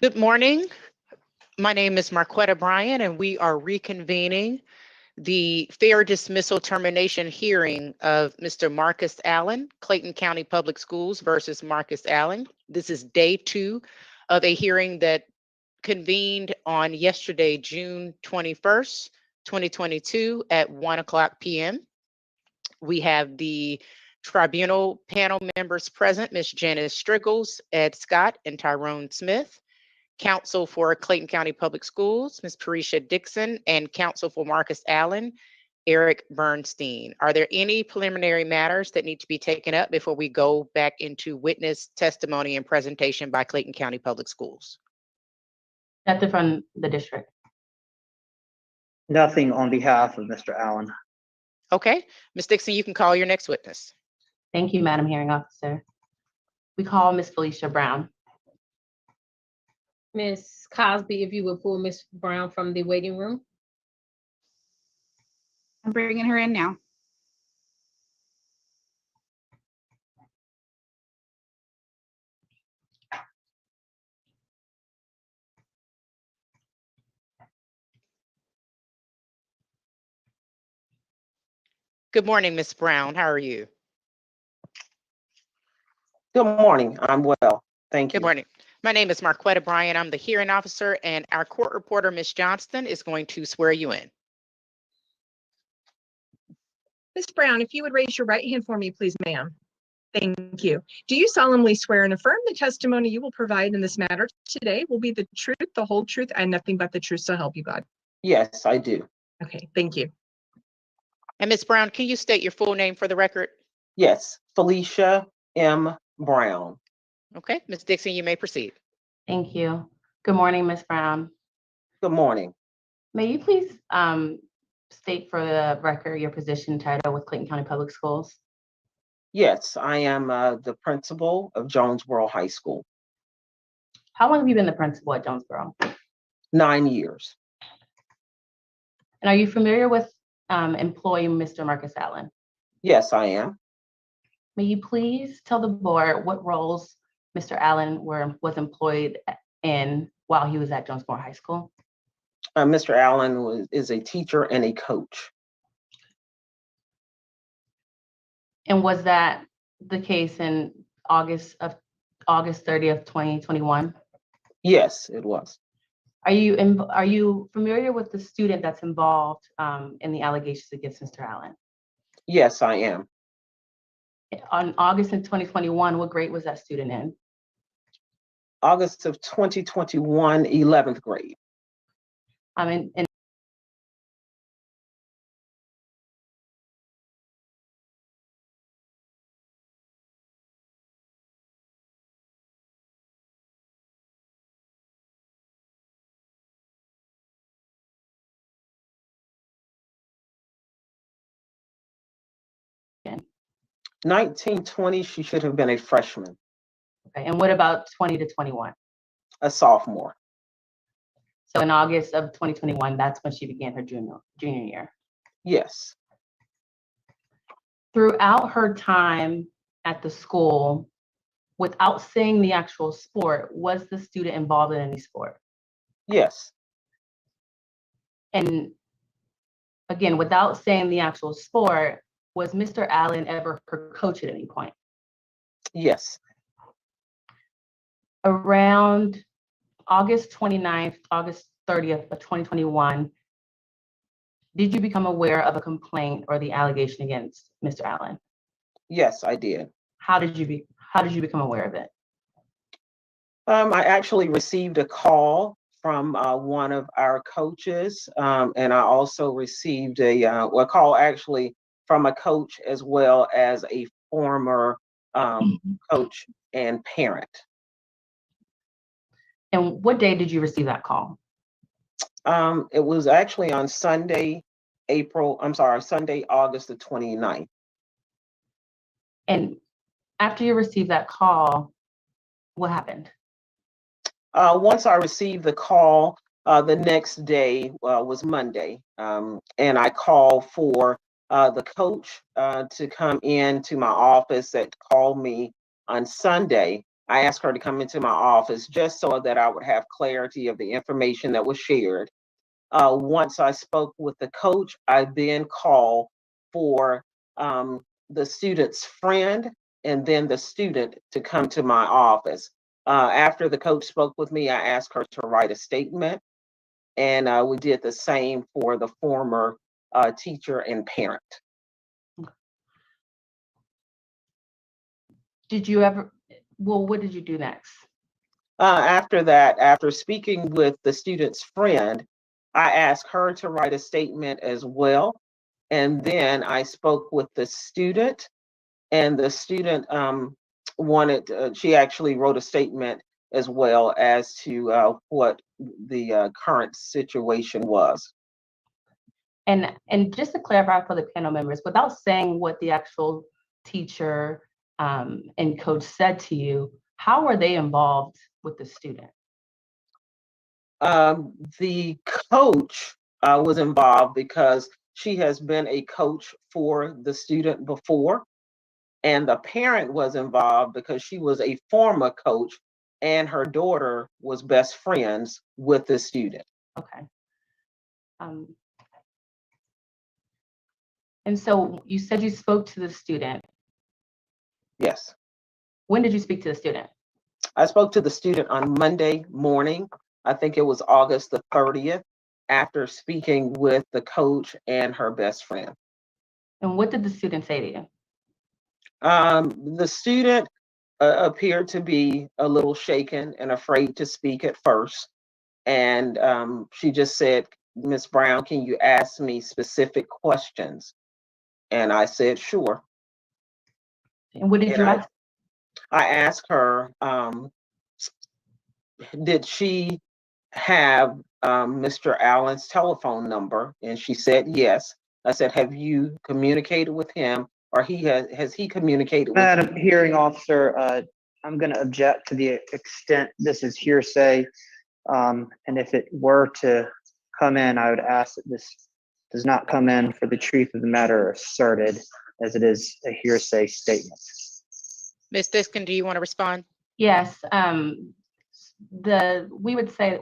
Good morning. My name is Marquetta Bryan, and we are reconvening the fair dismissal termination hearing of Mr. Marcus Allen, Clayton County Public Schools versus Marcus Allen. This is day 2 of a hearing that convened on yesterday, June 21st, 2022 at 1:00 p.m. We have the tribunal panel members present, Ms. Janice Striggles, Ed Scott, and Tyrone Smith. Counsel for Clayton County Public Schools, Ms. Parisha Dixon, and counsel for Marcus Allen, Eric Bernstein. Are there any preliminary matters that need to be taken up before we go back into witness testimony and presentation by Clayton County Public Schools? Nothing from the district. Nothing on behalf of Mr. Allen. Okay, Ms. Dixon, you can call your next witness. Thank you, Madam Hearing Officer. We call Ms. Felicia Brown. Ms. Cosby, if you would pull Ms. Brown from the waiting room. I'm bringing her in now. Good morning, Ms. Brown. How are you? Good morning. I'm well. Thank you. Good morning. My name is Marquetta Bryan. I'm the hearing officer, and our court reporter, Ms. Johnston, is going to swear you in. Ms. Brown, if you would raise your right hand for me, please, ma'am. Thank you. Do you solemnly swear and affirm the testimony you will provide in this matter today will be the truth, the whole truth, and nothing but the truth, so help you God? Yes, I do. Okay, thank you. And Ms. Brown, can you state your full name for the record? Yes, Felicia M. Brown. Okay, Ms. Dixon, you may proceed. Thank you. Good morning, Ms. Brown. Good morning. May you please state for the record your position title with Clayton County Public Schools? Yes, I am the principal of Jonesboro High School. How long have you been the principal at Jonesboro? 9 years. And are you familiar with employee Mr. Marcus Allen? Yes, I am. May you please tell the board what roles Mr. Allen was employed in while he was at Jonesboro High School? Mr. Allen is a teacher and a coach. And was that the case in August 30th, 2021? Yes, it was. Are you familiar with the student that's involved in the allegations against Mr. Allen? Yes, I am. On August in 2021, what grade was that student in? August of 2021, 11th grade. In 1920, she should have been a freshman. Okay, and what about 20 to 21? A sophomore. So in August of 2021, that's when she began her junior year. Yes. Throughout her time at the school, without seeing the actual sport, was the student involved in any sport? Yes. And again, without saying the actual sport, was Mr. Allen ever her coach at any point? Yes. Around August 29th, August 30th of 2021, did you become aware of a complaint or the allegation against Mr. Allen? Yes, I did. How did you become aware of it? I actually received a call from one of our coaches, and I also received a call actually from a coach as well as a former coach and parent. And what day did you receive that call? It was actually on Sunday, August the 29th. And after you received that call, what happened? Once I received the call, the next day was Monday, and I called for the coach to come in to my office that called me on Sunday I asked her to come into my office just so that I would have clarity of the information that was shared. Once I spoke with the coach, I then called for the student's friend and then the student to come to my office. After the coach spoke with me, I asked her to write a statement, and we did the same for the former teacher and parent. Did you ever, well, what did you do next? After that, after speaking with the student's friend, I asked her to write a statement as well. And then I spoke with the student, and the student she actually wrote a statement as well as to what the current situation was. And just to clarify for the panel members, without saying what the actual teacher and coach said to you, how were they involved with the student? The coach was involved because she has been a coach for the student before, and the parent was involved because she was a former coach and her daughter was best friends with the student. Okay. And so you said you spoke to the student. Yes. When did you speak to the student? I spoke to the student on Monday morning. I think it was August the 30th, after speaking with the coach and her best friend. And what did the student say to you? The student appeared to be a little shaken and afraid to speak at first. And she just said, "Ms. Brown, can you ask me specific questions?" And I said, "Sure." And what did you ask? I asked her, did she have Mr. Allen's telephone number? And she said yes. I said, have you communicated with him, or has he communicated with you? Madam Hearing Officer, I'm going to object to the extent this is hearsay. And if it were to come in, I would ask that this does not come in for the truth of the matter asserted, as it is a hearsay statement. Ms. Diskin, do you want to respond? Yes. I would say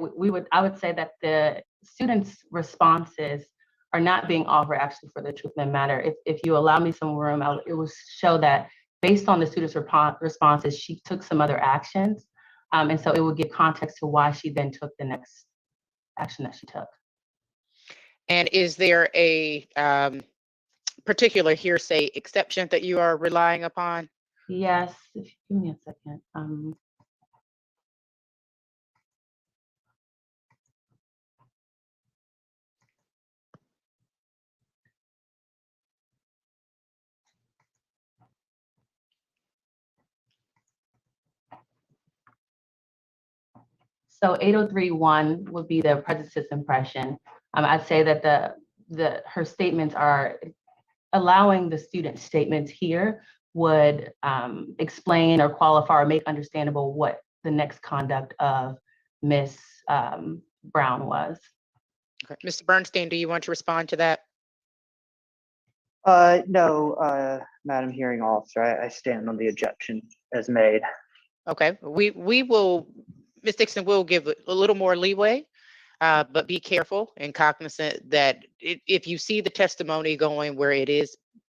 that the students' responses are not being offered actually for the truth of the matter. If you allow me some room, it will show that based on the students' responses, she took some other actions. And so it will give context to why she then took the next action that she took. And is there a particular hearsay exception that you are relying upon? Yes, if you give me a second. So 8031 would be the prejudice impression. I'd say that her statements are allowing the student's statements here would explain or qualify or make understandable what the next conduct of Miss Brown was. Okay. Mr. Bernstein, do you want to respond to that? No, Madam Hearing Officer, I stand on the objection as made. Okay, we will, Ms. Dixon will give a little more leeway, but be careful and cognizant that if you see the testimony going where it is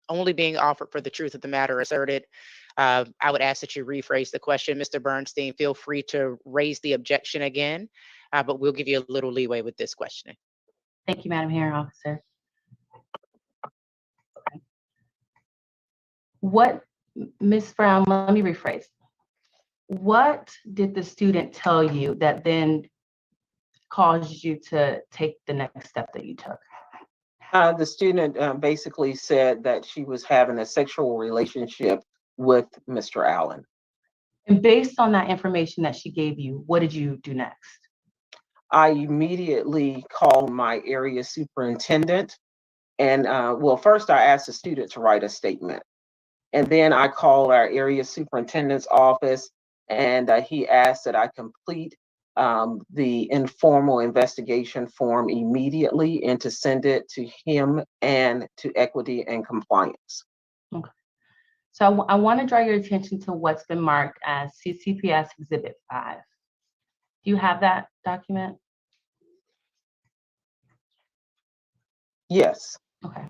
only being offered for the truth of the matter asserted, I would ask that you rephrase the question. Mr. Bernstein, feel free to raise the objection again, but we'll give you a little leeway with this questioning. Thank you, Madam Hearing Officer. Okay. What, Ms. Brown, let me rephrase. What did the student tell you that then caused you to take the next step that you took? The student basically said that she was having a sexual relationship with Mr. Allen. And based on that information that she gave you, what did you do next? I immediately called my area superintendent. And well, first I asked the student to write a statement. And then I called our area superintendent's office, and he asked that I complete the informal investigation form immediately and to send it to him and to Equity and Compliance. Okay. So I want to draw your attention to what's been marked as CCPS Exhibit 5. Do you have that document? Yes, Okay.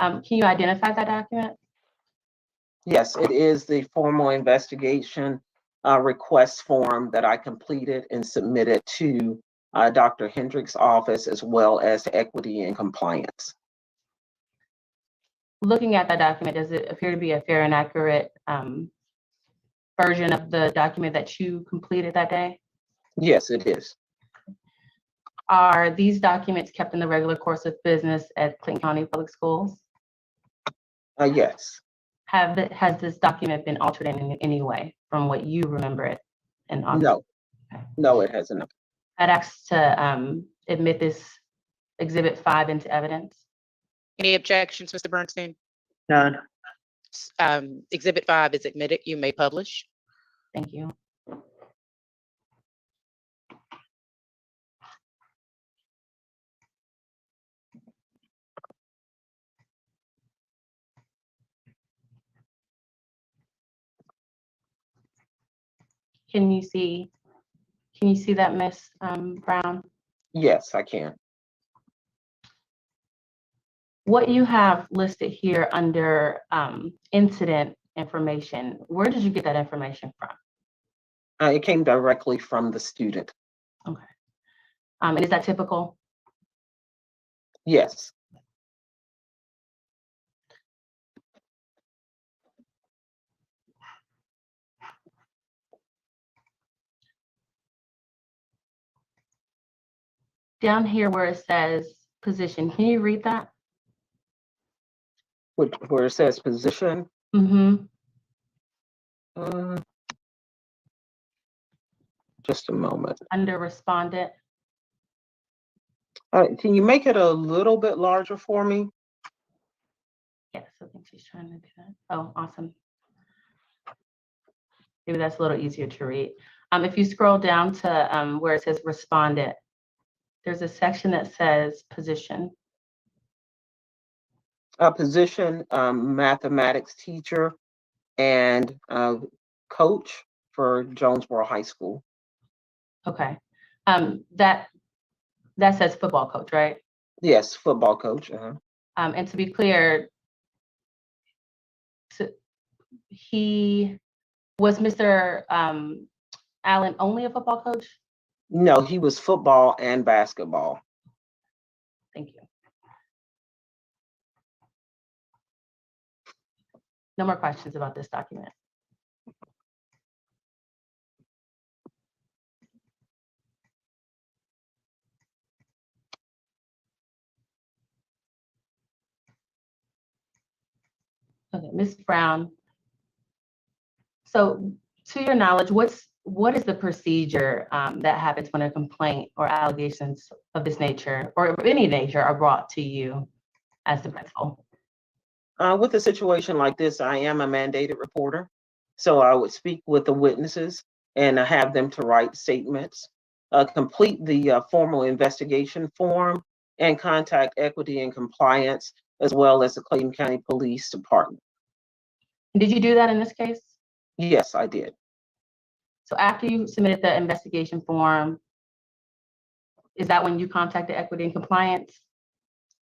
Can you identify that document? yes, it is the formal investigation request form that I completed and submitted to Dr. Hendrick's office, as well as to Equity and Compliance. Looking at that document, does it appear to be a fair and accurate version of the document that you completed that day? Yes, it is. Are these documents kept in the regular course of business at Clayton County Public Schools? Yes. Has this document been altered in any way from what you remember it in August? No, Okay. no, it hasn't. I'd ask to admit this Exhibit 5 into evidence. Any objections, Mr. Bernstein? None. Exhibit 5 is admitted. You may publish. Thank you. Can you see that, Ms. Brown? Yes, I can. What you have listed here under incident information, where did you get that information from? It came directly from the student. Okay. And is that typical? Yes. Down here where it says position, can you read that? Where it says position. Mm-hmm. Just a moment. Under respondent. Can you make it a little bit larger for me? Yes, I think she's trying to do that. Oh, awesome. Maybe that's a little easier to read. If you scroll down to where it says respondent, there's a section that says position. Position, mathematics teacher and coach for Jonesboro High School. Okay. That says football coach, right? Yes, football coach. And to be clear, he was Mr. Allen only a football coach? No, he was football and basketball. Thank you. No more questions about this document. Okay, Ms. Brown. So to your knowledge, what is the procedure that happens when a complaint or allegations of this nature or of any nature are brought to you as the principal? With a situation like this, I am a mandated reporter. So I would speak with the witnesses and have them to write statements, complete the formal investigation form, and contact Equity and Compliance, as well as the Clayton County Police Department. Did you do that in this case? Yes, I did. So after you submitted the investigation form, is that when you contacted Equity and Compliance?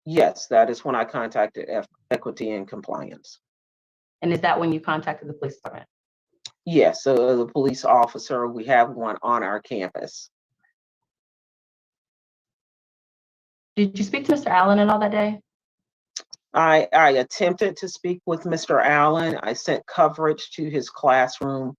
Yes, that is when I contacted Equity and Compliance. And is that when you contacted the police department? Yes, so the police officer, we have one on our campus. Did you speak to Mr. Allen at all that day? I attempted to speak with Mr. Allen. I sent coverage to his classroom.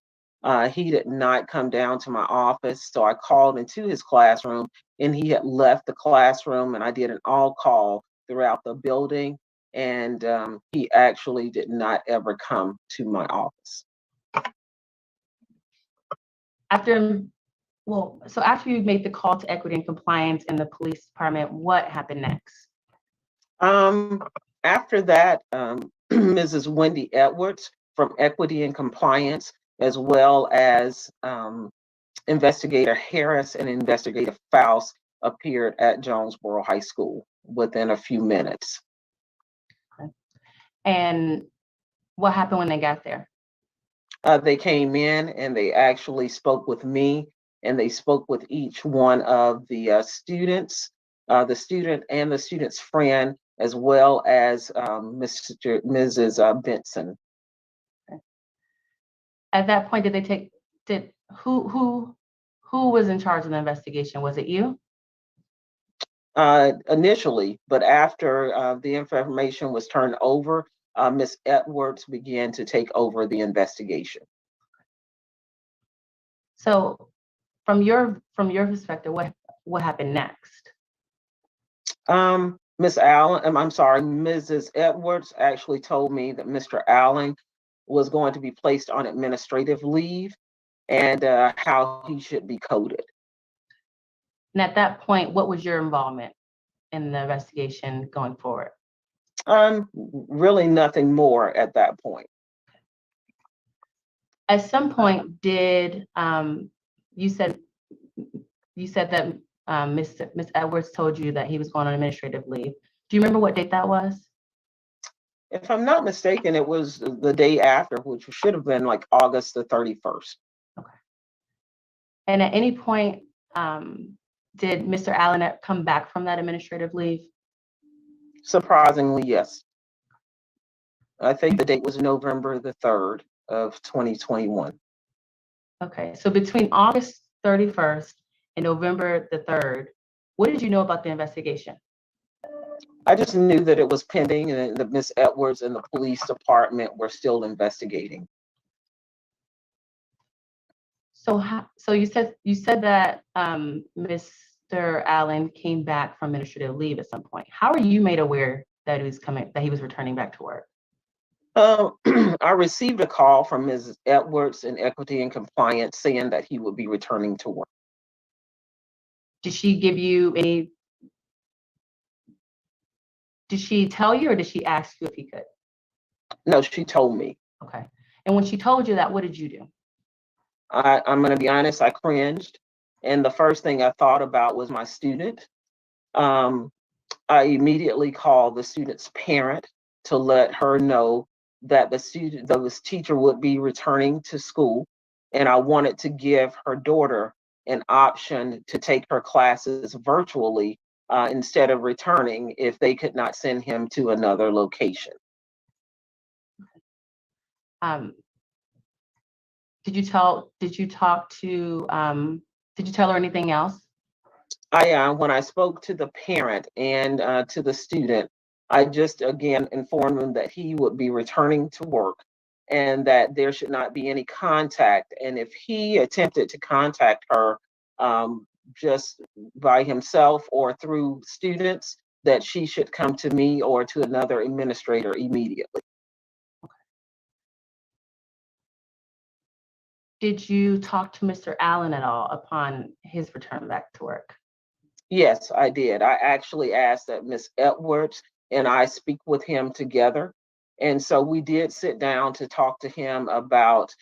He did not come down to my office, so I called into his classroom and he had left the classroom, and I did an all call throughout the building, and he actually did not ever come to my office. After you made the call to Equity and Compliance in the police department, what happened next? After that, Mrs. Wendy Edwards from Equity and Compliance, as well as Investigator Harris and Investigator Faust, appeared at Jonesboro High School within a few minutes. Okay. And What happened when they got there? They came in and they actually spoke with me, and they spoke with each one of the students, the student and the student's friend, as well as Mrs. Benson. At that point, who was in charge of the investigation? Was it you? Initially, but after the information was turned over, Ms. Edwards began to take over the investigation. So from your perspective, what happened next? Miss Allen, I'm sorry, Mrs. Edwards actually told me that Mr. Allen was going to be placed on administrative leave and how he should be coded. And at that point, what was your involvement in the investigation going forward? Really nothing more at that point. At some point, did you said that Miss Edwards told you that he was going on administrative leave. Do you remember what date that was? If I'm not mistaken, it was the day after, which should have been like August the 31st. Okay. And at any point, did Mr. Allen come back from that administrative leave? Surprisingly, yes. I think the date was November the 3rd of 2021. Okay, so between August 31st and November the 3rd, what did you know about the investigation? I just knew that it was pending and that Miss Edwards and the police department were still investigating. So you said that Mr. Allen came back from administrative leave at some point. How are you made aware that he was returning back to work? I received a call from Ms. Edwards in Equity and Compliance saying that he would be returning to work. Did she give you any? Did she tell you, or did she ask you if he could? No, she told me. Okay. And when she told you that, what did you do? I'm going to be honest, I cringed. And the first thing I thought about was my student. I immediately called the student's parent to let her know that this teacher would be returning to school. And I wanted to give her daughter an option to take her classes virtually instead of returning if they could not send him to another location. Did you tell her anything else? When I spoke to the parent and to the student, I just again informed them that he would be returning to work and that there should not be any contact. And if he attempted to contact her just by himself or through students, that she should come to me or to another administrator immediately. Did you talk to Mr. Allen at all upon his return back to work? Yes, I did. I actually asked that Miss Edwards and I speak with him together. And so we did sit down to talk to him about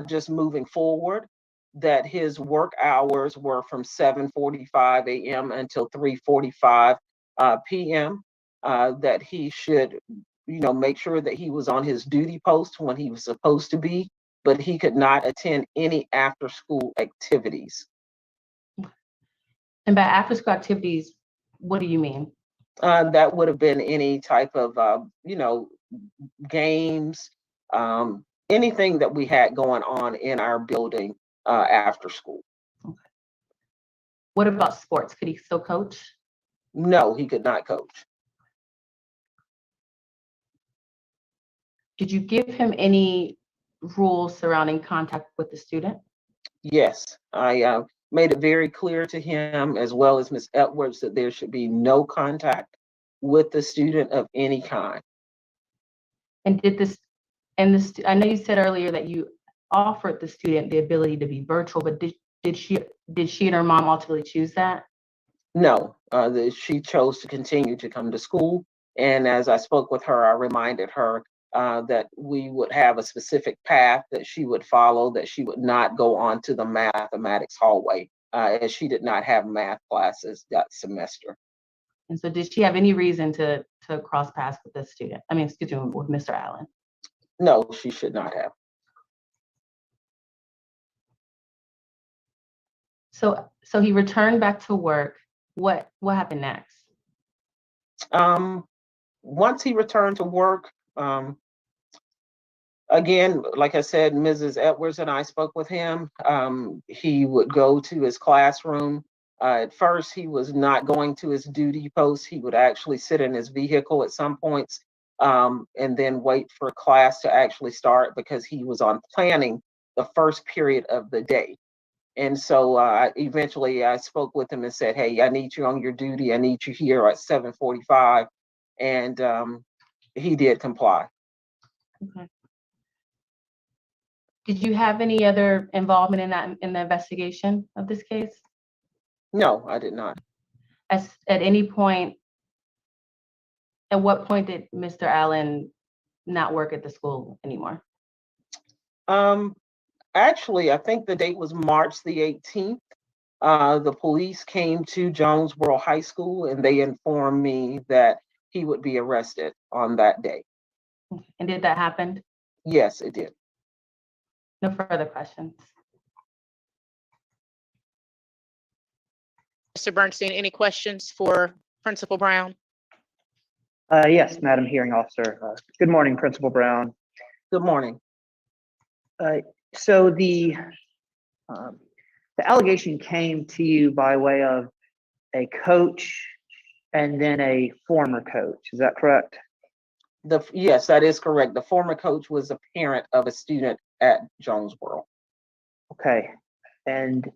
just moving forward, that his work hours were from 7:45 a.m. until 3:45 p.m., that he should, make sure that he was on his duty post when he was supposed to be, but he could not attend any after school activities. And by after school activities, what do you mean? That would have been any type of, games, anything that we had going on in our building after school. Okay. What about sports? Could he still coach? No, he could not coach. Did you give him any rules surrounding contact with the student? Yes, I made it very clear to him, as well as Ms. Edwards, that there should be no contact with the student of any kind. And I know you said earlier that you offered the student the ability to be virtual, but did she and her mom ultimately choose that? No, she chose to continue to come to school. And as I spoke with her, I reminded her that we would have a specific path that she would follow, that she would not go on to the mathematics hallway, as she did not have math classes that semester. And so did she have any reason to cross paths with this student? I mean, excuse me, with Mr. Allen? No, she should not have. So he returned back to work. What happened next? Once he returned to work, again, like I said, Mrs. Edwards and I spoke with him. He would go to his classroom. At first, he was not going to his duty post. He would actually sit in his vehicle at some points, and then wait for class to actually start because he was on planning the first period of the day. And so eventually I spoke with him and said, hey, I need you on your duty. I need you here at 7:45. And he did comply. Okay. Did you have any other involvement in the investigation of this case? No, I did not. At what point did Mr. Allen not work at the school anymore? Actually, I think the date was March the 18th. The police came to Jonesboro High School and they informed me that he would be arrested on that day. And did that happen? Yes, it did. No further questions. Mr. Bernstein, any questions for Principal Brown? Yes, Madam Hearing Officer. Good morning, Principal Brown. Good morning. So the allegation came to you by way of a coach and then a former coach. Is that correct? Yes, that is correct. The former coach was a parent of a student at Jonesboro. Okay. And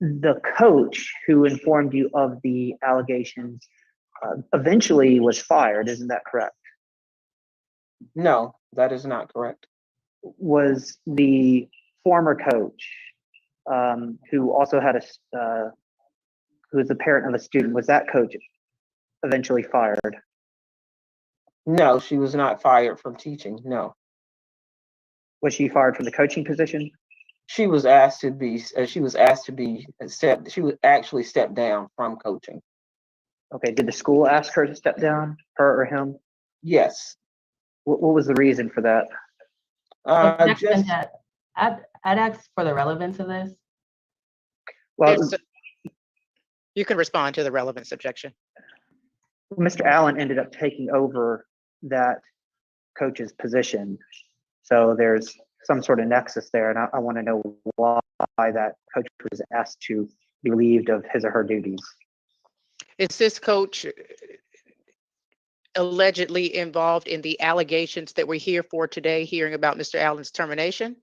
the coach who informed you of the allegations eventually was fired. Isn't that correct? No, that is not correct. Was the former coach who also had who was the parent of a student, was that coach eventually fired? No, she was not fired from teaching. No. Was she fired from the coaching position? She was asked to be. She was actually stepped down from coaching. Okay. Did the school ask her to step down, her or him? Yes. What was the reason for that? I'd ask for the relevance of this. Well, You can respond to the relevance objection. Mr. Allen ended up taking over that coach's position. So there's some sort of nexus there. And I want to know why that coach was asked to be relieved of his or her duties. Is this coach allegedly involved in the allegations that we're here for today, hearing about Mr. Allen's termination?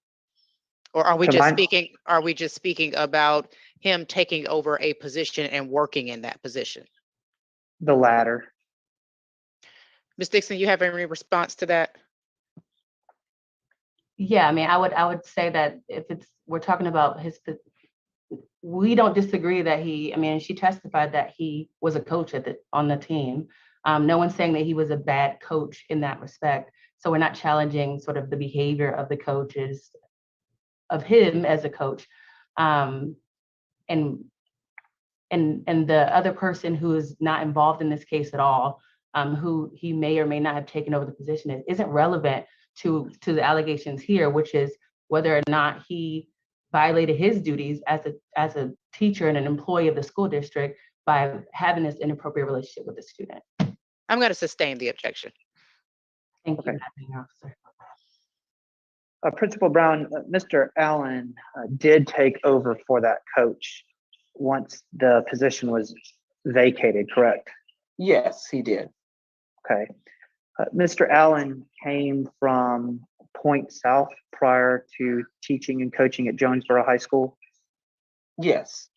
Or are we just speaking about him taking over a position and working in that position? The latter. Ms. Dixon, you have any response to that? Yeah, I mean, I would say that if we're talking about we don't disagree that she testified that he was a coach on the team. No one's saying that he was a bad coach in that respect. So we're not challenging sort of the behavior of the coaches, of him as a coach. And the other person who is not involved in this case at all, who he may or may not have taken over the position, isn't relevant to the allegations here, which is whether or not he violated his duties as a teacher and an employee of the school district by having this inappropriate relationship with the student. I'm going to sustain the objection. Thank you, Okay. Madam Officer. Principal Brown, Mr. Allen did take over for that coach once the position was vacated, correct? Yes, he did. Okay. Mr. Allen came from Point South prior to teaching and coaching at Jonesboro High School. Yes.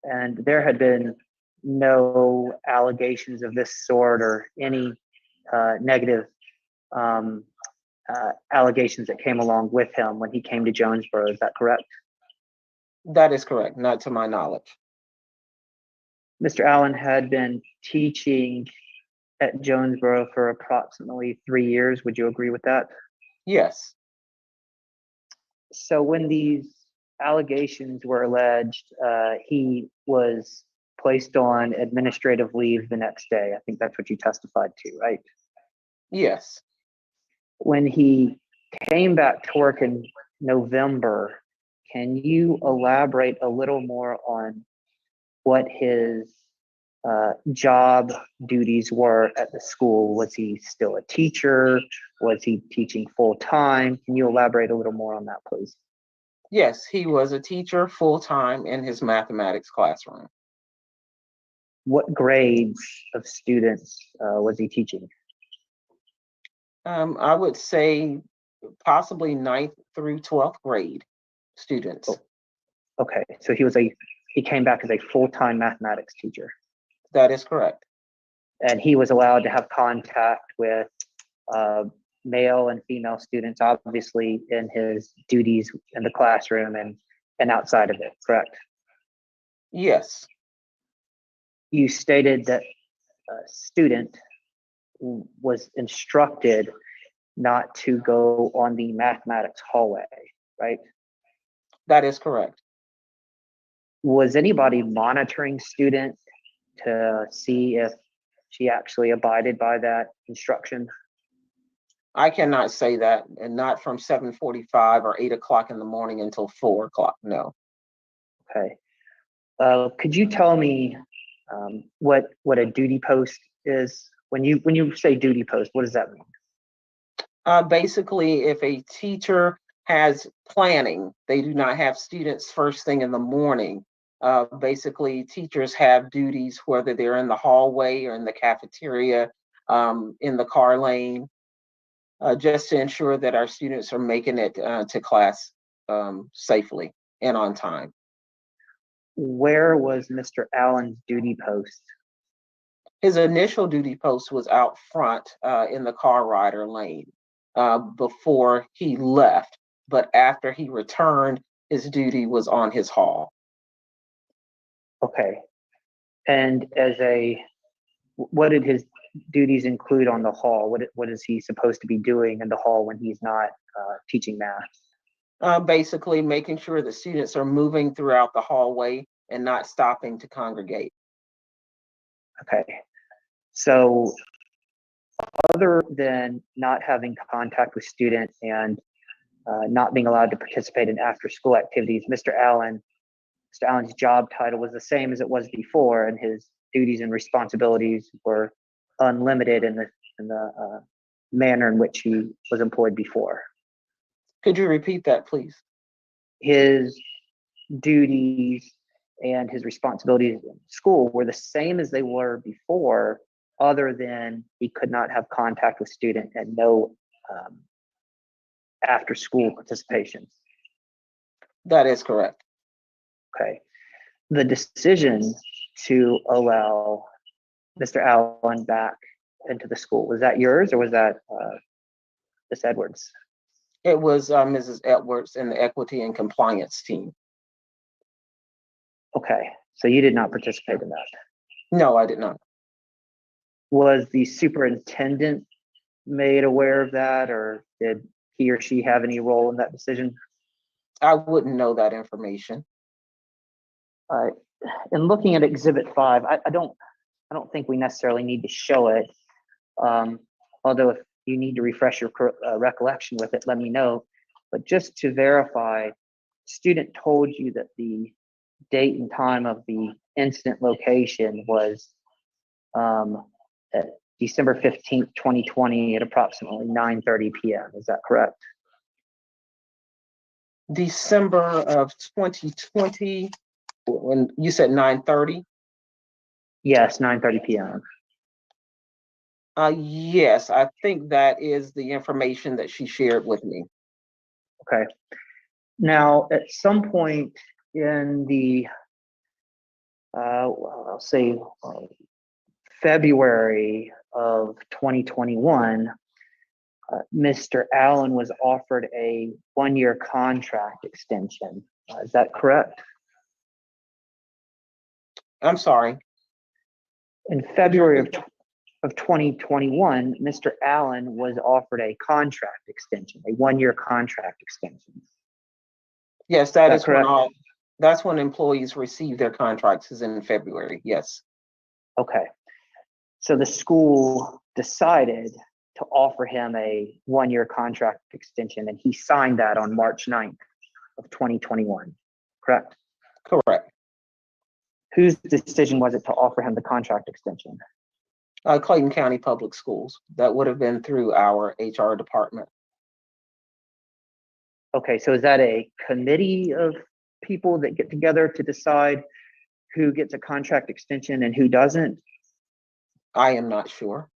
And there had been no allegations of this sort or any negative allegations that came along with him when he came to Jonesboro. Is that correct? That is correct, not to my knowledge. Mr. Allen had been teaching at Jonesboro for approximately 3 years. Would you agree with that? Yes. So when these allegations were alleged, he was placed on administrative leave the next day. I think that's what you testified to, right? Yes. When he came back to work in November, can you elaborate a little more on what his job duties were at the school? Was he still a teacher? Was he teaching full time? Can you elaborate a little more on that, please? Yes, he was a teacher full-time in his mathematics classroom. What grades of students was he teaching? I would say possibly 9th through 12th grade students. Oh. Okay, so he came back as a full-time mathematics teacher, That is correct. and he was allowed to have contact with male and female students, obviously in his duties in the classroom and outside of it, correct? Yes, You stated that a student was instructed not to go on the mathematics hallway, right? that is correct. Was anybody monitoring student to see if she actually abided by that instruction? I cannot say that, and not from 7:45 or 8 o'clock in the morning until 4 o'clock. No. Okay. Could you tell me what a duty post is? When you say duty post, what does that mean? Basically, if a teacher has planning, they do not have students first thing in the morning. Basically, teachers have duties, whether they're in the hallway or in the cafeteria, in the car lane, just to ensure that our students are making it to class safely and on time. Where was Mr. Allen's duty post? His initial duty post was out front in the car rider lane before he left, but after he returned, his duty was on his hall. Okay. And what did his duties include on the hall? What is he supposed to be doing in the hall when he's not teaching math? Basically making sure that students are moving throughout the hallway and not stopping to congregate. Okay. So other than not having contact with students and not being allowed to participate in after school activities, Mr. Allen's job title was the same as it was before, and his duties and responsibilities were unlimited in the manner in which he was employed before. Could you repeat that, please? His duties and his responsibilities in school were the same as they were before, other than he could not have contact with students and no after school participation. That is correct. Okay. The decision to allow Mr. Allen back into the school, was that yours or was that Ms. Edwards? It was Mrs. Edwards and the equity and compliance team. Okay, so you did not participate in that. No, I did not. Was the superintendent made aware of that, or did he or she have any role in that decision? I wouldn't know that information. In looking at Exhibit 5, I don't think we necessarily need to show it. Although if you need to refresh your recollection with it, let me know. But just to verify, student told you that the date and time of the incident location was at December 15th, 2020 at approximately 9:30 p.m. Is that correct? December of 2020, when you said 9:30? Yes, 9:30 p.m. Yes, I think that is the information that she shared with me. Okay. Now, at some point in the, I'll say February of 2021, Mr. Allen was offered a one-year contract extension. Is that correct? I'm sorry. In February of 2021, Mr. Allen was offered a contract extension, a one-year contract extension. Yes, that Is is that when correct? that's when employees receive their contracts, is in February. Yes. Okay. So the school decided to to offer him a one-year contract extension, and he signed that on March 9th of 2021, correct? Correct. Whose decision was it to offer him the contract extension? Clayton County Public Schools. That would have been through our HR department. Okay, so is that a committee of people that get together to decide who gets a contract extension and who doesn't? I am not sure.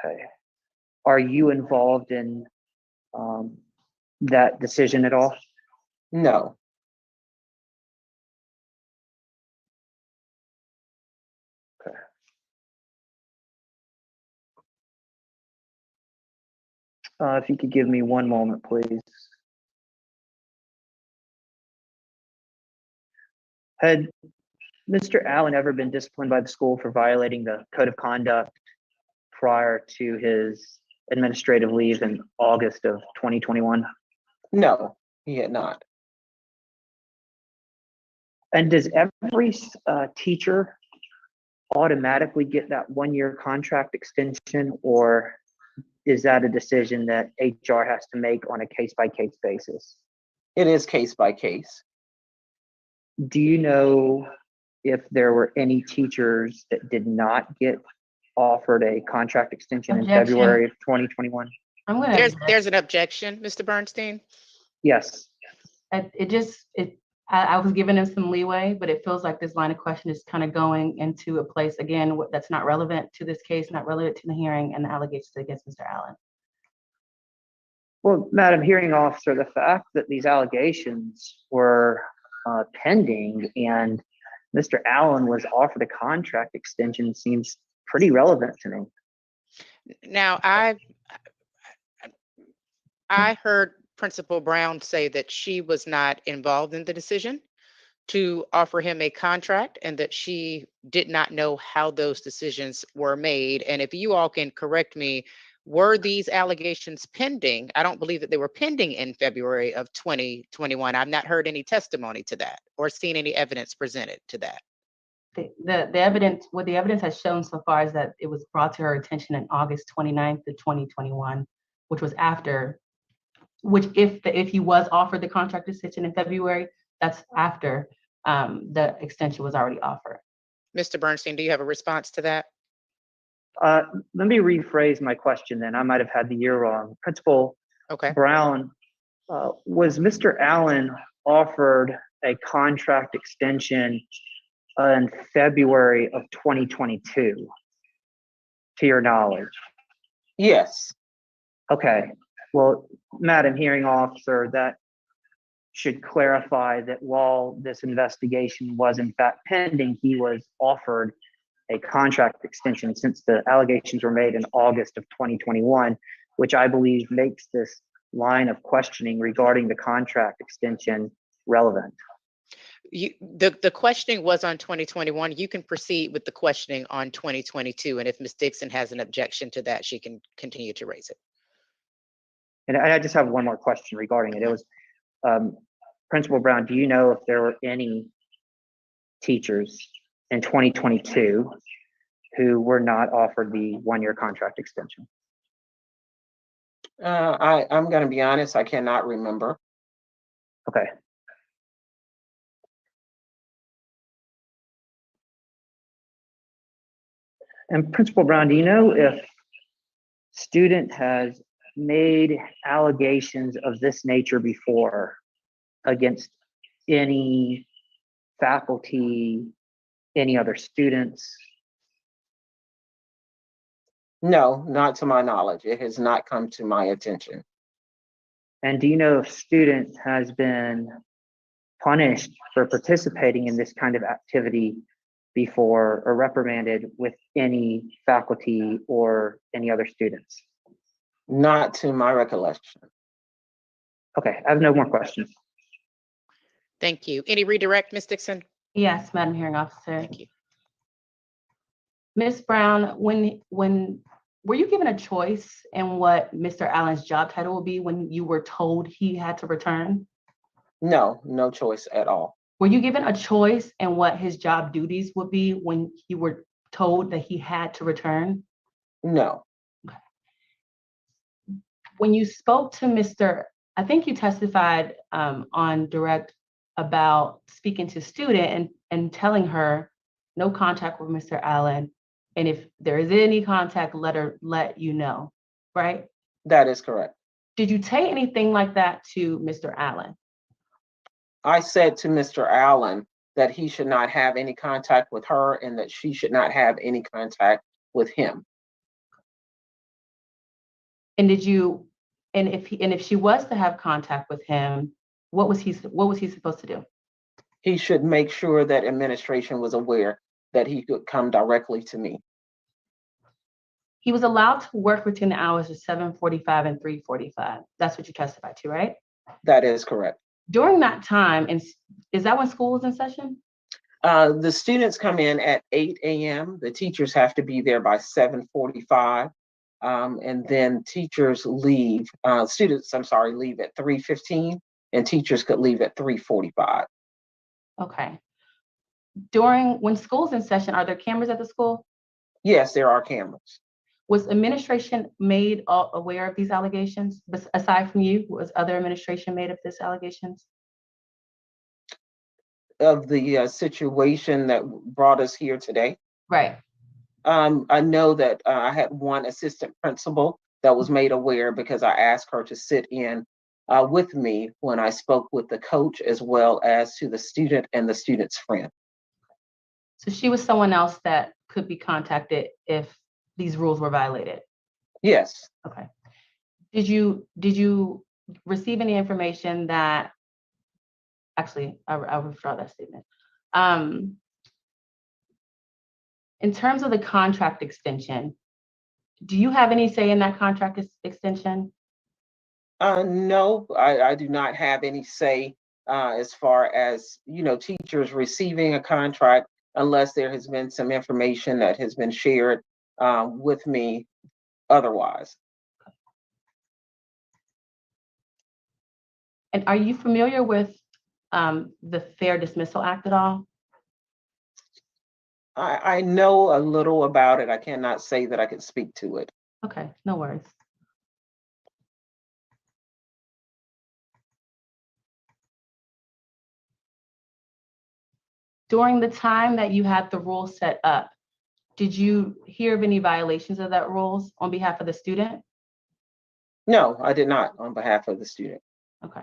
Okay. Are you involved in that decision at all? No. Okay. If you could give me one moment, please. Had Mr. Allen ever been disciplined by the school for violating the code of conduct prior to his administrative leave in August of 2021? No, he had not. And does every teacher automatically get that one-year contract extension, or is that a decision that HR has to make on a case-by-case basis? It is case by case. Do you know if there were any teachers that did not get offered a contract extension in Objection. February of 2021? I'm gonna. There's an objection, Mr. Bernstein. Yes. I was giving him some leeway, but it feels like this line of question is kind of going into a place again that's not relevant to this case, not relevant to the hearing and the allegations against Mr. Allen. Well, Madam Hearing Officer, the fact that these allegations were pending and Mr. Allen was offered a contract extension seems pretty relevant to me. Now, I heard Principal Brown say that she was not involved in the decision to offer him a contract and that she did not know how those decisions were made. And if you all can correct me, were these allegations pending? I don't believe that they were pending in February of 2021. I've not heard any testimony to that or seen any evidence presented to that. The evidence, what the evidence has shown so far is that it was brought to her attention in August 29th of 2021, which was after, if he was offered the contract extension in February, that's after the extension was already offered. Mr. Bernstein, do you have a response to that? Let me rephrase my question then. I might have had the year wrong. Principal Okay. Brown, was Mr. Allen offered a contract extension in February of 2022, to your knowledge? Yes. Okay. Well, Madam Hearing Officer, that should clarify that while this investigation was in fact pending, he was offered a contract extension since the allegations were made in August of 2021, which I believe makes this line of questioning regarding the contract extension relevant. The questioning was on 2021. You can proceed with the questioning on 2022. And if Ms. Dixon has an objection to that, she can continue to raise it. And I just have one more question regarding it. It was, Principal Brown, do you know if there were any teachers in 2022 who were not offered the one-year contract extension? I'm going to be honest, I cannot remember. Okay. And Principal Brown, do you know if student has made allegations of this nature before against any faculty, any other students? No, not to my knowledge. It has not come to my attention. And do you know if student has been punished for participating in this kind of activity before or reprimanded with any faculty or any other students? Not to my recollection. Okay, I have no more questions. Thank you. Any redirect, Ms. Dixon? Yes, Madam Hearing Officer. Thank you. Ms. Brown, when were you given a choice in what Mr. Allen's job title would be when you were told he had to return? No, no choice at all. Were you given a choice in what his job duties would be when you were told that he had to return? No. Okay. when you spoke to Mr., I think you testified on direct about speaking to student and telling her no contact with Mr. Allen. And if there is any contact, let you know, right? That is correct. Did you say anything like that to Mr. Allen? I said to Mr. Allen that he should not have any contact with her and that she should not have any contact with him. And if she was to have contact with him, what was he supposed to do? He should make sure that administration was aware that he could come directly to me. He was allowed to work between the hours of 7:45 and 3:45. That's what you testified to, right? That is correct. During that time, and is that when school was in session? The students come in at 8 a.m. The teachers have to be there by 7:45. And then teachers leave, students, I'm sorry, leave at 3:15 and teachers could leave at 3:45. Okay. When school's in session, are there cameras at the school? Yes, there are cameras. Was administration made aware of these allegations? Aside from you, was other administration made of these allegations? Of the situation that brought us here today. Right. I know that I had one assistant principal that was made aware because I asked her to sit in with me when I spoke with the coach as well as to the student and the student's friend. So she was someone else that could be contacted if these rules were violated? Yes. Okay. Did you receive any information that, actually, I'll withdraw that statement. In terms of the contract extension, do you have any say in that contract extension? No, I do not have any say as far as, teachers receiving a contract unless there has been some information that has been shared with me otherwise. And are you familiar with the Fair Dismissal Act at all? I know a little about it. I cannot say that I can speak to it. Okay, no worries. During the time that you had the rule set up, did you hear of any violations of that rules on behalf of the student? No, I did not on behalf of the student. Okay.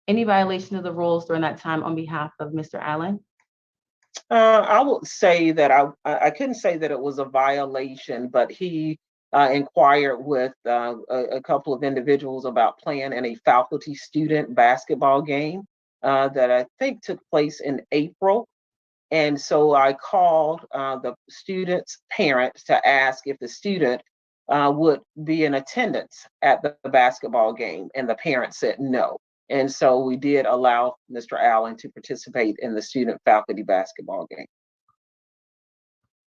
Any violation of the rules during that time on behalf of Mr. Allen? I would say that I couldn't say that it was a violation, but he inquired with a couple of individuals about playing in a faculty student basketball game that I think took place in April. And so I called the student's parents to ask if the student would be in attendance at the basketball game, and the parents said no. And so we did allow Mr. Allen to participate in the student faculty basketball game.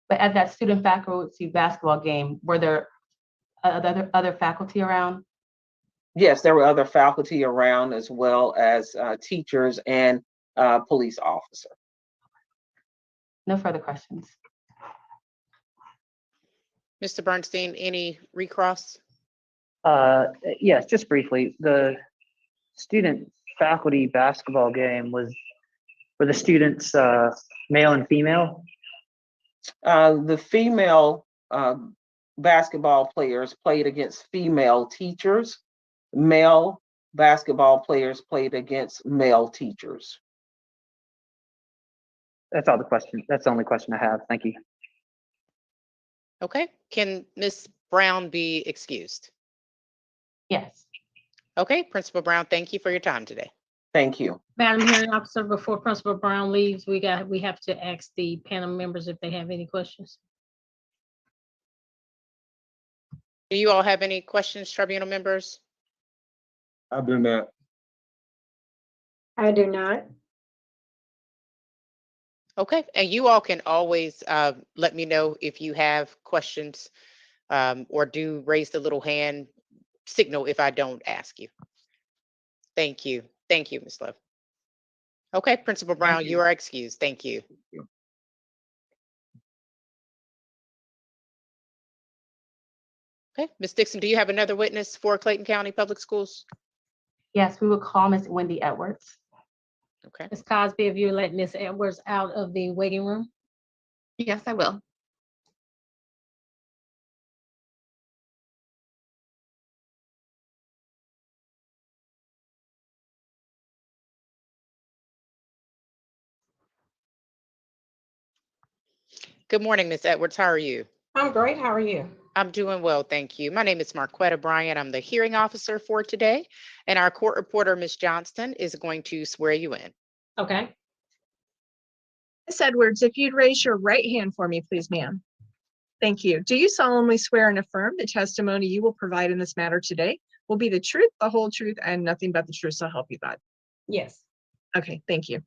But at that student faculty basketball game, were there other faculty around? Yes, there were other faculty around as well as teachers and police officer. No further questions. Mr. Bernstein, any recross? Yes, just briefly. The student faculty basketball game were the students male and female? The female basketball players played against female teachers. Male basketball players played against male teachers. That's all the question. That's the only question I have. Thank you. Okay, can Ms. Brown be excused? Yes. Okay, Principal Brown, thank you for your time today. Thank you. Madam Hearing Officer, before Principal Brown leaves, we have to ask the panel members if they have any questions. Do you all have any questions, tribunal members? I do not. I do not. Okay, and you all can always let me know if you have questions or do raise the little hand signal if I don't ask you. Thank you. Thank you, Ms. Love. Okay, Principal Brown, you are excused. Thank you. Okay, Ms. Dixon, do you have another witness for Clayton County Public Schools? Yes, we will call Ms. Wendy Edwards. Okay, Ms. Cosby, if you let Ms. Edwards out of the waiting room. Yes, I will. good morning, Ms. Edwards. How are you? I'm great. How are you? I'm doing well, thank you. My name is Marquetta Bryant. I'm the hearing officer for today, and our court reporter, Ms. Johnston, is going to swear you in. Okay. Ms. Edwards, if you'd raise your right hand for me, please, ma'am. Thank you. Do you solemnly swear and affirm the testimony you will provide in this matter today will be the truth, the whole truth, and nothing but the truth, so help you God? Yes. Okay, thank you.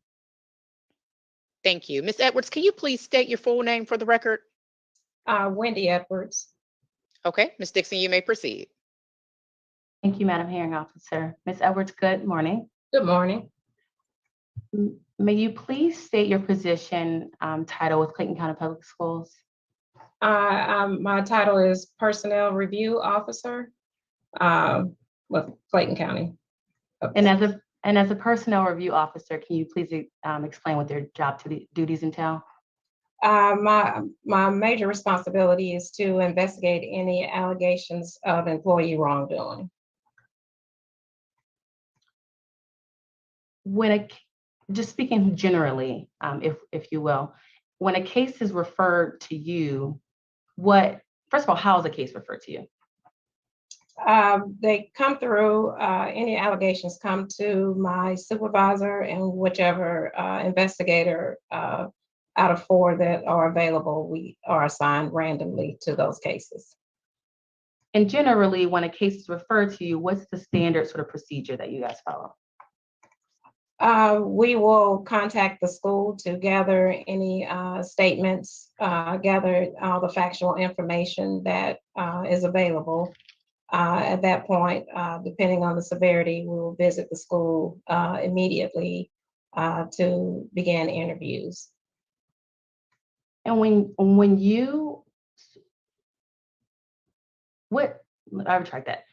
Thank you. Ms. Edwards, can you please state your full name for the record? Wendy Edwards. Okay, Ms. Dixon, you may proceed. Thank you, Madam Hearing Officer. Ms. Edwards, good morning. Good morning. May you please state your position title with Clayton County Public Schools? My title is Personnel Review Officer with Clayton County. And as a personnel review officer, can you please explain what their job duties entail? My major responsibility is to investigate any allegations of employee wrongdoing. Just speaking generally, if you will, when a case is referred to you, first of all, how is a case referred to you? They come through, any allegations come to my supervisor and whichever investigator out of 4 that are available, we are assigned randomly to those cases. And generally, when a case is referred to you, what's the standard sort of procedure that you guys follow? We will contact the school to gather any statements, gather all the factual information that is available. At that point, depending on the severity, we will visit the school immediately to begin interviews. And I retract that.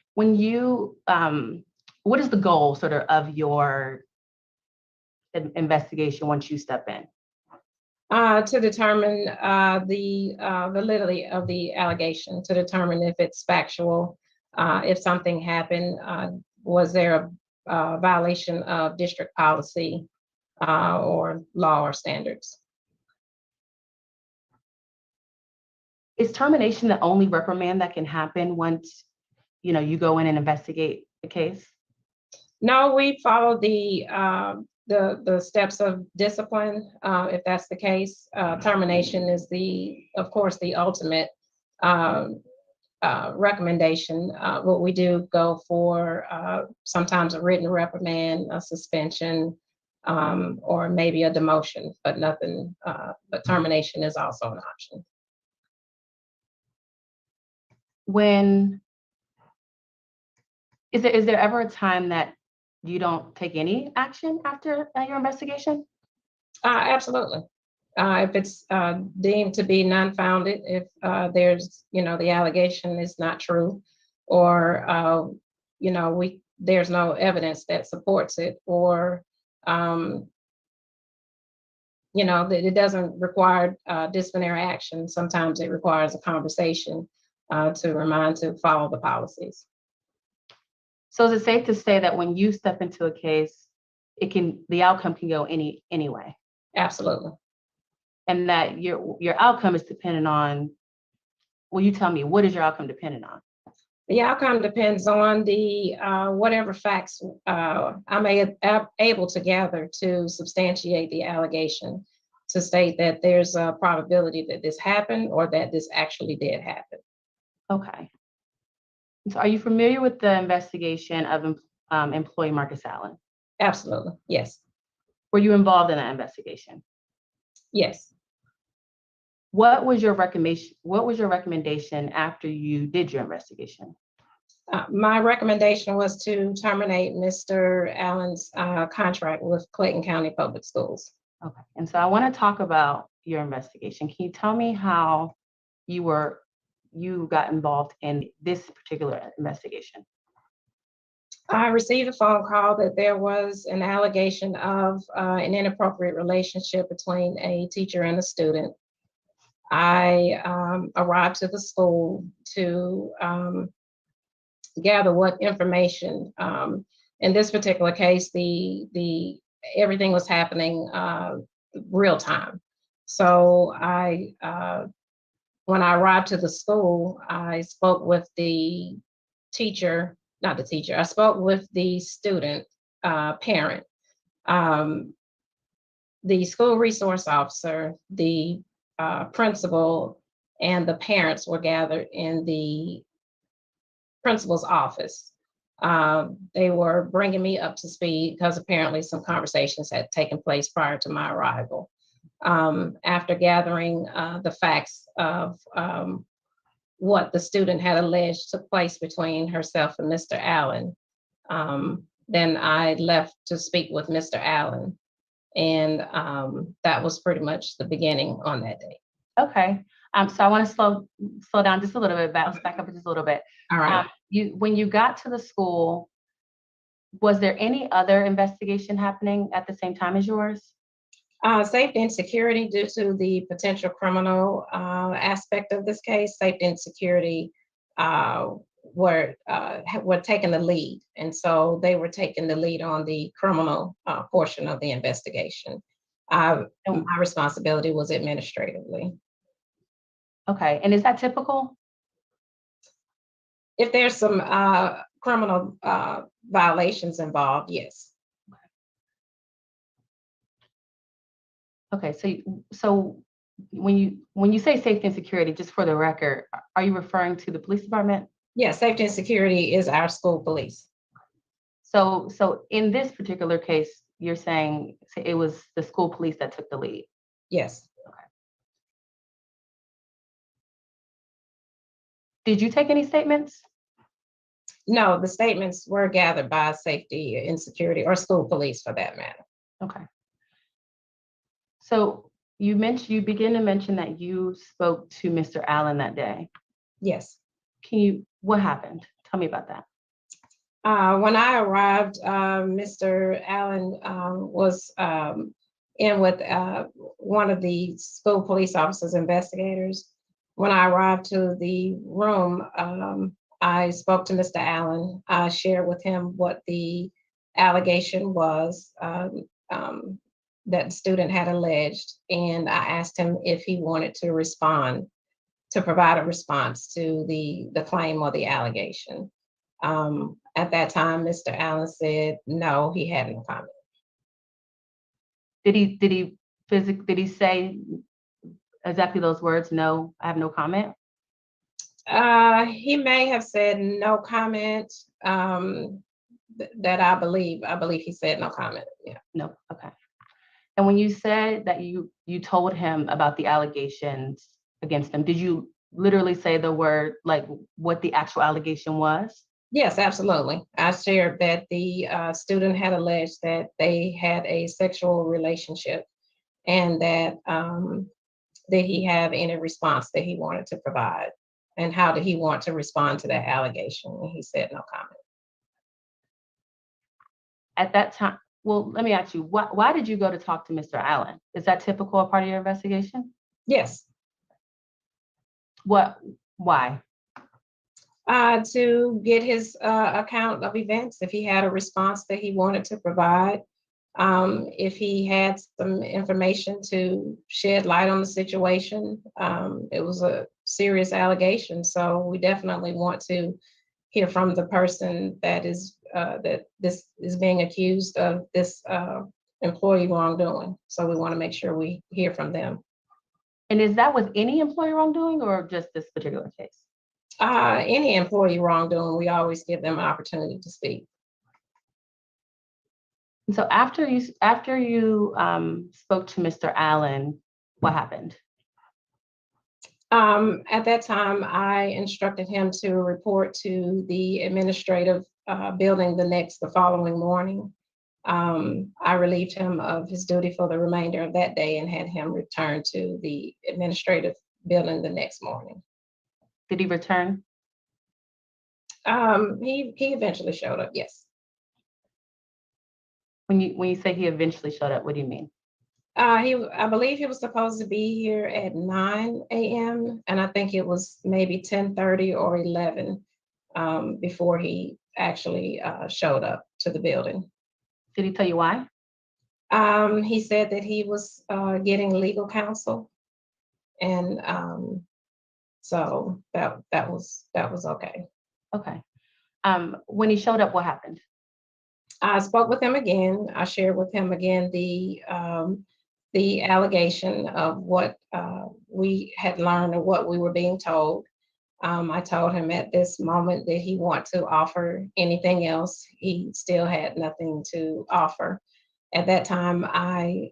What is the goal sort of your investigation once you step in? To determine the validity of the allegation, to determine if it's factual, if something happened, was there a violation of district policy or law or standards. Is termination the only reprimand that can happen once you go in and investigate the case? No, we follow the steps of discipline. If that's the case, termination is of course, the ultimate recommendation. What we do go for sometimes a written reprimand, a suspension, or maybe a demotion, but nothing. But termination is also an option. Is there ever a time that you don't take any action after your investigation? Absolutely. If it's deemed to be non-founded, if there's, the allegation is not true, or, there's no evidence that supports it, or, that it doesn't require disciplinary action. Sometimes it requires a conversation to remind to follow the policies. So is it safe to say that when you step into a case, the outcome can go any way? Absolutely. And that your outcome is dependent on, well, you tell me, what is your outcome dependent on? The outcome depends on the whatever facts I'm able to gather to substantiate the allegation, to state that there's a probability that this happened or that this actually did happen. Okay. So are you familiar with the investigation of employee Marcus Allen? Absolutely, yes. Were you involved in that investigation? Yes. What was your recommendation after you did your investigation? My recommendation was to terminate Mr. Allen's contract with Clayton County Public Schools. Okay, and so I want to talk about your investigation. Can you tell me how you were you got involved in this particular investigation? I received a phone call that there was an allegation of an inappropriate relationship between a teacher and a student. I arrived to the school to gather what information. In this particular case, the everything was happening real time. So when I arrived to the school, I spoke with the teacher, not the teacher, I spoke with the student parent, the school resource officer, the principal, and the parents were gathered in the principal's office. They were bringing me up to speed because apparently some conversations had taken place prior to my arrival. After gathering the facts of what the student had alleged took place between herself and Mr. Allen, then I left to speak with Mr. Allen. And that was pretty much the beginning on that day. Okay. So I want to slow down just a little bit, bounce back up just a little bit. All right. When you got to the school, was there any other investigation happening at the same time as yours? Safety and security, due to the potential criminal aspect of this case, safety and security were taking the lead. And so they were taking the lead on the criminal portion of the investigation. My responsibility was administratively. Okay, and is that typical? If there's some criminal violations involved, yes. Okay, so when you say safety and security, just for the record, are you referring to the police department? Yes, safety and security is our school police. So in this particular case, you're saying it was the school police that took the lead? Yes. Okay. Did you take any statements? No, the statements were gathered by safety and security, or school police for that matter. Okay. So you begin to mention that you spoke to Mr. Allen that day. Yes. What happened? Tell me about that. When I arrived, Mr. Allen was in with one of the school police officers, investigators. When I arrived to the room, I spoke to Mr. Allen. I shared with him what the allegation was that the student had alleged, and I asked him if he wanted to provide a response to the claim or the allegation. At that time, Mr. Allen said no, he had no comment. Did he say exactly those words? No, I have no comment. He may have said no comment. That I believe he said no comment. Yeah. No. Okay. And when you said that you told him about the allegations against him, did you literally say the word, like what the actual allegation was? Yes, absolutely. I shared that the student had alleged that they had a sexual relationship, and that did he have any response that he wanted to provide, and how did he want to respond to that allegation? And he said no comment. At that time, well, let me ask you, why did you go to talk to Mr. Allen? Is that typical a part of your investigation? Yes. Why? To get his account of events, if he had a response that he wanted to provide, if he had some information to shed light on the situation. It was a serious allegation, so we definitely want to hear from the person that this is being accused of this employee wrongdoing. So we want to make sure we hear from them. And is that with any employee wrongdoing or just this particular case? Any employee wrongdoing, we always give them an opportunity to speak. And so after you spoke to Mr. Allen, what happened? At that time, I instructed him to report to the administrative building the following morning. I relieved him of his duty for the remainder of that day and had him return to the administrative building the next morning. Did he return? He eventually showed up, yes. When you say he eventually showed up, what do you mean? I believe he was supposed to be here at 9 a.m. and I think it was maybe 10:30 or 11 before he actually showed up to the building. Did he tell you why? He said that he was getting legal counsel, and so that was okay. Okay. When he showed up, what happened? I spoke with him again. I shared with him again the allegation of what we had learned or what we were being told. I told him at this moment that he wanted to offer anything else. He still had nothing to offer. At that time, I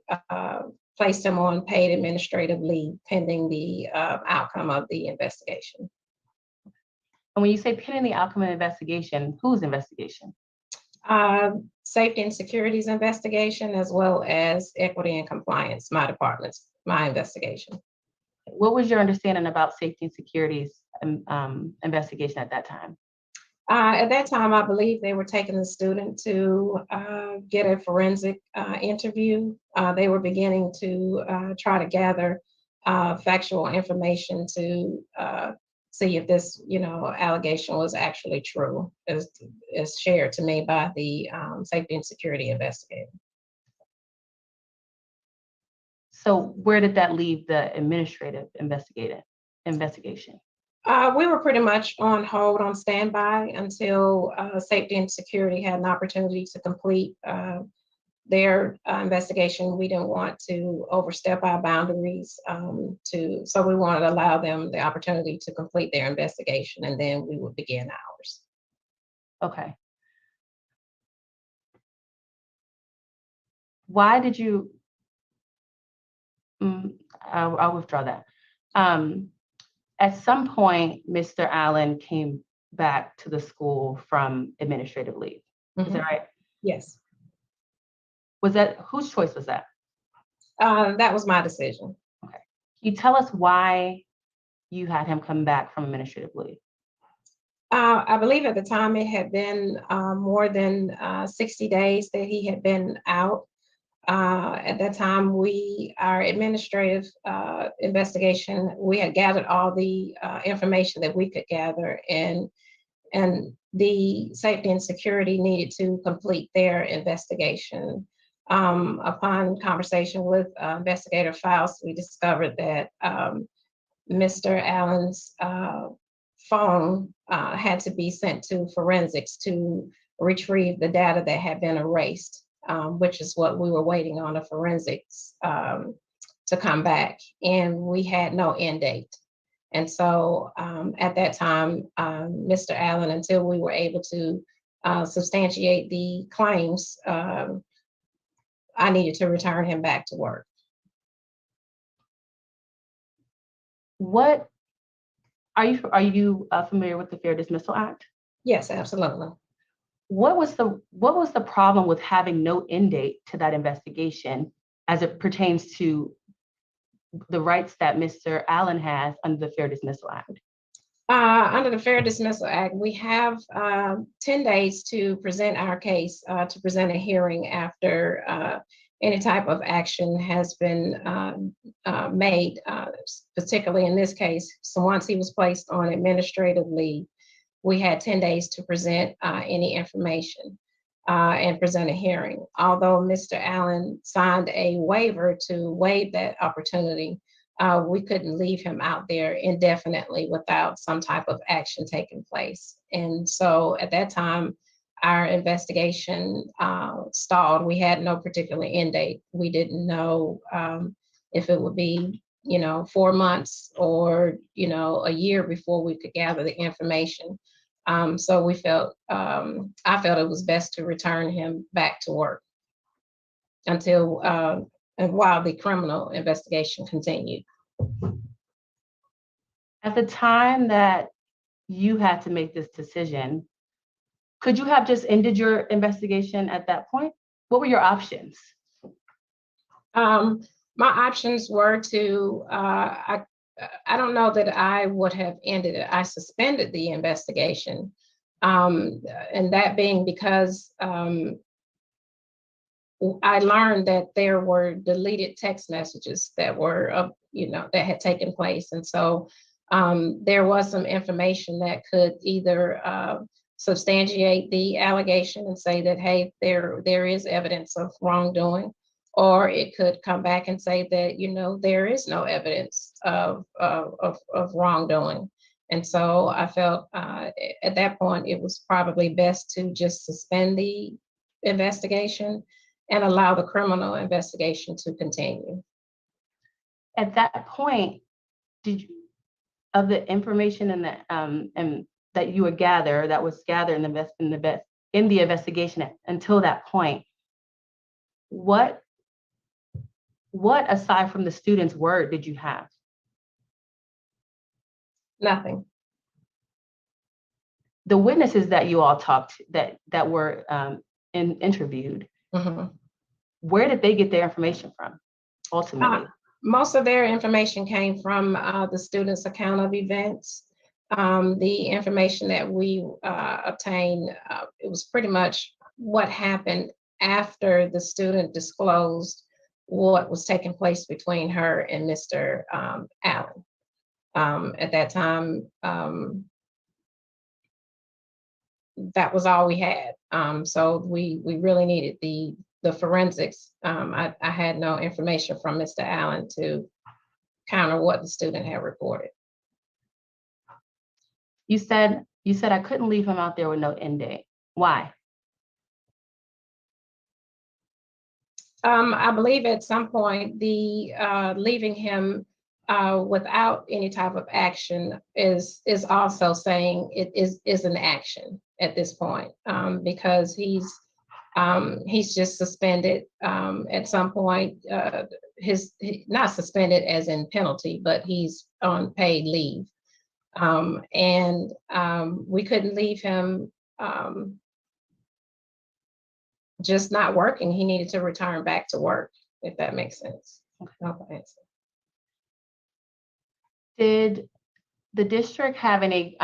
placed him on paid administrative leave pending the outcome of the investigation. And when you say pending the outcome of the investigation, whose investigation? Safety and Security's investigation, as well as Equity and Compliance, my department's, my investigation. What was your understanding about Safety and Security's investigation at that time? At that time, I believe they were taking the student to get a forensic interview. They were beginning to try to gather factual information to see if this, allegation was actually true, as shared to me by the Safety and Security investigator. So where did that leave the administrative investigation? We were pretty much on hold, on standby, until Safety and Security had an opportunity to complete their investigation. We didn't want to overstep our boundaries, so we wanted to allow them the opportunity to complete their investigation, and then we would begin ours. Okay. Why did you? I'll withdraw that. At some point, Mr. Allen came back to the school from administrative leave. Is that right? Yes. Was that, whose choice was that? That was my decision. Okay. Can you tell us why you had him come back from administrative leave? I believe at the time it had been more than 60 days that he had been out. At that time, our administrative investigation, we had gathered all the information that we could gather, and the Safety and Security needed to complete their investigation. Upon conversation with Investigator Faust, we discovered that Mr. Allen's phone had to be sent to forensics to retrieve the data that had been erased, which is what we were waiting on, the forensics to come back. And we had no end date. And so at that time, Mr. Allen, until we were able to substantiate the claims, I needed to return him back to work. What are you familiar with the Fair Dismissal Act? Yes, absolutely. What was the problem with having no end date to that investigation as it pertains to the rights that Mr. Allen has under the Fair Dismissal Act? Under the Fair Dismissal Act, we have 10 days to present our case, to present a hearing after any type of action has been made, particularly in this case. So once he was placed on administrative leave, we had 10 days to present any information and present a hearing. Although Mr. Allen signed a waiver to waive that opportunity, we couldn't leave him out there indefinitely without some type of action taking place. And so at that time, our investigation stalled. We had no particular end date. We didn't know if it would be, 4 months or, a year before we could gather the information. So I felt it was best to return him back to work until and while the criminal investigation continued. At the time that you had to make this decision, could you have just ended your investigation at that point? What were your options? My options were to, I don't know that I would have ended it. I suspended the investigation. And that being because I learned that there were deleted text messages that were, that had taken place. And so there was some information that could either substantiate the allegation and say that, hey, there is evidence of wrongdoing, or it could come back and say that, there is no evidence of wrongdoing. And so I felt at that point, it was probably best to just suspend the investigation and allow the criminal investigation to continue. At that point, did you, of the information and that you would gather, that was gathered in the investigation until that point, what aside from the student's word did you have? Nothing. The witnesses that you all talked that were interviewed, where did they get their information from ultimately? Most of their information came from the students' account of events. The information that we obtained, it was pretty much what happened after the student disclosed what was taking place between her and Mr. Allen. At that time, that was all we had. So we really needed the forensics. I had no information from Mr. Allen to counter what the student had reported. You said I couldn't leave him out there with no end date. Why? I believe at some point the leaving him without any type of action is also saying it is an action at this point, because he's just suspended at some point. Not suspended as in penalty, but he's on paid leave, and we couldn't leave him just not working. He needed to return back to work, if that makes sense. Okay. Did the district have any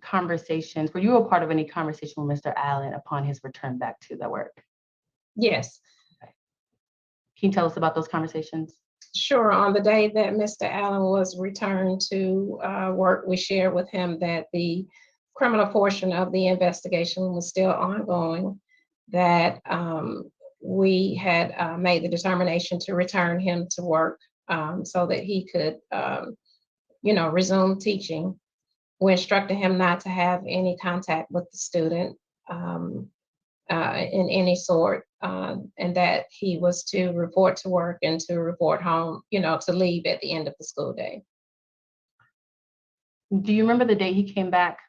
conversations? Were you a part of any conversation with Mr. Allen upon his return back to the work? Yes. Okay. Can you tell us about those conversations? Sure. On the day that Mr. Allen was returned to work, we shared with him that the criminal portion of the investigation was still ongoing, that we had made the determination to return him to work so that he could resume teaching. We instructed him not to have any contact with the student in any sort, and that he was to report to work and to report home, to leave at the end of the school day. Do you remember the date he came back?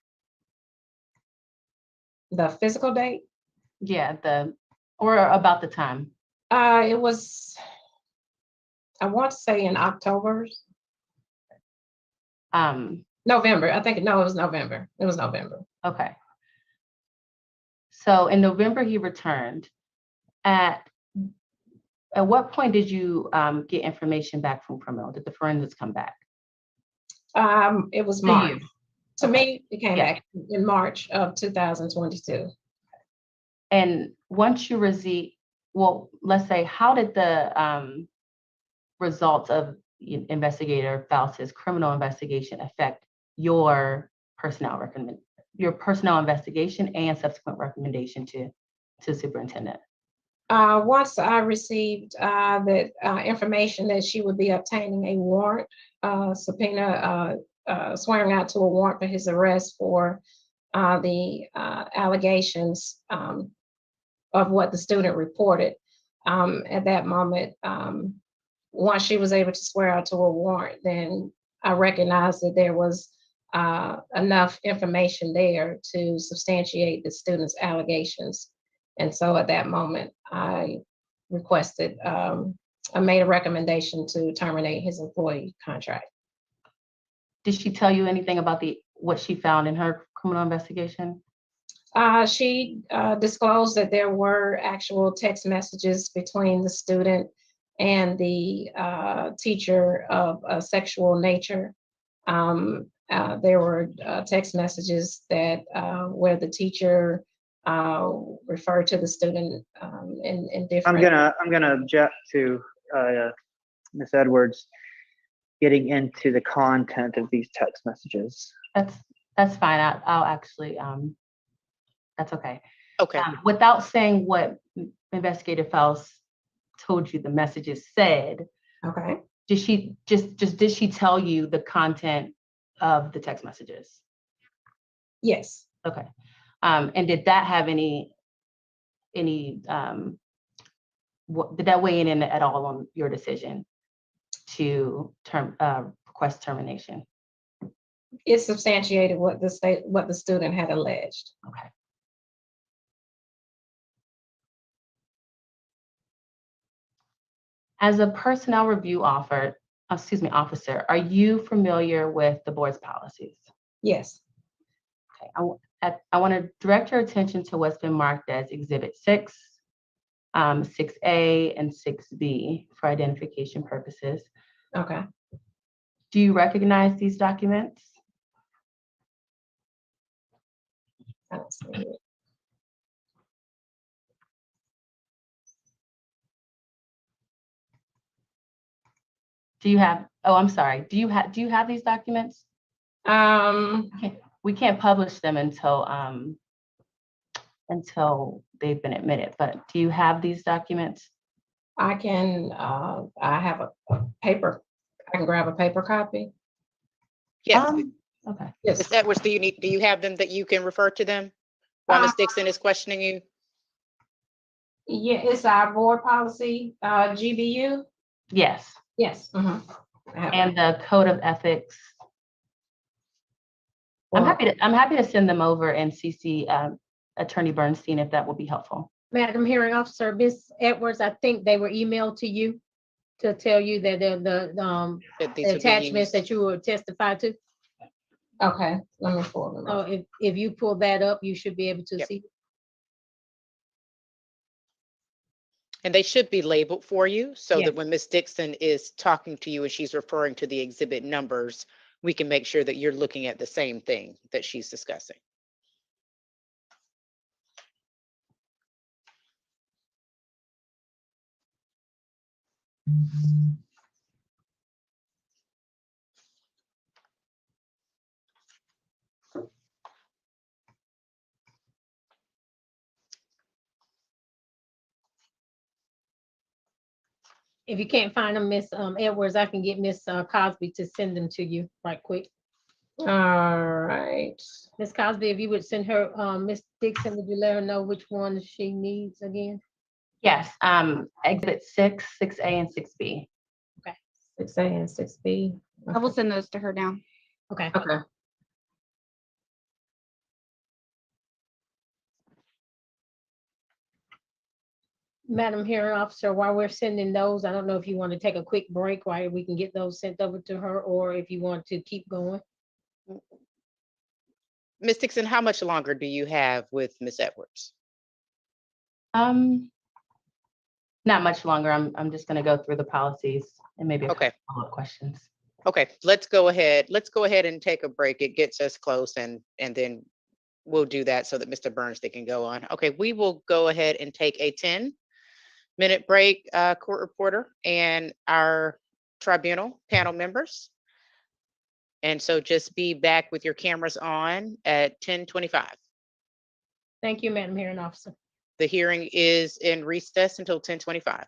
The physical date? Yeah, or about the time. It was, I want to say in October. November. I think, no, it was November. It was November. Okay. So in November, he returned. At what point did you get information back from criminal? Did the forensics come back? It was To March. you. To Okay. me, it came back in March of 2022. And once you receive, well, let's say, how did the results of investigator Faust's criminal investigation affect your personnel investigation and subsequent recommendation to superintendent? Once I received that information that she would be obtaining a warrant subpoena, swearing out to a warrant for his arrest for the allegations of what the student reported. At that moment, once she was able to swear out to a warrant, then I recognized that there was enough information there to substantiate the student's allegations. And so at that moment, I requested, I made a recommendation to terminate his employee contract. Did she tell you anything about what she found in her criminal investigation? She disclosed that there were actual text messages between the student and the teacher of a sexual nature. There were text messages that where the teacher referred to the student in different. I'm gonna object to Ms. Edwards getting into the content of these text messages. That's fine. I'll actually, that's okay. Okay. Without saying what Investigator Faust told you the messages said, Okay. did she did she tell you the content of the text messages? Yes. Okay. And did that have any did that weigh in at all on your decision to request termination? It substantiated what the student had alleged. Okay. As a personnel review officer, are you familiar with the board's policies? Yes. Okay. I want to direct your attention to what's been marked as Exhibit 6, 6A, and 6B for identification purposes. Okay. Do you recognize these documents? I don't see it. Do you have, oh, I'm sorry. Do you have these documents? We can't publish them until they've been admitted, but do you have these documents? I can, I have a paper, I can grab a paper copy. Yes. Okay. Yes. Ms. Edwards, do you have them that you can refer to them while Ms. Dixon is questioning you? Yeah, it's our board policy, GBU. Yes. Yes. Mhm. I have it. And the code of ethics. I'm happy to send them over and CC Attorney Bernstein if that will be helpful. Madam Hearing Officer, Ms. Edwards, I think they were emailed to you to tell you that That these would be attachments used. that you will testify to. Okay, let me pull them So up. if you pull that up, you should be able to Yep. see. And they should be labeled for you so Yes. that when Ms. Dixon is talking to you and she's referring to the exhibit numbers, we can make sure that you're looking at the same thing that she's discussing. If you can't find them, Ms. Edwards, I can get Ms. Cosby to send them to you right quick. All right. Ms. Cosby, if you would send her, Ms. Dixon, would you let her know which one she needs again? Yes. Exhibit 6, 6A, and 6B. 6A and 6B. I will send those to her now. Okay. Okay. Madam Hearing Officer, while we're sending those, I don't know if you want to take a quick break while we can get those sent over to her, or if you want to keep going. Ms. Dixon, how much longer do you have with Ms. Edwards? Not much longer. I'm just going to go through the policies and maybe a couple Okay. follow-up questions. Okay, let's go ahead. Let's go ahead and take a break. It gets us close and then we'll do that so that Mr. Bernstein can go on. Okay, we will go ahead and take a 10-minute break, court reporter and our tribunal panel members. And so just be back with your cameras on at 10:25. Thank you, Madam Hearing Officer. The hearing is in recess until 10:25.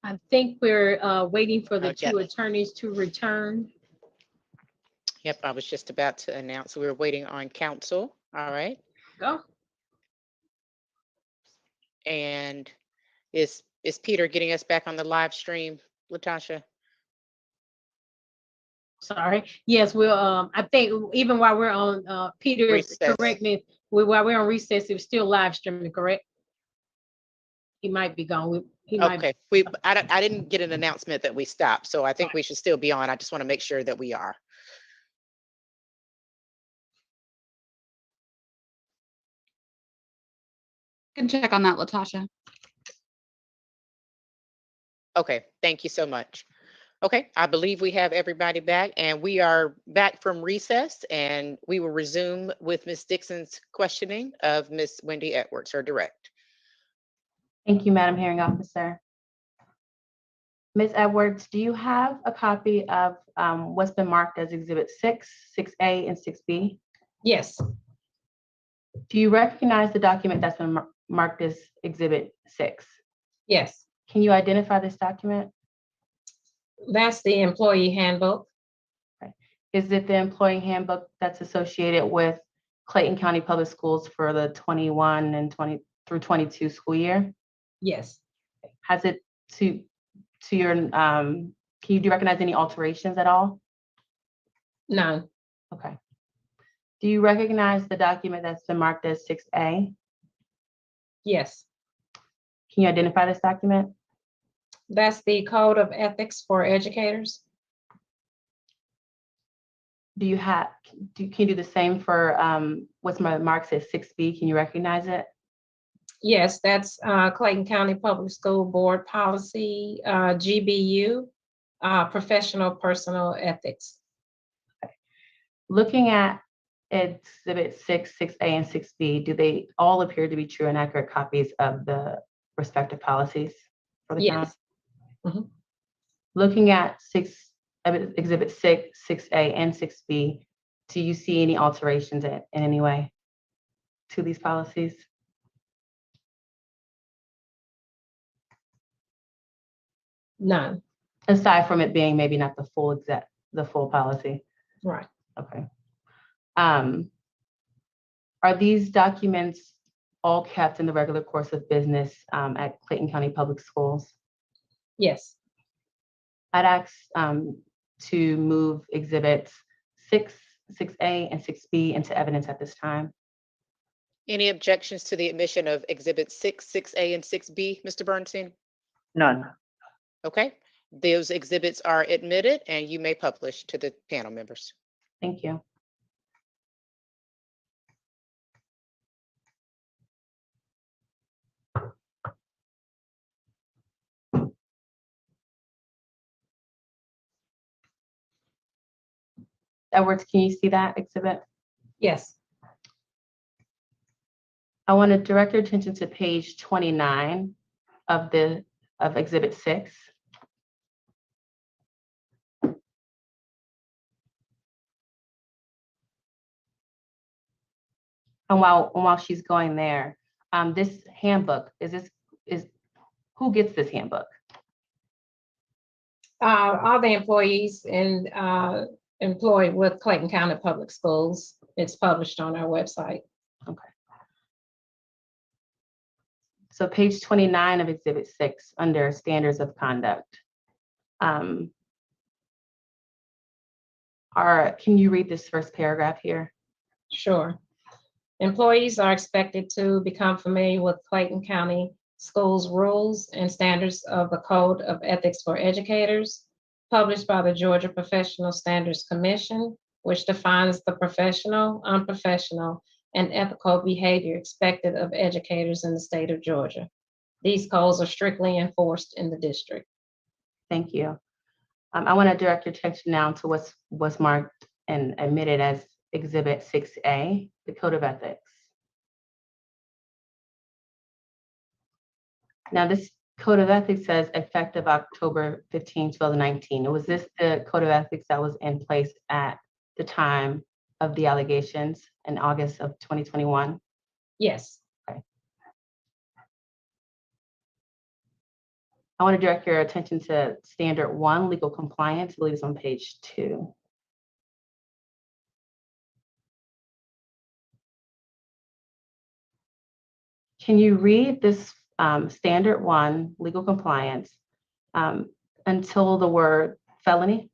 I think we're waiting for the Okay. two attorneys to return. Yep, I was just about to announce we were waiting on counsel. All right. Go. And is Peter getting us back on the live stream, Latasha? Sorry. Yes, we'll, I think even while we're on, Peter, Recess. correct me, while we're on recess, it's still live streaming, correct? He might be gone. He might. Okay, I didn't get an announcement that we stopped, so I think we should still be on. I just want to make sure that we are. Can check on that, Latasha. Okay, thank you so much. Okay, I believe we have everybody back, and we are back from recess, and we will resume with Ms. Dixon's questioning of Ms. Wendy Edwards, her direct. Thank you, Madam Hearing Officer. Ms. Edwards, do you have a copy of what's been marked as Exhibit 6, 6A, and 6B? Yes, Do you recognize the document that's been marked as Exhibit 6? yes. Can you identify this document? That's the employee handbook. Is it the employee handbook that's associated with Clayton County Public Schools for the 21 and 20 through 22 school year? Yes, Has it to your, can you recognize any alterations at all? none. Okay. Do you recognize the document that's been marked as 6A? Yes, Can you identify this document? that's the code of ethics for educators. Do you have, can you do the same for what's marked as 6B? Can you recognize it? Yes, that's Clayton County Public School Board Policy, GBU, professional personal ethics. Looking at Exhibit 6, 6A, and 6B, do they all appear to be true and accurate copies of the respective policies for the county? Yes. Mhm. Looking at Exhibit 6, 6A, and 6B, do you see any alterations in any way to these policies? None. Aside from it being maybe not the full policy. Right. Okay. Are these documents all kept in the regular course of business at Clayton County Public Schools? Yes. I'd ask to move exhibits 6, 6A, and 6B into evidence at this time. Any objections to the admission of Exhibit 6, 6A, and 6B, Mr. Bernstein? None. Okay, those exhibits are admitted, and you may publish to the panel members. Thank you. Edwards, can you see that exhibit? Yes. I want to direct your attention to page 29 of Exhibit 6. And while she's going there, this handbook, who gets this handbook? All the employees employed with Clayton County Public Schools. It's published on our website. Okay. So page 29 of Exhibit 6 under Standards of Conduct. Can you read this first paragraph here? Sure. Employees are expected to become familiar with Clayton County Schools rules and standards of the Code of Ethics for Educators, published by the Georgia Professional Standards Commission, which defines the professional, unprofessional, and ethical behavior expected of educators in the state of Georgia. These codes are strictly enforced in the district. Thank you. I want to direct your attention now to what's marked and admitted as Exhibit 6A, the Code of Ethics. Now, this Code of Ethics says effective October 15, 2019. Was this the Code of Ethics that was in place at the time of the allegations in August of 2021? Yes. Okay. I want to direct your attention to standard 1, legal compliance. I believe it's on page 2. Can you read this standard 1, legal compliance, until the word felony?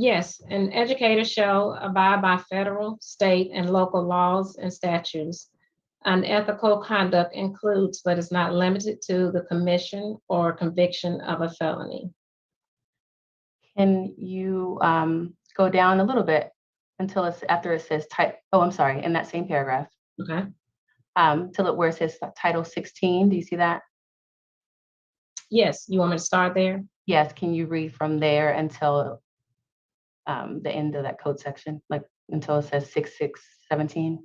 Yes, an educator shall abide by federal, state, and local laws and statutes. Unethical conduct includes, but is not limited to, the commission or conviction of a felony. Can you go down a little bit until it's after it says in that same paragraph, Okay. till where it says Title 16. Do you see that? Yes, you want me to start there? Yes. Can you read from there until the end of that code section, like until it says 6617?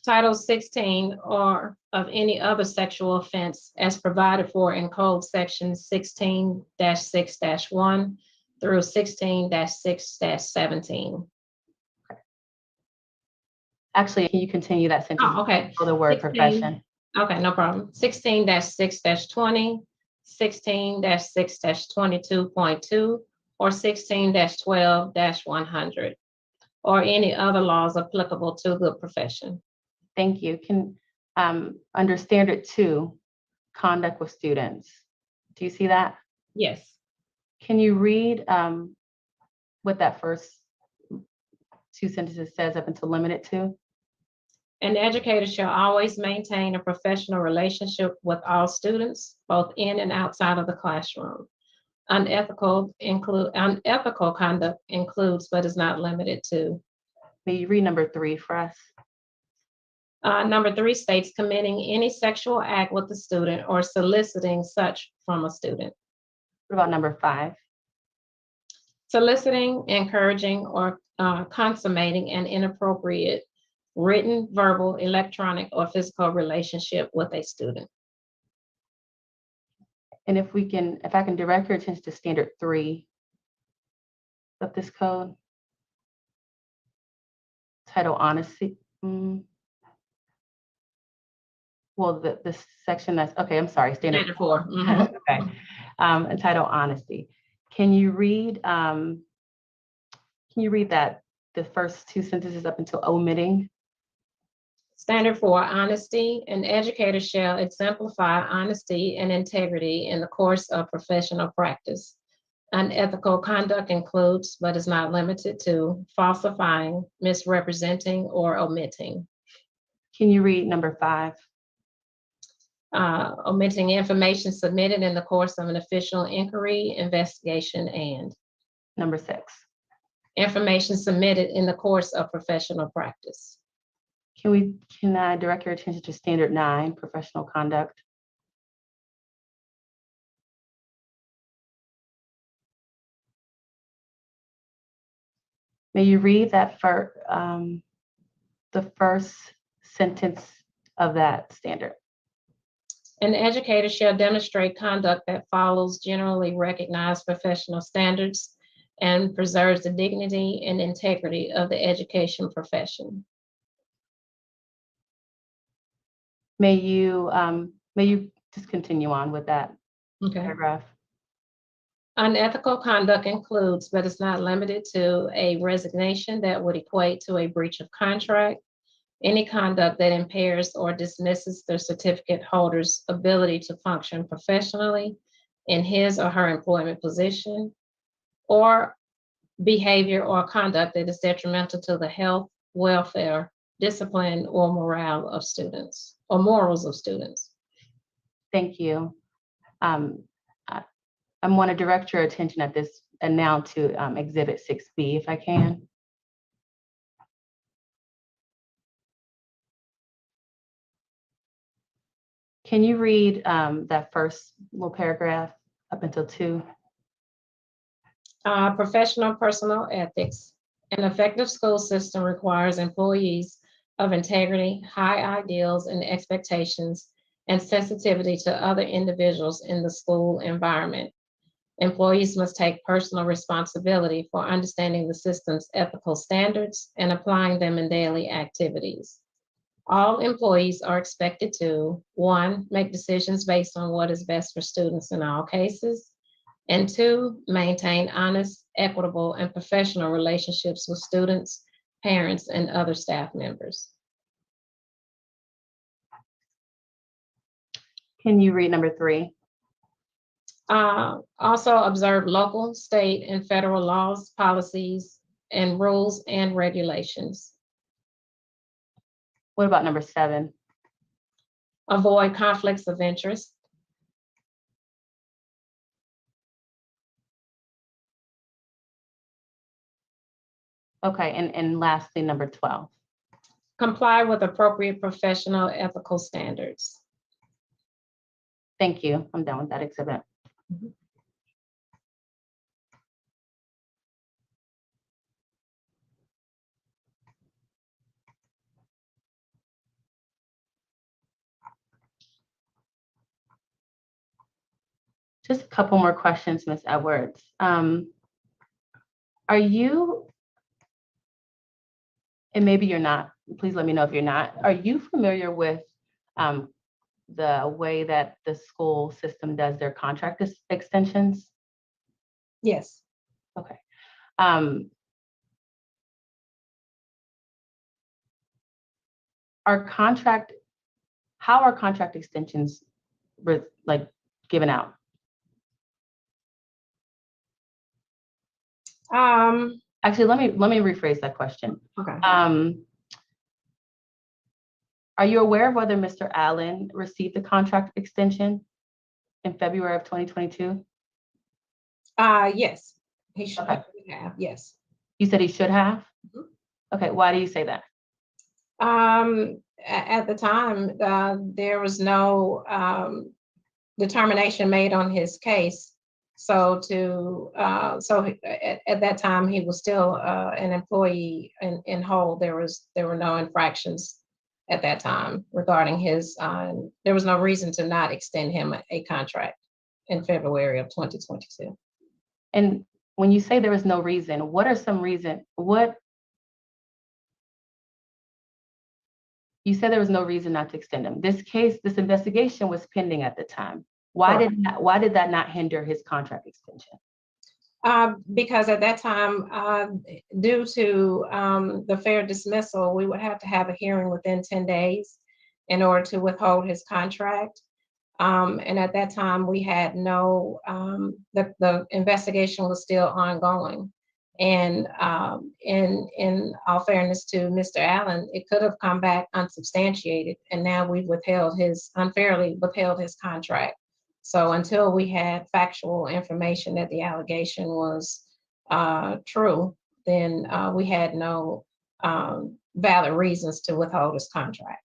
Title 16 or of any other sexual offense as provided for in Code Section 16-6-1 through 16-6-17. Actually, can you continue that sentence? Oh, okay. For the word 16 profession. Okay, no problem. 16-6-20, 16-6-22.2, or 16-12-100, or any other laws applicable to the profession. Thank you. Can under standard 2, conduct with students. Do you see that? Yes. Can you read what that first 2 sentences says up until limited to? An educator shall always maintain a professional relationship with all students, both in and outside of the classroom. Unethical conduct includes, but is not limited to. May you read number 3 for us? Number 3 states committing any sexual act with a student or soliciting such from a student. What about number 5? Soliciting, encouraging, or consummating an inappropriate written, verbal, electronic, or physical relationship with a student. And if I can direct your attention to standard 3 of this code, title honesty. Well, the section that's, okay, I'm sorry, standard 4. Okay, entitled honesty. Can you read that, the first 2 sentences up until omitting? Standard 4, honesty. An educator shall exemplify honesty and integrity in the course of professional practice. Unethical conduct includes, but is not limited to, falsifying, misrepresenting, or omitting. Can you read number 5? Omitting information submitted in the course of an official inquiry, investigation, and Number 6. information submitted in the course of professional practice. Can I direct your attention to standard 9, professional conduct? May you read that for the first sentence of that standard? An educator shall demonstrate conduct that follows generally recognized professional standards and preserves the dignity and integrity of the education profession. May you just continue on with that paragraph? Unethical conduct includes, but is not limited to, a resignation that would equate to a breach of contract, any conduct that impairs or dismisses the certificate holder's ability to function professionally in his or her employment position, or behavior or conduct that is detrimental to the health, welfare, discipline, or morale of students, or morals of students. Thank you. I want to direct your attention at this and now to Exhibit 6B, if I can. Can you read that first little paragraph up until 2? Professional personal ethics. An effective school system requires employees of integrity, high ideals and expectations, and sensitivity to other individuals in the school environment. Employees must take personal responsibility for understanding the system's ethical standards and applying them in daily activities. All employees are expected to, 1, make decisions based on what is best for students in all cases, and 2, maintain honest, equitable, and professional relationships with students, parents, and other staff members. Can you read number 3? Also observe local, state, and federal laws, policies, and rules and regulations. What about number 7? Avoid conflicts of interest. Okay, and lastly, number 12. Comply with appropriate professional ethical standards. Thank you. I'm done with that exhibit. Just a couple more questions, Ms. Edwards. Are you, and maybe you're not, please let me know if you're not, are you familiar with the way that the school system does their contract extensions? Yes. Okay. How are contract extensions given out? Actually, let me rephrase that question. Okay. Are you aware of whether Mr. Allen received the contract extension in February of 2022? Yes, he should Okay. have, yes. You said he should have? Mhm. Okay, why do you say that? At the time, there was no determination made on his case. So at that time, he was still an employee in whole. There were no infractions at that time regarding his, there was no reason to not extend him a contract in February of 2022. And when you say there was no reason, what are some reasons? You said there was no reason not to extend him. This investigation was pending at the time. Why did that not hinder his contract extension? Because at that time, due to the fair dismissal, we would have to have a hearing within 10 days in order to withhold his contract. And at that time, we had no, the investigation was still ongoing. And in all fairness to Mr. Allen, it could have come back unsubstantiated, and now we've unfairly withheld his contract. So until we had factual information that the allegation was true, then we had no valid reasons to withhold his contract.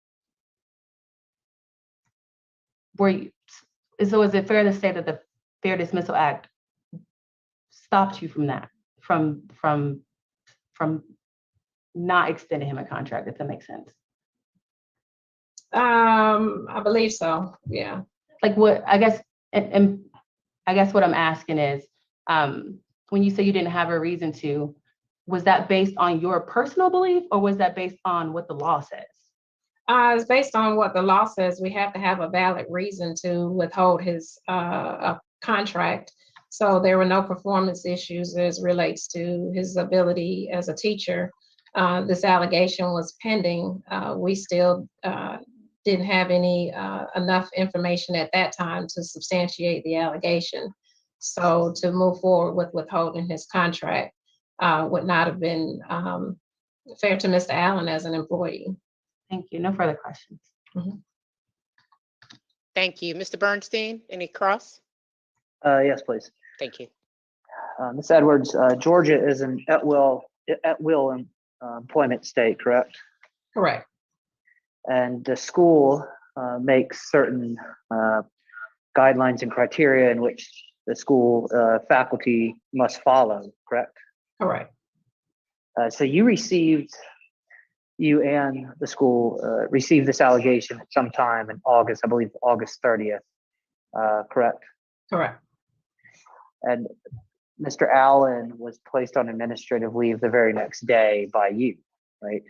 So is it fair to say that the Fair Dismissal Act stopped you from that, from not extending him a contract, if that makes sense? I believe so, yeah. Like what, I guess, and I guess what I'm asking is, when you say you didn't have a reason to, was that based on your personal belief, or was that based on what the law says? It's based on what the law says. We have to have a valid reason to withhold his contract. So there were no performance issues as relates to his ability as a teacher. This allegation was pending. We still didn't have any enough information at that time to substantiate the allegation. So to move forward with withholding his contract would not have been fair to Mr. Allen as an employee. Thank you. No further questions. Mm-hmm. Thank you. Mr. Bernstein, any cross? Yes, please. Thank you. Ms. Edwards, Georgia is an at-will employment state, correct? Correct. And the school makes certain guidelines and criteria in which the school faculty must follow, correct? Correct. So you and the school received this allegation sometime in August, I believe August 30th, correct? Correct. And Mr. Allen was placed on administrative leave the very next day by you, right?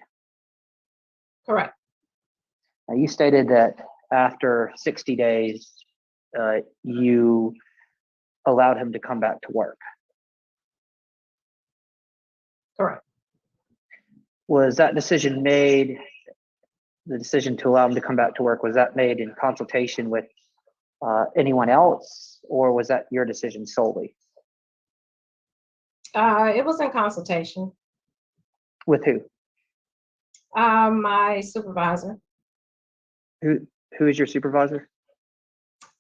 Correct. Now, you stated that after 60 days, you allowed him to come back to work. Correct. Was that decision made, the decision to allow him to come back to work, was that made in consultation with anyone else, or was that your decision solely? It was in consultation. With who? My supervisor, Who is your supervisor?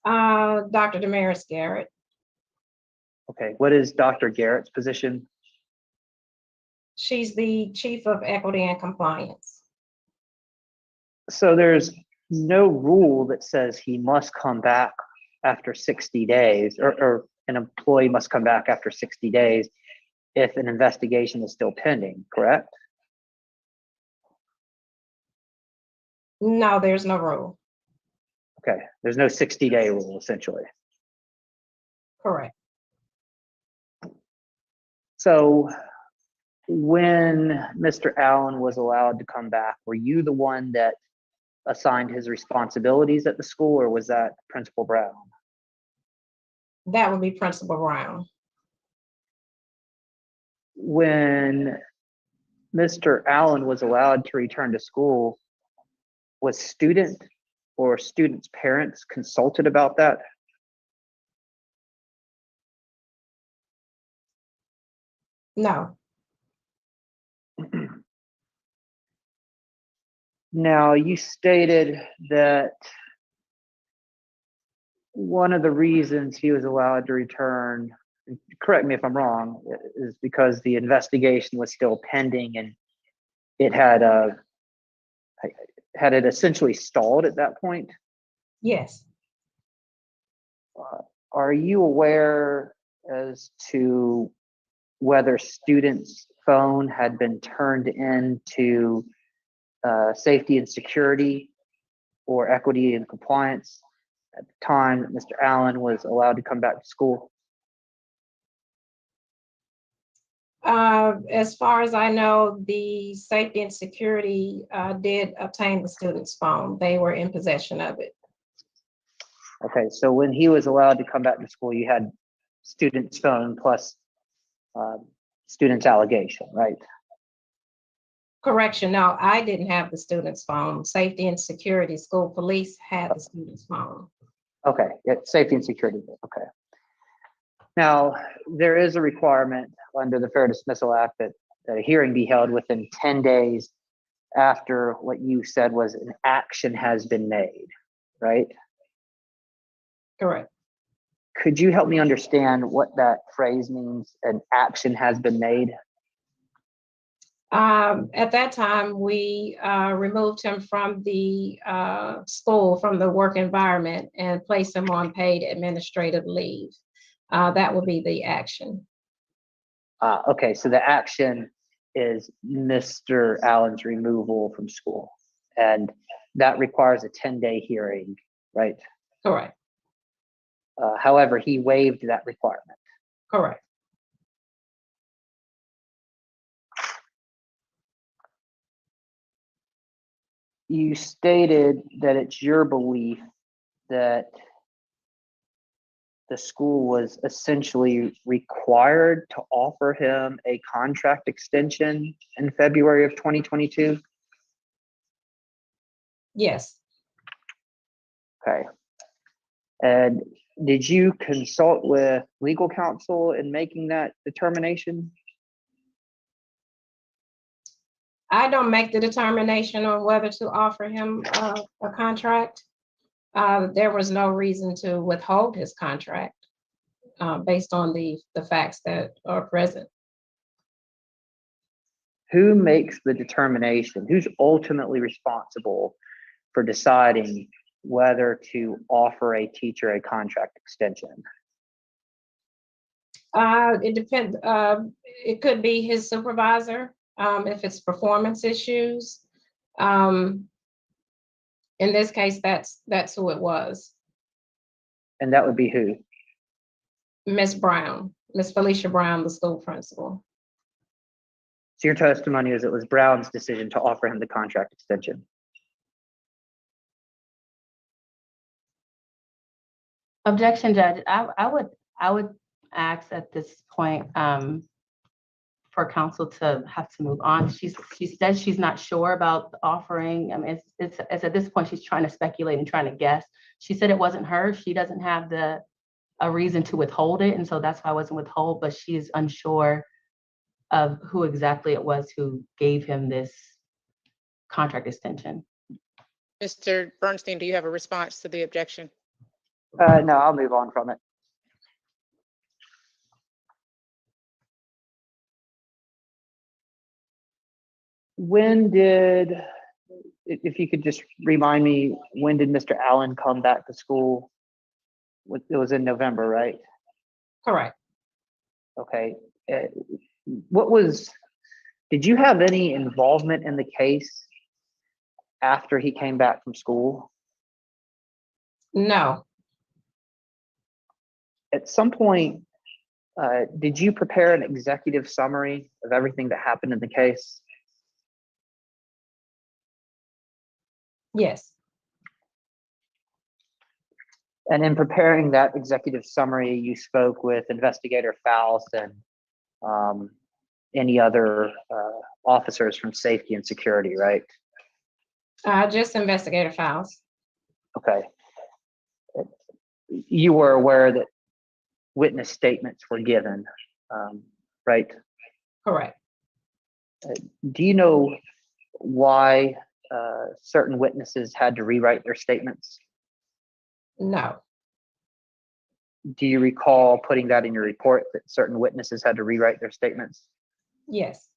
Dr. Damaris Garrett. Okay, what is Dr. Garrett's position? She's the Chief of Equity and Compliance. So there's no rule that says he must come back after 60 days, or an employee must come back after 60 days if an investigation is still pending, correct? No, there's no rule. Okay, there's no 60-day rule essentially. Correct. So when Mr. Allen was allowed to come back, were you the one that assigned his responsibilities at the school, or was that Principal Brown? That would be Principal Brown. When Mr. Allen was allowed to return to school, was student or students' parents consulted about that? No. Now, you stated that one of the reasons he was allowed to return, correct me if I'm wrong, is because the investigation was still pending and it had it essentially stalled at that point? Yes. Are you aware as to whether students' phone had been turned into safety and security or equity and compliance at the time that Mr. Allen was allowed to come back to school? As far as I know, the safety and security did obtain the student's phone. They were in possession of it. Okay, so when he was allowed to come back to school, you had student's phone plus student's allegation, right? Correction, no, I didn't have the student's phone. Safety and security, school police had the student's phone. Okay, yeah, safety and security, okay. Now, there is a requirement under the Fair Dismissal Act that a hearing be held within 10 days after what you said was an action has been made, right? Correct. Could you help me understand what that phrase means, an action has been made? At that time, we removed him from the school, from the work environment, and placed him on paid administrative leave. That would be the action. Okay, so the action is Mr. Allen's removal from school, and that requires a 10-day hearing, right? Correct. However, he waived that requirement. Correct. You stated that it's your belief that the school was essentially required to offer him a contract extension in February of 2022? Yes. Okay. And did you consult with legal counsel in making that determination? I don't make the determination on whether to offer him a contract. There was no reason to withhold his contract based on the facts that are present. Who makes the determination? Who's ultimately responsible for deciding whether to offer a teacher a contract extension? It depends. It could be his supervisor if it's performance issues. In this case, that's who it was. And that would be who? Miss Brown, Miss Felicia Brown, the school principal. So your testimony is it was Brown's decision to offer him the contract extension. Objection, Judge. I would ask at this point for counsel to have to move on. She says she's not sure about the offering. I mean, it's at this point she's trying to speculate and trying to guess. She said it wasn't her. She doesn't have a reason to withhold it, and so that's why I wasn't withhold. But she's unsure of who exactly it was who gave him this contract extension. Mr. Bernstein, do you have a response to the objection? No, I'll move on from it. When did, if you could just remind me, when did Mr. Allen come back to school? It was in November, right? Correct. Okay. Did you have any involvement in the case after he came back from school? No, At some point, did you prepare an executive summary of everything that happened in the case? yes, And in preparing that executive summary, you spoke with Investigator Faust and any other officers from safety and security, right? just Investigator Faust. Okay. You were aware that witness statements were given, right? Correct. Do you know why certain witnesses had to rewrite their statements? No, Do you recall putting that in your report that certain witnesses had to rewrite their statements? yes.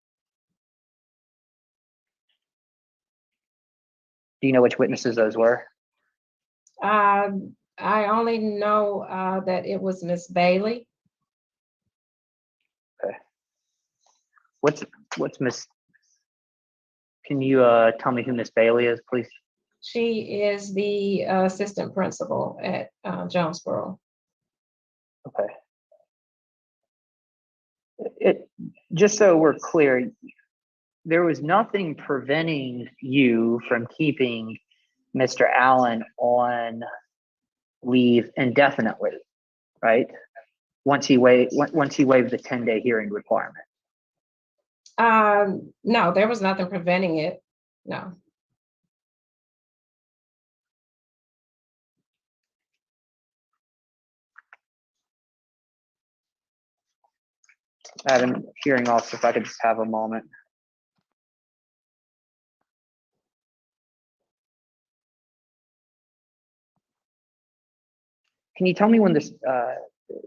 Do you know which witnesses those were? I only know that it was Miss Bailey. What's Miss? Can you tell me who Miss Bailey is, please? She is the assistant principal at Jonesboro. Okay. Just so we're clear, there was nothing preventing you from keeping Mr. Allen on leave indefinitely, right? Once he waived the 10-day hearing requirement. No, there was nothing preventing it. No. Madam Hearing Officer, if I could just have a moment. Can you tell me when this, do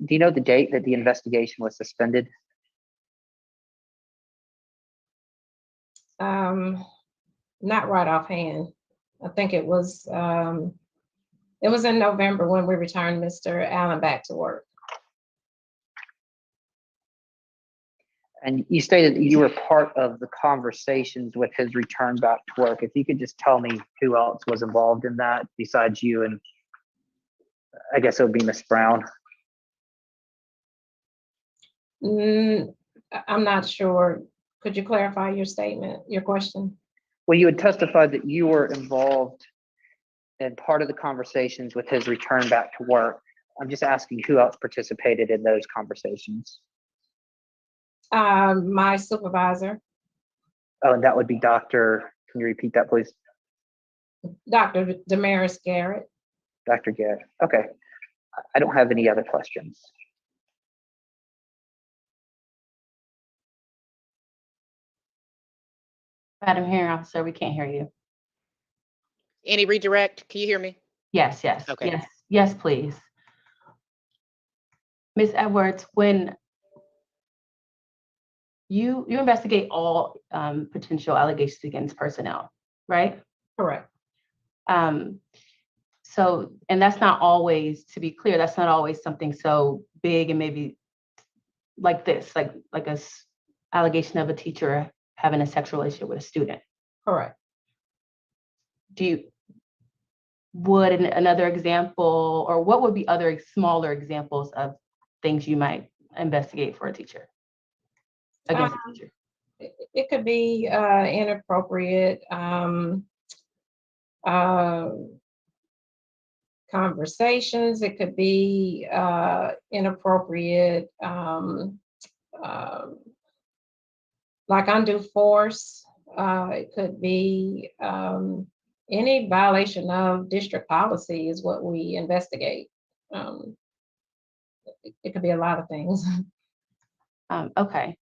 you know the date that the investigation was suspended? Not right offhand. I think it was in November when we returned Mr. Allen back to work. And you stated that you were part of the conversations with his return back to work. If you could just tell me who else was involved in that besides you, and I guess it would be Miss Brown. I'm not sure. Could you clarify your statement, your question? Well, you had testified that you were involved in part of the conversations with his return back to work. I'm just asking who else participated in those conversations. My supervisor, Oh, and that would be Dr. Can you repeat that, please? Dr. Damaris Garrett. Dr. Garrett. Okay. I don't have any other questions. Madam Hearing Officer, we can't hear you. Any redirect? Can you hear me? Yes, yes, Okay. yes, yes, please. Ms. Edwards, when you investigate all potential allegations against personnel, right? Correct. So, and that's not always, to be clear, that's not always something so big and maybe like this, like allegation of a teacher having a sexual relationship with a student. Correct. Would another example, or what would be other smaller examples of things you might investigate for a teacher? Against a teacher? It could be inappropriate conversations. It could be inappropriate, like undue force. It could be any violation of district policy is what we investigate. It could be a lot of things. Okay.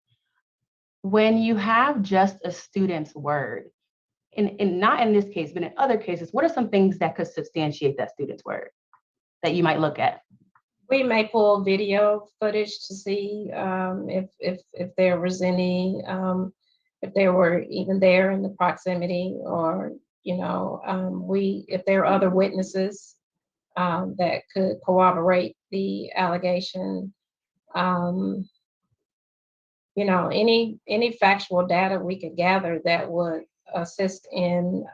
When you have just a student's word, and not in this case, but in other cases, what are some things that could substantiate that student's word that you might look at? We may pull video footage to see if there was any, if they were even there in the proximity, or if there are other witnesses that could corroborate the allegation. Any factual data we could gather that would assist in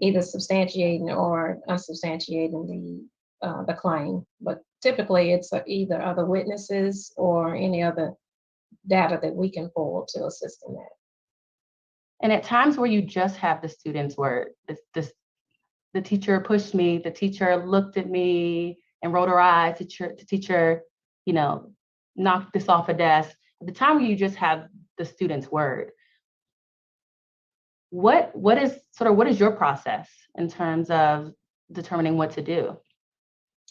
either substantiating or unsubstantiating the claim. But typically, it's either other witnesses or any other data that we can pull to assist in that. And at times where you just have the student's word, the teacher pushed me, the teacher looked at me and rolled her eyes, the teacher, knocked this off a desk. At the time where you just have the student's word, what is your process in terms of determining what to do?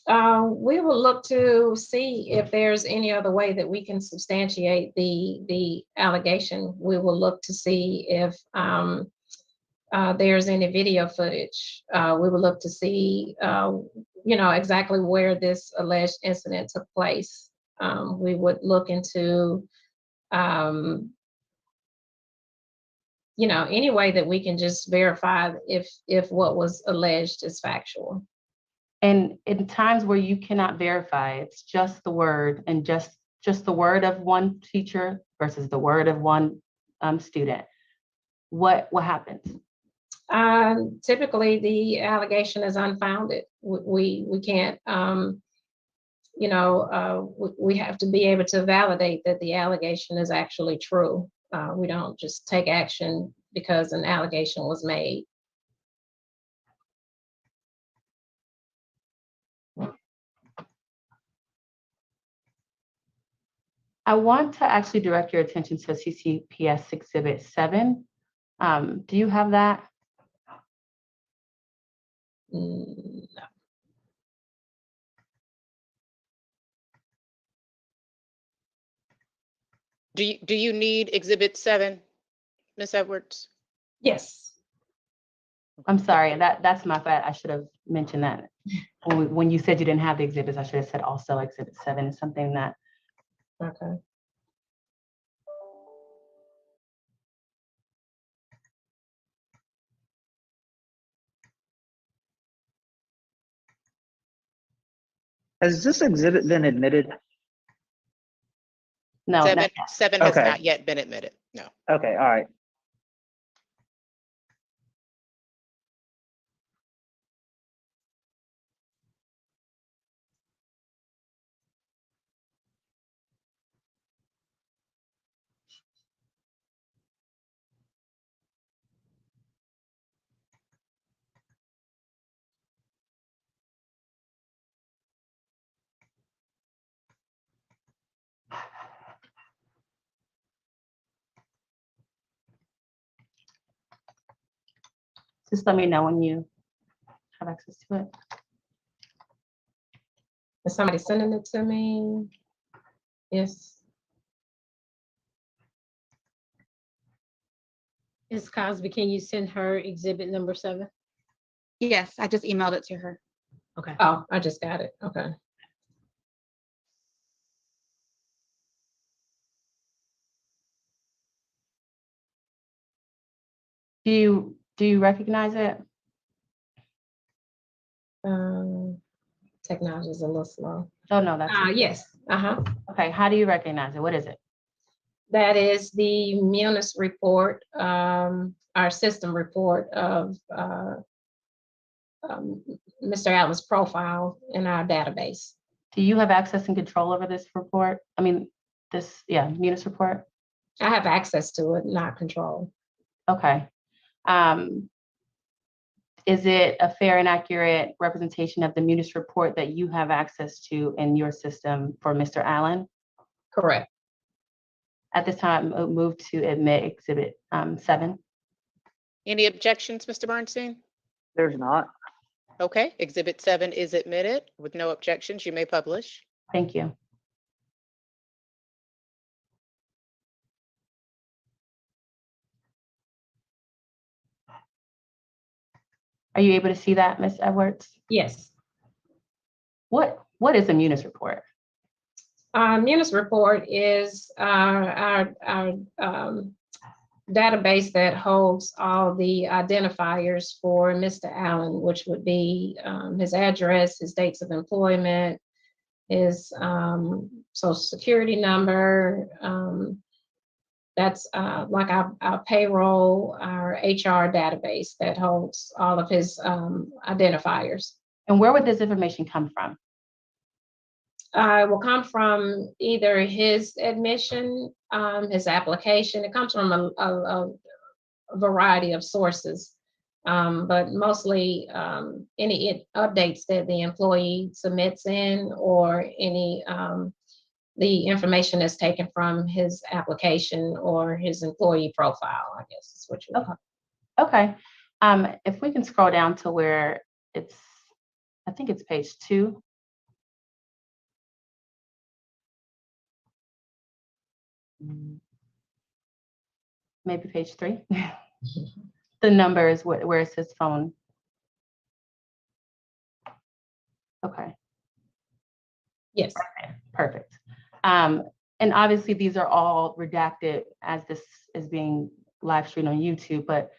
We will look to see if there's any other way that we can substantiate the allegation. We will look to see if there's any video footage. We will look to see, exactly where this alleged incident took place. We would look into, any way that we can just verify if what was alleged is factual. And in times where you cannot verify, it's just the word, and just the word of one teacher versus the word of one student, what happens? Typically, the allegation is unfounded. We can't, we have to be able to validate that the allegation is actually true. We don't just take action because an allegation was made. I want to actually direct your attention to CCPS Exhibit 7. Do you have that? No. Do you need Exhibit 7, Ms. Edwards? Yes. I'm sorry, that's my bad. I should have mentioned that. When you said you didn't have the exhibits, I should have said also Exhibit 7 is something that. Okay. Has this exhibit been admitted? No. Seven has Okay. not yet been admitted, no. Okay, all right. Just let me know when you have access to it. Is somebody sending it to me? Yes. Ms. Cosby, can you send her exhibit number 7? Yes, I just emailed it to her. Okay. Oh, I just got it. Okay. Do you recognize it? Technology is a little slow. Oh, no, that's. Yes. Okay, how do you recognize it? What is it? That is the Munis report, our system report of Mr. Allen's profile in our database. Do you have access and control over this report? I mean, Munis report? I have access to it, not control. Okay. Is it a fair and accurate representation of the Munis report that you have access to in your system for Mr. Allen? Correct. At this time, I'll move to admit Exhibit 7. Any objections, Mr. Bernstein? There's not. Okay, Exhibit 7 is admitted. With no objections, you may publish. Thank you. Are you able to see that, Ms. Edwards? Yes. What is a Munis report? Munis report is our database that holds all the identifiers for Mr. Allen, which would be his address, his dates of employment, his social security number. That's like our payroll, our HR database that holds all of his identifiers. And where would this information come from? It will come from either his admission, his application. It comes from a variety of sources, but mostly any updates that the employee submits in, or any the information that's taken from his application or his employee profile, I guess is what you would call it. Okay. If we can scroll down to where it's, I think it's page 2. Maybe page 3. The number is where it says phone. Okay. Yes. Perfect. And obviously these are all redacted as this is being live streamed on YouTube, but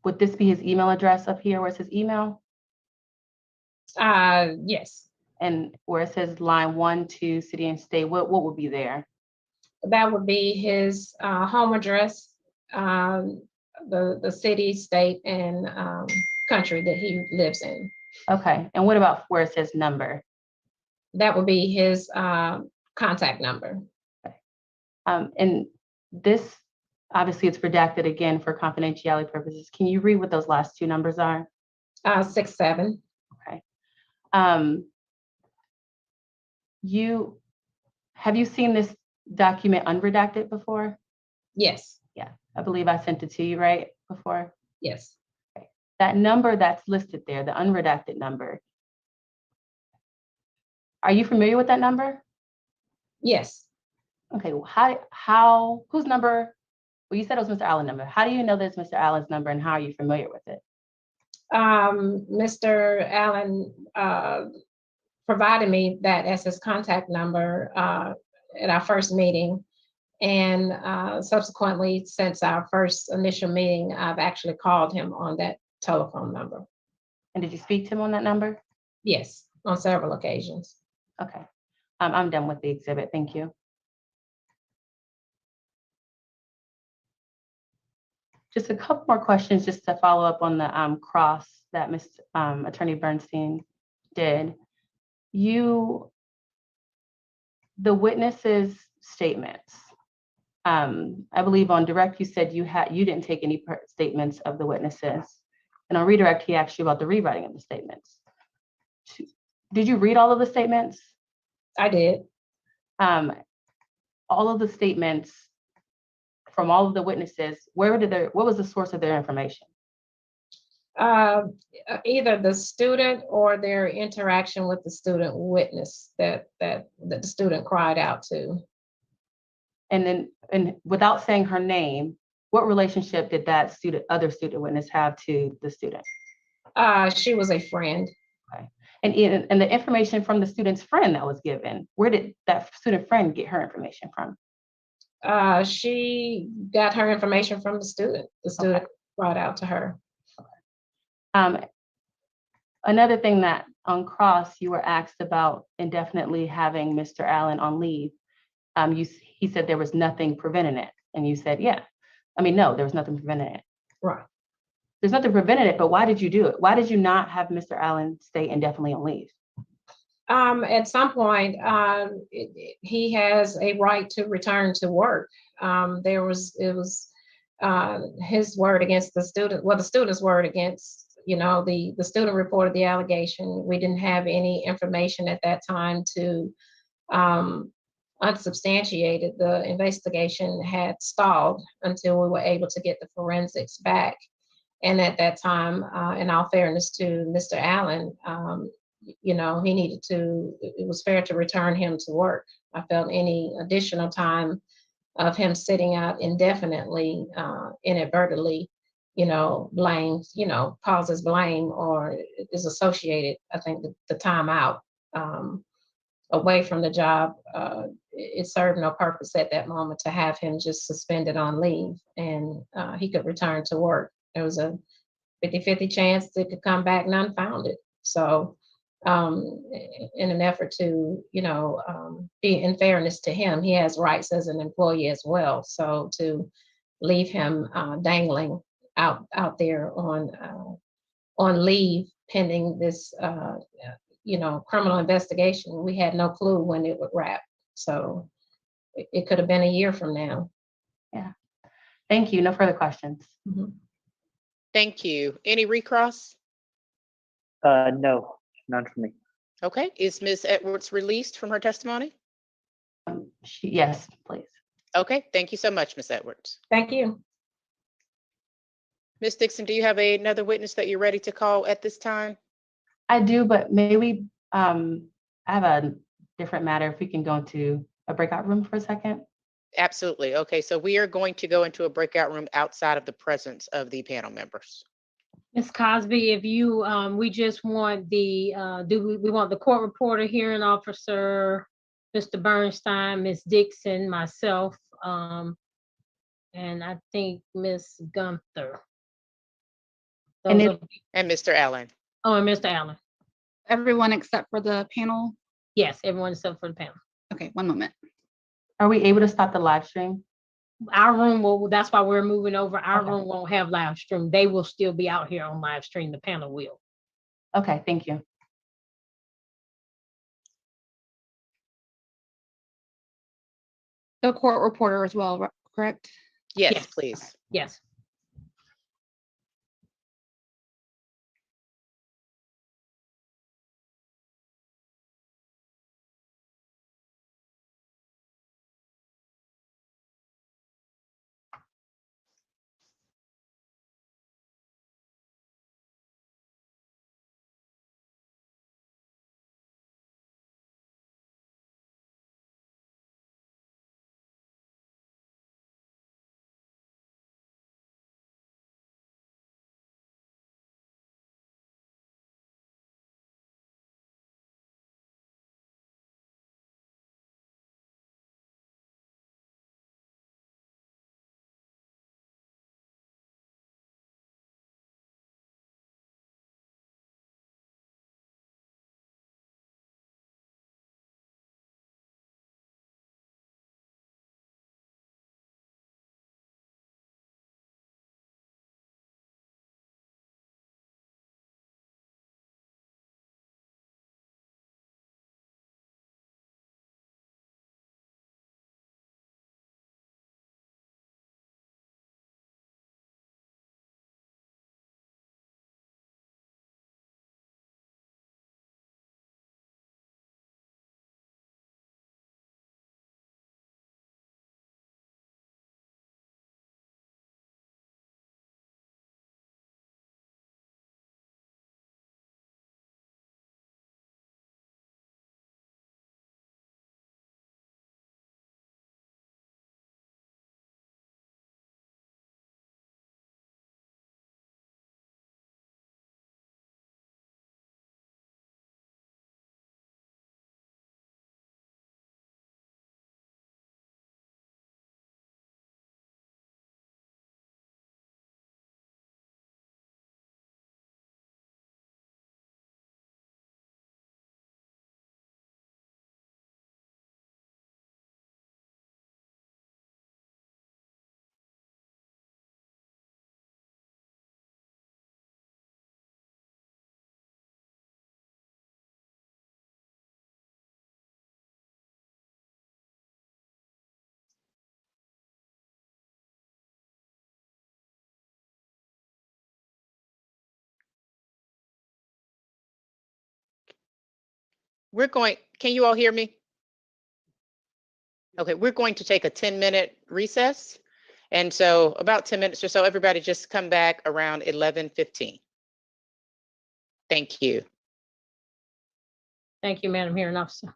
would this be his email address up here where it says email? Yes. And where it says line 1, 2, city and state, what would be there? That would be his home address, the city, state, and country that he lives in. Okay. And what about where it says number? That would be his contact number. And this, obviously it's redacted again for confidentiality purposes. Can you read what those last 2 numbers are? 67. Okay. Have you seen this document unredacted before? Yes. Yeah, I believe I sent it to you right before. Yes. Okay. That number that's listed there, the unredacted number, are you familiar with that number? Yes. Okay, well, whose number? Well, you said it was Mr. Allen's number. How do you know that it's Mr. Allen's number, and how are you familiar with it? Mr. Allen provided me that as his contact number at our first meeting. And subsequently, since our first initial meeting, I've actually called him on that telephone number. And did you speak to him on that number? Yes, on several occasions. Okay, I'm done with the exhibit. Thank you. Just a couple more questions just to follow up on the cross that Attorney Bernstein did. The witnesses' statements. I believe on direct you said you didn't take any statements of the witnesses, and on redirect he asked you about the rewriting of the statements. Did you read all of the statements? I did. All of the statements from all of the witnesses, what was the source of their information? Either the student or their interaction with the student witness that the student cried out to. And without saying her name, what relationship did that other student witness have to the student? She was a friend. Okay. And the information from the student's friend that was given, where did that student friend get her information from? She got her information from the student. The student brought out to her. Another thing that on cross you were asked about indefinitely having Mr. Allen on leave. He said there was nothing preventing it, and you said, yeah. I mean, no, there was nothing preventing it. Right. There's nothing preventing it, but why did you do it? Why did you not have Mr. Allen stay indefinitely on leave? At some point, he has a right to return to work. It was his word against the student, well, the student's word against, the student reported the allegation. We didn't have any information at that time to unsubstantiate it. The investigation had stalled until we were able to get the forensics back. And at that time, in all fairness to Mr. Allen, he needed to, it was fair to return him to work. I felt any additional time of him sitting out indefinitely, inadvertently, blames, causes blame or is associated, I think the time out away from the job, it served no purpose at that moment to have him just suspended on leave and he could return to work. There was a 50-50 chance it could come back non-founded. So in an effort to, be in fairness to him, he has rights as an employee as well. So to leave him dangling out there on leave pending this, criminal investigation, we had no clue when it would wrap. So it could have been a year from now. Yeah. Thank you. No further questions. Mhm. Thank you. Any recross? No, none for me. Okay, is Ms. Edwards released from her testimony? Yes, please. Okay, thank you so much, Ms. Edwards. Thank you. Ms. Dixon, do you have another witness that you're ready to call at this time? I do, but maybe I have a different matter. If we can go into a breakout room for a second. Absolutely. Okay, so we are going to go into a breakout room outside of the presence of the panel members. Ms. Cosby, if you, we just want we want the court reporter, hearing officer, Mr. Bernstein, Ms. Dixon, myself, and I think Ms. Gunther. And And Mr. Allen. Oh, and Mr. Allen. Everyone except for the panel. Yes, everyone except for the panel. Okay, one moment. Are we able to stop the live stream? Our room will, that's why we're moving over. Our Okay. room won't have live stream. They will still be out here on live stream. The panel will. Okay, thank you. The court reporter as well, correct? Yes, please. Yes. can you all hear me? Okay, we're going to take a 10-minute recess. And so about 10 minutes or so, everybody just come back around 11:15. Thank you. Thank you, Madam Hearing Officer.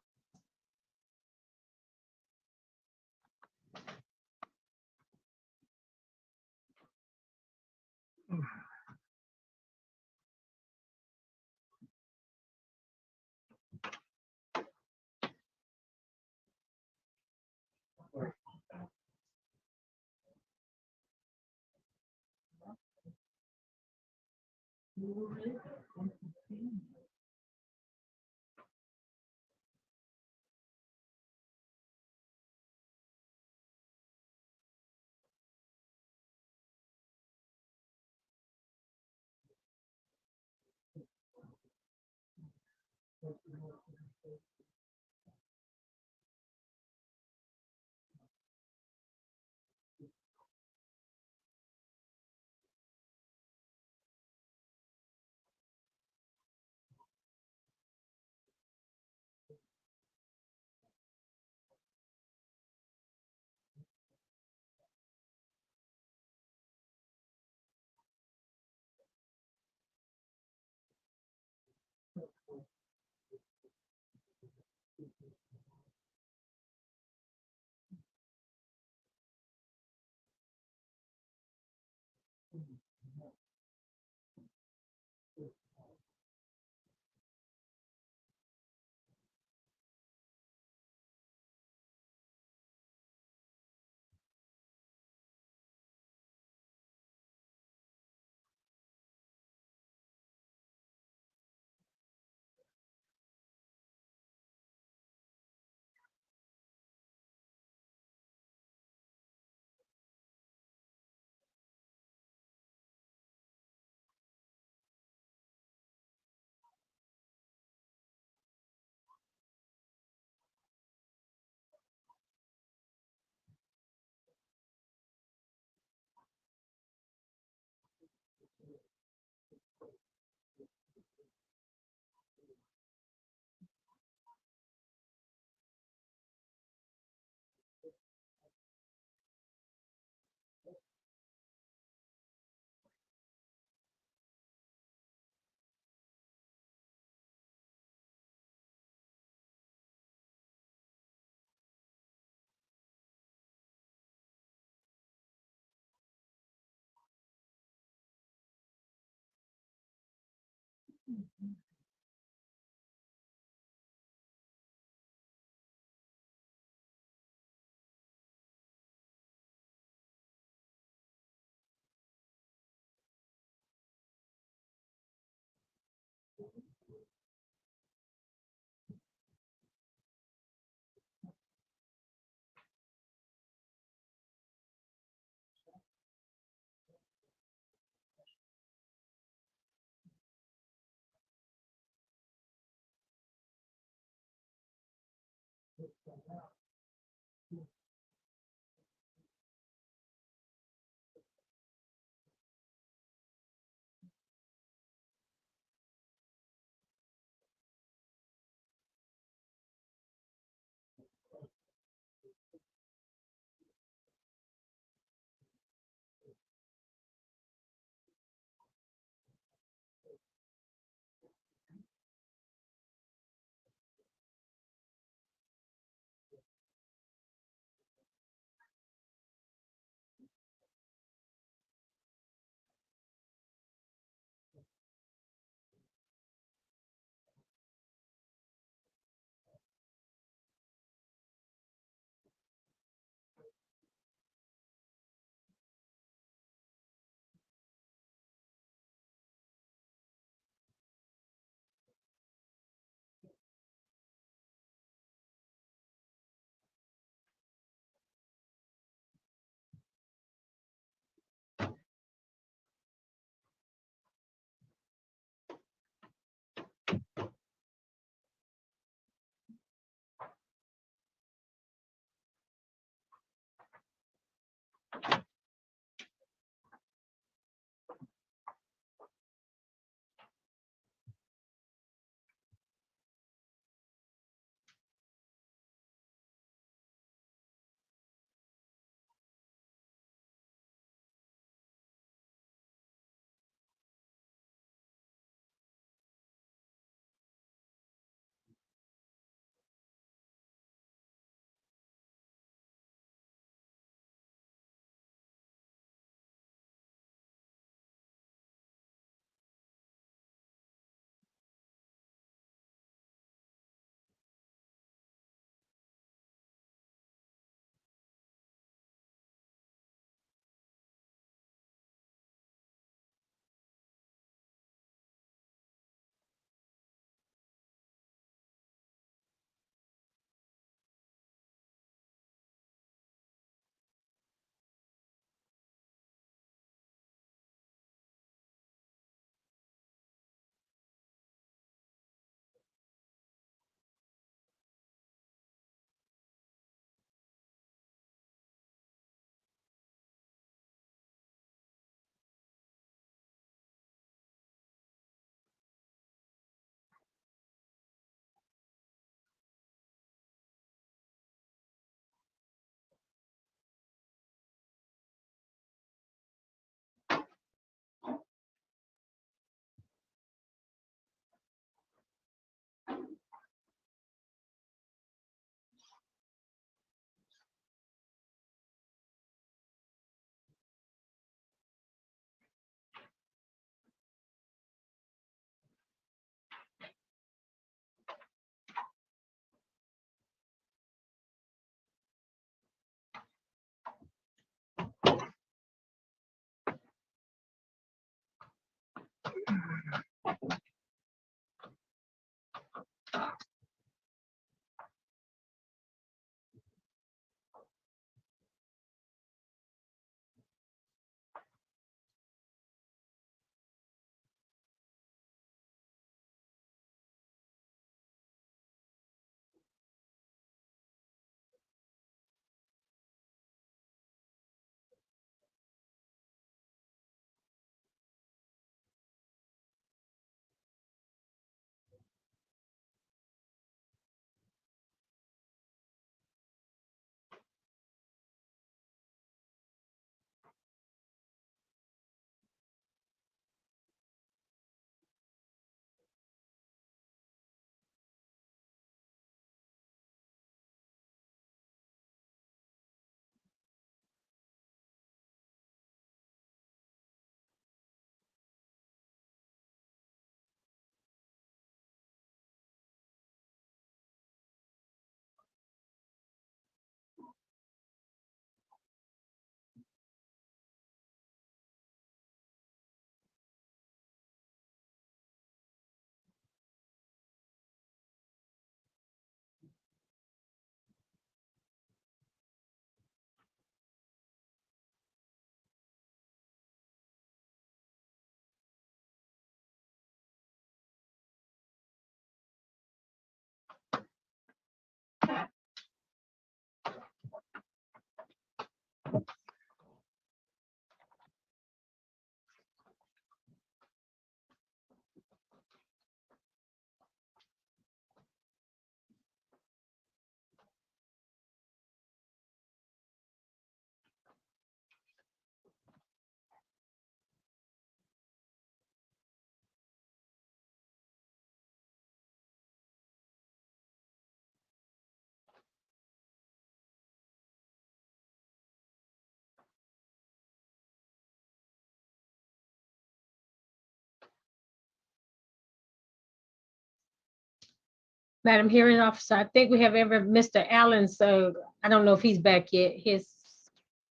Madam Hearing Officer, I think we have Mr. Allen, so I don't know if he's back yet.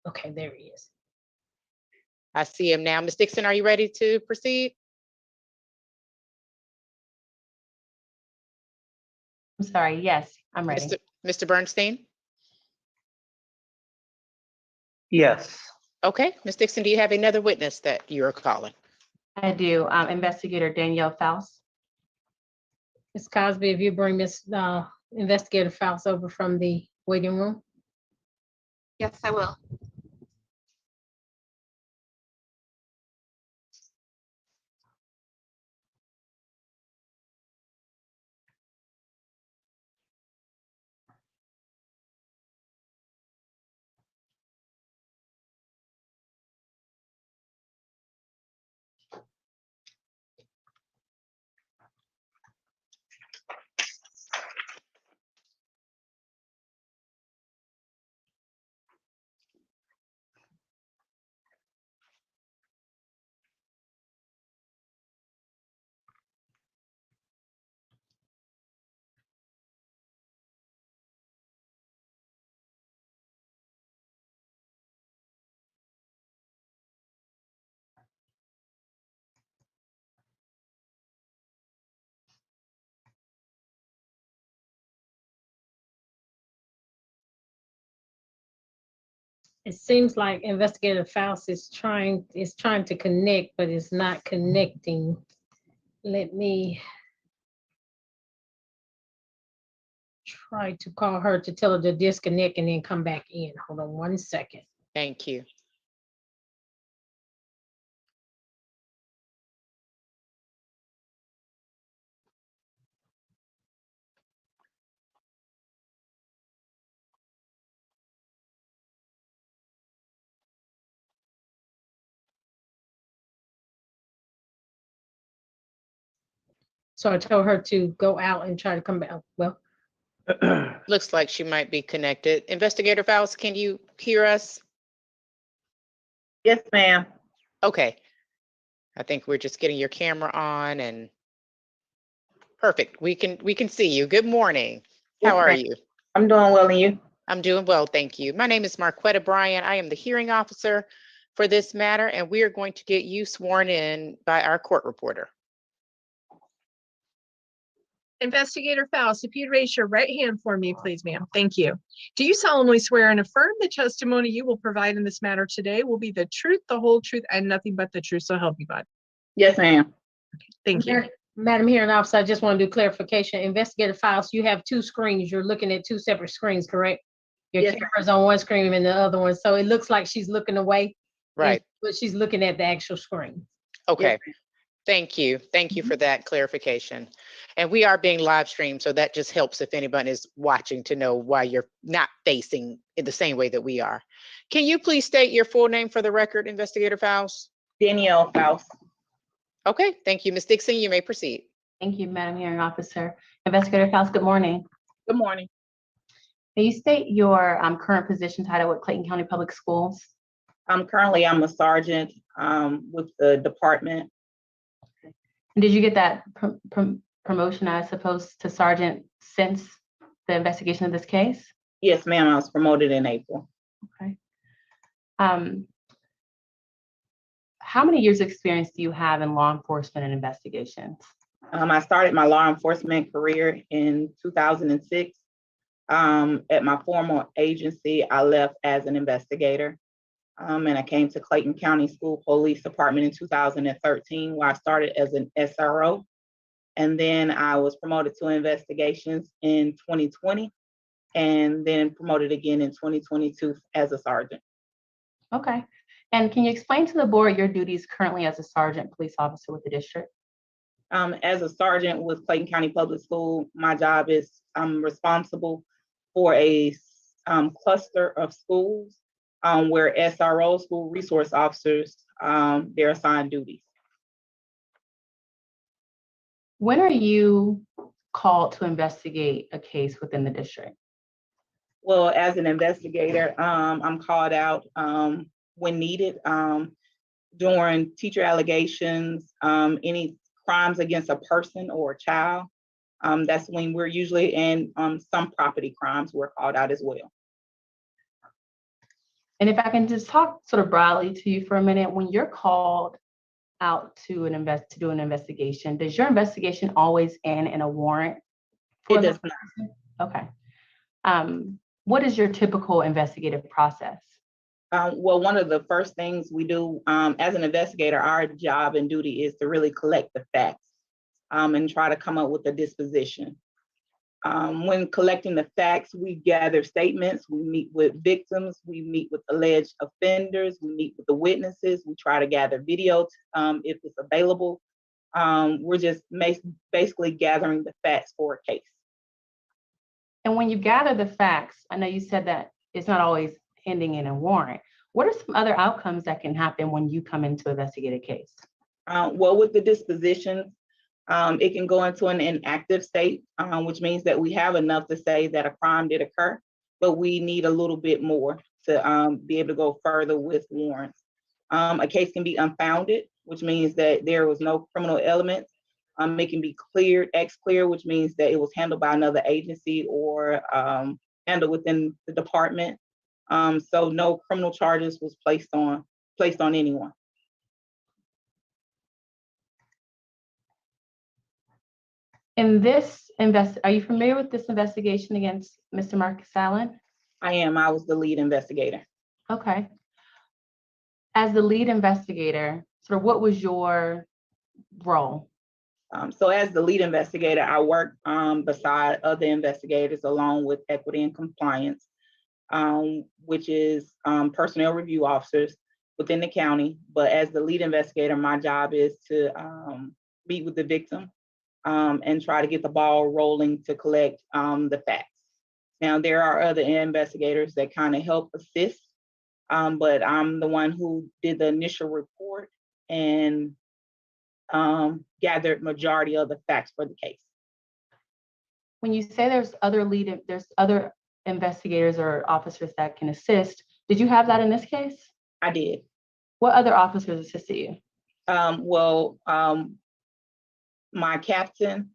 Okay, there he is. I see him now. Ms. Dixon, are you ready to proceed? I'm sorry, yes, I'm ready. Mr. Bernstein? Yes. Okay, Ms. Dixon, do you have another witness that you are calling? I do. Investigator Danielle Faust. Ms. Cosby, if you bring Ms. Investigator Faust over from the waiting room. Yes, I will. It seems like Investigator Faust is trying to connect, but it's not connecting. Let me try to call her to tell her to disconnect and then come back in. Hold on 1 second. Thank you. So I told her to go out and try to come back. Well, Looks like she might be connected. Investigator Faust, can you hear us? Yes, ma'am. Okay. I think we're just getting your camera on and perfect. We can see you. Good morning. How are you? I'm doing well, and you? I'm doing well, thank you. My name is Marquetta Bryan. I am the hearing officer for this matter, and we are going to get you sworn in by our court reporter. Investigator Faust, if you'd raise your right hand for me, please, ma'am. Thank you. Do you solemnly swear and affirm the testimony you will provide in this matter today will be the truth, the whole truth, and nothing but the truth, so help you God? Yes, ma'am. Thank you. Madam Hearing Officer, I just want to do clarification. Investigator Faust, you have two screens. You're looking at two separate screens, correct? Your Yes. camera's on one screen and the other one, so it looks like she's looking away. Right. But she's looking at the actual screen. Okay. Thank you. Thank you for that clarification. And we are being live streamed, so that just helps if anyone is watching to know why you're not facing in the same way that we are. Can you please state your full name for the record, Investigator Faust? Danielle Faust. Okay, thank you. Ms. Dixon, you may proceed. Thank you, Madam Hearing Officer. Investigator Faust, good morning. Good morning. Can you state your current position title with Clayton County Public Schools? Currently I'm a sergeant with the department. And did you get that promotion, I suppose, to sergeant since the investigation of this case? Yes, ma'am. I was promoted in April. Okay. How many years experience do you have in law enforcement and investigations? I started my law enforcement career in 2006. At my former agency, I left as an investigator. And I came to Clayton County School Police Department in 2013, where I started as an SRO. And then I was promoted to investigations in 2020, and then promoted again in 2022 as a sergeant. Okay. And can you explain to the board your duties currently as a sergeant police officer with the district? As a sergeant with Clayton County Public School, my job is I'm responsible for a cluster of schools where SRO, school resource officers, they're assigned duties. When are you called to investigate a case within the district? Well, as an investigator, I'm called out when needed during teacher allegations, any crimes against a person or a child. That's when we're usually in some property crimes, we're called out as well. And if I can just talk sort of broadly to you for a minute, when you're called out to do an investigation, does your investigation always end in a warrant? It does not. Okay. What is your typical investigative process? Well, one of the first things we do as an investigator, our job and duty is to really collect the facts and try to come up with a disposition. When collecting the facts, we gather statements, we meet with victims, we meet with alleged offenders, we meet with the witnesses, we try to gather videos if it's available. We're just basically gathering the facts for a case. And when you gather the facts, I know you said that it's not always ending in a warrant. What are some other outcomes that can happen when you come in to investigate a case? Well, with the dispositions, it can go into an inactive state, which means that we have enough to say that a crime did occur, but we need a little bit more to be able to go further with warrants. A case can be unfounded, which means that there was no criminal elements. It can be cleared, ex-clear, which means that it was handled by another agency or handled within the department. So no criminal charges was placed on anyone. Are you familiar with this investigation against Mr. Marcus Allen? I am. I was the lead investigator. Okay. As the lead investigator, sort of what was your role? So as the lead investigator, I worked beside other investigators along with equity and compliance, which is personnel review officers within the county. But as the lead investigator, my job is to meet with the victim and try to get the ball rolling to collect the facts. Now, there are other investigators that kind of help assist, but I'm the one who did the initial report and gathered majority of the facts for the case. When you say there's other investigators or officers that can assist, did you have that in this case? I did. What other officers assisted you? My captain,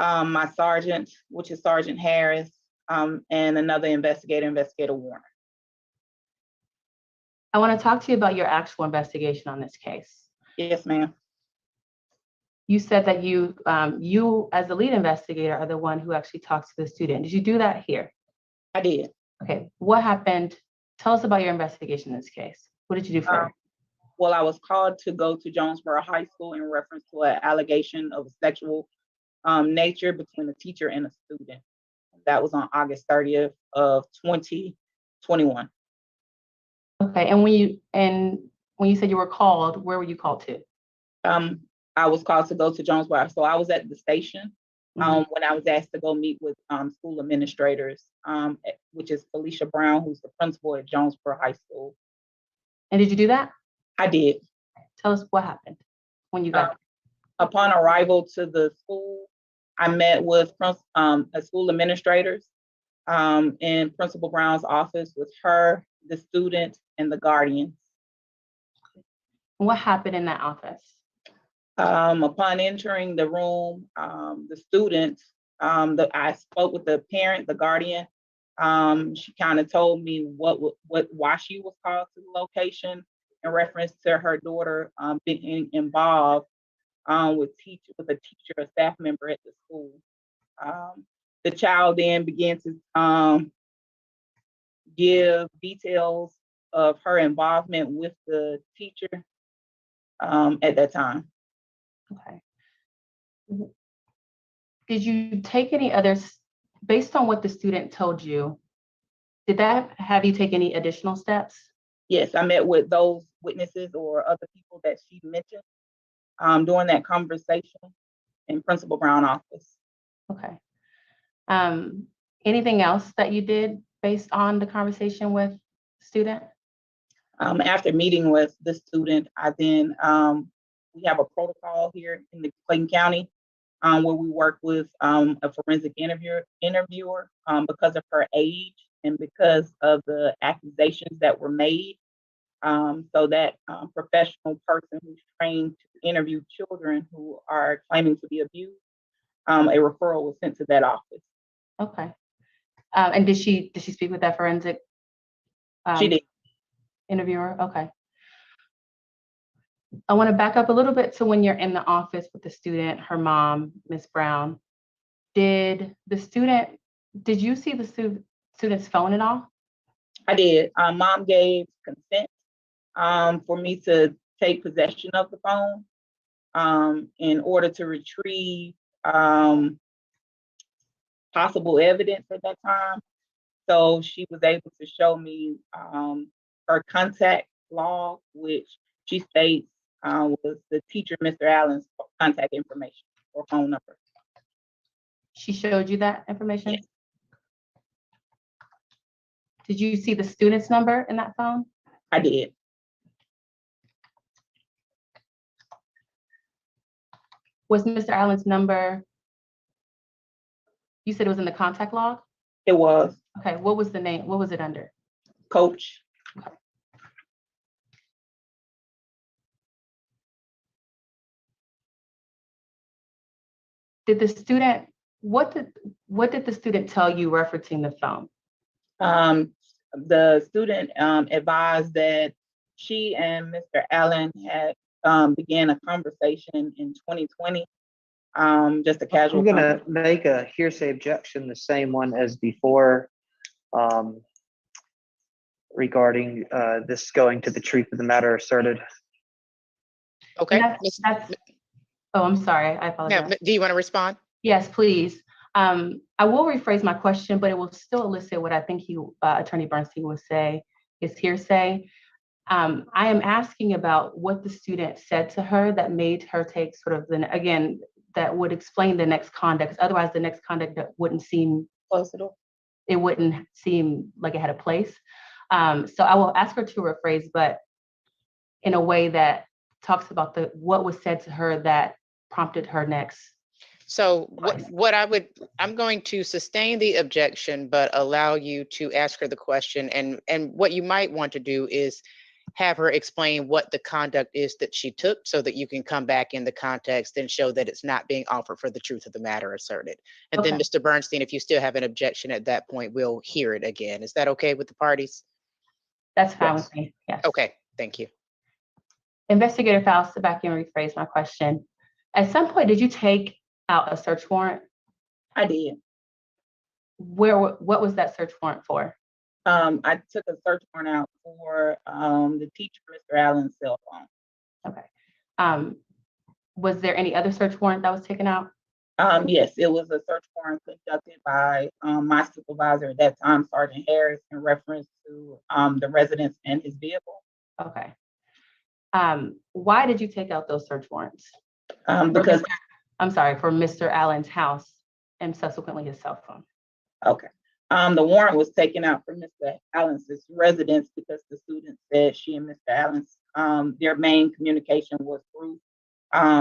my sergeant, which is Sergeant Harris, and another investigator, Warner. I want to talk to you about your actual investigation on this case. Yes, ma'am. You said that you as the lead investigator are the one who actually talks to the student. Did you do that here? I did. Okay, what happened? Tell us about your investigation in this case. What did you do first? Well, I was called to go to Jonesboro High School in reference to an allegation of sexual nature between a teacher and a student. That was on August 30th of 2021. Okay, and when you said you were called, where were you called to? I was called to go to Jonesboro. So I was at the station when I was asked to go meet with school administrators, which is Felicia Brown, who's the principal at Jonesboro High School. And did you do that? I did. Tell us what happened when you got there. Upon arrival to the school, I met with school administrators in Principal Brown's office with her, the student, and the guardians. What happened in that office? Upon entering the room, the student, I spoke with the parent, the guardian. She kind of told me why she was called to the location in reference to her daughter being involved with a teacher, a staff member at the school. The child then began to give details of her involvement with the teacher at that time. Okay. Did you take any others, based on what the student told you, did that have you take any additional steps? Yes, I met with those witnesses or other people that she mentioned during that conversation in Principal Brown office. Okay. Anything else that you did based on the conversation with the student? After meeting with the student, I then, we have a protocol here in the Clayton County where we work with a forensic interviewer because of her age and because of the accusations that were made. So that professional person who's trained to interview children who are claiming to be abused a referral was sent to that office. Okay. And did she speak with that forensic She did. interviewer? Okay. I want to back up a little bit to when you're in the office with the student, her mom, Miss Brown. Did you see the student's phone at all? I did. Mom gave consent for me to take possession of the phone in order to retrieve possible evidence at that time. So she was able to show me her contact log, which she states was the teacher, Mr. Allen's contact information or phone number. She showed you that information? Yes. Did you see the student's number in that phone? I did. Was Mr. Allen's number, you said it was in the contact log? It was. Okay, what was the name? What was it under? Coach. Okay. Did the student, what did the student tell you referencing the phone? The student advised that she and Mr. Allen had began a conversation in 2020. Just a casual. I'm gonna make a hearsay objection, the same one as before, regarding this going to the truth of the matter asserted. Okay. Oh, I'm sorry, I apologize. Now, do you want to respond? Yes, please. I will rephrase my question, but it will still elicit what I think Attorney Bernstein would say is hearsay. I am asking about what the student said to her that made her take sort of that would explain the next conduct. Otherwise, the next conduct wouldn't seem plausible. It wouldn't seem like it had a place. So I will ask her to rephrase, but in a way that talks about what was said to her that prompted her next. So I'm going to sustain the objection, but allow you to ask her the question. And what you might want to do is have her explain what the conduct is that she took so that you can come back in the context and show that it's not being offered for the truth of the matter asserted. And then Mr. Bernstein, if you still have an objection at that point, we'll hear it again. Is that okay with the parties? That's fine with me, yes. Okay, thank you. Investigator Faust, to back and rephrase my question. At some point, did you take out a search warrant? I did. What was that search warrant for? I took a search warrant out for the teacher, Mr. Allen's cell phone. Okay. Was there any other search warrant that was taken out? Yes, it was a search warrant conducted by my supervisor at that time, Sergeant Harris, in reference to the residence and his vehicle. Okay. Why did you take out those search warrants? Because I'm sorry, for Mr. Allen's house and subsequently his cell phone. Okay. The warrant was taken out for Mr. Allen's residence because the student said she and Mr. Allen's their main communication was through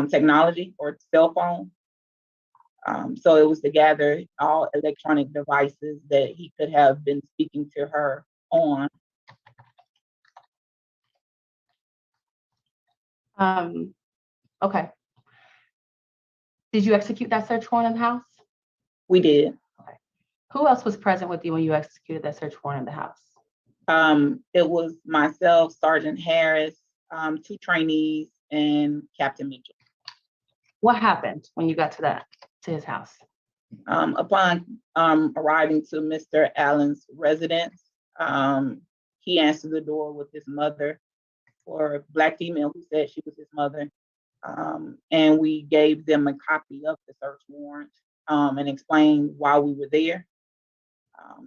technology or cell phone. So it was to gather all electronic devices that he could have been speaking to her on. Okay. Did you execute that search warrant in the house? We did. Okay. Who else was present with you when you executed that search warrant in the house? It was myself, Sergeant Harris, 2 trainees, and Captain Mitchell. What happened when you got to his house? Upon arriving to Mr. Allen's residence, he answered the door with his mother, or a Black female who said she was his mother. And we gave them a copy of the search warrant and explained why we were there.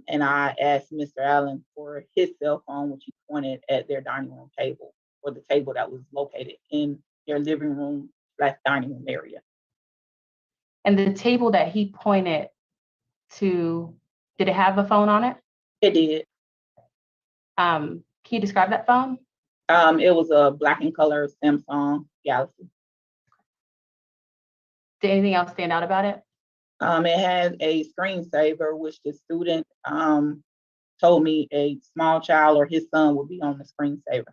And I asked Mr. Allen for his cell phone, which he pointed at their dining room table, or the table that was located in their living room / dining room area. And the table that he pointed to, did it have a phone on it? It did. Can you describe that phone? It was a black and color Samsung Galaxy. Did anything else stand out about it? It had a screensaver, which the student told me a small child or his son would be on the screensaver.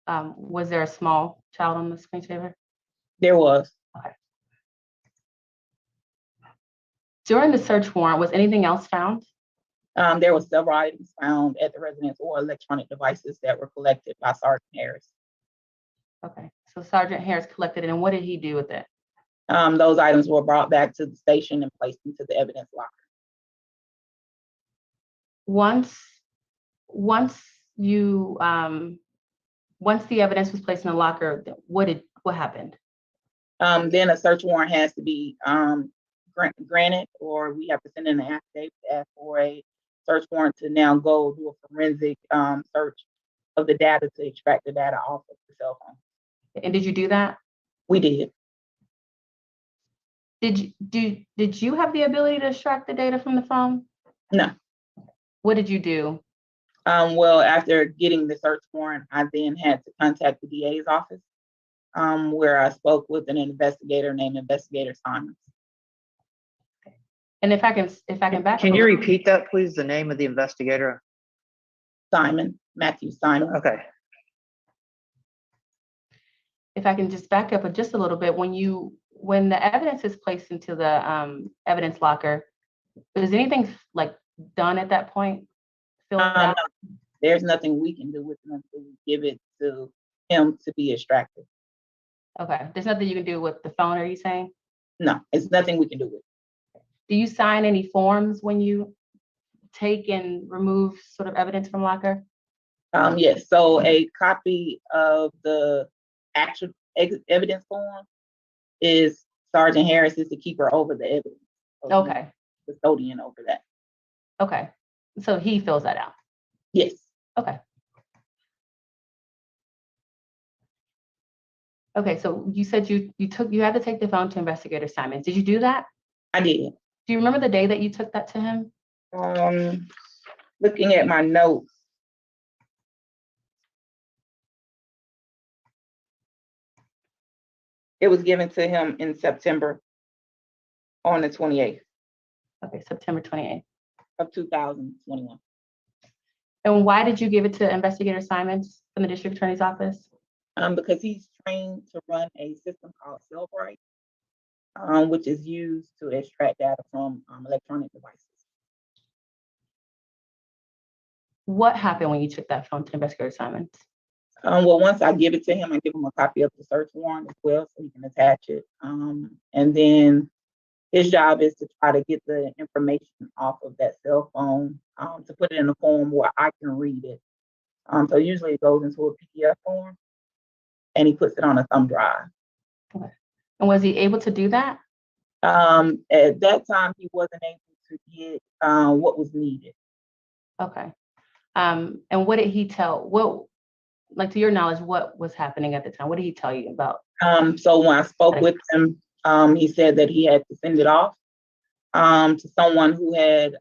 Was there a small child on the screensaver? There was. Okay. During the search warrant, was anything else found? There were several items found at the residence or electronic devices that were collected by Sergeant Harris. Okay, so Sergeant Harris collected it, and what did he do with it? Those items were brought back to the station and placed into the evidence locker. Once the evidence was placed in the locker, what happened? Then a search warrant has to be granted, or we have to send in an affidavit to ask for a search warrant to now go do a forensic search of the data to extract the data off of the cell phone. And did you do that? We did. Did you have the ability to extract the data from the phone? No. What did you do? Well, after getting the search warrant, I then had to contact the DA's office, where I spoke with an investigator named Investigator Simon. And if I can back Can up a you little- repeat that, please? The name of the investigator? Matthew Simon. Okay. If I can just back up just a little bit, when the evidence is placed into the evidence locker, is anything like done at that point? Filled out? No, there's nothing we can do with it until we give it to him to be extracted. Okay, there's nothing you can do with the phone, are you saying? No, it's nothing we can do with it. Do you sign any forms when you take and remove sort of evidence from locker? Yes, so a copy of the actual evidence form is Sergeant Harris is the keeper over the evidence. So Okay. he's custodian over that. Okay, so he fills that out. Yes. Okay. Okay, so you said you had to take the phone to Investigator Simons. Did you do that? I did. Do you remember the day that you took that to him? Looking at my notes, it was given to him in September on the 28th. Okay, September 28th. Of 2021. And why did you give it to Investigator Simons from the District Attorney's Office? Because he's trained to run a system called Cellbright, which is used to extract data from electronic devices. What happened when you took that phone to Investigator Simons? Well, once I give it to him, I give him a copy of the search warrant as well, so he can attach it. And then his job is to try to get the information off of that cell phone to put it in a form where I can read it. So usually it goes into a PDF form, and he puts it on a thumb drive. Okay. And was he able to do that? At that time, he wasn't able to get what was needed. Okay. And what did he tell? Like to your knowledge, what was happening at the time? What did he tell you about? So when I spoke with him, he said that he had to send it off to someone who had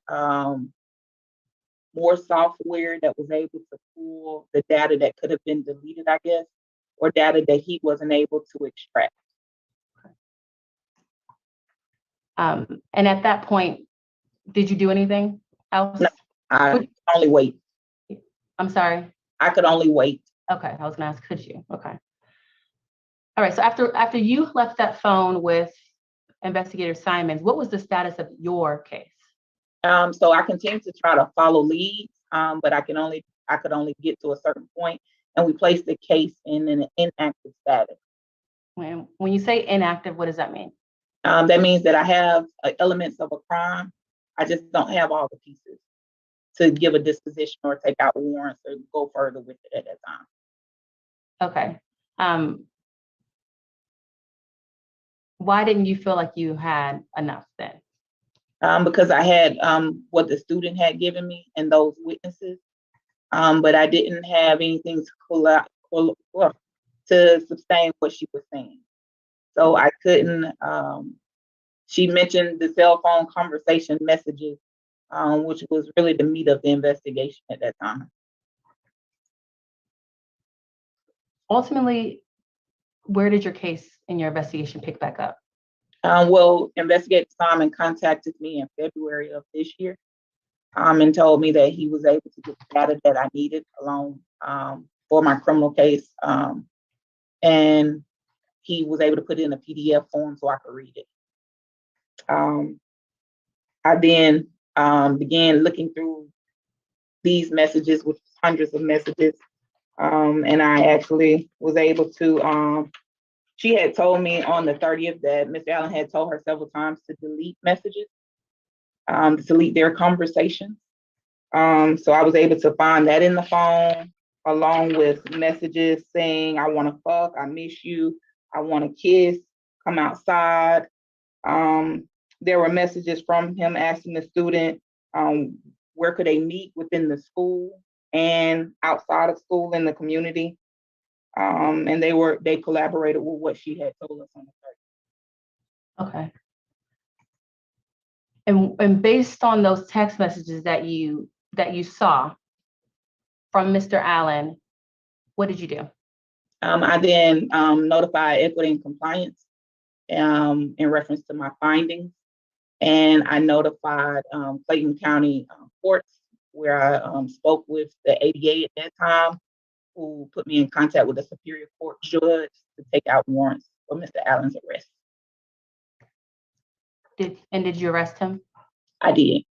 more software that was able to pull the data that could have been deleted, I guess, or data that he wasn't able to extract. And at that point, did you do anything else? No, I could only wait. I'm sorry. I could only wait. Okay, I was gonna ask, could you? Okay. All right, so after you left that phone with Investigator Simons, what was the status of your case? So I continued to try to follow leads, but I could only get to a certain point, and we placed the case in an inactive status. When you say inactive, what does that mean? That means that I have elements of a crime. I just don't have all the pieces to give a disposition or take out warrants or go further with it at that time. Okay. Why didn't you feel like you had enough then? Because I had what the student had given me and those witnesses, but I didn't have anything to sustain what she was saying. So I couldn't, she mentioned the cell phone conversation messages, which was really the meat of the investigation at that time. Ultimately, where did your case and your investigation pick back up? Well, Investigator Simon contacted me in February of this year and told me that he was able to get the data that I needed along for my criminal case. And he was able to put it in a PDF form so I could read it. I then began looking through these messages, which was hundreds of messages, and I actually was able to. She had told me on the 30th that Mr. Allen had told her several times to delete messages, to delete their conversations. So I was able to find that in the phone, along with messages saying, "I want to fuck, I miss you, I want to kiss, come outside." There were messages from him asking the student where could they meet within the school and outside of school in the community. And they collaborated with what she had told us on the 30th. Okay. And based on those text messages that you saw from Mr. Allen, what did you do? I then notified equity and compliance in reference to my findings. And I notified Clayton County courts, where I spoke with the ADA at that time, who put me in contact with the Superior Court judge to take out warrants for Mr. Allen's arrest. Did you arrest him? I did.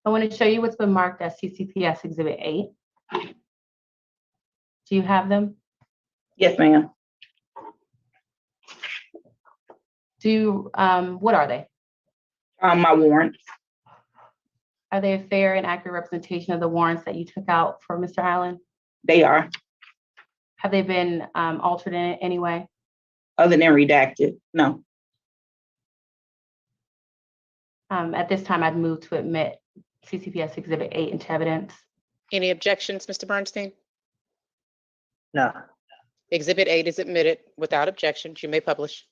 I want to show you what's been marked as CCPS Exhibit 8. Do you have them? Yes, ma'am. What are they? My warrants. Are they a fair and accurate representation of the warrants that you took out for Mr. Allen? They are. Have they been altered in any way? Other than redacted, no. At this time, I'd move to admit CCPS Exhibit 8 into evidence. Any objections, Mr. Bernstein? No. Exhibit 8 is admitted without objections. You may publish.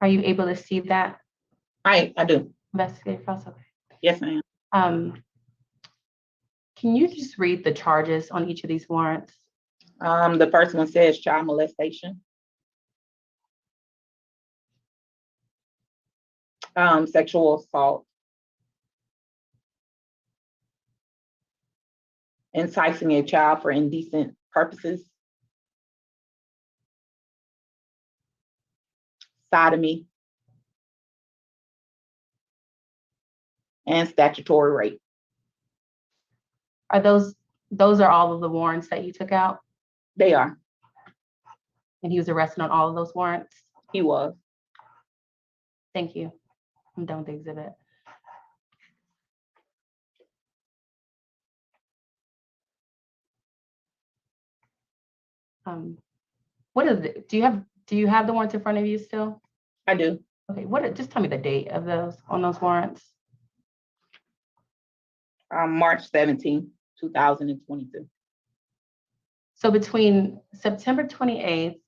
Are you able to see that? I do. Investigator Frost? Okay. Yes, ma'am. Can you just read the charges on each of these warrants? The first one says child molestation. Sexual assault. Enticing a child for indecent purposes. Sodomy. And statutory rape. Are those are all of the warrants that you took out? They are. And he was arrested on all of those warrants? He was. Thank you. I'm done with the exhibit. What is it? Do you have the warrants in front of you still? I do. Okay, just tell me the date of on those warrants. March 17th, 2022. So between September 28th,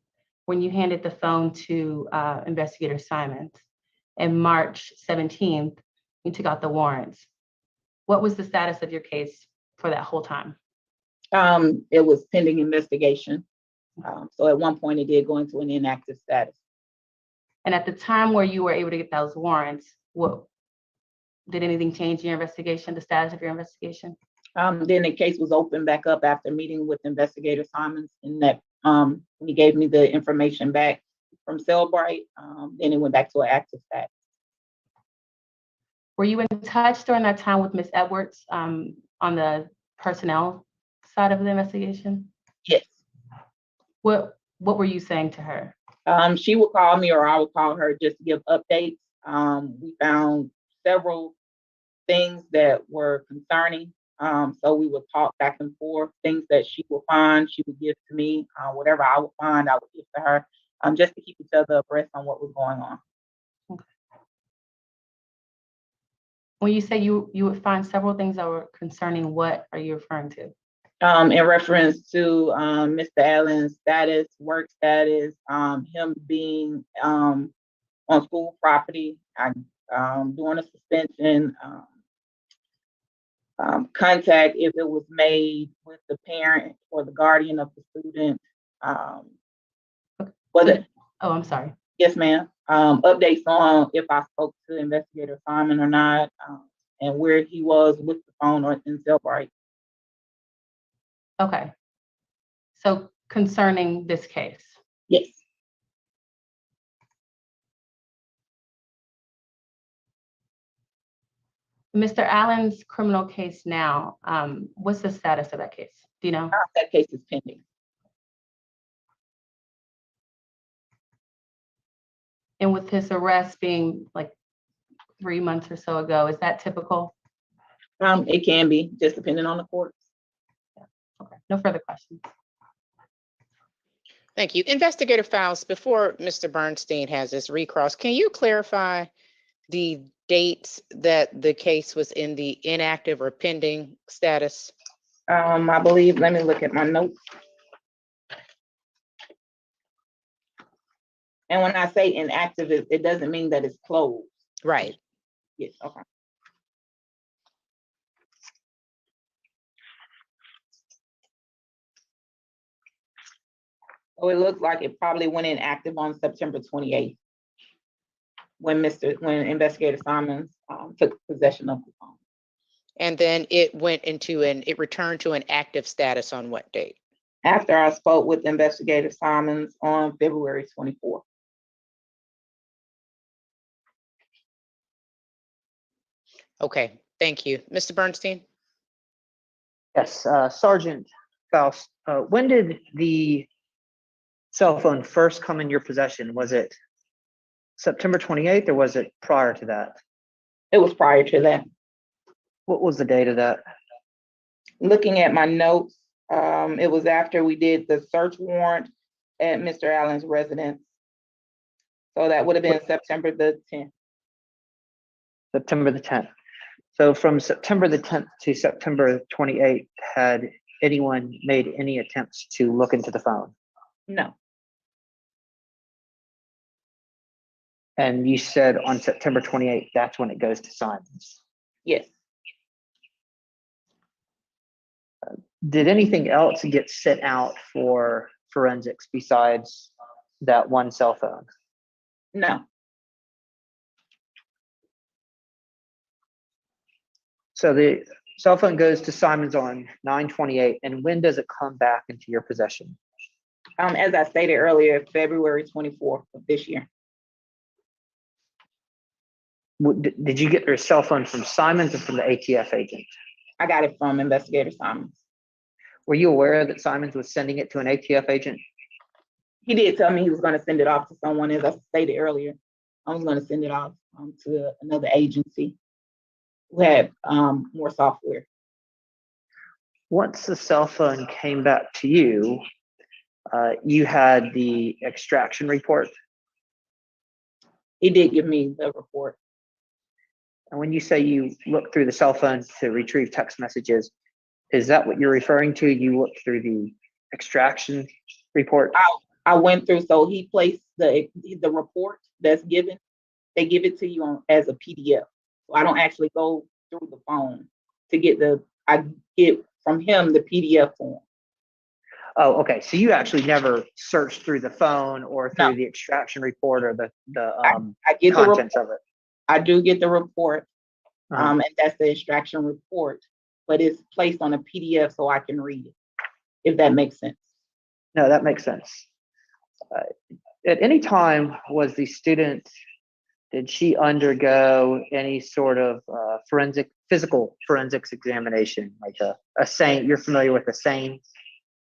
when you handed the phone to Investigator Simons, and March 17th, you took out the warrants. What was the status of your case for that whole time? It was pending investigation. So at one point it did go into an inactive status. And at the time where you were able to get those warrants, did anything change in your investigation, the status of your investigation? Then the case was opened back up after meeting with Investigator Simons, and that he gave me the information back from Cellbrite. Then it went back to an active status. Were you in touch during that time with Ms. Edwards on the personnel side of the investigation? Yes. What were you saying to her? She would call me or I would call her just to give updates. We found several things that were concerning. So we would talk back and forth, things that she would find, she would give to me. Whatever I would find, I would give to her, just to keep each other abreast on what was going on. Okay. When you say you would find several things that were concerning, what are you referring to? In reference to Mr. Allen's status, work status, him being on school property, doing a suspension, contact if it was made with the parent or the guardian of the student. I'm sorry. Yes, ma'am. Updates on if I spoke to Investigator Simon or not, and where he was with the phone or in Cellbrite. Okay. So concerning this case. Yes. Mr. Allen's criminal case now, what's the status of that case? Do you know? That case is pending. And with his arrest being like 3 months or so ago, is that typical? It can be, just depending on the courts. Okay, no further questions. Thank you. Investigator Faust, before Mr. Bernstein has this recross, can you clarify the dates that the case was in the inactive or pending status? I believe, let me look at my notes. And when I say inactive, it doesn't mean that it's closed. Right. Yes, okay. So it looks like it probably went inactive on September 28th when Investigator Simons took possession of the phone. And then it returned to an active status on what date? After I spoke with Investigator Simons on February 24th. Okay, thank you. Mr. Bernstein? Yes, Sergeant Faust, when did the cell phone first come in your possession? Was it September 28th or was it prior to that? It was prior to that. What was the date of that? Looking at my notes, it was after we did the search warrant at Mr. Allen's residence. So that would have been September the 10th. September the 10th. So from September the 10th to September 28th, had anyone made any attempts to look into the phone? No. And you said on September 28th, that's when it goes to Simons. Yes. Did anything else get sent out for forensics besides that one cell phone? No. So the cell phone goes to Simons on 9/28, and when does it come back into your possession? As I stated earlier, February 24th of this year. Did you get your cell phone from Simons or from the ATF agent? I got it from Investigator Simons. Were you aware that Simons was sending it to an ATF agent? He did tell me he was going to send it off to someone, as I stated earlier. I was going to send it off to another agency who had more software. Once the cell phone came back to you, you had the extraction report. He did give me the report. And when you say you looked through the cell phone to retrieve text messages, is that what you're referring to? You looked through the extraction report? I went through, so he placed the report that's given, they give it to you as a PDF. So I don't actually go through the phone to get I get from him the PDF form. Oh, okay. So you actually never searched through the phone or through No. the extraction report or the I get the contents report. of it. I do get the report, Uh-huh. and that's the extraction report, but it's placed on a PDF so I can read it, if that makes sense. No, that makes sense. At any time, did she undergo any sort of physical forensics examination, like a SANE? You're familiar with the SANE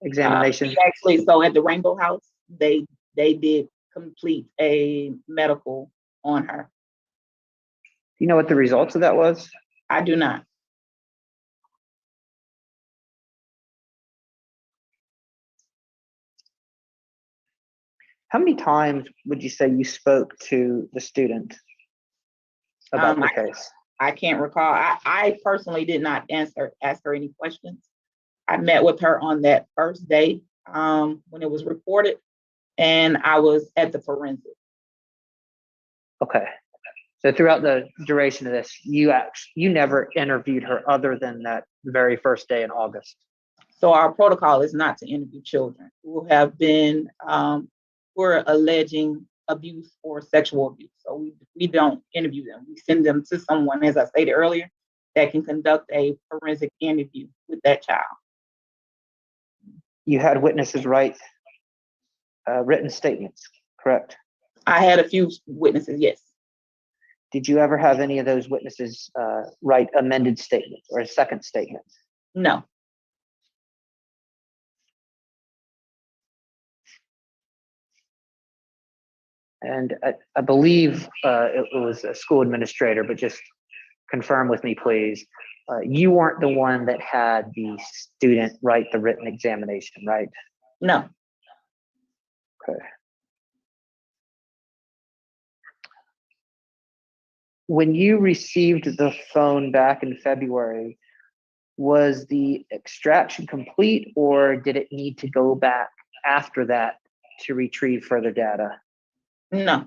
examination? Actually, so at the Rainbow House, they did complete a medical on her. Do you know what the results of that was? I do not. How many times would you say you spoke to the student about the case? I can't recall. I personally did not ask her any questions. I met with her on that first day when it was reported, and I was at the forensic. Okay. So throughout the duration of this, you never interviewed her other than that very first day in August. So our protocol is not to interview children who have been who are alleging abuse or sexual abuse. So we don't interview them. We send them to someone, as I stated earlier, that can conduct a forensic interview with that child. you had witnesses write written statements, correct? I had a few witnesses, yes. Did you ever have any of those witnesses write amended statements or a second statement? No. And I believe it was a school administrator, but just confirm with me, please. You weren't the one that had the student write the written examination, right? No. Okay. When you received the phone back in February, was the extraction complete, or did it need to go back after that to retrieve further data? No.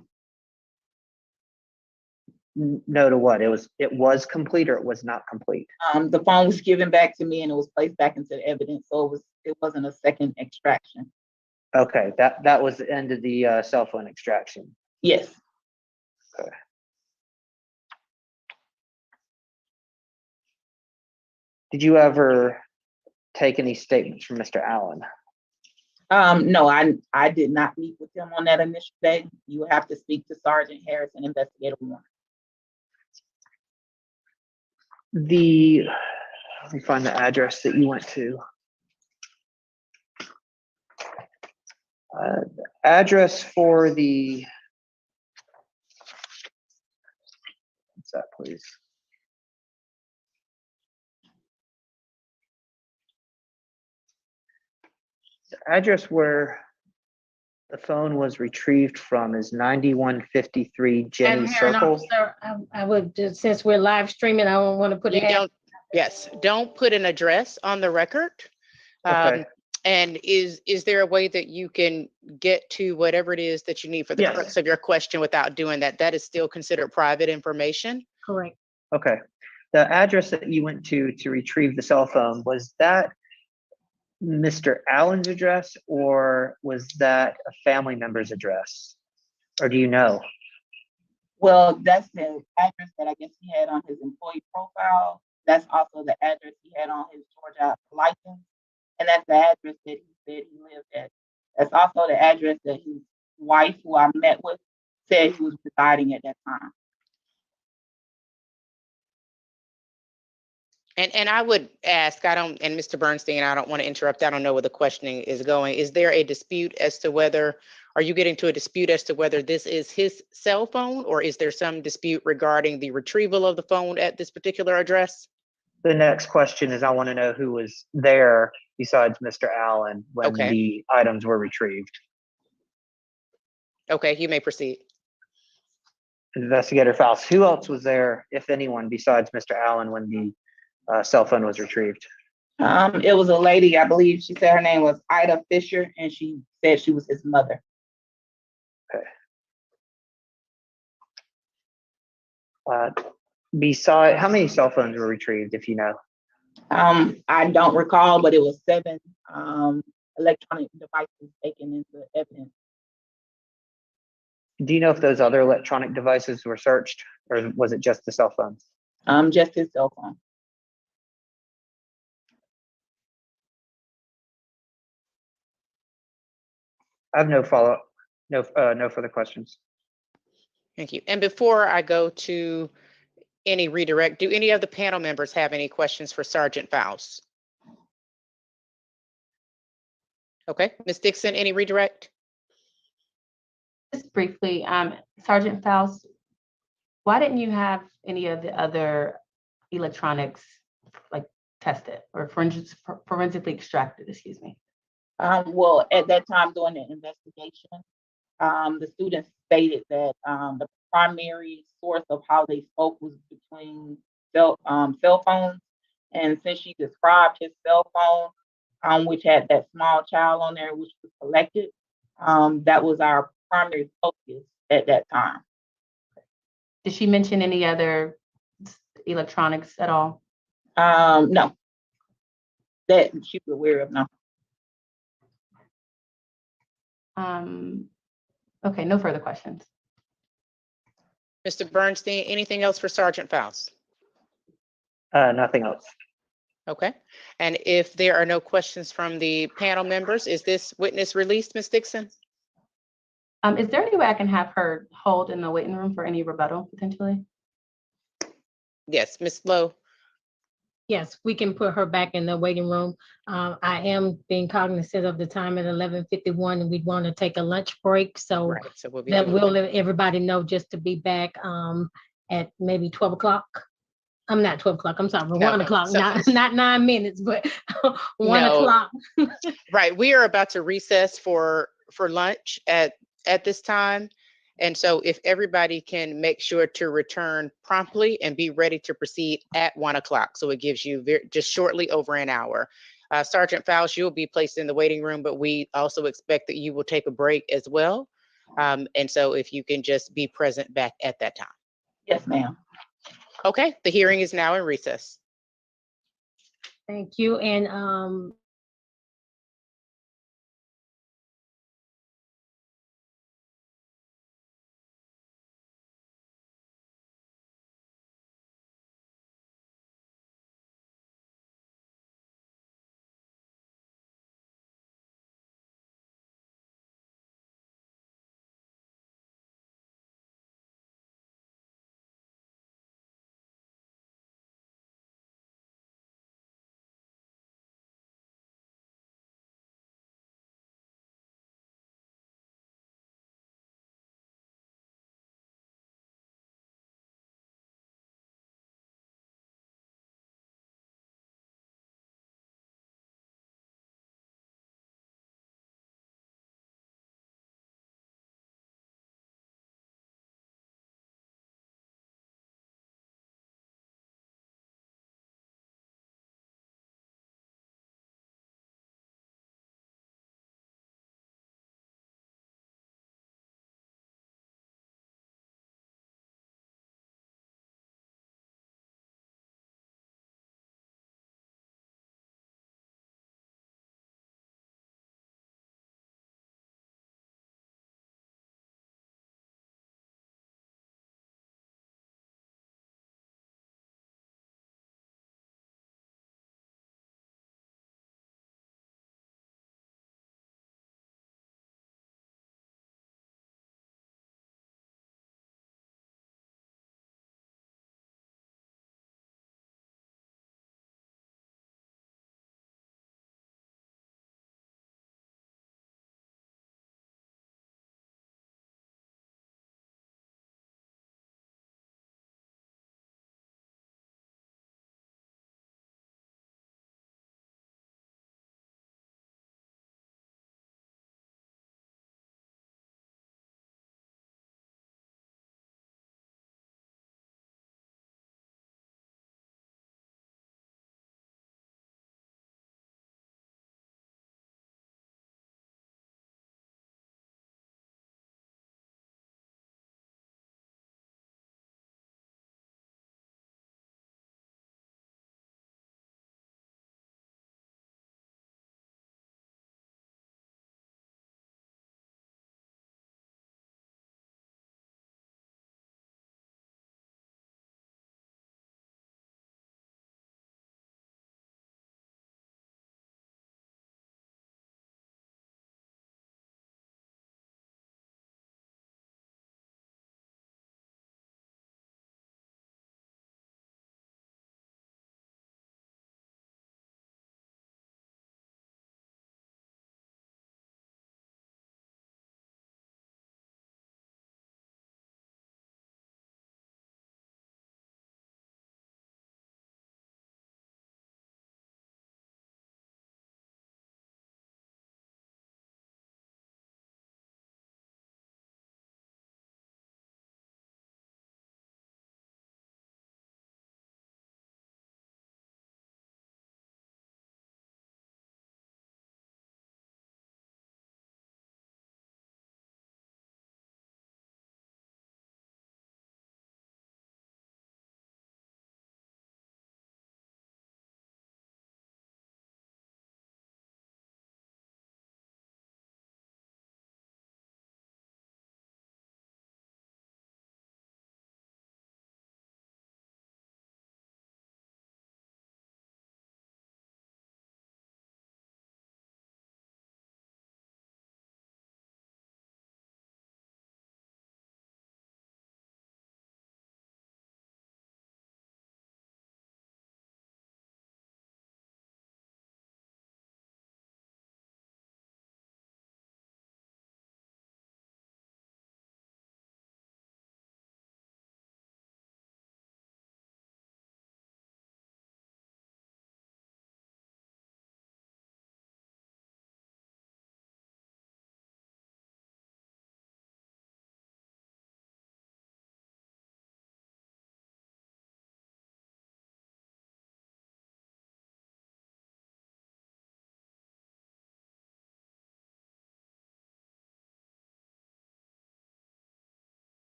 No to what? It was complete, or it was not complete? The phone was given back to me and it was placed back into the evidence, so it wasn't a second extraction. Okay, that was the end of the cell phone extraction. Yes. Okay. Did you ever take any statements from Mr. Allen? No, I did not meet with him on that initial day. You have to speak to Sergeant Harris and Investigator Warren. Let me find the address that you went to. Address for the, what's that, please? The address where the phone was retrieved from is 9153 Jenny Madam Hearing Circle. Officer, I would just, since we're live streaming, I don't want to put You it. don't, yes, don't put an address on the record. Okay. And is there a way that you can get to whatever it is that you need for the Yes. crux of your question without doing that? That is still considered private information. Correct. Okay. The address that you went to retrieve the cell phone, was that Mr. Allen's address, or was that a family member's address? Or do you know? Well, that's the address that I guess he had on his employee profile. That's also the address he had on his Georgia license. And that's the address that he said he lived at. That's also the address that his wife, who I met with, said he was residing at that time. And I would ask, and Mr. Bernstein, I don't want to interrupt. I don't know where the questioning is going. Is there a dispute as to whether, are you getting to a dispute as to whether this is his cell phone, or is there some dispute regarding the retrieval of the phone at this particular address? The next question is, I want to know who was there besides Mr. Allen when Okay. the items were retrieved. Okay, you may proceed. Investigator Faust, who else was there, if anyone, besides Mr. Allen when the cell phone was retrieved? It was a lady, I believe she said her name was Ida Fisher, and she said she was his mother. Okay. Beside, how many cell phones were retrieved, if you know? I don't recall, but it was 7 electronic devices taken into evidence. Do you know if those other electronic devices were searched, or was it just the cell phones? Just his cell phone. I have no follow-up, no further questions. Thank you. And before I go to any redirect, do any of the panel members have any questions for Sergeant Faust? Okay, Ms. Dixon, any redirect? Just briefly, Sergeant Faust, why didn't you have any of the other electronics like tested or forensically extracted, excuse me? Well, at that time during the investigation, the students stated that the primary source of how they spoke was between cell phones. And since she described his cell phone, which had that small child on there, which was collected, that was our primary focus at that time. Did she mention any other electronics at all? No, that she was aware of, no. Okay, no further questions. Mr. Bernstein, anything else for Sergeant Faust? Nothing else. Okay. And if there are no questions from the panel members, is this witness released, Ms. Dixon? Is there any way I can have her hold in the waiting room for any rebuttal potentially? Yes, Ms. Lowe. Yes, we can put her back in the waiting room. I am being cognizant of the time at 11:51, and we'd want to take a lunch break. So Right, so we'll be that doing we'll that. let everybody know just to be back at maybe 12 o'clock. I'm not 12 o'clock, I'm sorry, No, 1 o'clock, so- not 9 minutes, but 1 No. o'clock. Right, we are about to recess for lunch at this time. And so if everybody can make sure to return promptly and be ready to proceed at 1 o'clock. So it gives you just shortly over an hour. Sergeant Fausch, you'll be placed in the waiting room, but we also expect that you will take a break as well. And so if you can just be present back at that time. Yes, ma'am. Okay, the hearing is now in recess. Thank you, and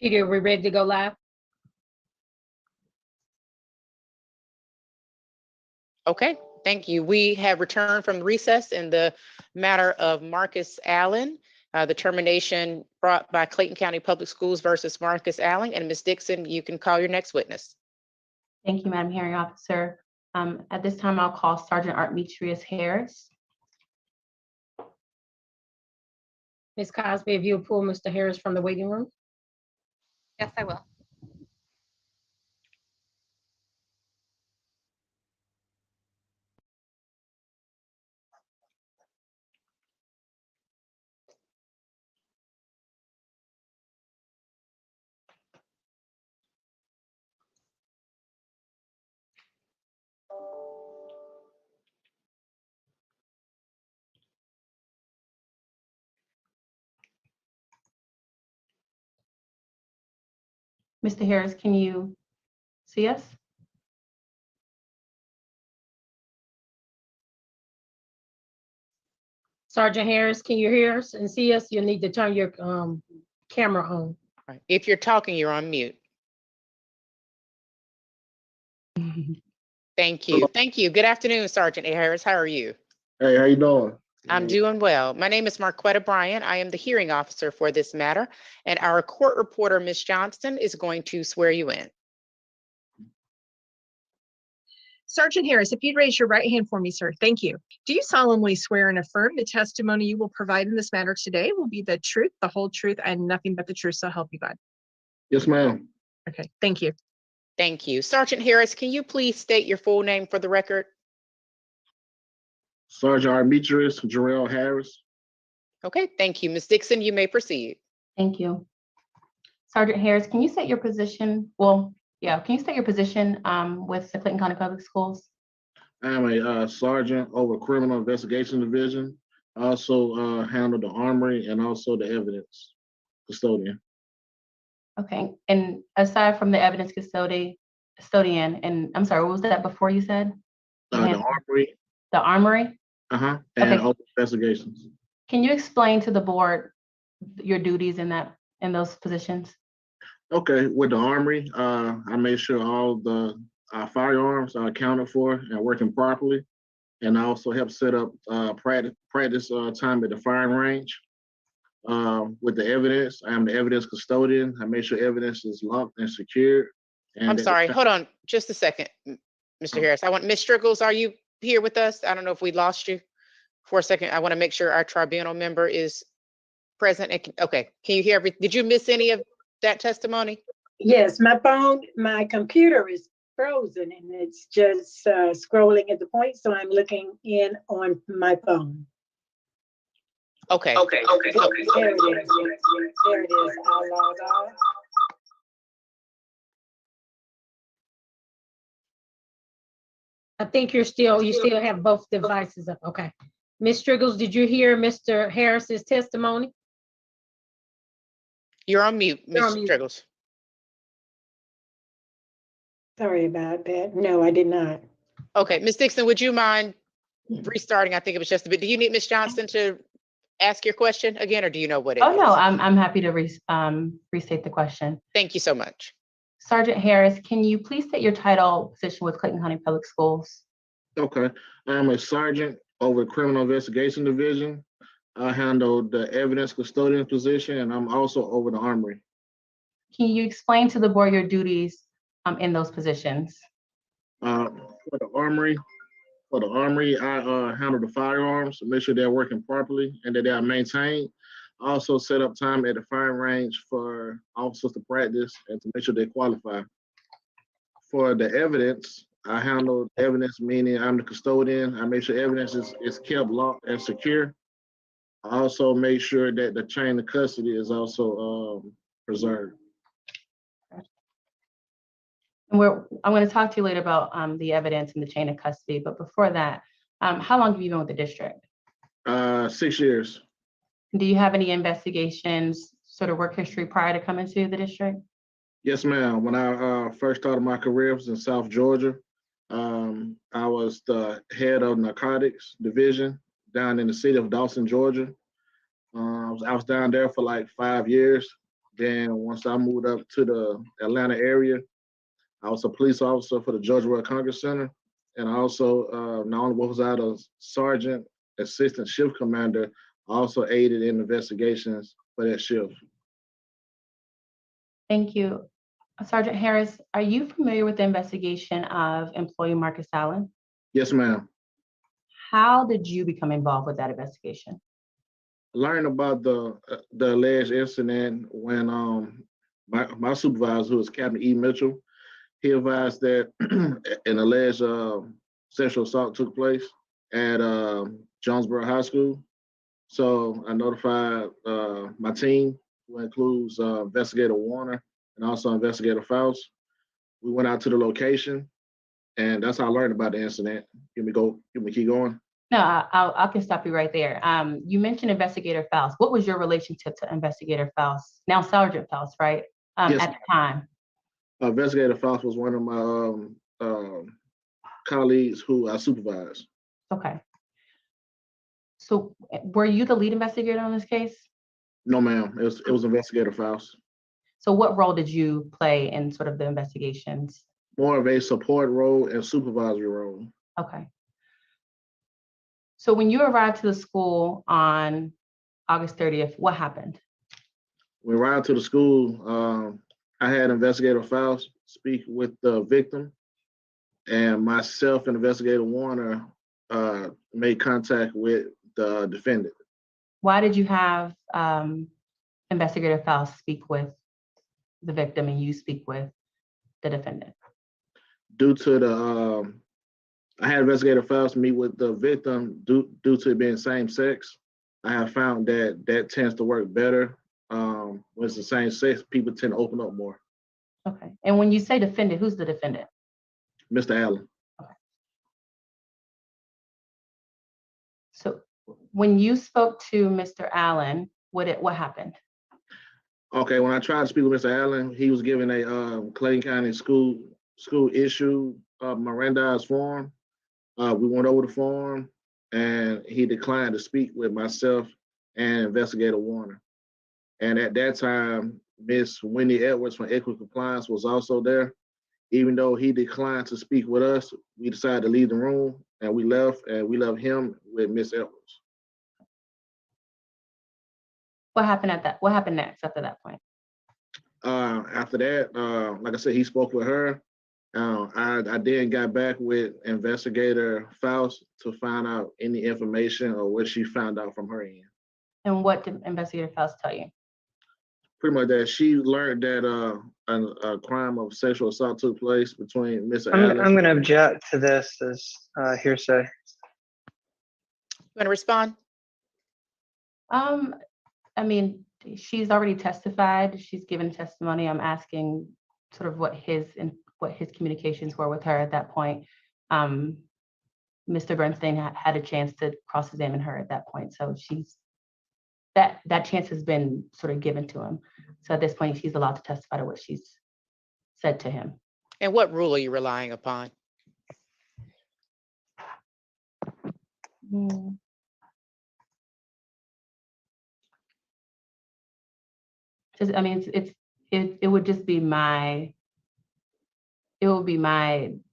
Peter, are we ready to go live? Okay, thank you. We have returned from recess in the matter of Marcus Allen, the termination brought by Clayton County Public Schools versus Marcus Allen. And Ms. Dixon, you can call your next witness. Thank you, Madam Hearing Officer. At this time, I'll call Sergeant Artemitrius Harris. Ms. Cosby, if you'll pull Mr. Harris from the waiting room. Yes, I will. Mr. Harris, can you see us? Sergeant Harris, can you hear us and see us? You'll need to turn your camera on. Right. If you're talking, you're on mute. Thank you. Thank you. Good afternoon, Sergeant Harris. How are you? Hey, how you doing? I'm doing well. My name is Marquetta Bryan. I am the hearing officer for this matter, and our court reporter, Ms. Johnston, is going to swear you in. Sergeant Harris, if you'd raise your right hand for me, sir. Thank you. Do you solemnly swear and affirm the testimony you will provide in this matter today will be the truth, the whole truth, and nothing but the truth, so help you God? Yes, ma'am. Okay, thank you. Thank you. Sergeant Harris, can you please state your full name for the record? Sergeant Artemitrius Jarrell Harris. Okay, thank you. Ms. Dixon, you may proceed. Thank you. Sergeant Harris, can you state your position? Well, yeah, can you state your position with the Clayton County Public Schools? I'm a sergeant over Criminal Investigation Division. I also handle the armory and also the evidence custodian. Okay, and aside from the evidence custodian, and I'm sorry, what was that before you said? The armory. The armory? And Okay. open investigations. Can you explain to the board your duties in those positions? Okay, with the armory, I make sure all the firearms are accounted for and working properly. And I also help set up practice time at the firing range. With the evidence, I am the evidence custodian. I make sure evidence is locked and secured. And I'm sorry, hold on just a second, Mr. Harris. I want Ms. Striggles, are you here with us? I don't know if we lost you for a second. I want to make sure our tribunal member is present. And okay, can you hear everything? Did you miss any of that testimony? Yes, my computer is frozen and it's just scrolling at the point, so I'm looking in on my phone. Okay. There it is. There it is. I'll log on. I think you still have both devices up. Okay. Ms. Striggles, did you hear Mr. Harris's testimony? You're on mute, You're on Ms. mute. Striggles. Sorry about that. No, I did not. Okay, Ms. Dixon, would you mind restarting? I think it was just a bit. Do you need Ms. Johnston to ask your question again, or do you know what it is? Oh, no, I'm happy to restate the question. Thank you so much. Sergeant Harris, can you please state your title, position with Clayton County Public Schools? Okay, I'm a sergeant over the Criminal Investigation Division. I handle the evidence custodian position, and I'm also over the armory. Can you explain to the board your duties in those positions? For the armory, I handle the firearms to make sure they're working properly and that they are maintained. I also set up time at the firing range for officers to practice and to make sure they qualify. For the evidence, I handle evidence, meaning I'm the custodian. I make sure evidence is kept locked and secure. I also make sure that the chain of custody is also preserved. And I'm going to talk to you later about the evidence and the chain of custody, but before that, how long have you been with the district? 6 years. Do you have any investigations, sort of work history prior to coming to the district? Yes, ma'am. When I first started my career, I was in South Georgia. I was the head of narcotics division down in the city of Dawson, Georgia. I was down there for like 5 years. Then once I moved up to the Atlanta area, I was a police officer for the Georgia World Congress Center. And I also, not only was I a sergeant, assistant shift commander, I also aided in investigations for that shift. Thank you. Sergeant Harris, are you familiar with the investigation of employee Marcus Allen? Yes, ma'am. How did you become involved with that investigation? Learned about the alleged incident when my supervisor, who was Captain E. Mitchell, he advised that an alleged sexual assault took place at Jonesboro High School. So I notified my team, who includes Investigator Warner and also Investigator Faust. We went out to the location, and that's how I learned about the incident. Give me keep going. No, I can stop you right there. You mentioned Investigator Faust. What was your relationship to Investigator Faust? Now Sergeant Faust, right? Yes. At the time. Investigator Faust was one of my colleagues who I supervised. Okay. So were you the lead investigator on this case? No, ma'am. It was Investigator Faust. So what role did you play in sort of the investigations? More of a support role and supervisory role. Okay. So when you arrived to the school on August 30th, what happened? We arrived to the school. I had Investigator Faust speak with the victim, and myself and Investigator Warner made contact with the defendant. Why did you have Investigator Faust speak with the victim and you speak with the defendant? Due to the, I had Investigator Faust meet with the victim due to it being same sex. I have found that tends to work better. When it's the same sex, people tend to open up more. Okay. And when you say defendant, who's the defendant? Mr. Allen. Okay. So when you spoke to Mr. Allen, what happened? Okay, when I tried to speak with Mr. Allen, he was given a Clayton County school issue Miranda's form. We went over the form, and he declined to speak with myself and Investigator Warner. And at that time, Miss Wendy Edwards from Equity Compliance was also there. Even though he declined to speak with us, we decided to leave the room, and we left him with Miss Edwards. What happened next after that point? After that, like I said, he spoke with her. I then got back with Investigator Faust to find out any information or what she found out from her end. And what did Investigator Faust tell you? Pretty much that she learned that a crime of sexual assault took place between Mr. Allen. I'm going to object to this as hearsay. You want to respond? I mean, she's already testified. She's given testimony. I'm asking sort of what his communications were with her at that point. Mr. Bernstein had a chance to cross-examine her at that point, so that chance has been sort of given to him. So at this point, she's allowed to testify to what she's said to him. And what rule are you relying upon? I mean, it would just be my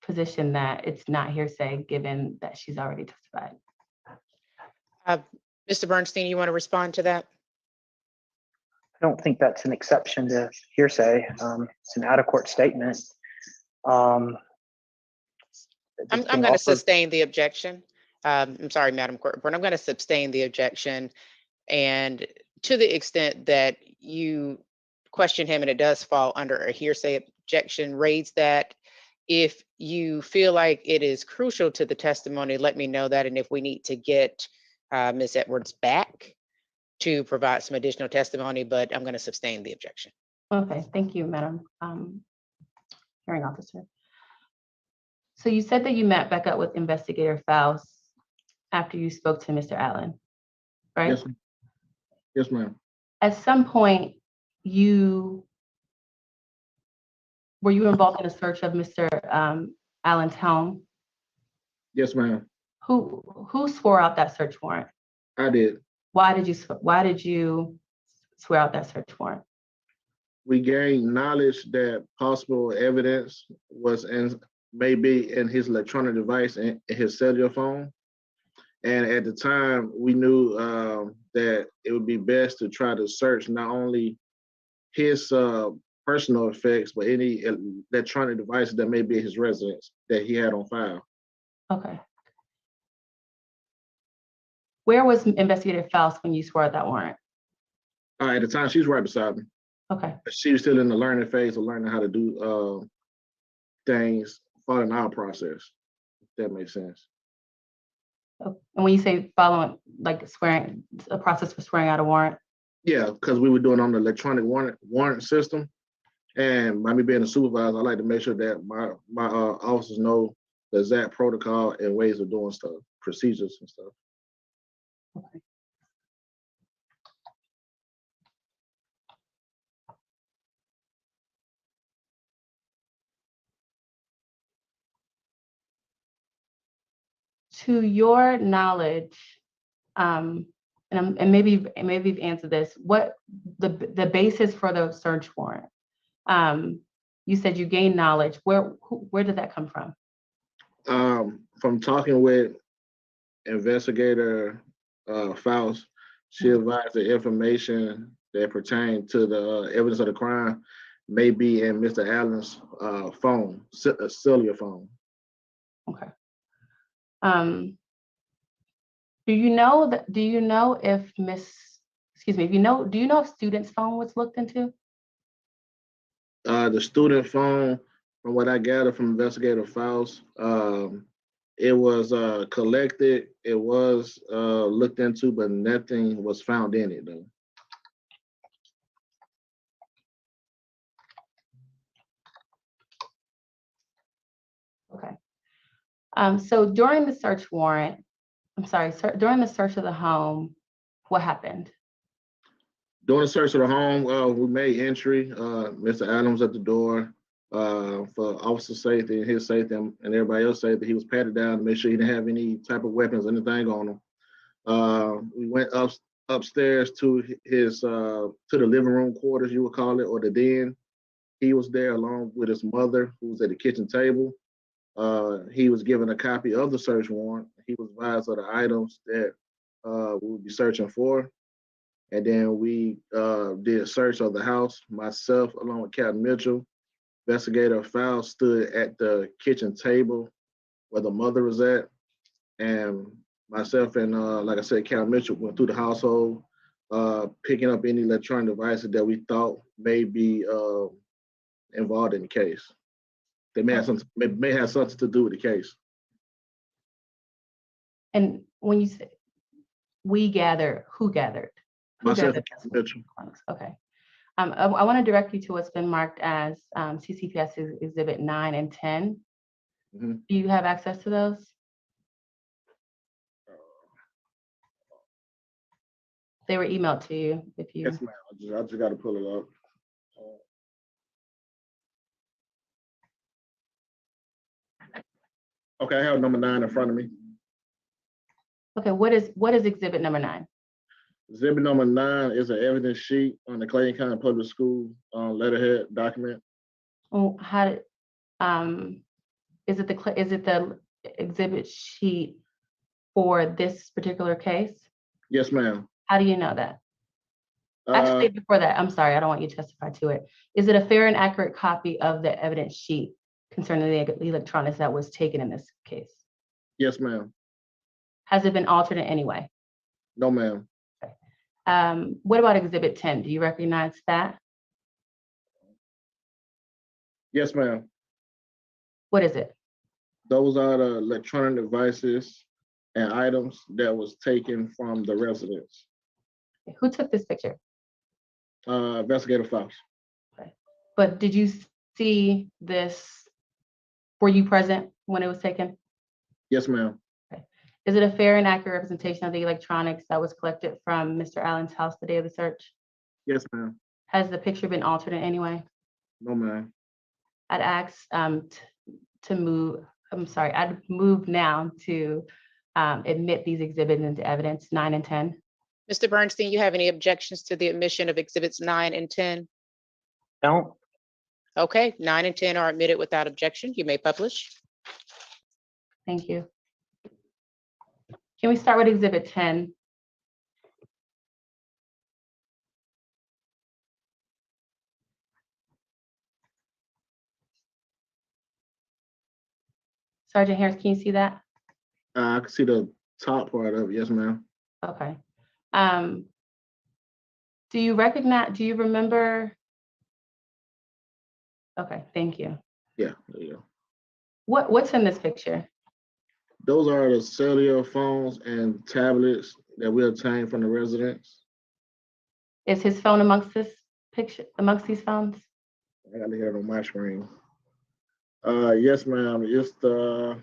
position that it's not hearsay, given that she's already testified. Mr. Bernstein, you want to respond to that? I don't think that's an exception to hearsay. It's an out-of-court statement. I'm going to sustain the objection. I'm sorry, Madam Court Reporter. I'm going to sustain the objection. And to the extent that you question him and it does fall under a hearsay objection, raise that. If you feel like it is crucial to the testimony, let me know that. And if we need to get Ms. Edwards back to provide some additional testimony, but I'm going to sustain the objection. Okay, thank you, Madam Hearing Officer. So you said that you met back up with Investigator Faust after you spoke to Mr. Allen, right? Yes, yes, ma'am. At some point, were you involved in a search of Mr. Allen's home? Yes, ma'am. Who swore out that search warrant? I did. Why did you swear out that search warrant? we gained knowledge that possible evidence was maybe in his electronic device and his cellular phone. And at the time, we knew that it would be best to try to search not only his personal effects, but any electronic devices that may be in his residence that he had on file. Okay. Where was Investigator Faust when you swore out that warrant? At the time, she was right beside me. Okay. She was still in the learning phase of learning how to do things, following our process. If that makes sense. And when you say following, like swearing, a process for swearing out a warrant? Yeah, because we were doing on the electronic warrant system. And by me being a supervisor, I like to make sure that my officers know the exact protocol and ways of doing stuff, procedures and stuff. Okay. To your knowledge, and maybe you've answered this, what the basis for the search warrant? You said you gained knowledge. Where did that come from? From talking with Investigator Faust, she advised the information that pertained to the evidence of the crime may be in Mr. Allen's phone, cellular phone. Okay. Do you know if do you know if student's phone was looked into? The student phone, from what I gathered from Investigator Faust, it was collected, it was looked into, but nothing was found in it though. Okay. So during the search warrant, during the search of the home, what happened? During the search of the home, we made entry. Mr. Adams at the door for officer safety and his safety and everybody else's safety. He was patted down to make sure he didn't have any type of weapons, anything on him. We went upstairs to his to the living room quarters, you would call it, or the den. He was there along with his mother, who was at the kitchen table. He was given a copy of the search warrant. He was advised of the items that we would be searching for. And then we did a search of the house. Myself, along with Captain Mitchell, Investigator Faust stood at the kitchen table where the mother was at. And myself and, like I said, Captain Mitchell went through the household, picking up any electronic devices that we thought may be involved in the case. They may have something to do with the case. And when you say we gather, who gathered? Myself and Captain Mitchell. Okay. I want to direct you to what's been marked as CCPS Exhibit 9 and 10. Mm-hmm. Do you have access to those? They were emailed to you. If you. Yes, ma'am. I just got to pull it up. Okay, I have number 9 in front of me. Okay, what is exhibit number 9? Exhibit number 9 is an evidence sheet on the Clayton County Public School letterhead document. Oh, is it the exhibit sheet for this particular case? Yes, ma'am. How do you know that? Actually, before that, I'm sorry, I don't want you to testify to it. Is it a fair and accurate copy of the evidence sheet concerning the electronics that was taken in this case? Yes, ma'am. Has it been altered in any way? No, ma'am. Okay. What about exhibit 10? Do you recognize that? Yes, ma'am. What is it? Those are the electronic devices and items that was taken from the residence. Who took this picture? Investigator Faust. Okay. But did you see this? Were you present when it was taken? Yes, ma'am. Okay. Is it a fair and accurate representation of the electronics that was collected from Mr. Allen's house the day of the search? Yes, ma'am. Has the picture been altered in any way? No, ma'am. I'd ask to move, I'd move now to admit these exhibits into evidence 9 and 10. Mr. Bernstein, you have any objections to the admission of exhibits 9 and 10? Don't. Okay, 9 and 10 are admitted without objection. You may publish. Thank you. Can we start with Exhibit 10? Sergeant Harris, can you see that? I can see the top part of it. Yes, ma'am. Okay. Do you remember? Okay, thank you. Yeah, there you go. What's in this picture? Those are the cellular phones and tablets that we obtained from the residents. Is his phone amongst these phones? I got to hear it on my screen. Yes, ma'am. It's the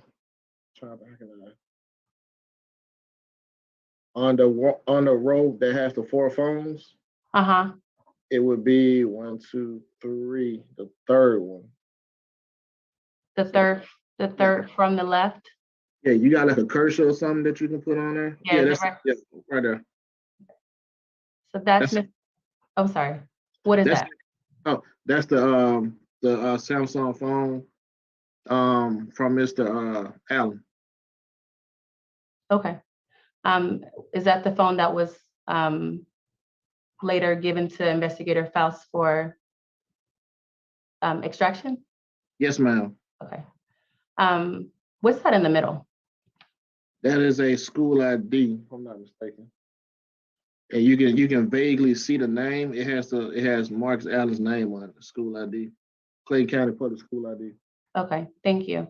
on the row that has the 4 phones. Uh-huh. It would be 1, 2, 3, the third one. The third from the left? Yeah, you got like a cursor or something that you can put on there? Yeah, That's right there. So that's oh, sorry. What is that? Oh, that's the Samsung phone from Mr. Allen. Okay. Is that the phone that was later given to Investigator Faust for extraction? Yes, ma'am. Okay. What's that in the middle? That is a school ID, if I'm not mistaken. And you can vaguely see the name. It has Marcus Allen's name on it, the school ID. Clayton County Public School ID. Okay, thank you.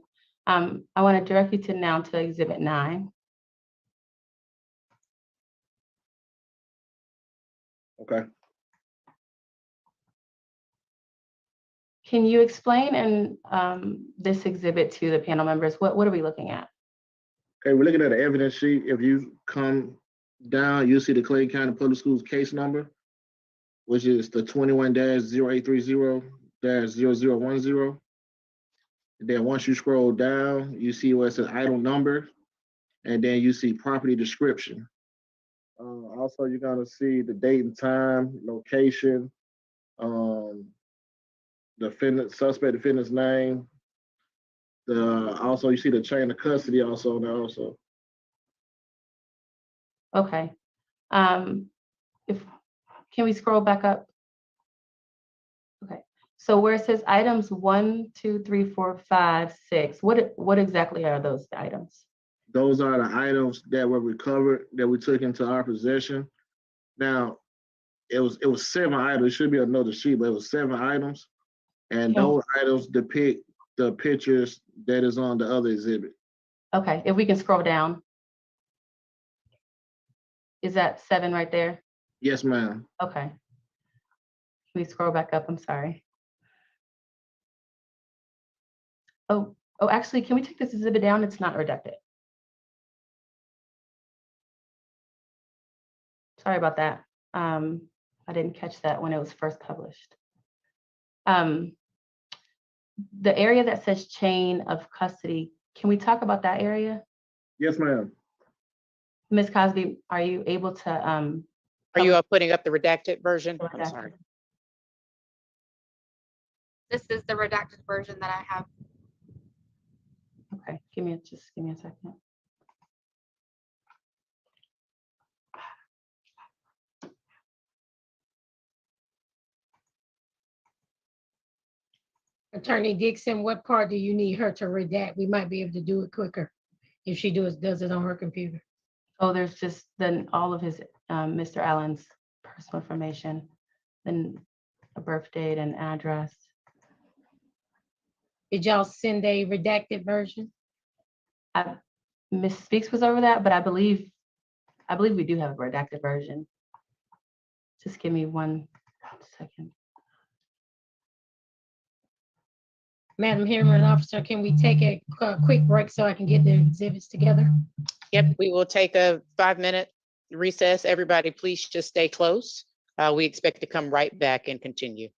I want to direct you to Exhibit 9. Okay. Can you explain in this exhibit to the panel members, what are we looking at? Okay, we're looking at an evidence sheet. If you come down, you'll see the Clayton County Public Schools case number, which is the 21-0830-0010. And then once you scroll down, you see where it says item number, and then you see property description. Also, you're gonna see the date and time, location, suspect defendant's name. Also you see the chain of custody also there also. Okay. Can we scroll back up? Okay. So where it says items 1, 2, 3, 4, 5, 6, what exactly are those items? Those are the items that were recovered that we took into our possession. Now, it was 7 items. It should be another sheet, but it was 7 items, and those items depict the pictures that is on the other exhibit. Okay, if we can scroll down. Is that 7 right there? Yes, ma'am. Okay. Can we scroll back up? I'm sorry. Oh, actually, can we take this exhibit down? It's not redacted. Sorry about that. I didn't catch that when it was first published. The area that says chain of custody, can we talk about that area? Yes, ma'am. Ms. Cosby, are you able to? Are you putting up the redacted version? I'm sorry. This is the redacted version that I have. Okay, give me a second. Attorney Dixon, what part do you need her to redact? We might be able to do it quicker if she does it on her computer. Oh, there's just then all of his Mr. Allen's personal information, then a birth date and address. Did y'all send a redacted version? Ms. Speaks was over that, but I believe we do have a redacted version. Just give me 1 second. Madam Hearing Officer, can we take a quick break so I can get the exhibits together? Yep, we will take a 5-minute recess. Everybody, please just stay close. We expect to come right back and continue.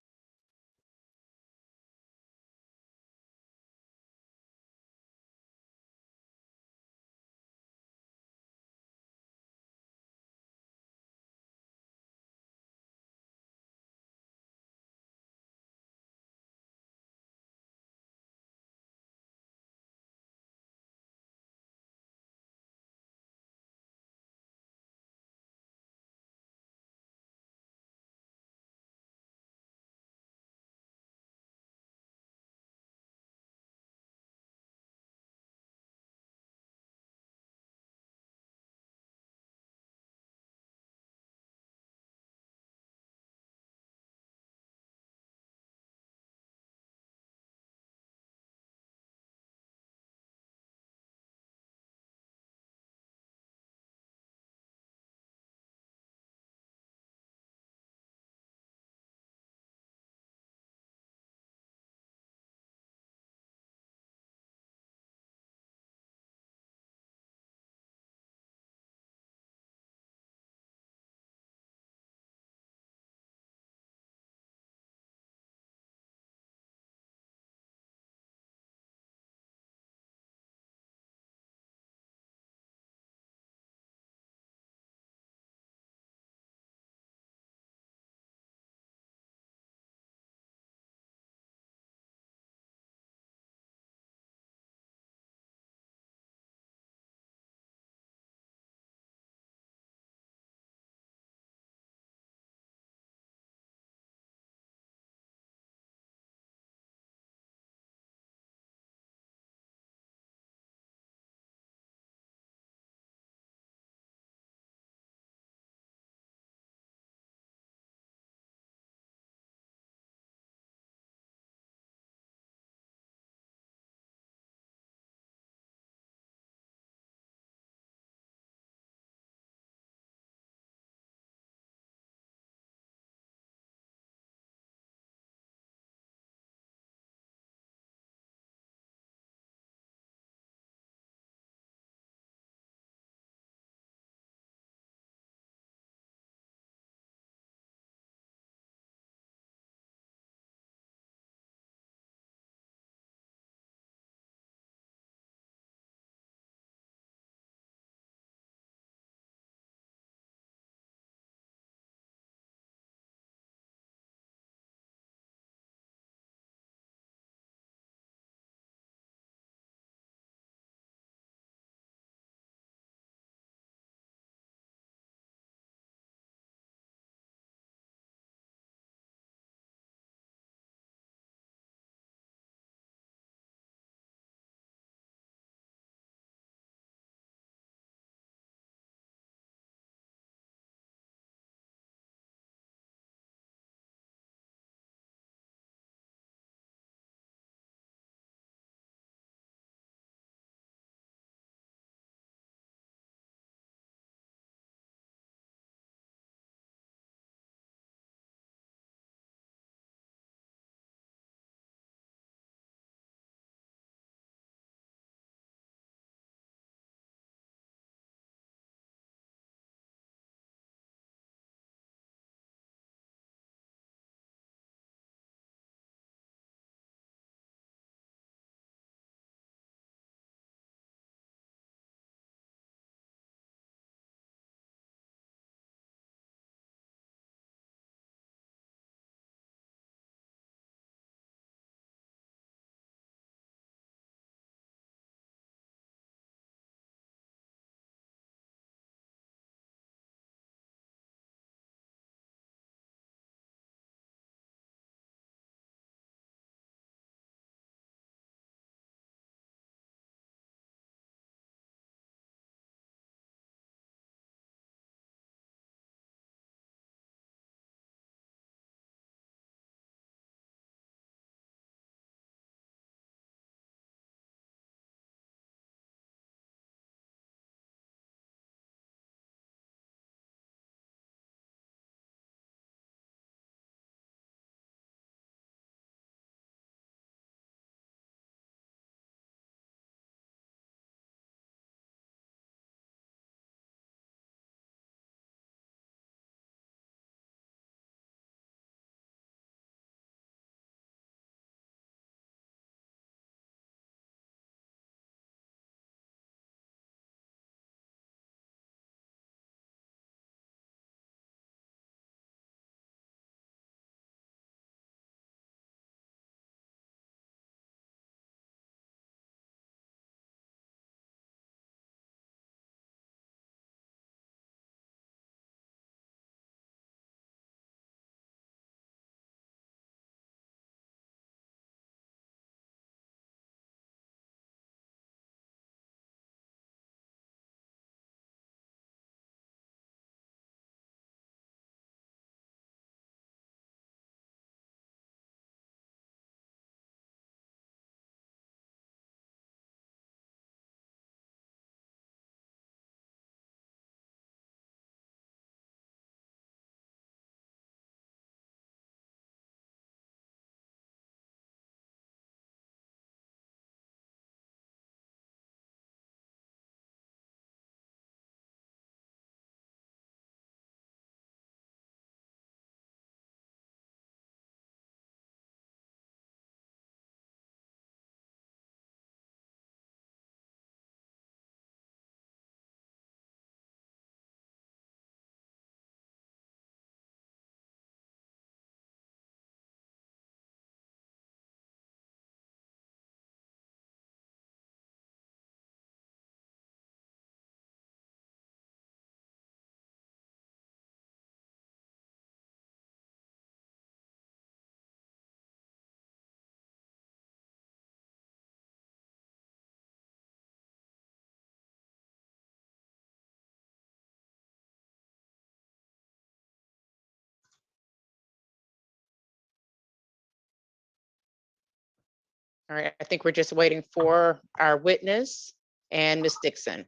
All right, I think we're just waiting for our witness and Ms. Dixon.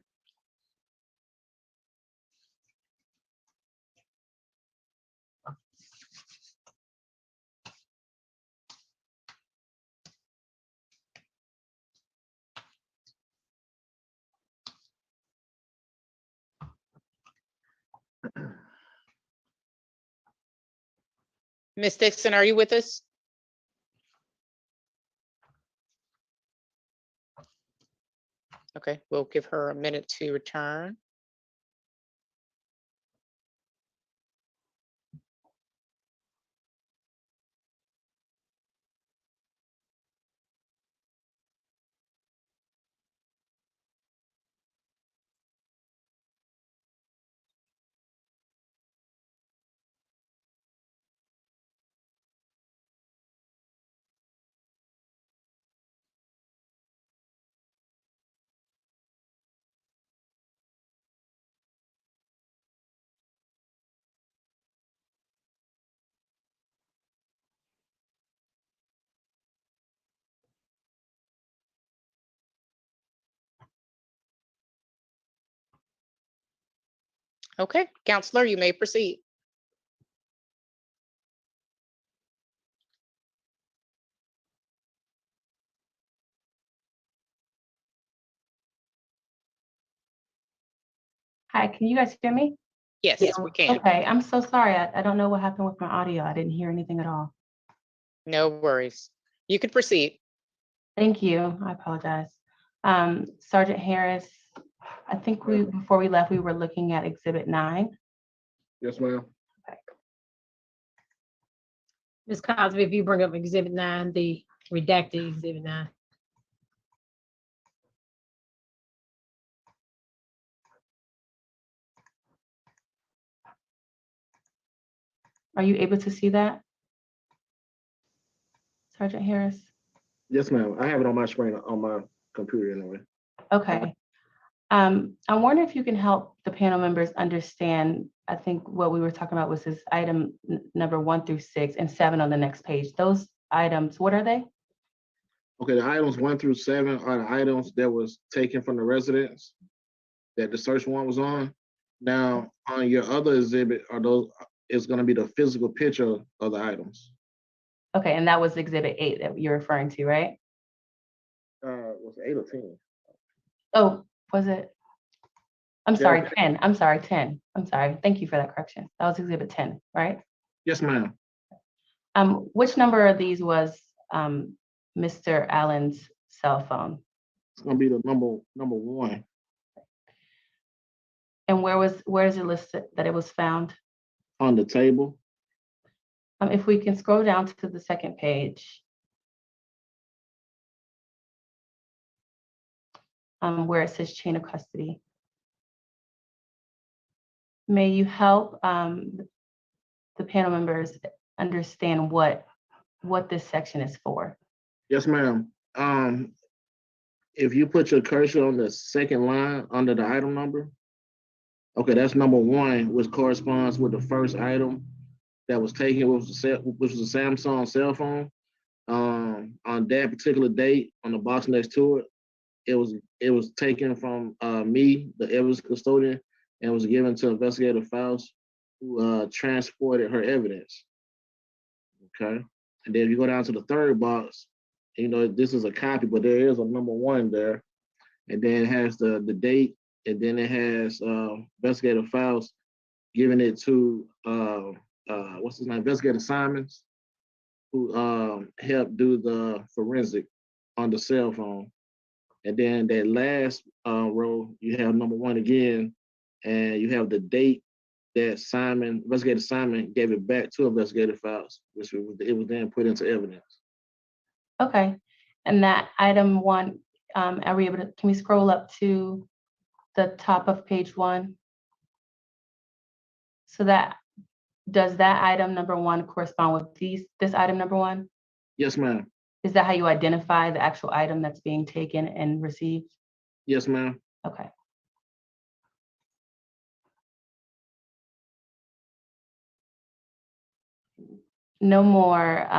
Ms. Dixon, are you with us? Okay, we'll give her a minute to return. Okay, Counselor, you may proceed. Hi, can you guys hear me? Yes, we can. Okay, I'm so sorry. I don't know what happened with my audio. I didn't hear anything at all. No worries. You can proceed. Thank you. I apologize. Sergeant Harris, I think before we left, we were looking at Exhibit 9. Yes, ma'am. Ms. Cosby, if you bring up Exhibit 9, the redacted Exhibit 9. Are you able to see that? Sergeant Harris? Yes, ma'am. I have it on my screen on my computer anyway. Okay. I wonder if you can help the panel members understand, I think what we were talking about was this item number 1 through 6 and 7 on the next page. Those items, what are they? Okay, the items 1 through 7 are the items that was taken from the residence that the search warrant was on. Now, on your other exhibit, it's going to be the physical picture of the items. Okay, and that was Exhibit 8 that you're referring to, right? Was it 8 or 10? Oh, was it? I'm sorry, Yeah. 10. I'm sorry, 10. I'm sorry. Thank you for that correction. That was Exhibit 10, right? Yes, ma'am. Which number of these was Mr. Allen's cell phone? It's going to be the number 1. And where is it listed that it was found? On the table. If we can scroll down to the second page, where it says chain of custody. May you help the panel members understand what this section is for? Yes, ma'am. If you put your cursor on the second line under the item number, okay, that's number 1, which corresponds with the first item that was taken, which was a Samsung cell phone. On that particular date, on the box next to it, it was taken from me, the evidence custodian, and was given to Investigator Faust, who transported her evidence. Okay, and then if you go down to the third box, this is a copy, but there is a number 1 there, and then it has the date, and then it has Investigator Faust giving it to what's his name, Investigator Simons, who helped do the forensic on the cell phone. And then that last row, you have number 1 again, and you have the date that Investigator Simon gave it back to Investigator Faust, which it was then put into evidence. Okay, and that item 1, are we able to, can we scroll up to the top of page 1? So does that item number 1 correspond with this item number 1? Yes, ma'am. Is that how you identify the actual item that's being taken and received? Yes, ma'am. Okay. No more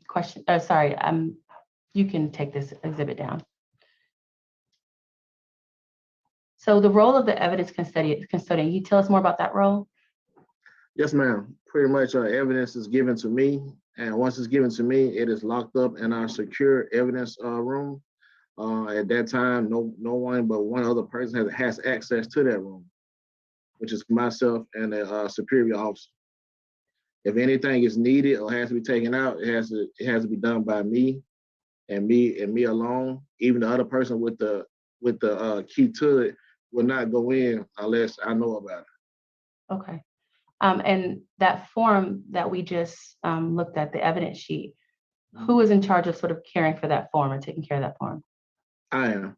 question, sorry, you can take this exhibit down. So the role of the evidence custodian, can you tell us more about that role? Yes, ma'am. Pretty much evidence is given to me, and once it's given to me, it is locked up in our secure evidence room. At that time, no one but one other person has access to that room, which is myself and a superior officer. If anything is needed or has to be taken out, it has to be done by me and me alone. Even the other person with the key to it will not go in unless I know about it. Okay. And that form that we just looked at, the evidence sheet, who is in charge of sort of caring for that form and taking care of that form? I am.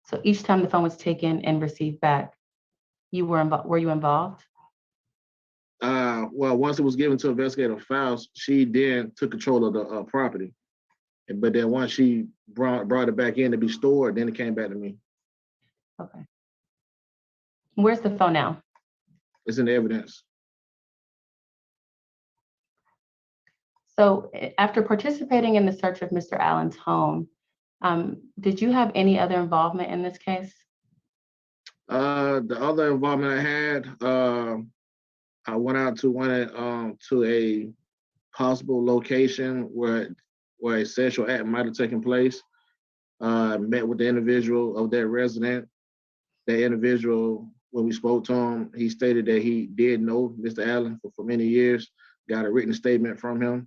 So each time the phone was taken and received back, were you involved? Well, once it was given to Investigator Faust, she then took control of the property. But then once she brought it back in to be stored, then it came back to me. Okay. Where's the phone now? It's in the evidence. So after participating in the search of Mr. Allen's home, did you have any other involvement in this case? The other involvement I had, I went out to a possible location where a sexual act might have taken place. Met with the individual of that resident. That individual, when we spoke to him, he stated that he did know Mr. Allen for many years, got a written statement from him.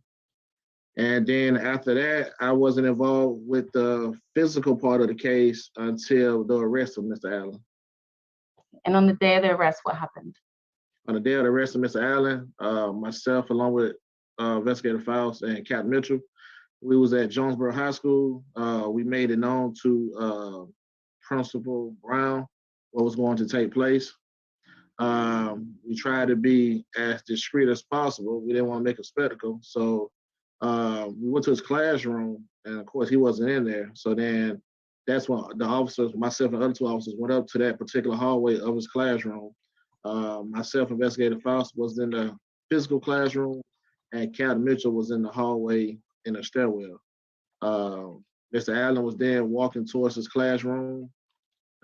And then after that, I wasn't involved with the physical part of the case until the arrest of Mr. Allen. And on the day of the arrest, what happened? On the day of the arrest of Mr. Allen, myself, along with Investigator Faust and Captain Mitchell, we was at Jonesboro High School. We made it known to Principal Brown what was going to take place. We tried to be as discreet as possible. We didn't want to make a spectacle. So we went to his classroom, and of course he wasn't in there. So then that's when the officers, myself and other two officers, went up to that particular hallway of his classroom. Myself, Investigator Faust, was in the physical classroom, and Captain Mitchell was in the hallway in the stairwell. Mr. Allen was then walking towards his classroom.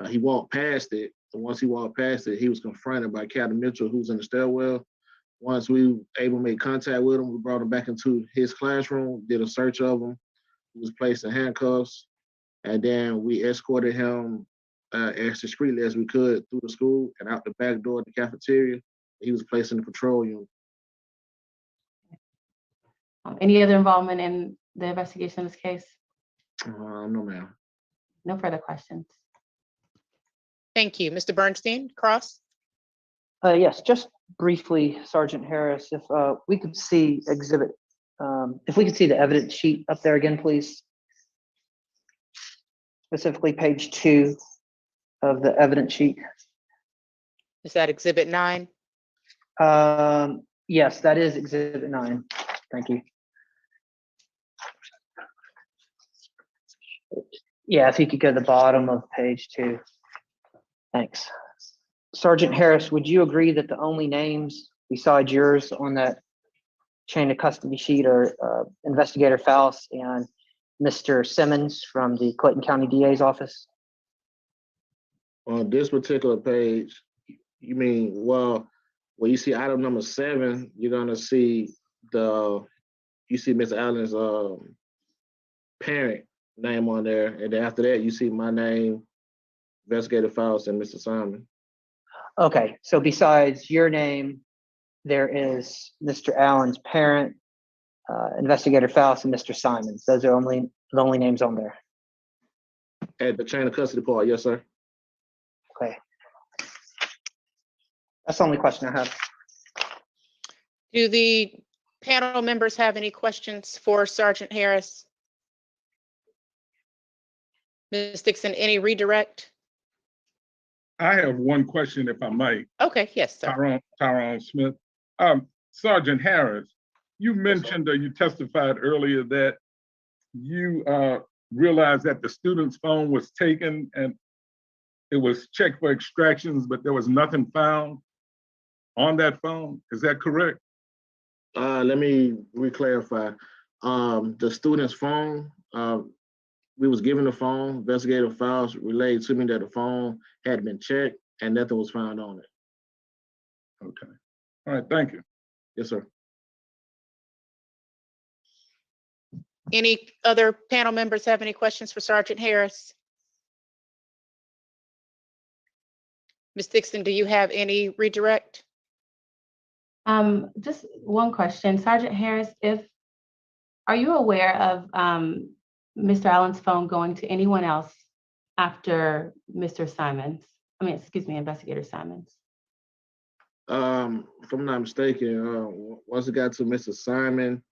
He walked past it, and once he walked past it, he was confronted by Captain Mitchell, who was in the stairwell. Once we were able to make contact with him, we brought him back into his classroom, did a search of him. He was placed in handcuffs, and then we escorted him as discreetly as we could through the school and out the back door of the cafeteria. He was placed in the patrol unit. Any other involvement in the investigation of this case? No, ma'am. No further questions. Thank you. Mr. Bernstein, Cross? Yes, just briefly, Sergeant Harris, if we could see exhibit, if we could see the evidence sheet up there again, please. Specifically page 2 of the evidence sheet. Is that Exhibit 9? Yes, that is exhibit 9. Thank you. Yeah, if you could go to the bottom of page 2. Thanks. Sergeant Harris, would you agree that the only names besides yours on that chain of custody sheet are Investigator Faust and Mr. Simmons from the Clayton County DA's office? On this particular page, you mean, well, when you see item number 7, you're gonna see you see Ms. Allen's parent name on there, and then after that, you see my name, Investigator Faust, and Mr. Simon. Okay, so besides your name, there is Mr. Allen's parent, Investigator Faust, and Mr. Simons. Those are the only names on there. At the chain of custody part, yes, sir. Okay. That's the only question I have. Do the panel members have any questions for Sergeant Harris? Ms. Dixon, any redirect? I have one question, if I might. Okay, yes, sir. Tyrone Smith. Sergeant Harris, you mentioned or you testified earlier that you realized that the student's phone was taken and it was checked for extractions, but there was nothing found on that phone. Is that correct? Let me re-clarify. The student's phone, we was given the phone, investigative files relayed to me that the phone had been checked and nothing was found on it. Okay. All right, thank you. Yes, sir. Any other panel members have any questions for Sergeant Harris? Ms. Dixon, do you have any redirect? Just one question, Sergeant Harris, are you aware of Mr. Allen's phone going to anyone else after Mr. Simons? I mean, excuse me, Investigator Simons. If I'm not mistaken, once it got to Mr. Simon,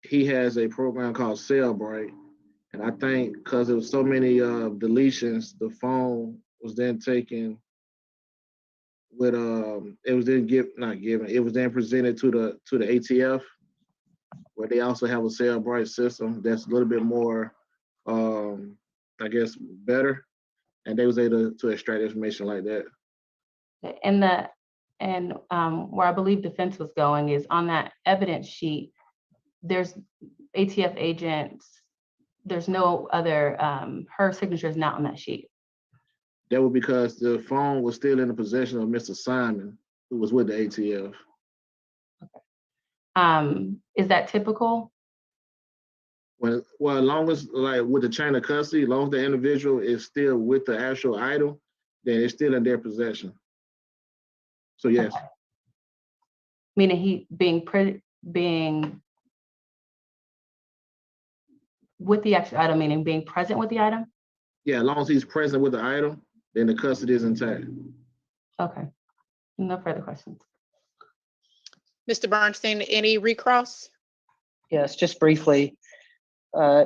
he has a program called Cellbrite. And I think because there was so many deletions, the phone was then taken with it was then it was then presented to the ATF, where they also have a Cellbrite system that's a little bit more I guess better, and they was able to extract information like that. And where I believe defense was going is on that evidence sheet, there's ATF agents, there's no other, her signature is not on that sheet. That was because the phone was still in the possession of Mr. Simon, who was with the ATF. Is that typical? Well, as long as, like, with the chain of custody, as long as the individual is still with the actual item, then it's still in their possession. So yes. Okay. Meaning he being with the actual item, meaning being present with the item? Yeah, as long as he's present with the item, then the custody is intact. Okay, no further questions. Mr. Bernstein, any recross? Yes, just briefly.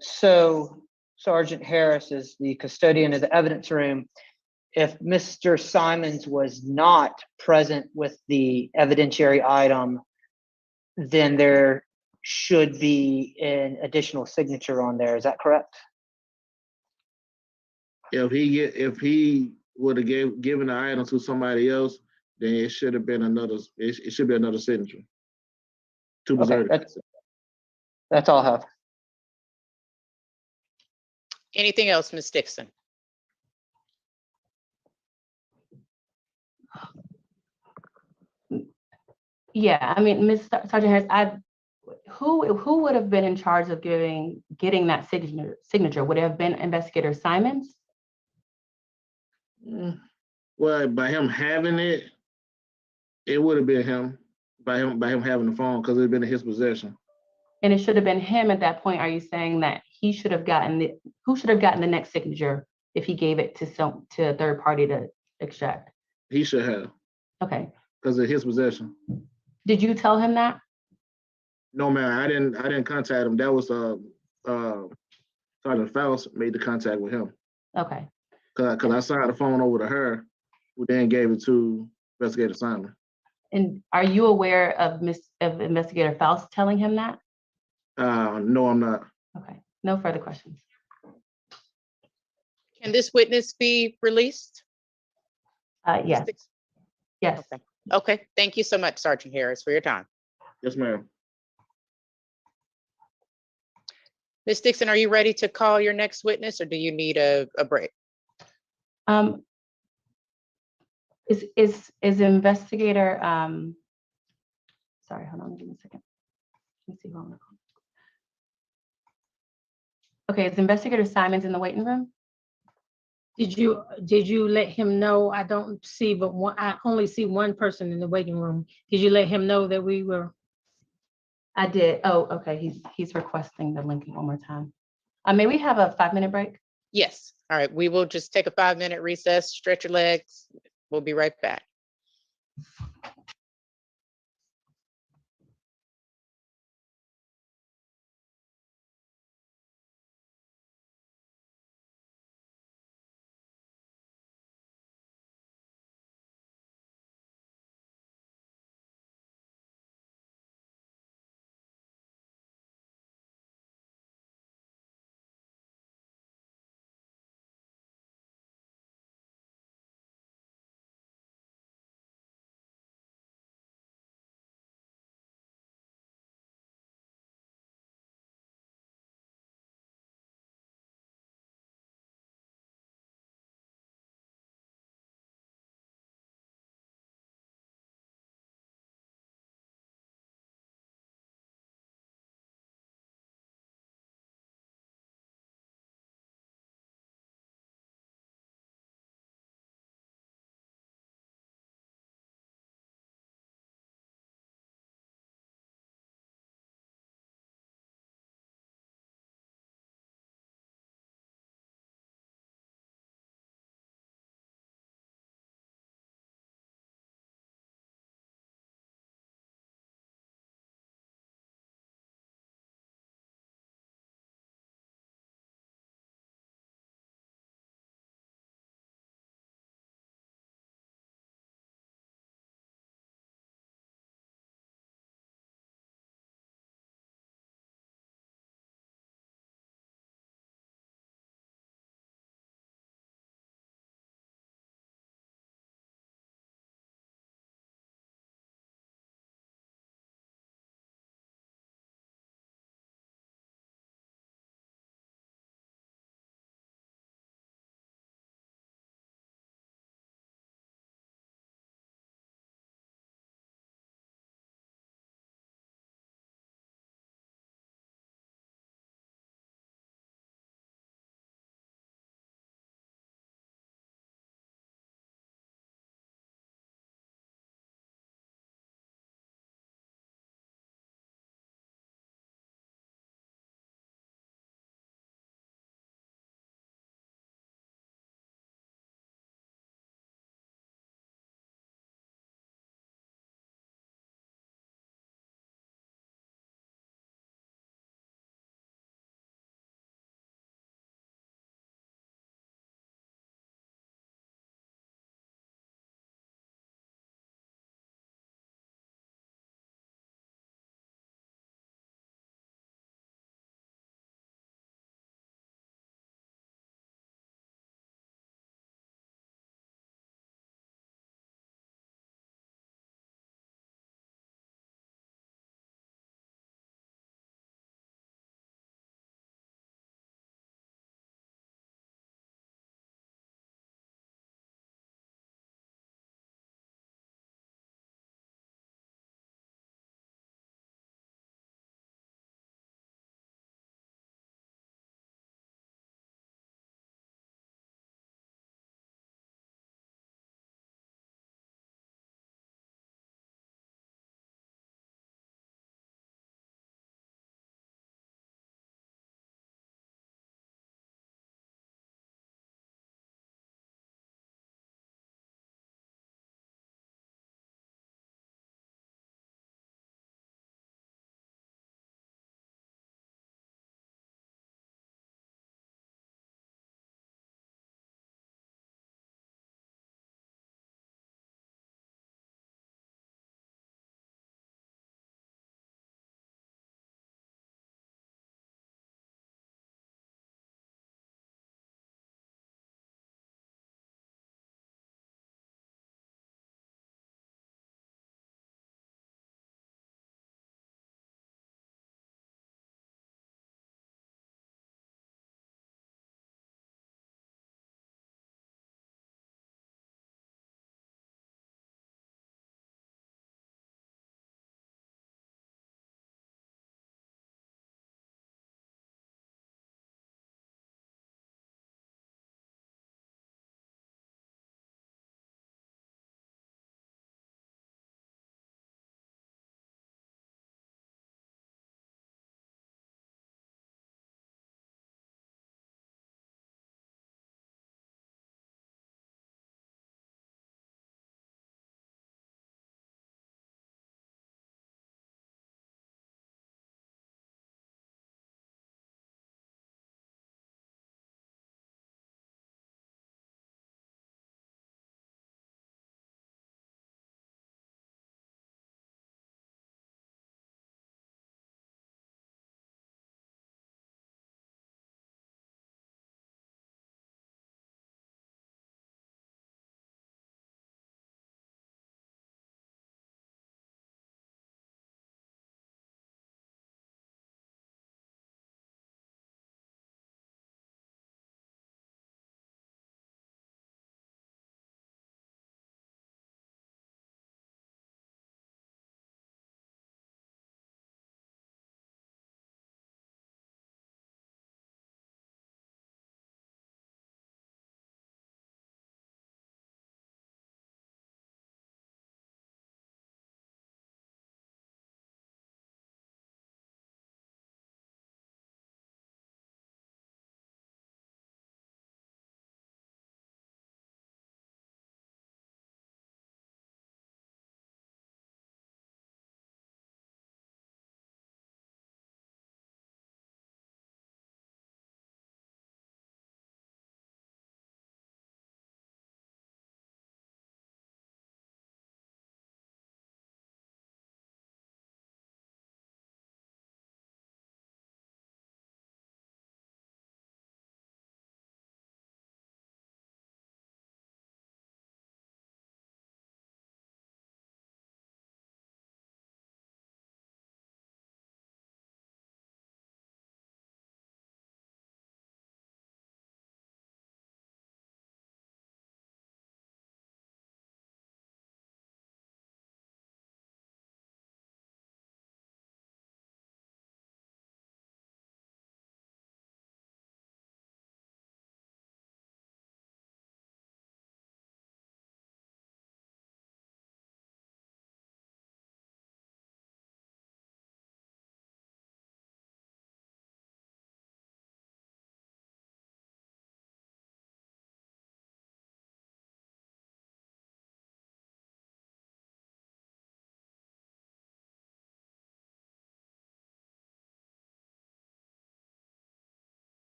So Sergeant Harris is the custodian of the evidence room. If Mr. Simons was not present with the evidentiary item, then there should be an additional signature on there. Is that correct? If he would have given the item to somebody else, then it should have been another. It should be another signature to preserve. Okay, that's all I have. Anything else, Ms. Dixon? Yeah, I mean, Sergeant Harris, who would have been in charge of getting that signature? Would it have been Investigator Simons? Well, by him having it, it would have been him. By him having the phone, because it had been in his possession. And it should have been him at that point. Are you saying that who should have gotten the next signature if he gave it to a third party to extract? He should have. Okay. Because of his possession. Did you tell him that? No, man, I didn't contact him. That was Sergeant Faust made the contact with him. Okay. Because I signed the phone over to her, who then gave it to Investigator Simon. And are you aware of Investigator Faust telling him that? No, I'm not. Okay, no further questions. Can this witness be released? Yes. Yes. Okay. Okay, thank you so much, Sergeant Harris, for your time. Yes, ma'am. Ms. Dixon, are you ready to call your next witness, or do you need a break? Is investigator, sorry, hold on, give me a second. Let me see who I'm gonna call. Okay, is Investigator Simons in the waiting room? Did you let him know? I don't see but one, I only see one person in the waiting room. Did you let him know that we were? I did. Oh, okay, he's requesting the link one more time. May we have a 5-minute break? Yes. All right, we will just take a 5-minute recess, stretch your legs. We'll be right back.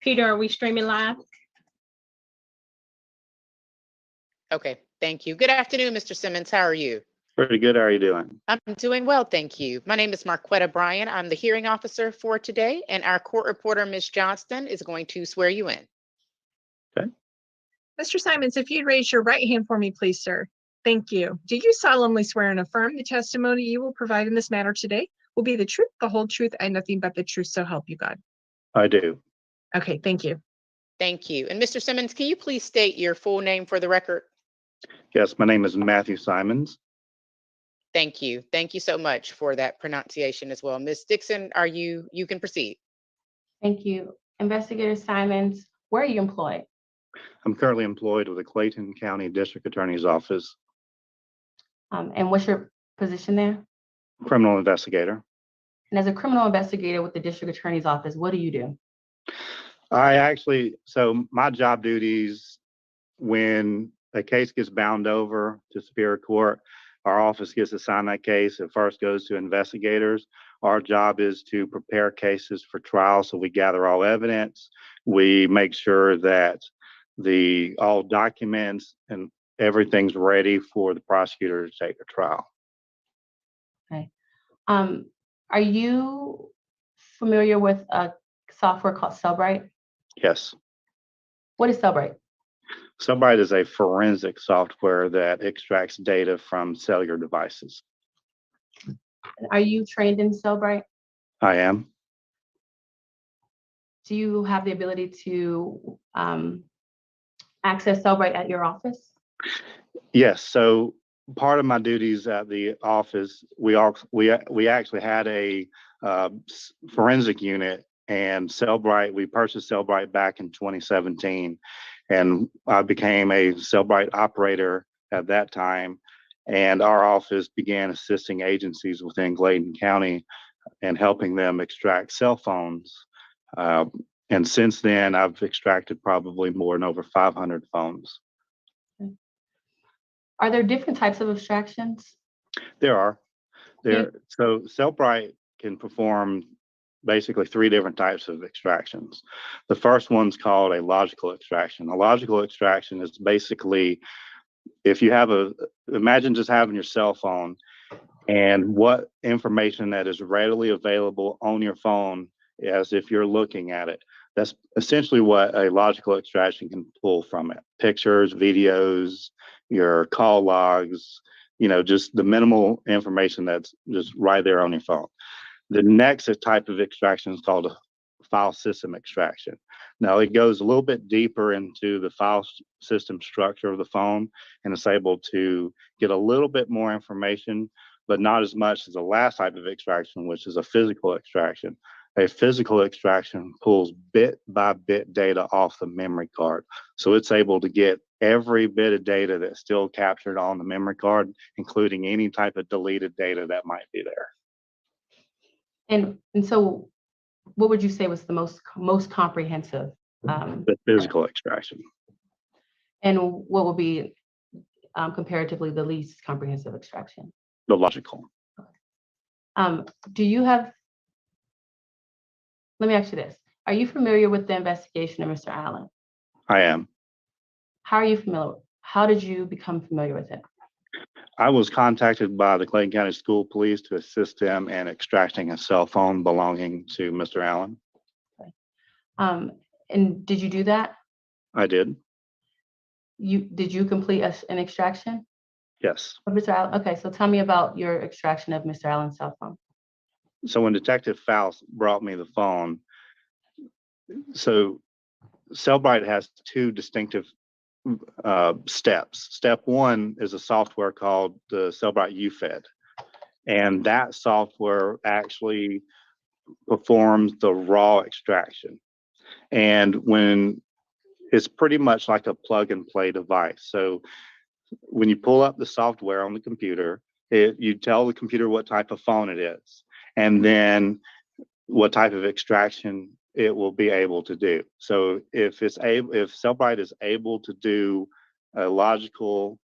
Peter, are we streaming live? Okay, thank you. Good afternoon, Mr. Simmons. How are you? Pretty good. How are you doing? I'm doing well, thank you. My name is Marquetta Bryan. I'm the hearing officer for today, and our court reporter, Ms. Johnston, is going to swear you in. Mr. Simons, if you'd raise your right hand for me, please, sir. Thank you. Do you solemnly swear and affirm the testimony you will provide in this matter today will be the truth, the whole truth, and nothing but the truth, so help you God? I do. Okay, thank you. Thank you. And Mr. Simmons, can you please state your full name for the record? Yes, my name is Matthew Simons. Thank you. Thank you so much for that pronunciation as well. Ms. Dixon, you can proceed. Thank you. Investigator Simons, where are you employed? I'm currently employed with the Clayton County District Attorney's Office, And what's your position there? criminal investigator. And as a criminal investigator with the District Attorney's Office, what do you do? So my job duties, when a case gets bound over to Superior Court, our office gets assigned that case. It first goes to investigators. Our job is to prepare cases for trial. So we gather all evidence. We make sure that all documents and everything's ready for the prosecutor to take the trial. Okay. Are you familiar with a software called Cellbrite? Yes. What is Cellbrite? Cellbrite is a forensic software that extracts data from cellular devices. Are you trained in Cellbrite? I am. Do you have the ability to access Cellbrite at your office? Yes. So part of my duties at the office, we actually had a forensic unit, and Cellbrite. We purchased Cellbrite back in 2017, and I became a Cellbrite operator at that time. And our office began assisting agencies within Clayton County and helping them extract cell phones. And since then, I've extracted probably more than over 500 phones. Are there different types of abstractions? There are. So Cellbrite can perform basically 3 different types of extractions. The first one's called a logical extraction. A logical extraction is basically, if you have imagine just having your cell phone and what information that is readily available on your phone as if you're looking at it. That's essentially what a logical extraction can pull from it. Pictures, videos, your call logs, just the minimal information that's just right there on your phone. The next type of extraction is called a file system extraction. Now it goes a little bit deeper into the file system structure of the phone, and it's able to get a little bit more information, but not as much as the last type of extraction, which is a physical extraction. A physical extraction pulls bit by bit data off the memory card. So it's able to get every bit of data that's still captured on the memory card, including any type of deleted data that might be there. And so what would you say was the most comprehensive? The physical extraction. And what would be comparatively the least comprehensive extraction? The logical. Let me ask you this. Are you familiar with the investigation of Mr. Allen? I am. How are you familiar? How did you become familiar with it? I was contacted by the Clayton County School Police to assist them in extracting a cell phone belonging to Mr. Allen. Okay. And did you do that? I did. Did you complete an extraction? Yes. Of Mr. Allen? Okay, so tell me about your extraction of Mr. Allen's cell phone. So when Detective Faust brought me the phone, so Cellbrite has 2 distinctive steps. Step 1 is a software called the Cellbrite UFED, and that software actually performs the raw extraction. And when it's pretty much like a plug and play device. So when you pull up the software on the computer, you tell the computer what type of phone it is, and then what type of extraction it will be able to do. So if Cellbrite is able to do a logical,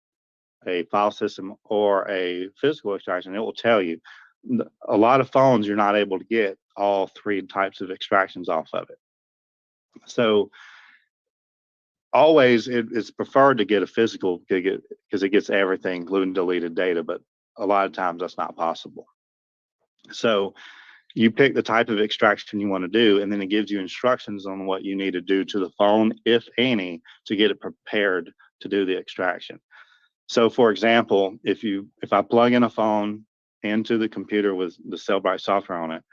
a file system, or a physical extraction, it will tell you. A lot of phones, you're not able to get all 3 types of extractions off of it. So always it's preferred to get a physical because it gets everything, including deleted data, but a lot of times that's not possible. So you pick the type of extraction you want to do, and then it gives you instructions on what you need to do to the phone, if any, to get it prepared to do the extraction. So for example, if I plug in a phone into the computer with the Cellbrite software on it,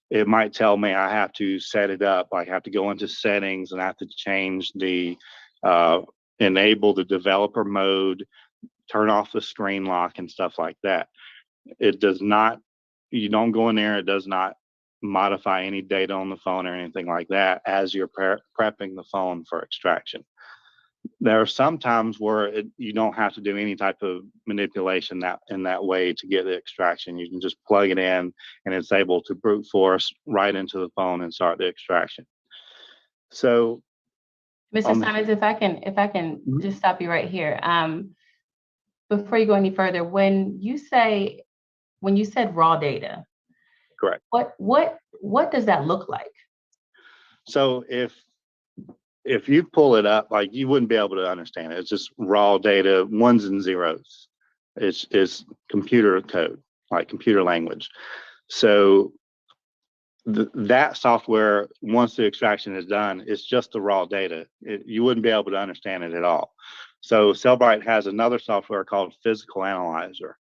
it might tell me I have to set it up. I have to go into settings and I have to change the enable the developer mode, turn off the screen lock and stuff like that. It does not, you don't go in there, it does not modify any data on the phone or anything like that as you're prepping the phone for extraction. There are some times where you don't have to do any type of manipulation in that way to get the extraction. You can just plug it in and it's able to brute force right into the phone and start the extraction. So Mr. Simons, if I can just stop you right here. Before you go any further, when you said raw data, correct. What does that look like? So if you pull it up, like you wouldn't be able to understand it. It's just raw data, ones and zeros. It's computer code, like computer language. So that software, once the extraction is done, it's just the raw data. You wouldn't be able to understand it at all. So Cellbrite has another software called Physical Analyzer.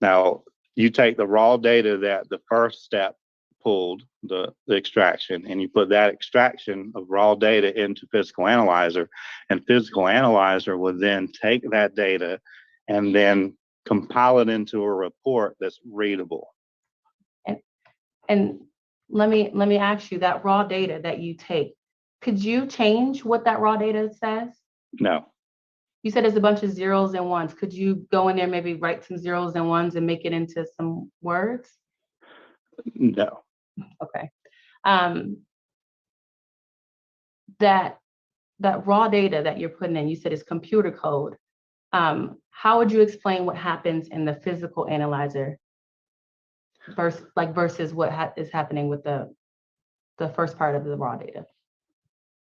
Now, you take the raw data that the first step pulled, the extraction, and you put that extraction of raw data into Physical Analyzer, and Physical Analyzer will then take that data and then compile it into a report that's readable. And let me ask you, that raw data that you take, could you change what that raw data says? No. You said it's a bunch of zeros and ones. Could you go in there, maybe write some zeros and ones and make it into some words? No. Okay. That raw data that you're putting in, you said is computer code. How would you explain what happens in the Physical Analyzer versus what is happening with the first part of the raw data?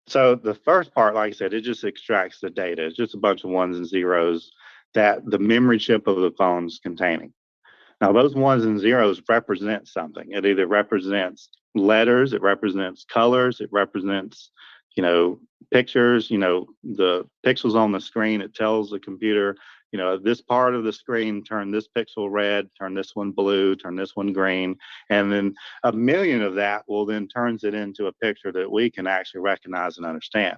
So the first part, like I said, it just extracts the data. It's just a bunch of ones and zeros that the memory chip of the phone's containing. Now, those ones and zeros represent something. It either represents letters, it represents colors, it represents, pictures, the pixels on the screen. It tells the computer, this part of the screen, turn this pixel red, turn this one blue, turn this one green. And then a million of that will then turns it into a picture that we can actually recognize and understand.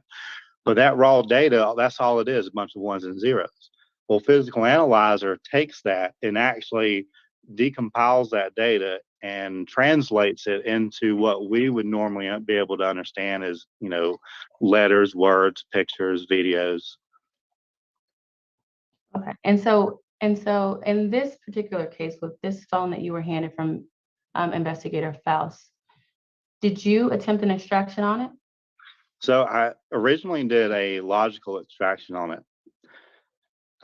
But that raw data, that's all it is, a bunch of ones and zeros. Well, Physical Analyzer takes that and actually decompiles that data and translates it into what we would normally be able to understand as, letters, words, pictures, videos. Okay. And so in this particular case with this phone that you were handed from Investigator Faust, did you attempt an extraction on it? So I originally did a logical extraction on it.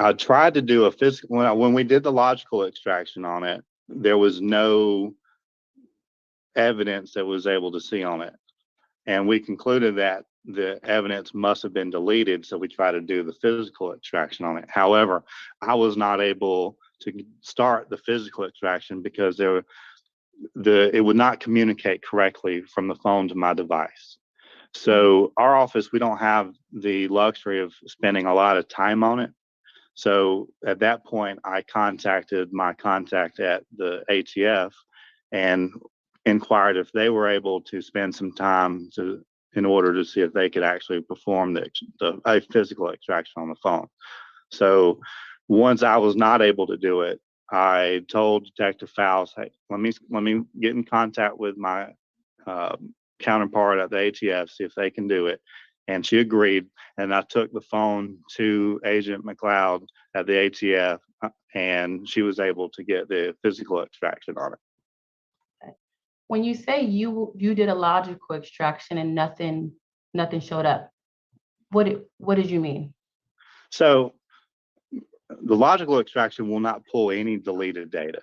I tried to do a physical, when we did the logical extraction on it, there was no evidence that was able to see on it. And we concluded that the evidence must have been deleted, so we tried to do the physical extraction on it. However, I was not able to start the physical extraction because it would not communicate correctly from the phone to my device. So our office, we don't have the luxury of spending a lot of time on it. So at that point, I contacted my contact at the ATF and inquired if they were able to spend some time in order to see if they could actually perform a physical extraction on the phone. So once I was not able to do it, I told Detective Faust, hey, let me get in contact with my counterpart at the ATF, see if they can do it. And she agreed, and I took the phone to Agent McLeod at the ATF, and she was able to get the physical extraction on it. When you say you did a logical extraction and nothing showed up, what did you mean? So the logical extraction will not pull any deleted data.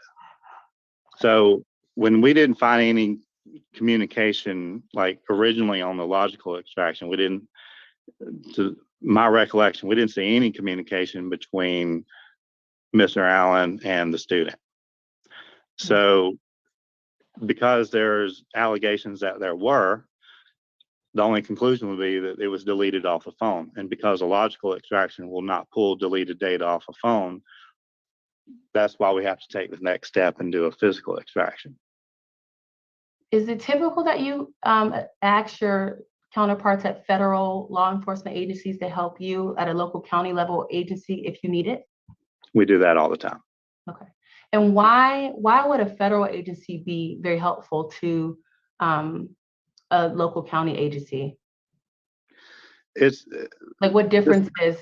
So when we didn't find any communication, like originally on the logical extraction, we didn't, to my recollection, we didn't see any communication between Mr. Allen and the student. So because there's allegations that there were, the only conclusion would be that it was deleted off a phone. And because a logical extraction will not pull deleted data off a phone, that's why we have to take the next step and do a physical extraction. Is it typical that you ask your counterparts at federal law enforcement agencies to help you at a local county level agency if you need it? We do that all the time. Okay. And why would a federal agency be very helpful to a local county agency? It's like what differences,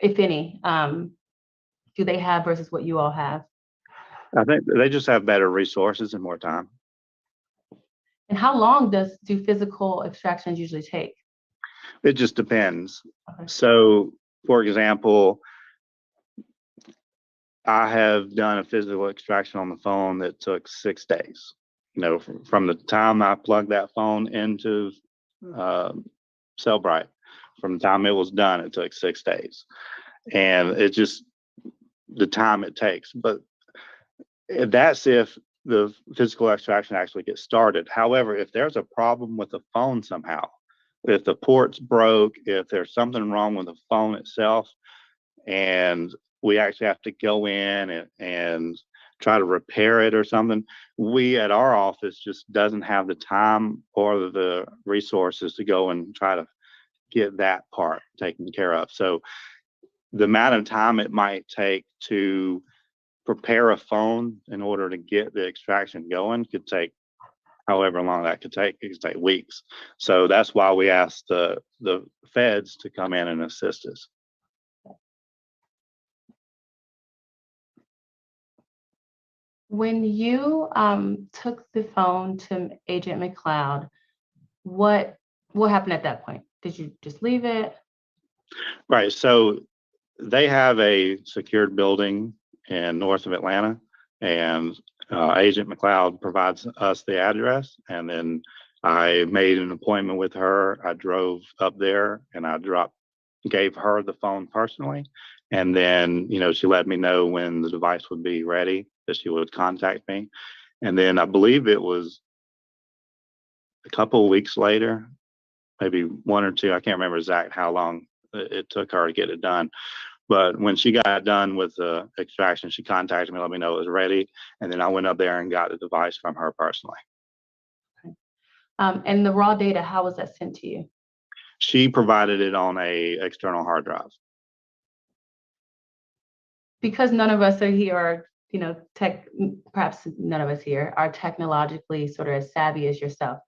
if any, do they have versus what you all have? I think they just have better resources and more time. And how long do physical extractions usually take? It just depends. Okay. So, for example, I have done a physical extraction on the phone that took 6 days. You know, from the time I plugged that phone into Cellbrite, from the time it was done, it took 6 days. And it's just the time it takes. But that's if the physical extraction actually gets started. However, if there's a problem with the phone somehow, if the port's broke, if there's something wrong with the phone itself, and we actually have to go in and try to repair it or something, we at our office just doesn't have the time or the resources to go and try to get that part taken care of. So the amount of time it might take to prepare a phone in order to get the extraction going could take however long that could take. It could take weeks. So that's why we asked the feds to come in and assist us. When you took the phone to Agent McLeod, what happened at that point? Did you just leave it? Right. So they have a secured building in north of Atlanta, and Agent McLeod provides us the address, and then I made an appointment with her. I drove up there and I gave her the phone personally, and then she let me know when the device would be ready, that she would contact me. And then I believe it was a couple of weeks later, maybe 1 or 2, I can't remember exactly how long it took her to get it done. But when she got done with the extraction, she contacted me, let me know it was ready. And then I went up there and got the device from her personally. Okay. And the raw data, how was that sent to you? She provided it on a external hard drive. Because none of us are here, perhaps none of us here are technologically sort of as savvy as yourself.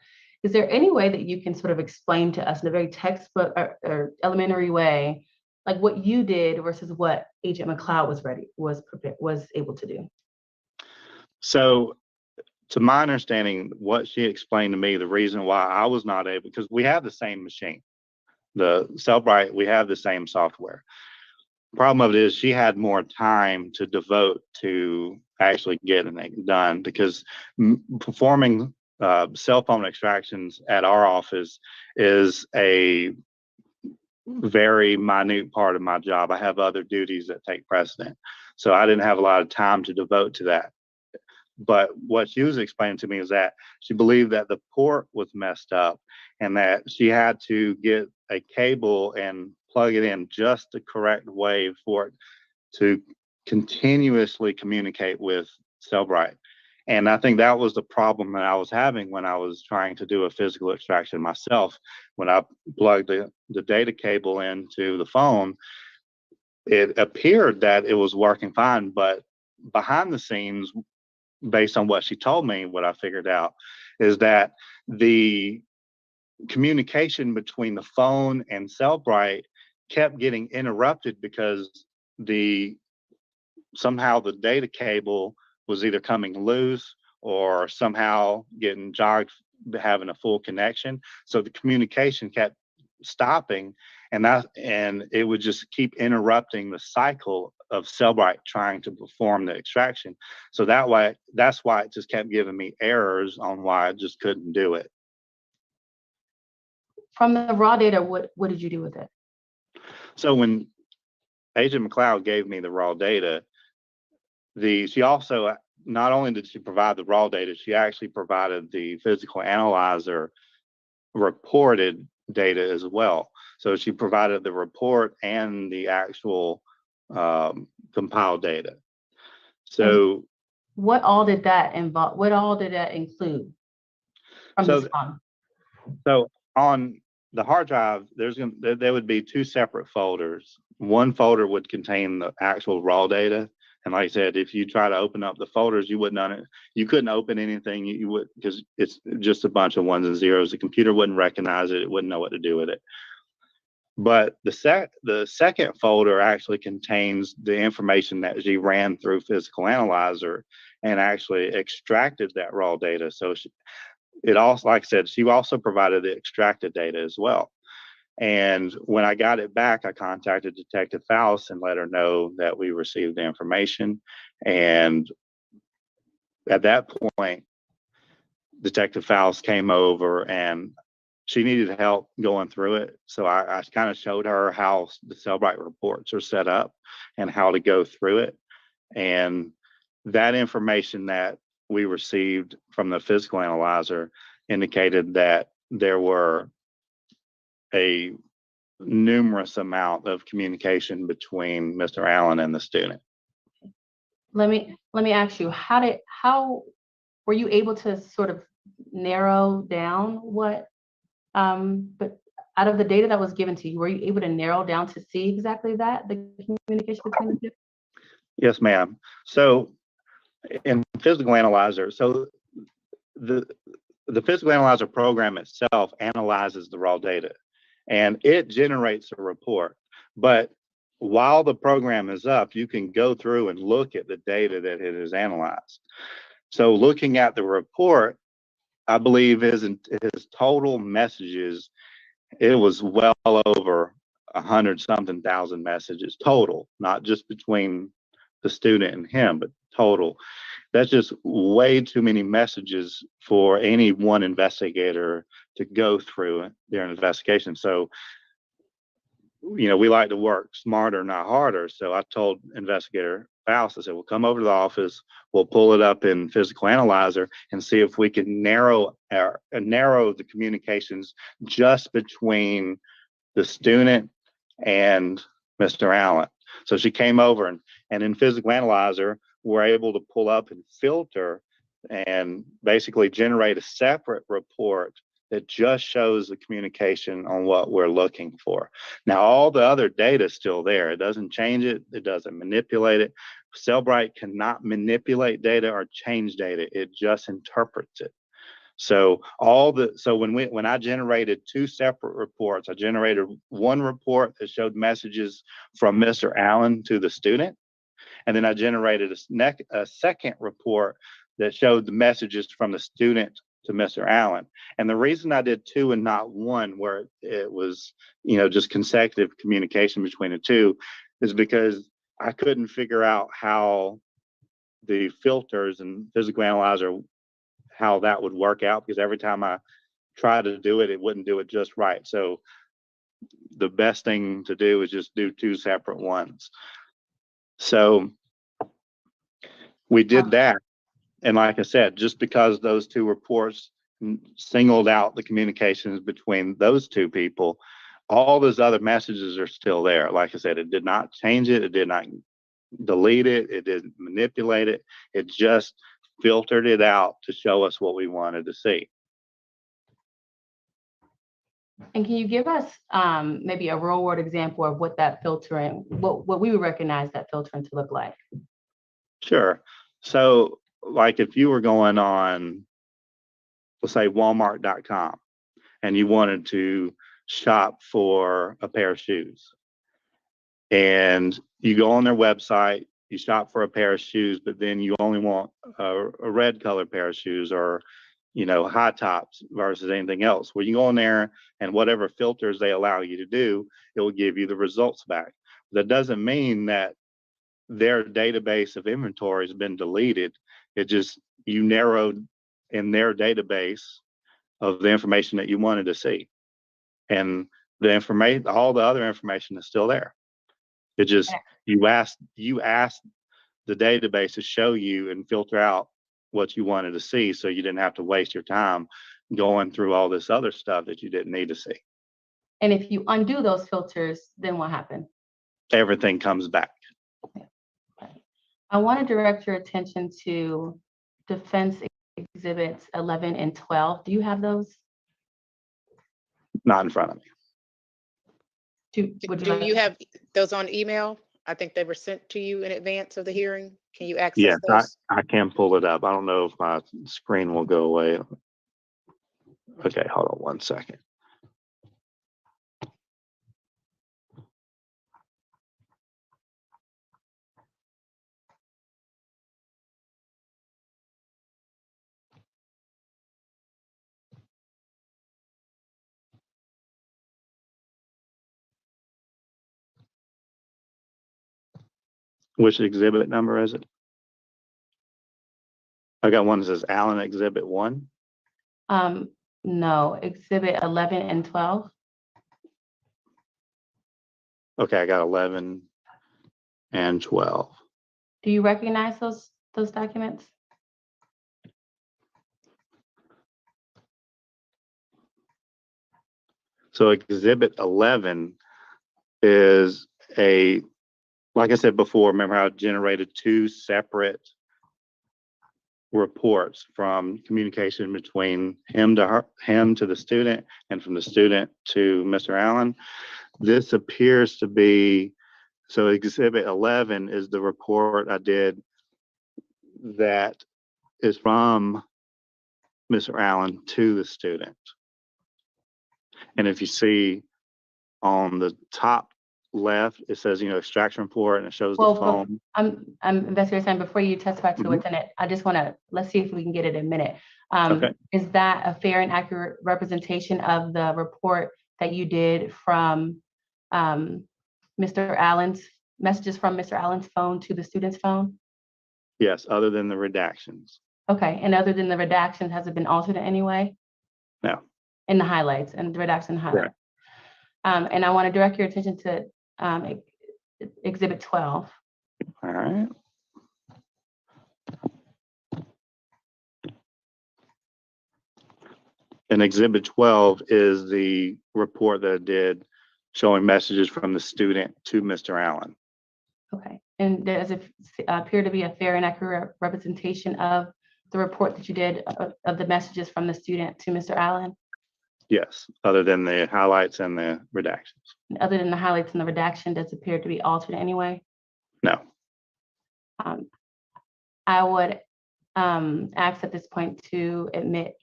Is there any way that you can sort of explain to us in a very textbook or elementary way, like what you did versus what Agent McLeod was able to do? So, to my understanding, what she explained to me, the reason why I was not able, because we have the same machine, the Cellbrite, we have the same software. Problem of it is she had more time to devote to actually getting it done, because performing cell phone extractions at our office is a very minute part of my job. I have other duties that take precedent. So I didn't have a lot of time to devote to that. But what she was explaining to me is that she believed that the port was messed up and that she had to get a cable and plug it in just the correct way for it to continuously communicate with Cellbrite. And I think that was the problem that I was having when I was trying to do a physical extraction myself. When I plugged the data cable into the phone, it appeared that it was working fine, but behind the scenes, based on what she told me, what I figured out is that the communication between the phone and Cellbrite kept getting interrupted because somehow the data cable was either coming loose or somehow getting jogged, having a full connection. So the communication kept stopping, and it would just keep interrupting the cycle Cellbrite trying to perform the extraction. So that's why it just kept giving me errors on why I just couldn't do it. From the raw data, what did you do with it? So when Agent McLeod gave me the raw data, she also, not only did she provide the raw data, she actually provided the physical analyzer reported data as well. So she provided the report and the actual compiled data. So what all did that involve? What all did that include from this phone? So on the hard drive, there would be two separate folders. One folder would contain the actual raw data. And like I said, if you try to open up the folders, you couldn't open anything. You would, because it's just a bunch of ones and zeros. The computer wouldn't recognize it. It wouldn't know what to do with it. But the second folder actually contains the information that she ran through Physical Analyzer and actually extracted that raw data. So it also, like I said, she also provided the extracted data as well. And when I got it back, I contacted Detective Faust and let her know that we received the information. And at that point, Detective Faust came over and she needed help going through it. So I kind of showed her how the Cellbrite reports are set up and how to go through it. And that information that we received from the physical analyzer indicated that there were a numerous amount of communication between Mr. Allen and the student. Let me ask you, how were you able to sort of narrow down what, but out of the data that was given to you, were you able to narrow down to see exactly that, the communication between the two? Yes, ma'am. So in Physical Analyzer, so the Physical Analyzer program itself analyzes the raw data and it generates a report. But while the program is up, you can go through and look at the data that it has analyzed. So looking at the report, I believe his total messages, it was well over 100-something thousand messages total, not just between the student and him, but total. That's just way too many messages for any one investigator to go through their investigation. So, we like to work smarter, not harder. So I told Investigator Faust, I said, we'll come over to the office, we'll pull it up in Physical Analyzer and see if we can narrow the communications just between the student and Mr. Allen. So she came over and in Physical Analyzer, we're able to pull up and filter and basically generate a separate report that just shows the communication on what we're looking for. Now, all the other data is still there. It doesn't change it. It doesn't manipulate it. Cellbrite cannot manipulate data or change data. It just interprets it. So when I generated two separate reports, I generated one report that showed messages from Mr. Allen to the student, and then I generated a second report that showed the messages from the student to Mr. Allen. And the reason I did two and not one, where it was, just consecutive communication between the two, is because I couldn't figure out how the filters and Physical Analyzer, how that would work out, because every time I tried to do it, it wouldn't do it just right. So the best thing to do is just do two separate ones. So we did that. And like I said, just because those two reports singled out the communications between those two people, all those other messages are still there. Like I said, it did not change it. It did not delete it. It didn't manipulate it. It just filtered it out to show us what we wanted to see. And can you give us maybe a real world example of what that filtering, what we would recognize that filtering to look like? Sure. So like if you were going on, let's say Walmart.com, and you wanted to shop for a pair of shoes, and you go on their website, you shop for a pair of shoes, but then you only want a red color pair of shoes, or high tops versus anything else. Well, you go in there and whatever filters they allow you to do, it will give you the results back. That doesn't mean that their database of inventory has been deleted. It just, you narrowed in their database of the information that you wanted to see. And the information, all the other information is still there. It just, you asked the database to show you and filter out what you wanted to see, so you didn't have to waste your time going through all this other stuff that you didn't need to see. And if you undo those filters, then what happened? Everything comes back. I want to direct your attention to Defense Exhibits 11 and 12. Do you have those? Not in front of me. Would Do like you have those on email? I think they were sent to you in advance of the hearing. Can you access Yes, those? I can pull it up. I don't know if my screen will go away. Okay, hold on one second. Which exhibit number is it? I got one that says Allen Exhibit 1. No, Exhibit 11 and 12. Okay, I got 11 and 12. Do you recognize those documents? So Exhibit 11 is a, like I said before, remember how it generated 2 separate reports from communication between him to the student and from the student to Mr. Allen. This appears to be, so Exhibit 11 is the report I did that is from Mr. Allen to the student. And if you see on the top left, it says, extraction report, and it shows the phone. I'm Investigator Sam, before you testify to what's in it, I just want to, let's see if we can get it in a minute. Okay. Is that a fair and accurate representation of the report that you did from Mr. Allen's, messages from Mr. Allen's phone to the student's phone? Yes, other than the redactions. Okay, and other than the redactions, has it been altered in any way? No. In the highlights and the redaction highlights? And I want to direct your attention to Exhibit 12. All right. And Exhibit 12 is the report that I did showing messages from the student to Mr. Allen. Okay, and does it appear to be a fair and accurate representation of the report that you did of the messages from the student to Mr. Allen? Yes, other than the highlights and the redactions. Other than the highlights and the redaction, does it appear to be altered in any way? No. I would ask at this point to admit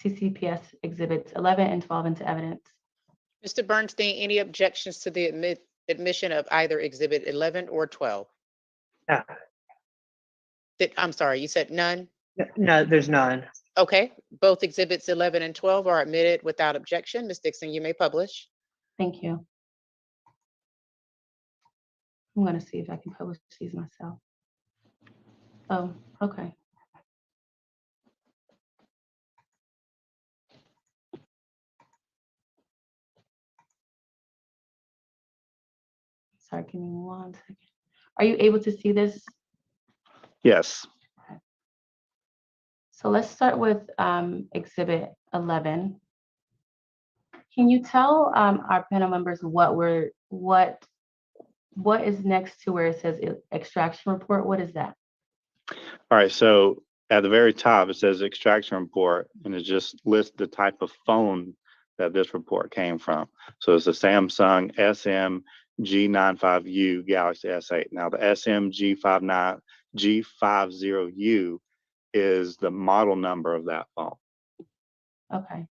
CCPS Exhibits 11 and 12 into evidence. Mr. Bernstein, any objections to the admission of either Exhibit 11 or 12? No. I'm sorry, you said none? No, there's none. Okay, both Exhibits 11 and 12 are admitted without objection. Ms. Dixon, you may publish. Thank you. I'm going to see if I can publish these myself. Oh, okay. Sorry, give me 1 second. Are you able to see this? Yes. Okay. So let's start with Exhibit 11. Can you tell our panel members what is next to where it says extraction report? What is that? All right, so at the very top, it says extraction report, and it just lists the type of phone that this report came from. So it's a Samsung SMG95U Galaxy S8. Now the SMG50U is the model number of that phone. Okay.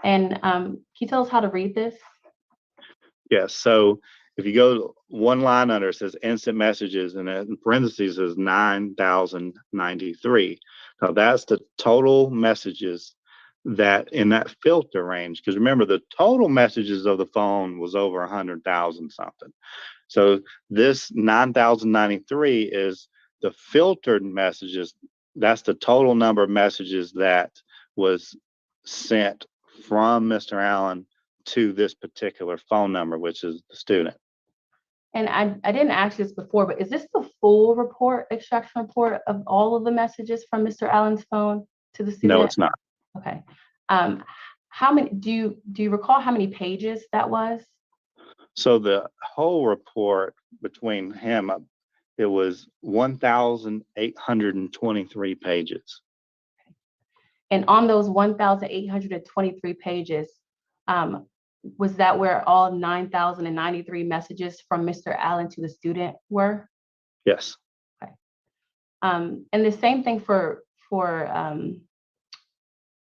And can you tell us how to read this? Yes, so if you go one line under, it says instant messages, and in parentheses is 9,093. Now that's the total messages that in that filter range, because remember the total messages of the phone was over 100,000 something. So this 9,093 is the filtered messages. That's the total number of messages that was sent from Mr. Allen to this particular phone number, which is the student. And I didn't ask this before, but is this the full report, extraction report of all of the messages from Mr. Allen's phone to the student? No, it's not. Okay. How many, do you recall how many pages that was? So the whole report between him, it was 1,823 pages. And on those 1,823 pages, was that where all 9,093 messages from Mr. Allen to the student were? Yes. Okay. And the same thing for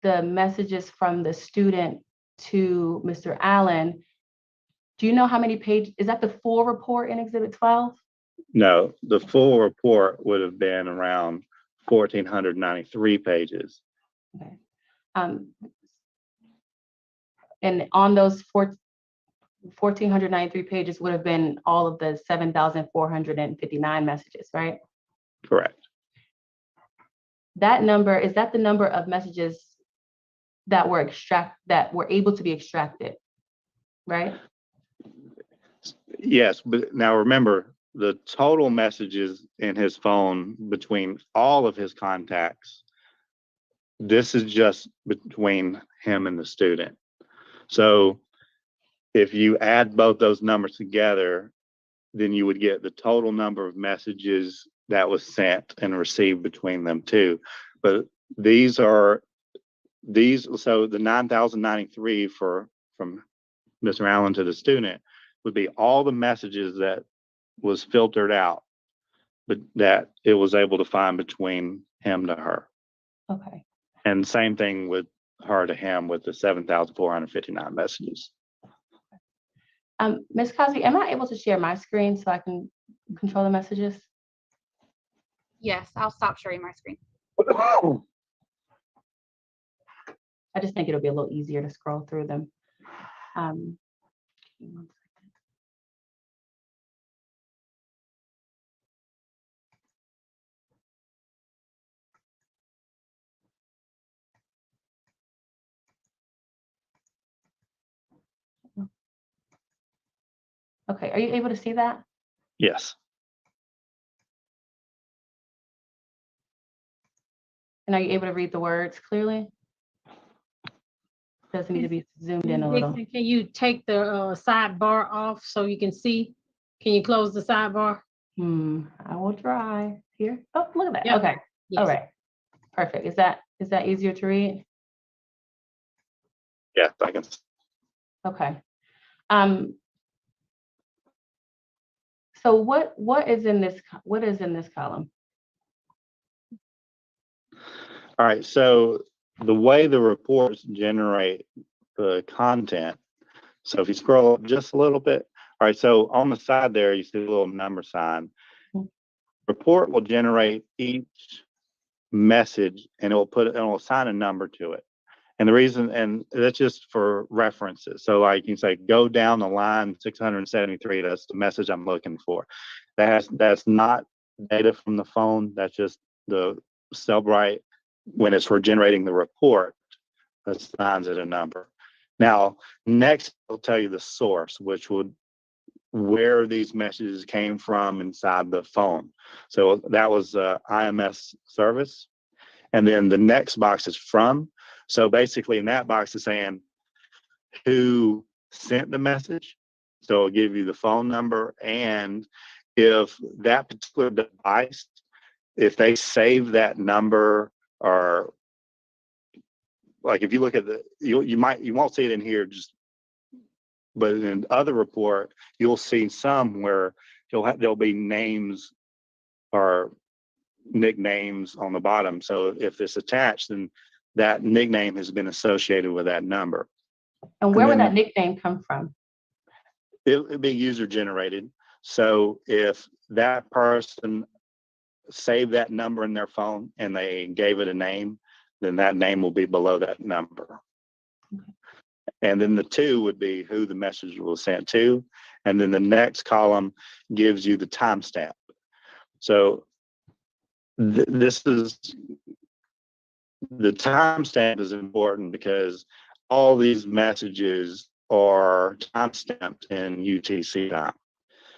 the messages from the student to Mr. Allen. Do you know how many pages? Is that the full report in Exhibit 12? No, the full report would have been around 1,493 pages. Okay. And on those 1,493 pages would have been all of the 7,459 messages, right? Correct. That number, is that the number of messages that were able to be extracted, right? Yes, but now remember, the total messages in his phone between all of his contacts, this is just between him and the student. So if you add both those numbers together, then you would get the total number of messages that was sent and received between them two. But so the 9,093 from Mr. Allen to the student would be all the messages that was filtered out, but that it was able to find between him to her. Okay. And same thing with her to him with the 7,459 messages. Ms. Cosby, am I able to share my screen so I can control the messages? Yes, I'll stop sharing my screen. I just think it'll be a little easier to scroll through them. One second. Okay, are you able to see that? Yes. And are you able to read the words clearly? Doesn't need to be zoomed in a little. Dixon, can you take the sidebar off so you can see? Can you close the sidebar? I will try. Here. Oh, look at that. Yep. Okay. Yes. All right. Perfect. Is that easier to read? Yeah, I can. Okay. So what is in this column? All right, so the way the reports generate the content, so if you scroll up just a little bit, all right, so on the side there, you see a little number sign. Report will generate each message and it will assign a number to it. And the reason, and that's just for references. So like you can say, go down the line 673, that's the message I'm looking for. That's not data from the phone, that's just the Cellbrite, when it's for generating the report, assigns it a number. Now, next, it'll tell you the source, which would where these messages came from inside the phone. So that was IMS service. And then the next box is from. So basically in that box is saying who sent the message. So it'll give you the phone number, and if that particular device, if they save that number, or like if you look at you won't see it in here, but in other report, you'll see some where there'll be names or nicknames on the bottom. So if it's attached, then that nickname has been associated with that number. And where would that nickname come from? It'll be user generated. So if that person saved that number in their phone and they gave it a name, then that name will be below that number. And then the 2 would be who the message was sent to. And then the next column gives you the timestamp. So this is, the timestamp is important because all these messages are timestamped in UTC time.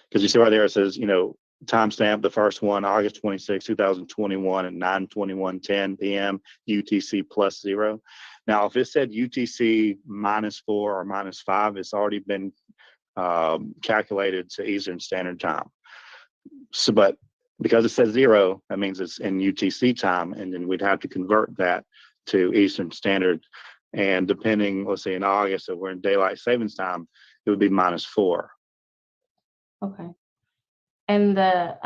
Because you see right there, it says, you know, timestamp, the first one, August 26, 2021 at 9:21:10 p.m. UTC +0. Now, if it said UTC -4 or -5, it's already been calculated to Eastern Standard Time. So, but because it says 0, that means it's in UTC time, and then we'd have to convert that to Eastern Standard. And depending, let's say in August, if we're in daylight savings time, it would be -4. Okay. And the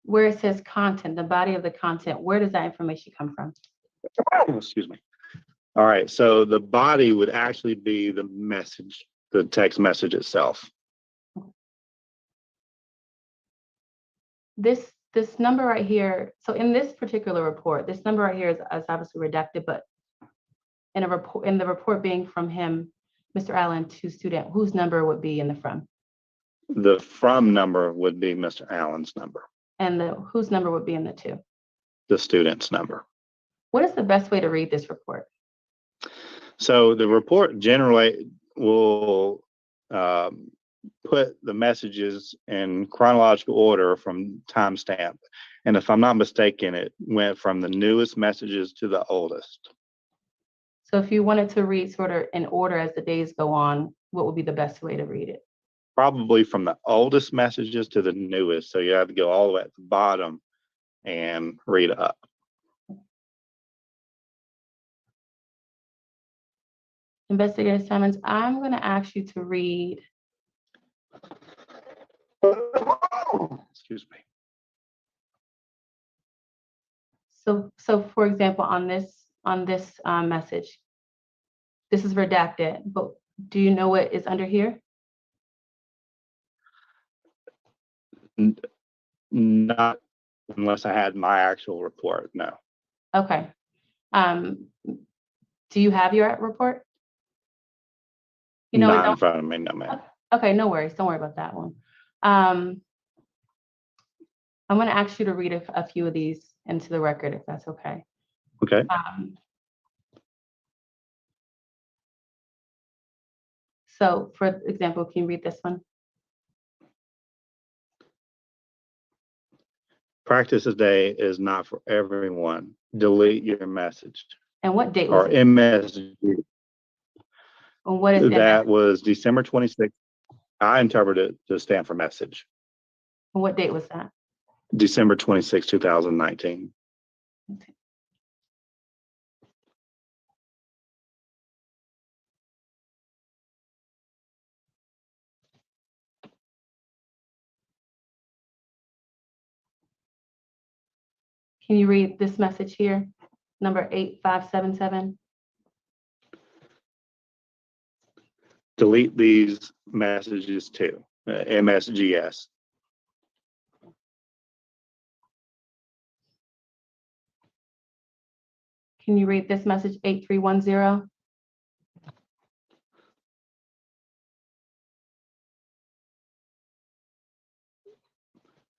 where it says content, the body of the content, where does that information come from? Excuse me. All right, so the body would actually be the message, the text message itself. This number right here, so in this particular report, this number right here is obviously redacted, but in the report being from him, Mr. Allen, to student, whose number would be in the from? The from number would be Mr. Allen's number. And whose number would be in the to? The student's number. What is the best way to read this report? So the report generally will put the messages in chronological order from timestamp. And if I'm not mistaken, it went from the newest messages to the oldest. So if you wanted to read sort of in order as the days go on, what would be the best way to read it? Probably from the oldest messages to the newest. So you have to go all the way at the bottom and read up. Investigator Simmons, I'm going to ask you to read. Excuse me. So for example, on this message, this is redacted, but do you know what is under here? Not unless I had my actual report, no. Okay. Do you have your report? You know, Not in front of me, no, ma'am. okay, no worries. Don't worry about that one. I'm going to ask you to read a few of these into the record, if that's okay. Okay. So, for example, can you read this one? Practice today is not for everyone. Delete your message. And what date was Or it? MSG. And what is That was December 26th. I interpreted it to stand for message. And what date was that? December 26, 2019. Okay. Can you read this message here? Number 8577. Delete these messages too. MSGS. Can you read this message 8310?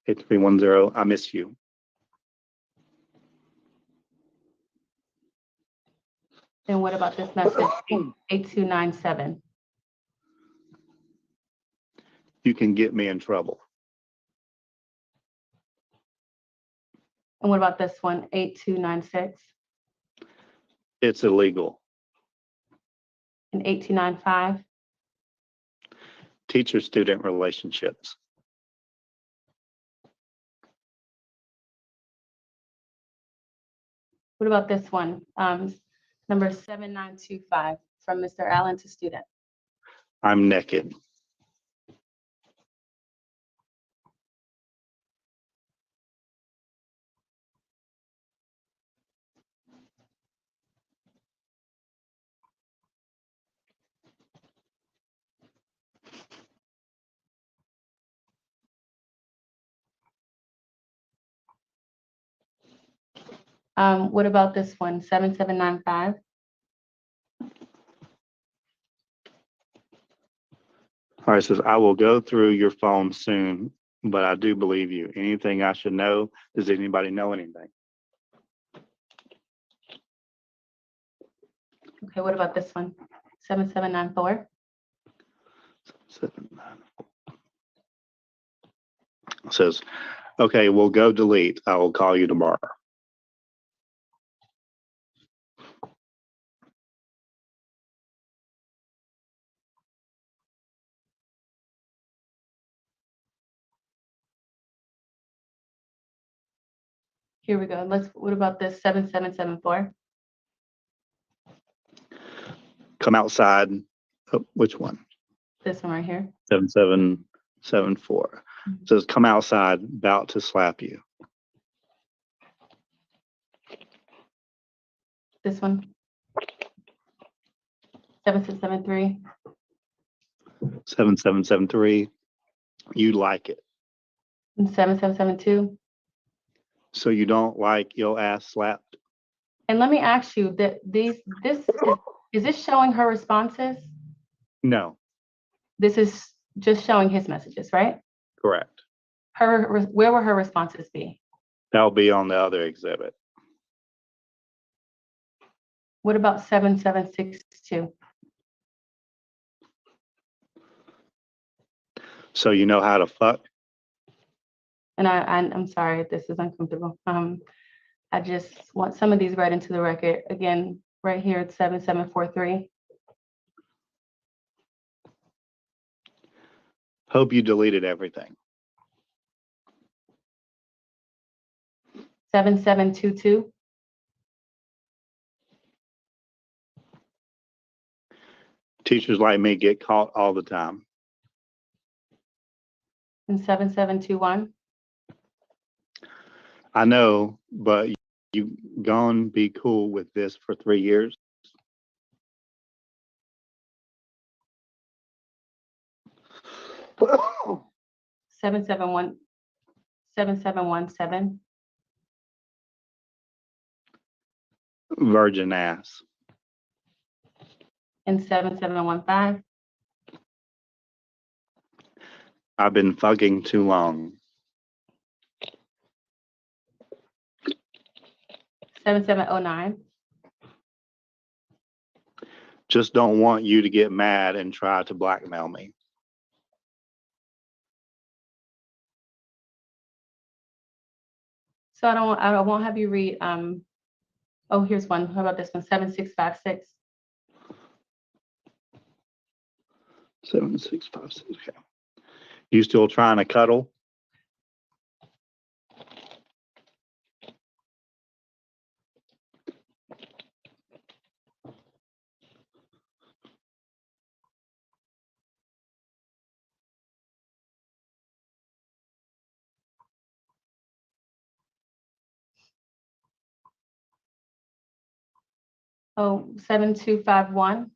$8310. I miss you. And what about this message 8297? You can get me in trouble. And what about this one 8296? It's illegal. And 8295? Teacher-student relationships. What about this one? Number 7925 from Mr. Allen to student. I'm naked. What about this one, 7795? All right, it says, I will go through your phone soon, but I do believe you. Anything I should know? Does anybody know anything? Okay, what about this one? 7794. 794. It says, okay, we'll go delete. I will call you tomorrow. Here we go. What about this 7774? Come outside. Oh, which one? This one right here. 7774. It says, come outside, about to slap you. This one. 7673. 7773. You like it. And 7772. So you don't like your ass slapped? And let me ask you that is this showing her responses? No, This is just showing his messages, right? correct. Where will her responses be? That'll be on the other exhibit. What about 7762? So you know how to fuck? And I'm sorry if this is uncomfortable. I just want some of these right into the record. Again, right here at 7743. Hope you deleted everything. 7722. Teachers like me get caught all the time. And 7721. I know, but you gonna be cool with this for 3 years? Seven seven one 7717. Virgin ass. And 7715. I've been fucking too long. 7709. Just don't want you to get mad and try to blackmail me. So I won't have you read, oh, here's one. How about this one? 7656. 7656. Okay. You still trying to cuddle? Oh, 7251.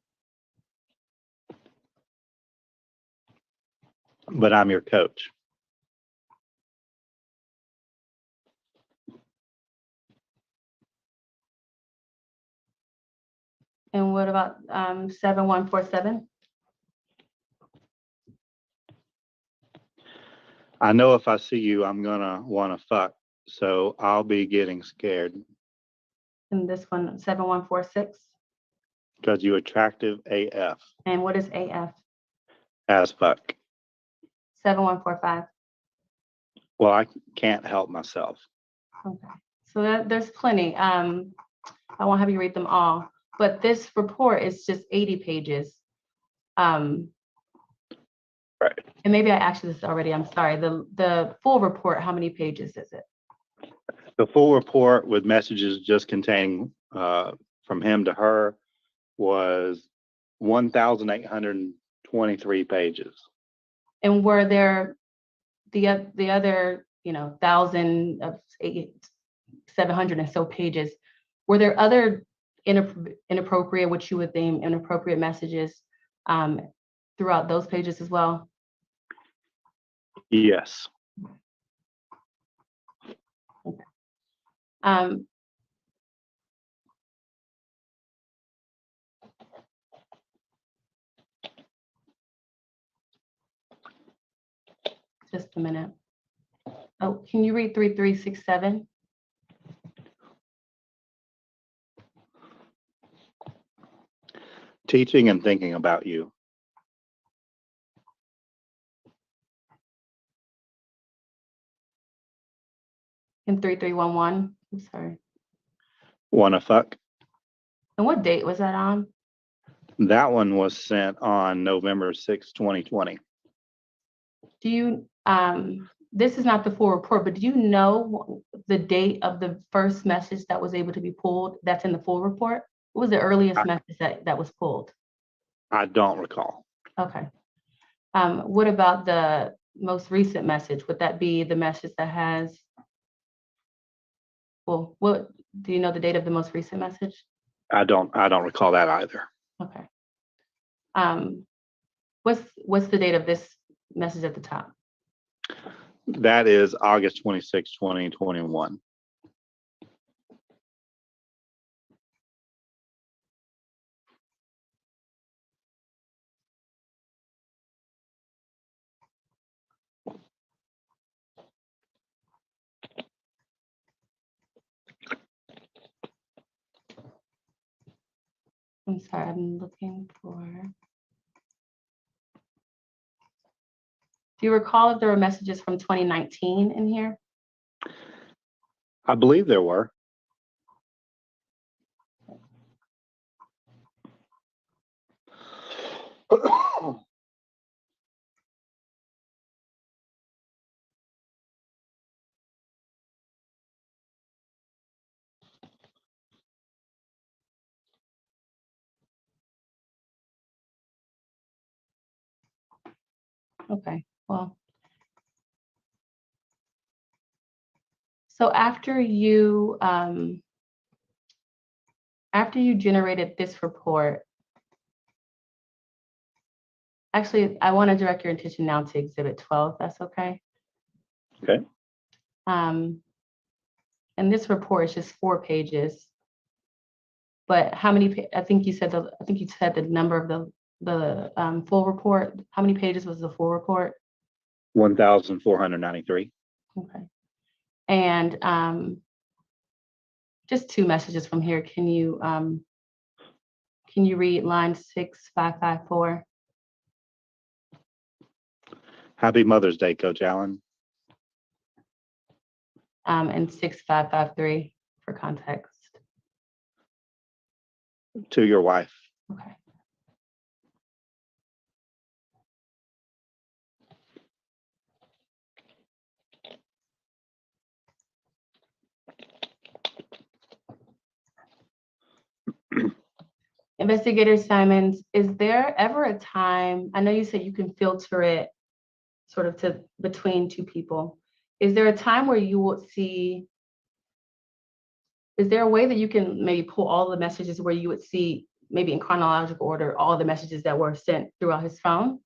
But I'm your coach. And what about 7147? I know if I see you, I'm gonna wanna fuck. So I'll be getting scared And this one, 7146. because you attractive AF. And what is AF? As fuck. 7145. Well, I can't help myself. Okay. So there's plenty. I won't have you read them all, but this report is just 80 pages. Right. And maybe I asked you this already. I'm sorry. The full report, how many pages is it? The full report with messages just containing from him to her was 1,823 pages. And were there the other, 1,000 of 700 and so pages? Were there other inappropriate, what you would deem inappropriate messages throughout those pages as well? Yes. Okay. Just a minute. Oh, can you read 3367? Teaching and thinking about you. In 3311? I'm sorry. Wanna fuck? And what date was that on? That one was sent on November 6, 2020. Do you, this is not the full report, but do you know the date of the first message that was able to be pulled that's in the full report? What was the earliest message that was pulled? I don't recall. Okay. What about the most recent message? Would that be the message that has, well, what, do you know the date of the most recent message? I don't recall that either. Okay. What's the date of this message at the top? That is August 26, 2021. I'm sorry, I'm looking for. Do you recall if there were messages from 2019 in here? I believe there were. Okay, well. So after you generated this report, actually, I want to direct your attention now to Exhibit 12, that's okay? Okay. And this report is just 4 pages. But how many, I think you said the number of the full report. How many pages was the full report? 1,493. Okay. And just 2 messages from here. Can you read line 6554? Happy Mother's Day, Coach Allen. And 6553 for context. To your wife. Okay. Investigator Simons, is there ever a time, I know you said you can filter it sort of to between 2 people. Is there a time where you would see, is there a way that you can maybe pull all the messages where you would see maybe in chronological order, all the messages that were sent throughout his phone?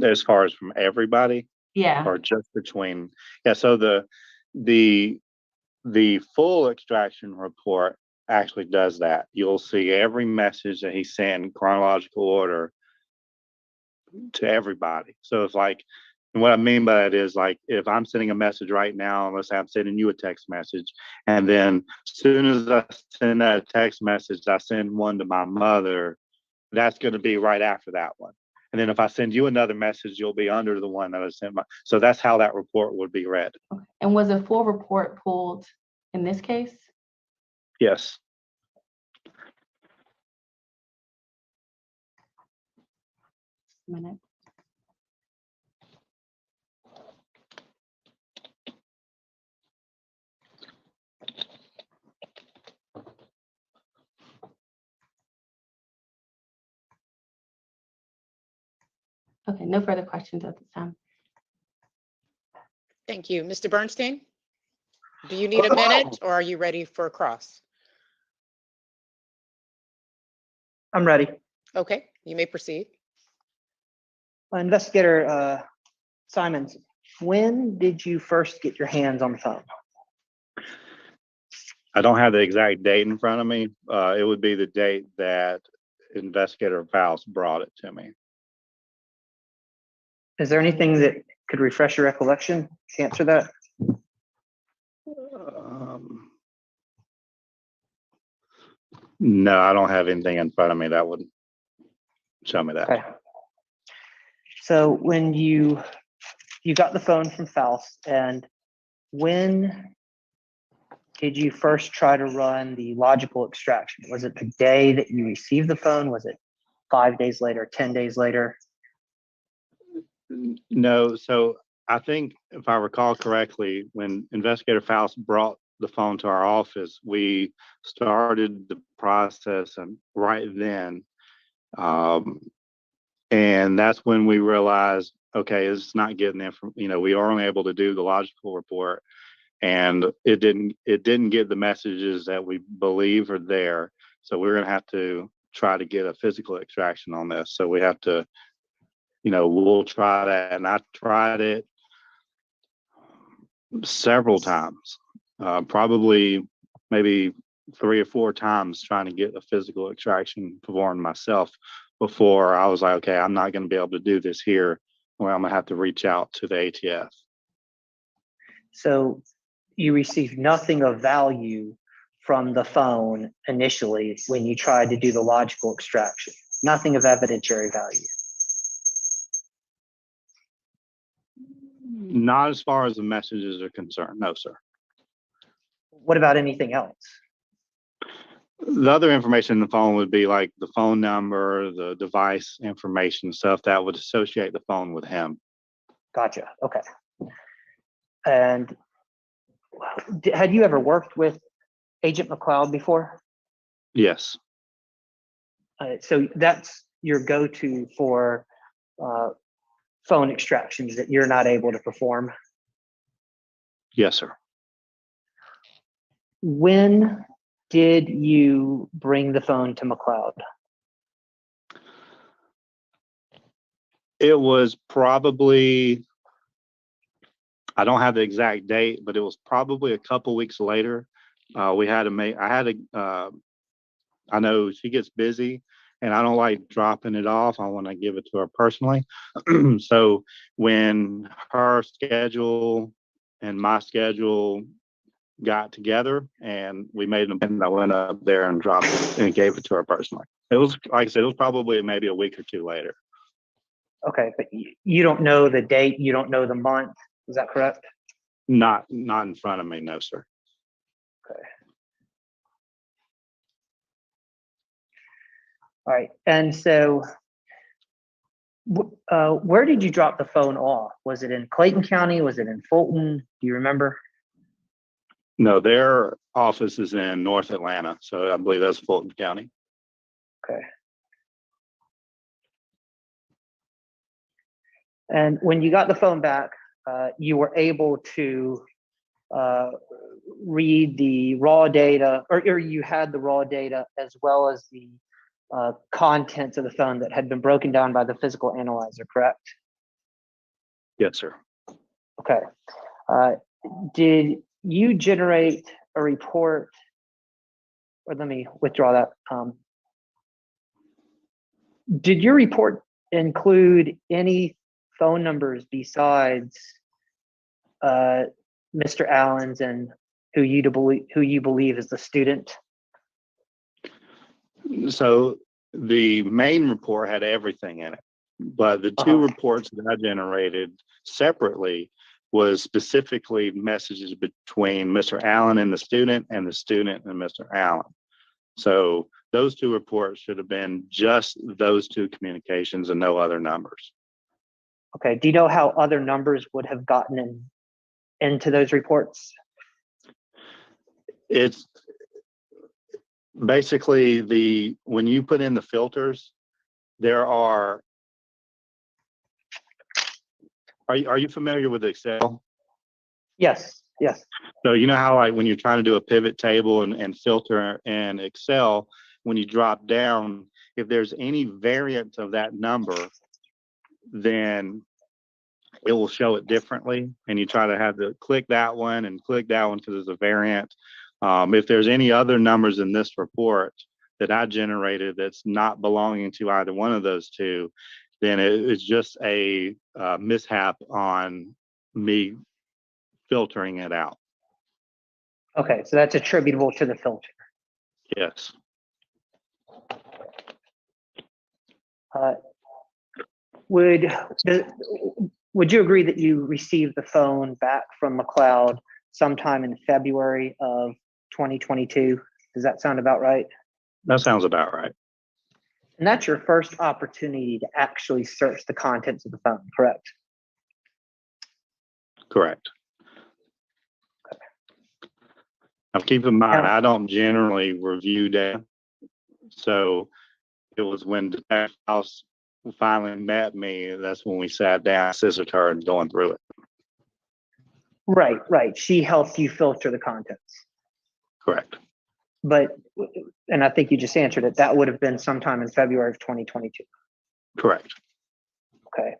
As far as from everybody? Yeah. Or just between? Yeah, so the full extraction report actually does that. You'll see every message that he sent in chronological order to everybody. So it's like, and what I mean by that is, like, if I'm sending a message right now, let's say I'm sending you a text message, and then as soon as I send that text message, I send one to my mother, that's going to be right after that one. And then if I send you another message, you'll be under the one that I sent. So that's how that report would be read. Okay. And was a full report pulled in this case? Yes. Just a minute. Okay, no further questions at this time. Thank you. Mr. Bernstein, do you need a minute or are you ready for a cross? I'm ready. Okay, you may proceed. Investigator Simons, when did you first get your hands on the phone? I don't have the exact date in front of me. It would be the date that Investigator Faust brought it to me. Is there anything that could refresh your recollection to answer that? No, I don't have anything in front of me that would show me that. Okay. So when you got the phone from Faust, and when did you first try to run the logical extraction? Was it the day that you received the phone? Was it 5 days later, 10 days later? No, so I think if I recall correctly, when Investigator Faust brought the phone to our office, we started the process and right then. And that's when we realized, okay, it's not getting there from, we are only able to do the logical report, and it didn't get the messages that we believe are there. So we're gonna have to try to get a physical extraction on this. So we have to, we'll try that. And I tried it several times, probably maybe 3 or 4 times trying to get a physical extraction performed myself before I was like, okay, I'm not going to be able to do this here, where I'm going to have to reach out to the ATF. So you received nothing of value from the phone initially when you tried to do the logical extraction, nothing of evidentiary value. Not as far as the messages are concerned, no, sir. What about anything else? The other information in the phone would be like the phone number, the device information, stuff that would associate the phone with him. Gotcha. Okay. And had you ever worked with Agent McLeod before? Yes. So that's your go-to for phone extractions that you're not able to perform? Yes, sir. When did you bring the phone to McLeod? It was probably, I don't have the exact date, but it was probably a couple weeks later. I know she gets busy and I don't like dropping it off. I want to give it to her personally. So when her schedule and my schedule got together and we made an appointment, I went up there and dropped it and gave it to her personally. It was, like I said, it was probably maybe a week or 2 later. Okay, but you don't know the date, you don't know the month, is that correct? Not in front of me, no, sir. Okay. All right, and so where did you drop the phone off? Was it in Clayton County? Was it in Fulton? Do you remember? No, their office is in North Atlanta, so I believe that's Fulton County. Okay. And when you got the phone back, you were able to read the raw data, or you had the raw data as well as the contents of the phone that had been broken down by the physical analyzer, correct? Yes, sir. Okay. Did you generate a report, or let me withdraw that. Did your report include any phone numbers besides Mr. Allen's and who you believe is the student? So the main report had everything in it, but the 2 reports that I generated separately was specifically messages between Mr. Allen and the student and Mr. Allen. So those 2 reports should have been just those 2 communications and no other numbers. Okay. Do you know how other numbers would have gotten into those reports? It's basically when you put in the filters, there are you familiar with Excel? Yes. So you know how like when you're trying to do a pivot table and filter in Excel, when you drop down, if there's any variant of that number, then it will show it differently. And you try to have to click that one and click that one because there's a variant. If there's any other numbers in this report that I generated that's not belonging to either one of those 2, then it's just a mishap on me filtering it out. Okay, so that's attributable to the filter. Yes. Would you agree that you received the phone back from McLeod sometime in February of 2022? Does that sound about right? That sounds about right. And that's your first opportunity to actually search the contents of the phone, correct? Correct. Now keep in mind, I don't generally review data. So it was when the house finally met me, that's when we sat down, assisted her in going through it. Right. She helped you filter the contents. Correct. But, and I think you just answered it, that would have been sometime in February of 2022. Correct. Okay.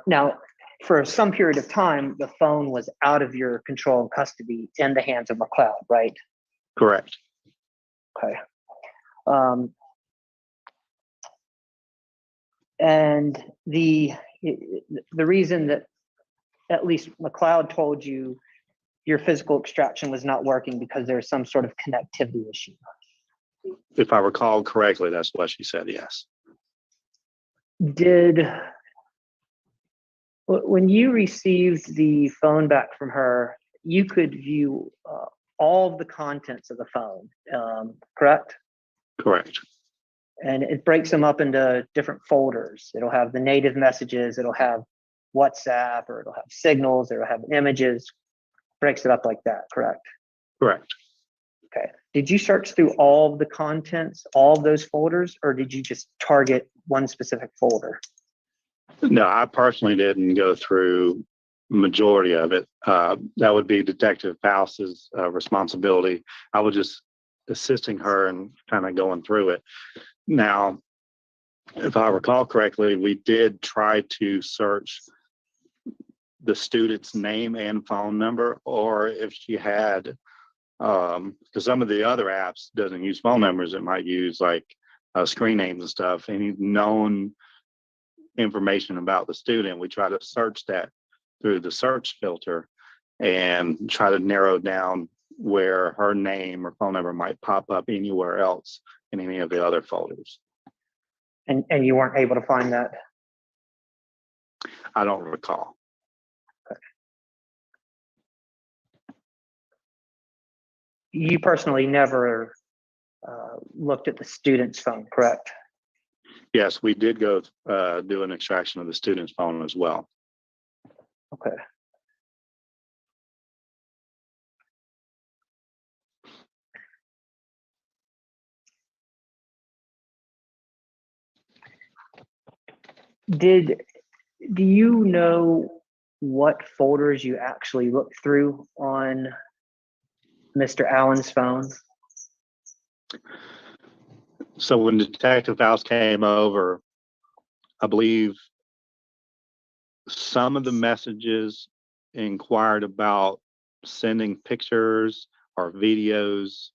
Now, for some period of time, the phone was out of your control and custody in the hands of McLeod, right? Correct. Okay. And the reason that at least McLeod told you your physical extraction was not working because there's some sort of connectivity issue. If I recall correctly, that's what she said, yes. When you received the phone back from her, you could view all of the contents of the phone, correct? Correct. And it breaks them up into different folders. It'll have the native messages, it'll have WhatsApp, or it'll have signals, it'll have images, breaks it up like that, correct? Correct. Okay. Did you search through all of the contents, all of those folders, or did you just target one specific folder? No, I personally didn't go through majority of it. That would be Detective Faust's responsibility. I was just assisting her and kind of going through it. Now, if I recall correctly, we did try to search the student's name and phone number, or if she had, because some of the other apps doesn't use phone numbers, it might use like screen names and stuff. Any known information about the student, we try to search that through the search filter and try to narrow down where her name or phone number might pop up anywhere else in any of the other folders. And you weren't able to find that? I don't recall. Okay. You personally never looked at the student's phone, correct? Yes, we did go do an extraction of the student's phone as well. Okay. Do you know what folders you actually looked through on Mr. Allen's phone? So when Detective Faust came over, I believe some of the messages inquired about sending pictures or videos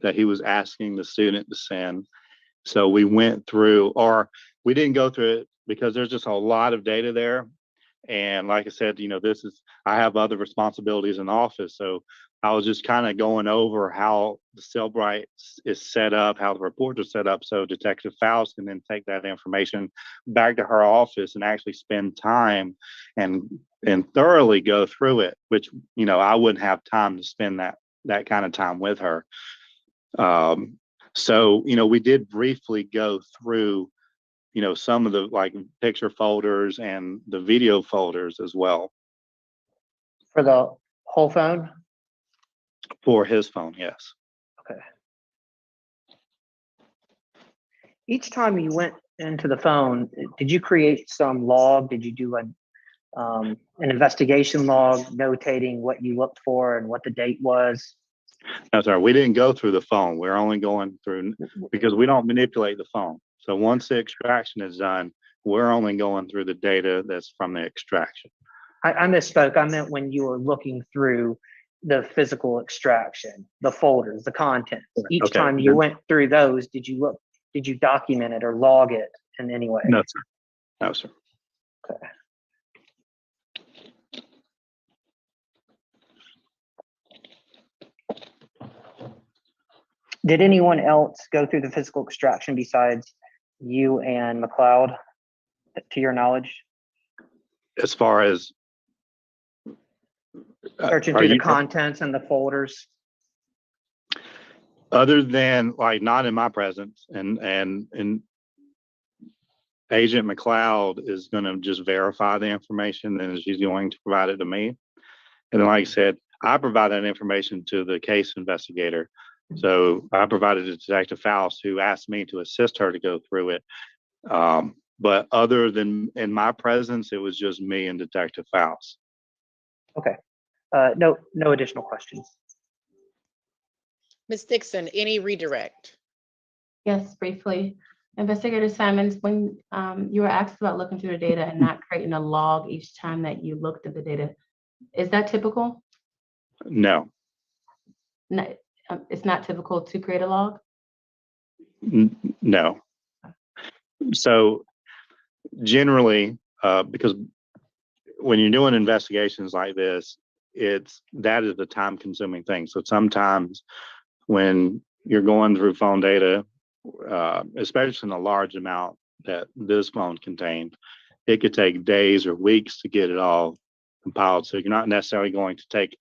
that he was asking the student to send. So we went through, or we didn't go through it because there's just a lot of data there. And like I said, I have other responsibilities in the office. So I was just kind of going over how the Cellbrite is set up, how the reports are set up. So Detective Faust can then take that information back to her office and actually spend time and thoroughly go through it, which, I wouldn't have time to spend that kind of time with her. So, we did briefly go through, some of the like picture folders and the video folders as well. For the whole phone? For his phone, yes. Okay. Each time you went into the phone, did you create some log? Did you do an investigation log notating what you looked for and what the date was? No, sir. We didn't go through the phone. We're only going through because we don't manipulate the phone. So once the extraction is done, we're only going through the data that's from the extraction. I misspoke. I meant when you were looking through the physical extraction, the folders, the contents. Each time you went through those, did you document it or log it in any way? No, sir. No, sir. Okay. Did anyone else go through the physical extraction besides you and McLeod, to your knowledge? As far as Searching are through the you- contents and the folders? other than like not in my presence, and Agent McLeod is going to just verify the information, and she's going to provide it to me. And then, like I said, I provide that information to the case investigator. So I provided it to Detective Faust, who asked me to assist her to go through it. But other than in my presence, it was just me and Detective Faust. Okay. No additional questions. Ms. Dixon, any redirect? Yes, briefly. Investigator Simons, when you were asked about looking through the data and not creating a log each time that you looked at the data, is that typical? No, No, it's not typical to create a log? no. So generally, because when you're doing investigations like this, that is the time-consuming thing. So sometimes when you're going through phone data, especially in a large amount that this phone contained, it could take days or weeks to get it all compiled. So you're not necessarily going to take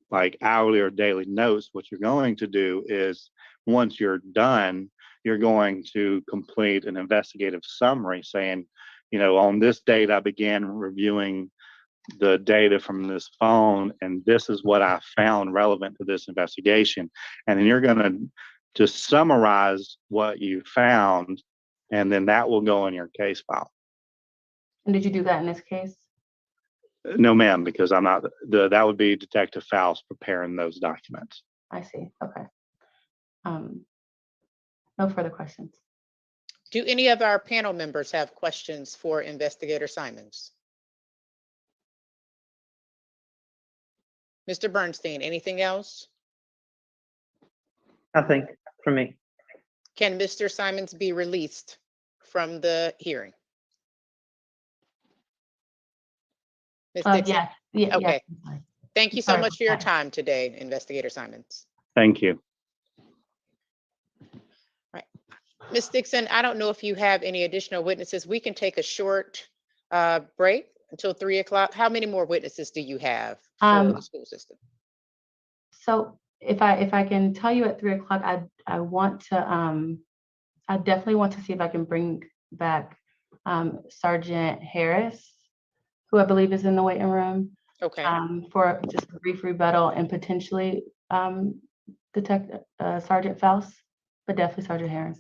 like hourly or daily notes. What you're going to do is once you're done, you're going to complete an investigative summary saying, on this date, I began reviewing the data from this phone, and this is what I found relevant to this investigation. And then you're going to just summarize what you found, and then that will go in your case file. And did you do that in this case? No, ma'am, because I'm not, that would be Detective Faust preparing those documents. I see, okay. No further questions. Do any of our panel members have questions for Investigator Simons? Mr. Bernstein, anything else? Nothing from me. Can Mr. Simons be released from the hearing? Ms. Dixon? Yeah. Okay. Yes. Thank you so Sorry much for your about that. time today, Investigator Simons. Thank you. Ms. Dixon, I don't know if you have any additional witnesses. We can take a short break until 3 o'clock. How many more witnesses do you have for the school system? So if I can tell you at 3 o'clock, I want to I definitely want to see if I can bring back Sergeant Harris, who I believe is in the waiting room. Okay. For just a brief rebuttal, and potentially Detective Sergeant Faust, but definitely Sergeant Harris.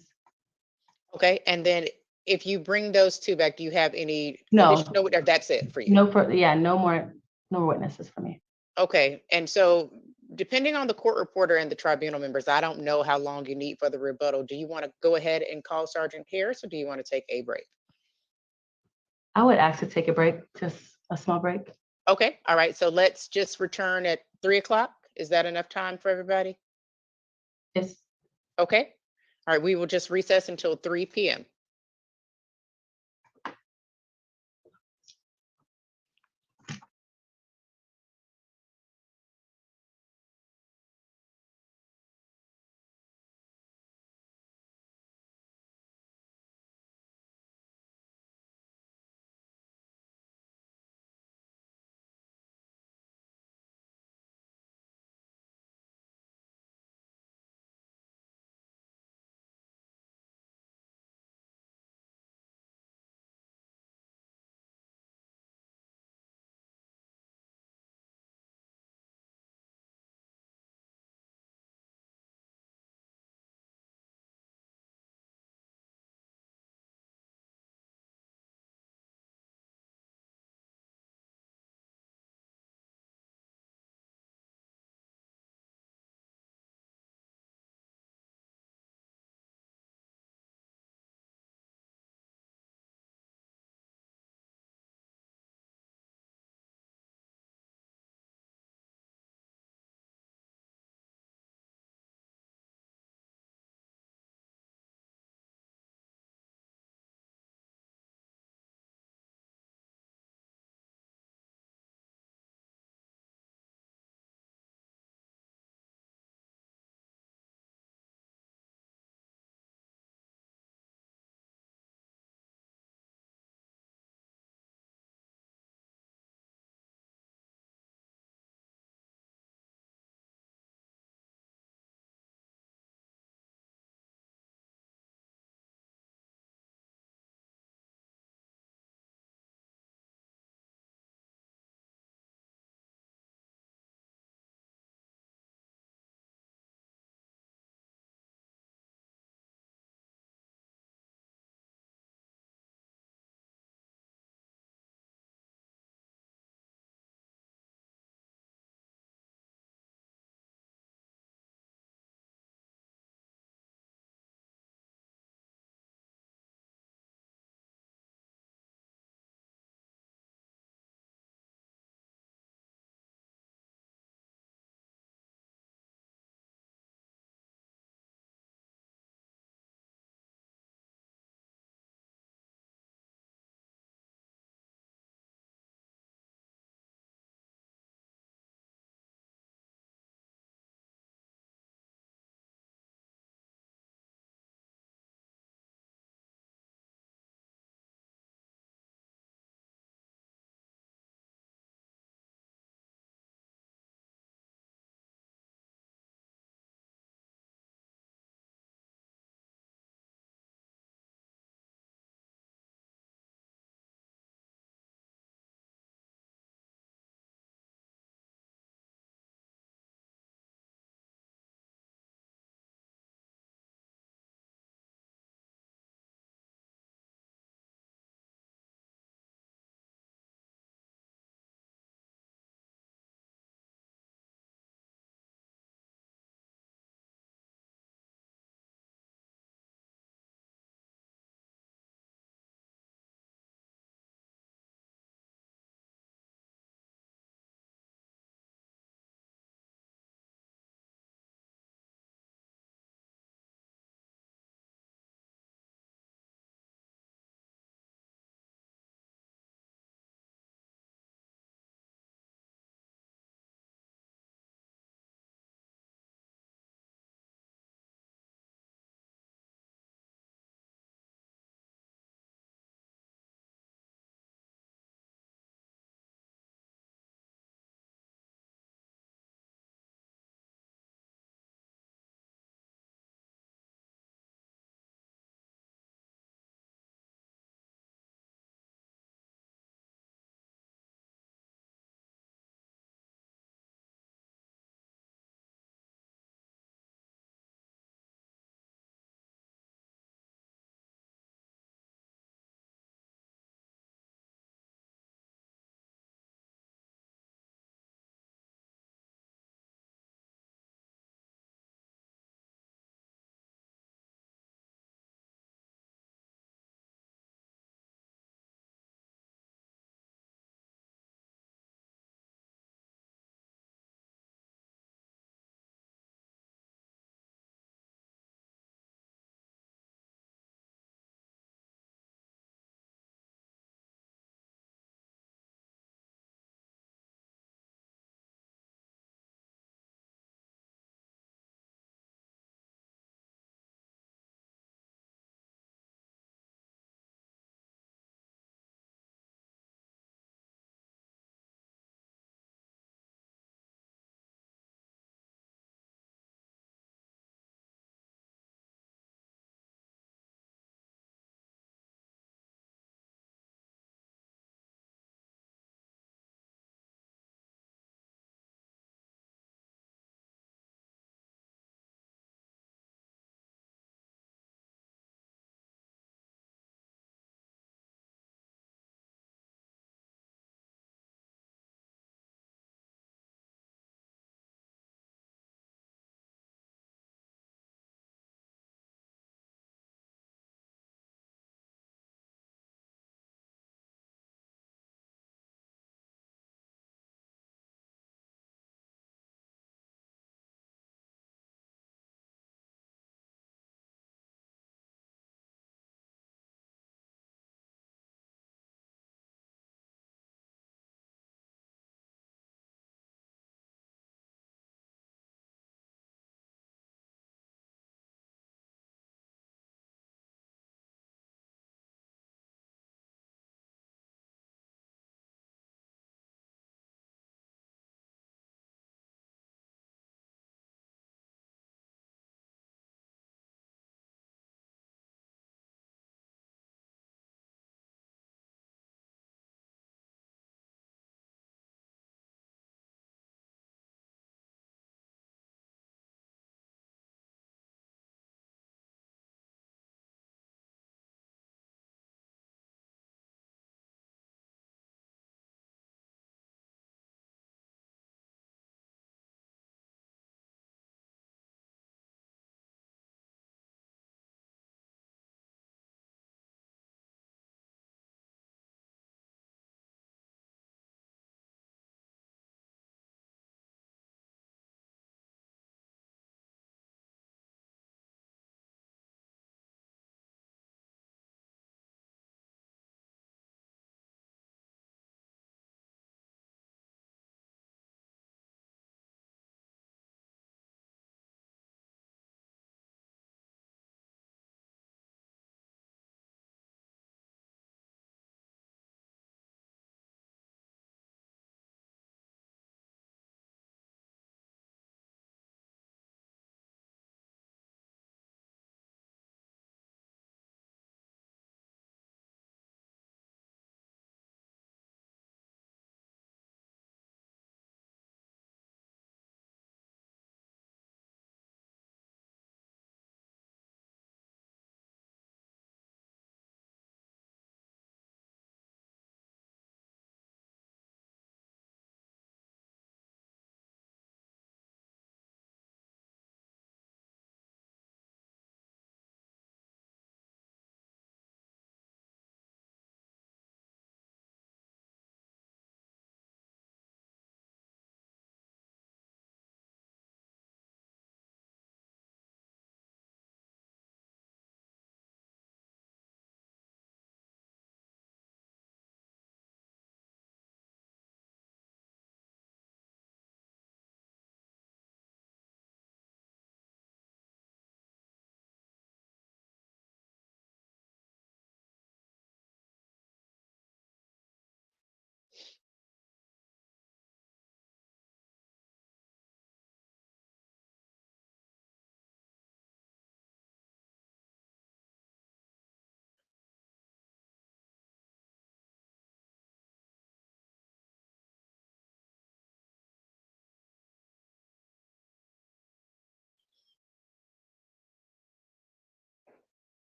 Okay, and then if you bring those two back, do you have any No. additional, or that's it for you? No more witnesses for me. Okay, and so depending on the court reporter and the tribunal members, I don't know how long you need for the rebuttal. Do you want to go ahead and call Sergeant Harris, or do you want to take a break? I would ask to take a break, just a small break. Okay, all right, so let's just return at 3 o'clock. Is that enough time for everybody? Yes. Okay, all right, we will just recess until 3 p.m.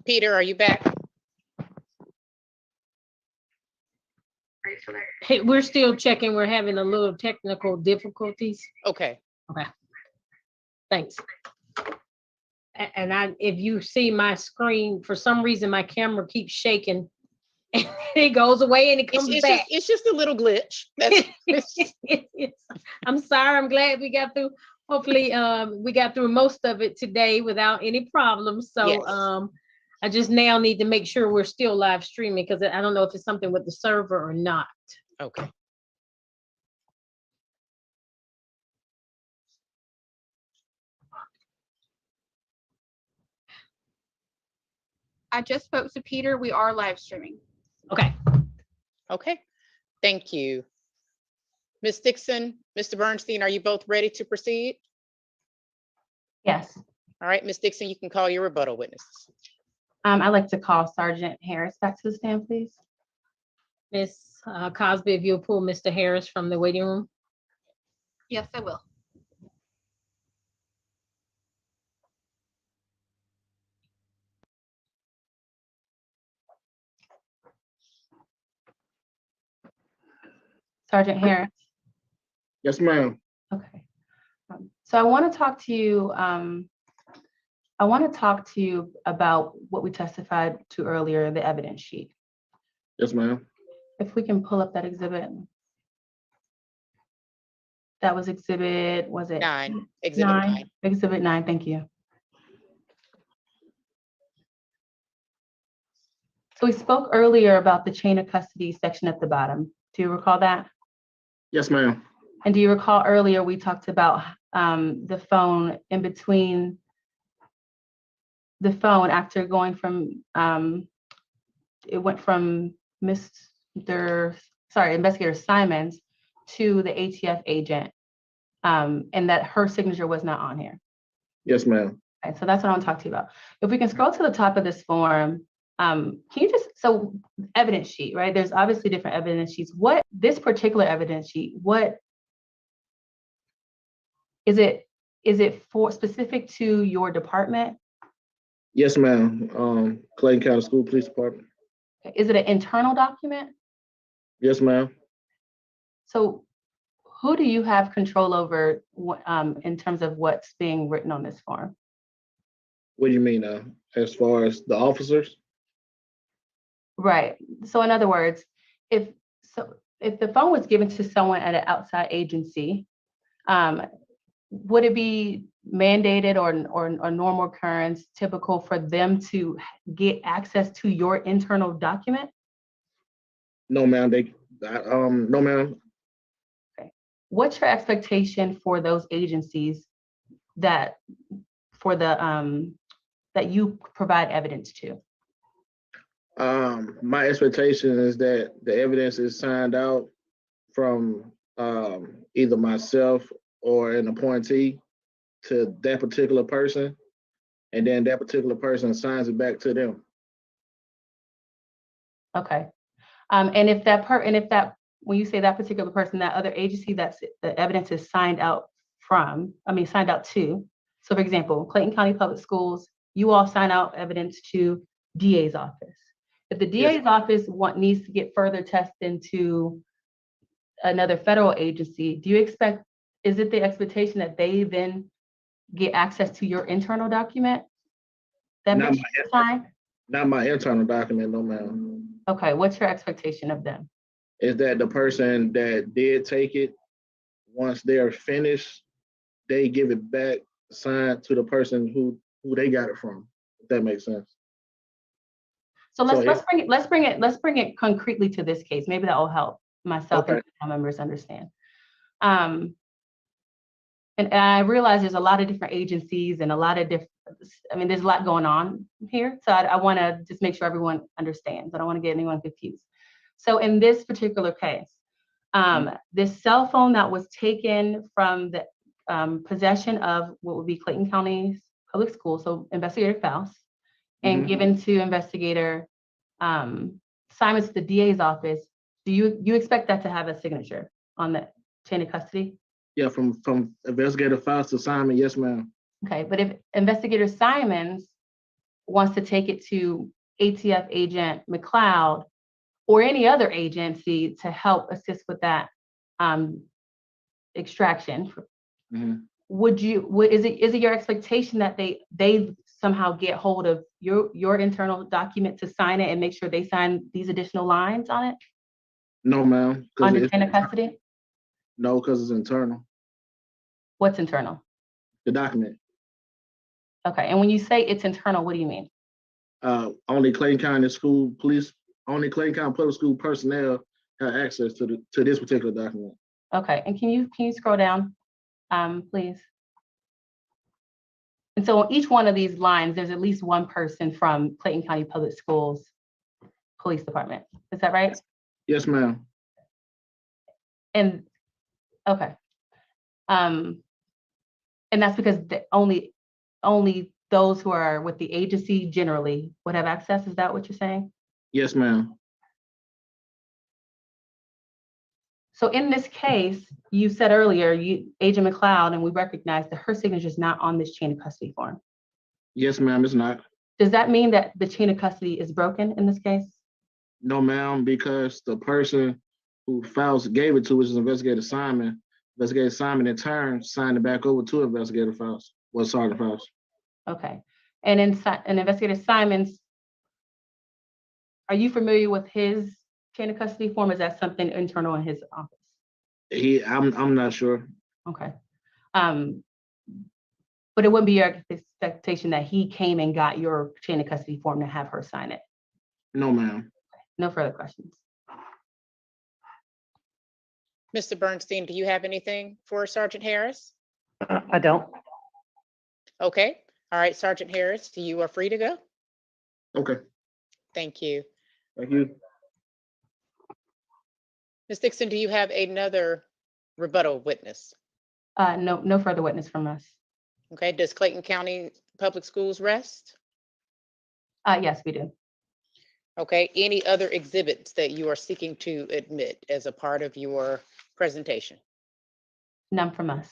Peter, are you back? Hey, we're still checking. We're having a little technical difficulties. Okay. Okay. Thanks. And if you see my screen, for some reason, my camera keeps shaking. And it goes away and it comes back. It's just a little glitch. I'm sorry. I'm glad we got through. Hopefully, we got through most of it today without any problems. So, Yes. I just now need to make sure we're still live streaming because I don't know if it's something with the server or not. Okay. I just spoke to Peter. We are live streaming. Okay. Okay. Thank you. Ms. Dixon, Mr. Bernstein, are you both ready to proceed? Yes. All right, Ms. Dixon, you can call your rebuttal witnesses. I'd like to call Sergeant Harris back to the stand, please. Ms. Cosby, if you'll pull Mr. Harris from the waiting room. Yes, I will. Sergeant Harris. Yes, ma'am. Okay. So I want to talk to you. I want to talk to you about what we testified to earlier, the evidence sheet. Yes, ma'am. If we can pull up that exhibit. That was exhibit, was it? 9. Exhibit 9. Exhibit 9, thank you. So we spoke earlier about the chain of custody section at the bottom. Do you recall that? Yes, ma'am. And do you recall earlier we talked about the phone in between the phone after going from, it went from Investigator Simons to the ATF agent, and that her signature was not on here. Yes, ma'am. Okay, so that's what I want to talk to you about. If we can scroll to the top of this form, can you so evidence sheet, right? There's obviously different evidence sheets. This particular evidence sheet, what is it? Is it for specific to your department? Yes, ma'am. Clayton County School Police Department. Is it an internal document? Yes, ma'am. So who do you have control over in terms of what's being written on this form? What do you mean, as far as the officers? Right. So in other words, if the phone was given to someone at an outside agency, would it be mandated or a normal occurrence, typical for them to get access to your internal document? No, ma'am. No, ma'am. Okay. What's your expectation for those agencies that you provide evidence to? My expectation is that the evidence is signed out from either myself or an appointee to that particular person, and then that particular person signs it back to them. Okay. And when you say that particular person, that other agency that's the evidence is signed out to. So for example, Clayton County Public Schools, you all sign out evidence to DA's office. If the DA's office needs to get further tested into another federal agency, is it the expectation that they then get access to your internal document? Not my internal document, no, ma'am. Okay, what's your expectation of them? Is that the person that did take it, once they're finished, they give it back, signed to the person who they got it from, if that makes sense. So let's bring it concretely to this case. Maybe that will help myself and my members understand. And I realize there's a lot of different agencies and there's a lot going on here. So I want to just make sure everyone understands. I don't want to get anyone confused. So in this particular case, this cell phone that was taken from the possession of what would be Clayton County Public Schools, so Investigator Faust, and given to Investigator Simons to the DA's office, do you expect that to have a signature on the chain of custody? Yeah, from Investigator Faust to Simon, yes, ma'am. Okay, but if Investigator Simons wants to take it to ATF agent McLeod or any other agency to help assist with that extraction, is it your expectation that they somehow get hold of your internal document to sign it and make sure they sign these additional lines on it? No, ma'am. On the chain of custody? No, because it's internal. What's internal? The document. Okay, and when you say it's internal, what do you mean? Only Clayton County Public School personnel have access to this particular document. Okay, and can you scroll down, please? And so on each one of these lines, there's at least one person from Clayton County Public Schools Police Department. Is that right? Yes, ma'am. And okay, and that's because only those who are with the agency generally would have access. Is that what you're saying? Yes, ma'am. So in this case, you said earlier, Agent McLeod, and we recognize that her signature is not on this chain of custody form. Yes, ma'am, it's not. Does that mean that the chain of custody is broken in this case? No, ma'am, because the person who gave it to us is Investigator Simon. Investigator Simon in turn signed it back over to Investigator Faust, Sergeant Faust. Okay, and in Investigator Simon's, are you familiar with his chain of custody form? Is that something internal in his office? I'm not sure. Okay. But it wouldn't be your expectation that he came and got your chain of custody form to have her sign it? No, ma'am. No further questions. Mr. Bernstein, do you have anything for Sergeant Harris? I don't. Okay. All right, Sergeant Harris, you are free to go. Okay. Thank you. Thank you. Ms. Dixon, do you have another rebuttal witness? No further witness from us. Okay, does Clayton County Public Schools rest? Yes, we do. Okay, any other exhibits that you are seeking to admit as a part of your presentation? None from us.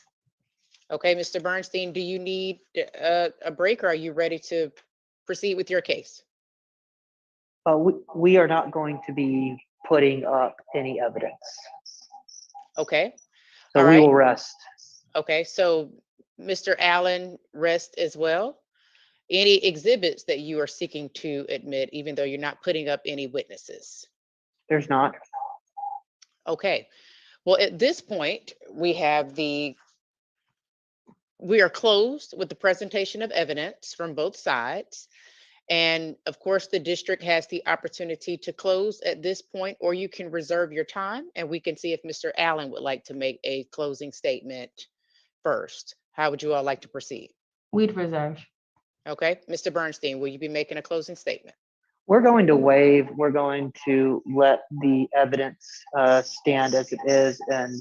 Okay, Mr. Bernstein, do you need a break or are you ready to proceed with your case? We are not going to be putting up any evidence. Okay. So All we right. will rest. Okay, so Mr. Allen, rest as well. Any exhibits that you are seeking to admit, even though you're not putting up any witnesses? There's not. Okay, well, at this point, we are closed with the presentation of evidence from both sides. And of course, the district has the opportunity to close at this point, or you can reserve your time and we can see if Mr. Allen would like to make a closing statement first. How would you all like to proceed? We'd reserve. Okay, Mr. Bernstein, will you be making a closing statement? We're going to waive. We're going to let the evidence stand as it is and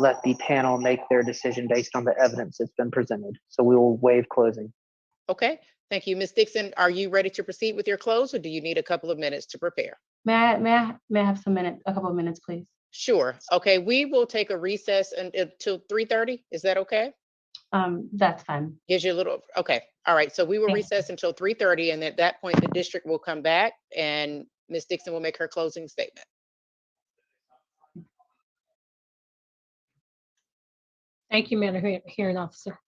let the panel make their decision based on the evidence that's been presented. So we will waive closing. Okay, thank you. Ms. Dixon, are you ready to proceed with your close or do you need a couple of minutes to prepare? May I have a couple of minutes, please? Sure. Okay, we will take a recess until 3:30. Is that okay? That's fine. Gives you a little, okay. All right, so we will recess until 3:30 and at that point, the district will come back and Ms. Dixon will make her closing statement. Thank you, Madam Hearing Officer.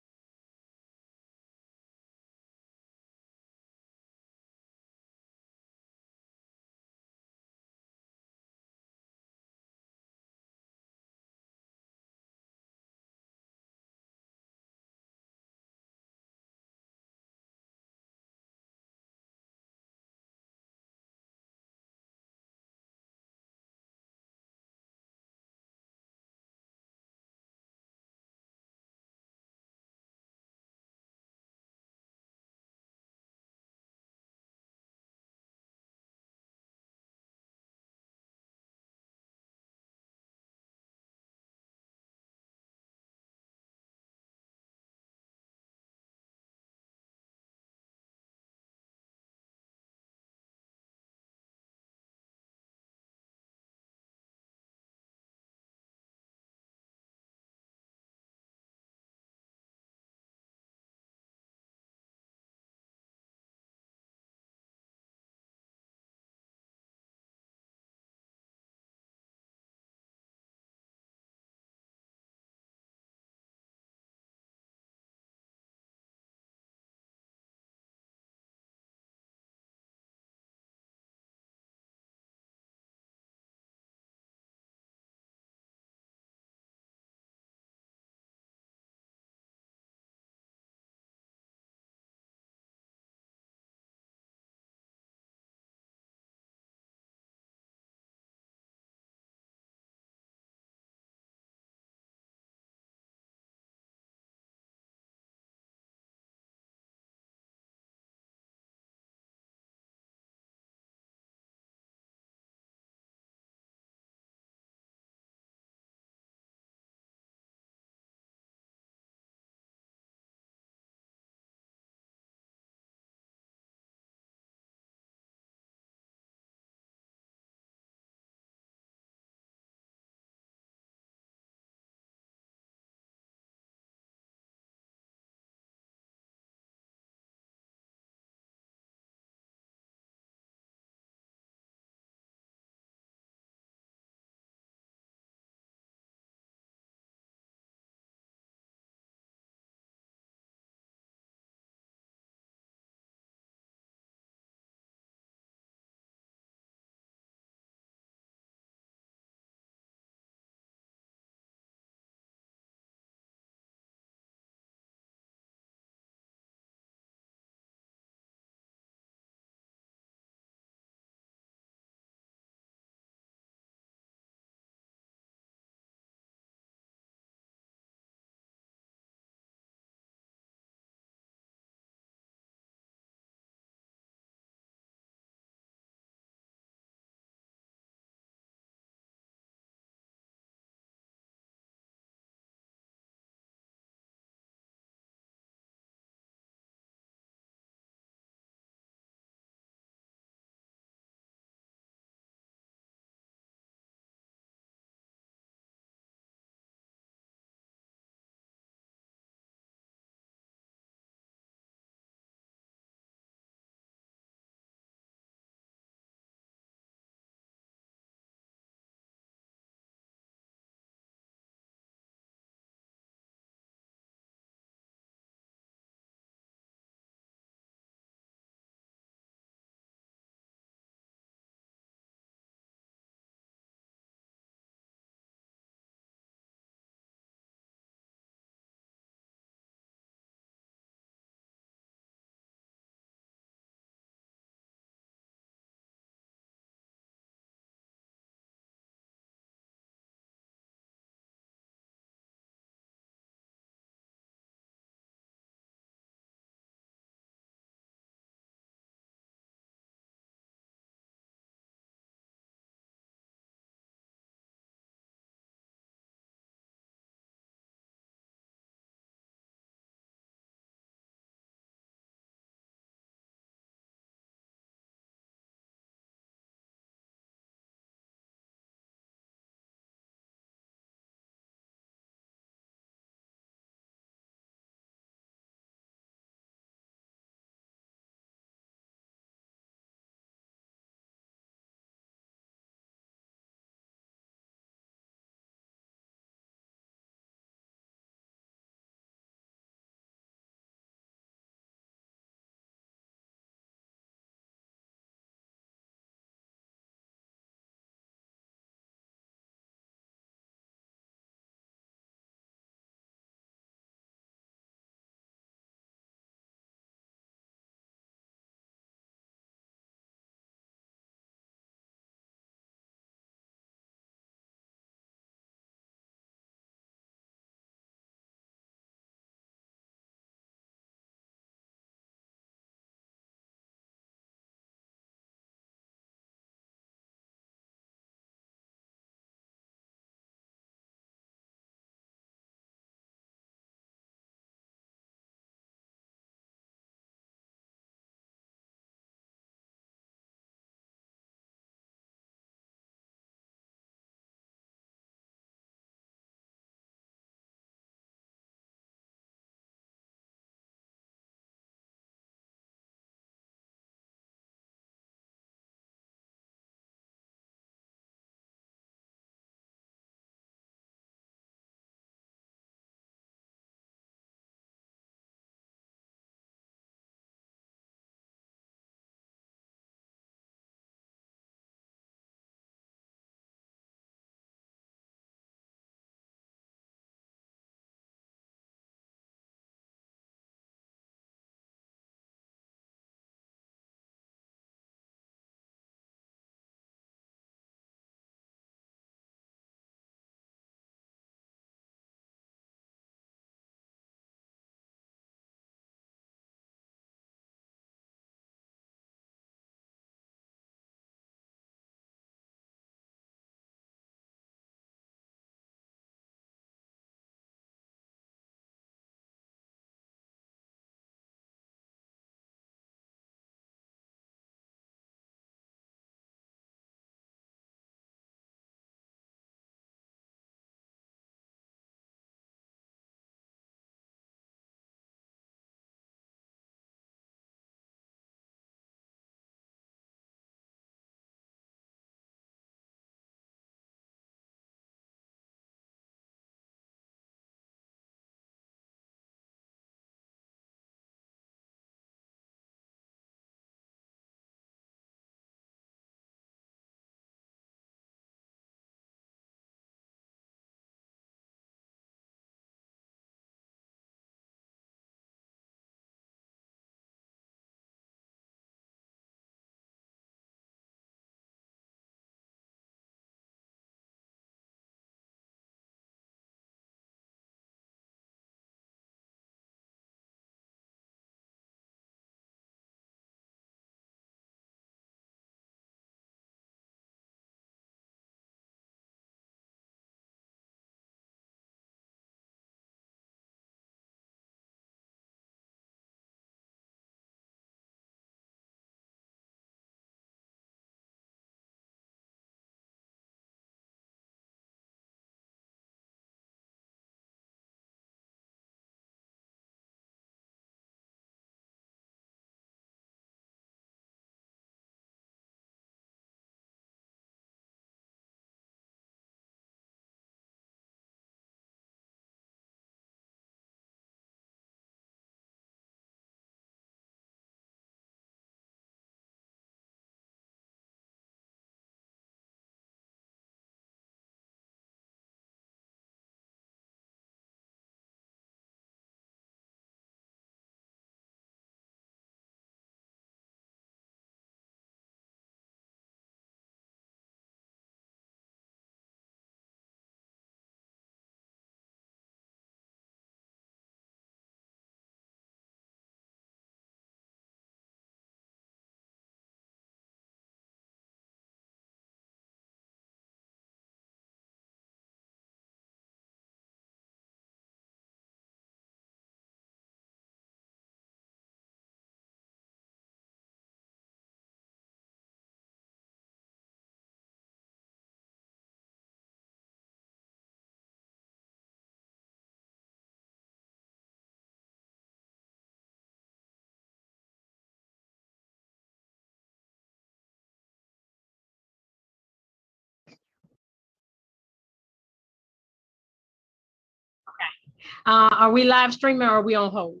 Are we live streaming or are we on hold?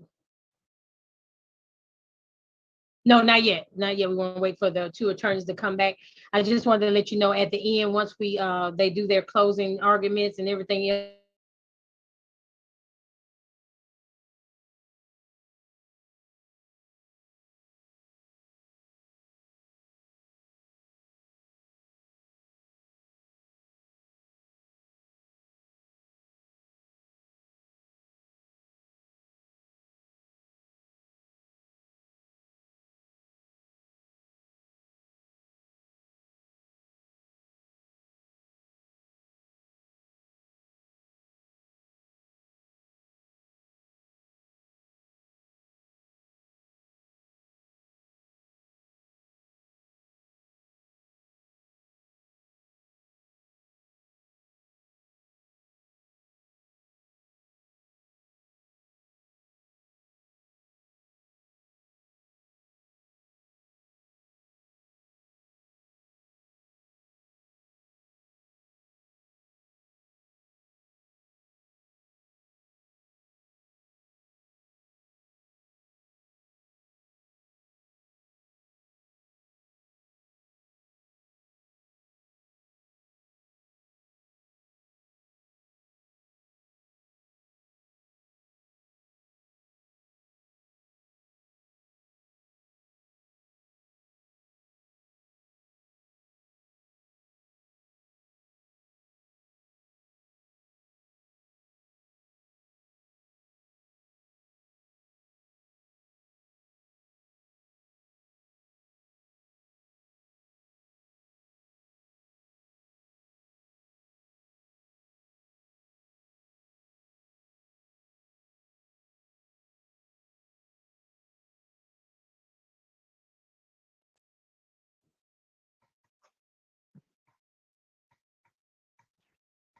No, not yet. Not yet. We want to wait for the two attorneys to come back. I just wanted to let you know at the end, once we they do their closing arguments and everything else.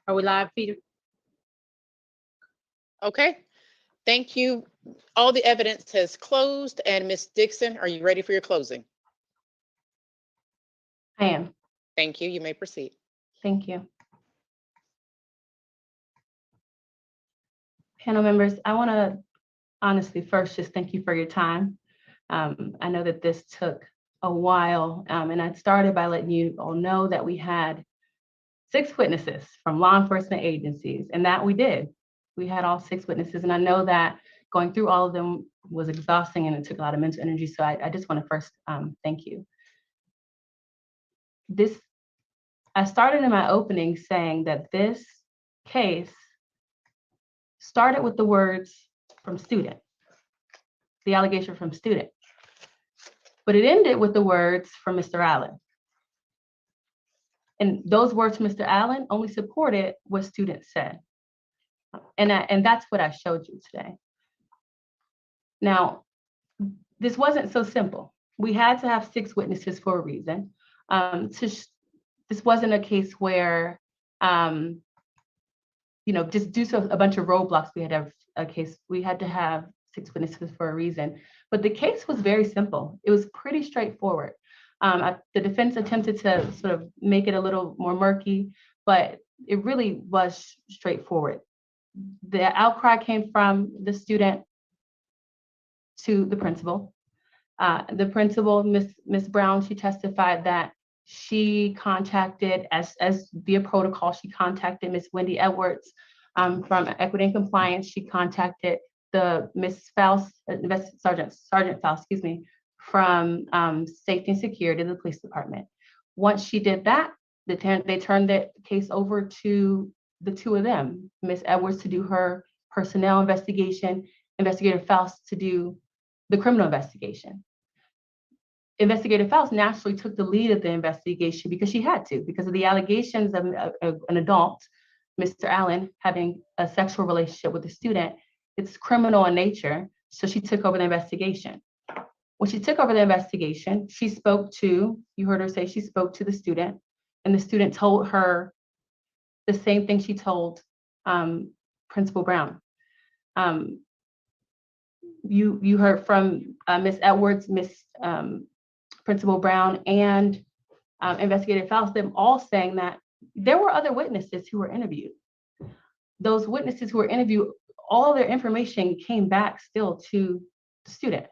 Are we live, Peter? Okay, thank you. All the evidence has closed, and Ms. Dixon, are you ready for your closing? I am. Thank you. You may proceed. Thank you. Panel members, I want to honestly first just thank you for your time. I know that this took a while, and I started by letting you all know that we had 6 witnesses from law enforcement agencies, and that we did. We had all 6 witnesses, and I know that going through all of them was exhausting and it took a lot of mental energy, so I just want to first thank you. I started in my opening saying that this case started with the words from student, the allegation from student, but it ended with the words from Mr. Allen. And those words from Mr. Allen only supported what students said. And that's what I showed you today. Now, this wasn't so simple. We had to have 6 witnesses for a reason. This wasn't a case where, just due to a bunch of roadblocks, we had to have a case. We had to have 6 witnesses for a reason. But the case was very simple. It was pretty straightforward. The defense attempted to sort of make it a little more murky, but it really was straightforward. The outcry came from the student to the principal. The principal, Miss Brown, she testified that she contacted, as via protocol, she contacted Miss Wendy Edwards from Equity and Compliance. She contacted the Miss Faust, Sergeant Faust, from Safety and Security of the police department. Once she did that, they turned the case over to the 2 of them, Miss Edwards to do her personnel investigation, Investigator Faust to do the criminal investigation. Investigator Faust naturally took the lead of the investigation because she had to, because of the allegations of an adult, Mr. Allen, having a sexual relationship with a student. It's criminal in nature, so she took over the investigation. When she took over the investigation, she spoke to, you heard her say she spoke to the student, and the student told her the same thing she told Principal Brown. You heard from Miss Edwards, Principal Brown, and Investigator Faust, them all saying that there were other witnesses who were interviewed. Those witnesses who were interviewed all their information came back still to the student.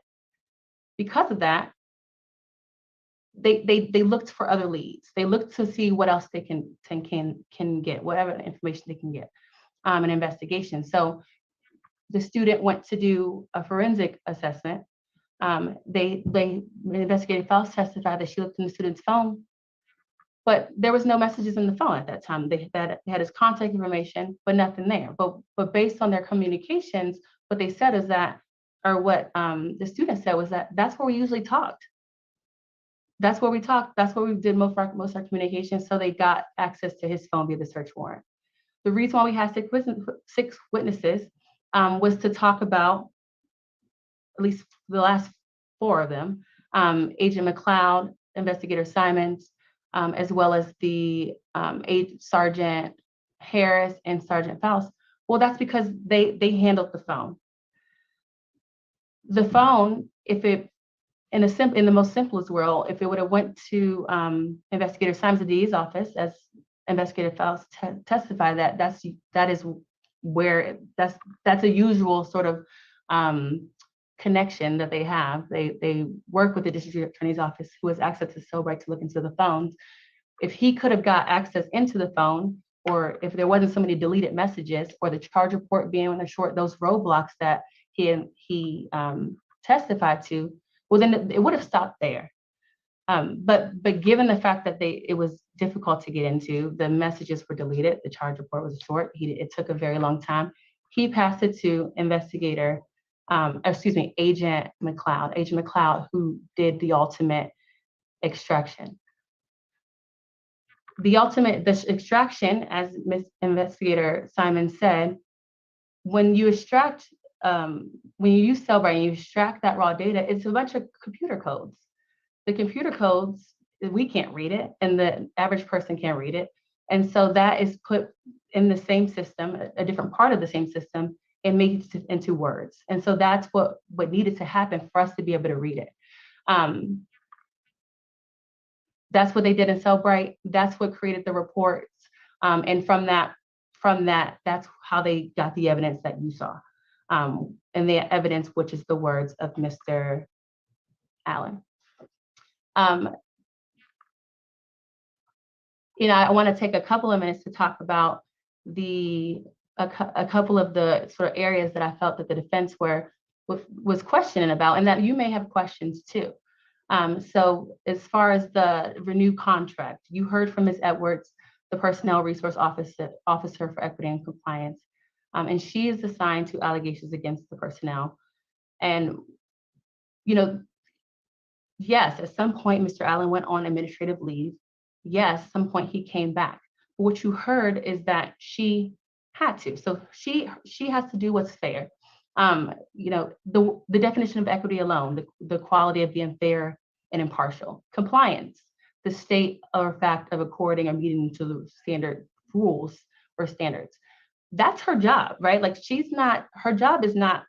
Because of that, they looked for other leads. They looked to see what else they can get, whatever information they can get, an investigation. So the student went to do a forensic assessment. The investigative files testified that she looked in the student's phone, but there was no messages in the phone at that time. They had his contact information, but nothing there. But based on their communications, what they said is that, or what the student said was that that's where we usually talked. That's where we talked. That's where we did most of our communication. So they got access to his phone via the search warrant. The reason why we had six witnesses was to talk about, at least the last 4 of them, Agent McLeod, Investigator Simons, as well as the Sergeant Harris and Sergeant Faust. Well, that's because they handled the phone. The phone, if it, in the most simplest world, if it would have went to Investigator Simons of DA's office, as Investigator Faust testified, that is where that's a usual sort of connection that they have. They work with the district attorney's office, who has access to Cellbrite to look into the phones. If he could have got access into the phone, or if there wasn't so many deleted messages, or the charge report being on the short, those roadblocks that he testified to, well, then it would have stopped there. But given the fact that it was difficult to get into, the messages were deleted, the charge report was short, it took a very long time. He passed it to Agent McLeod, who did the ultimate extraction. The extraction, as Investigator Simon said, when you extract, when you use Cellbrite and you extract that raw data, it's a bunch of computer codes. The computer codes, we can't read it, and the average person can't read it. And so that is put in the same system, a different part of the same system, and made it into words. And so that's what needed to happen for us to be able to read it. That's what they did in Cellbrite. That's what created the reports. And from that, that's how they got the evidence that you saw. And the evidence, which is the words of Mr. Allen. I want to take a couple of minutes to talk about a couple of the sort of areas that I felt that the defense was questioning about, and that you may have questions too. So as far as the renewed contract, you heard from Ms. Edwards, the Personnel Resource Officer for Equity and Compliance, and she is assigned to allegations against the personnel. And, yes, at some point, Mr. Allen went on administrative leave. Yes, at some point he came back. But what you heard is that she had to. So she has to do what's fair. The definition of equity alone, the quality of being fair and impartial. Compliance, the state or fact of according or meeting to the standard rules or standards. That's her job, right? Like her job is not,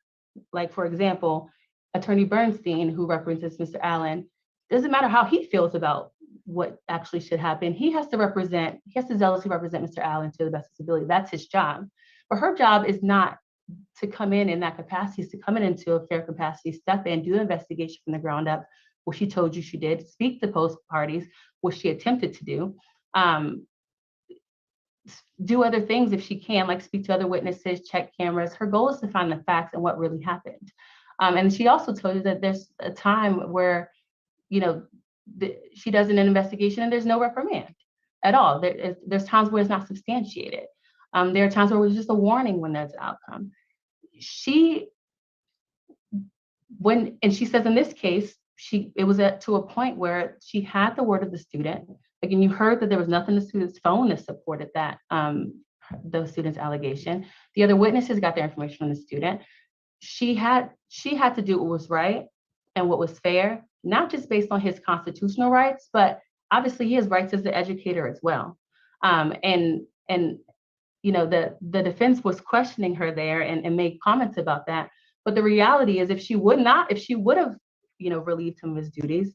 like, for example, Attorney Bernstein, who represents Mr. Allen, doesn't matter how he feels about what actually should happen. He has to zealously represent Mr. Allen to the best of his ability. That's his job. But her job is not to come in that capacity, is to come in into a fair capacity, step in, do the investigation from the ground up, what she told you she did, speak to both parties, what she attempted to do, do other things if she can, like speak to other witnesses, check cameras. Her goal is to find the facts and what really happened. And she also told you that there's a time where, she does an investigation and there's no reprimand at all. There's times where it's not substantiated. There are times where it was just a warning when there's an outcome. She says in this case, it was to a point where she had the word of the student. Again, you heard that there was nothing in the student's phone that supported that, the student's allegation. The other witnesses got their information from the student. She had to do what was right and what was fair, not just based on his constitutional rights, but obviously he has rights as the educator as well. The defense was questioning her there and made comments about that. But the reality is, if she would have, relieved him of his duties,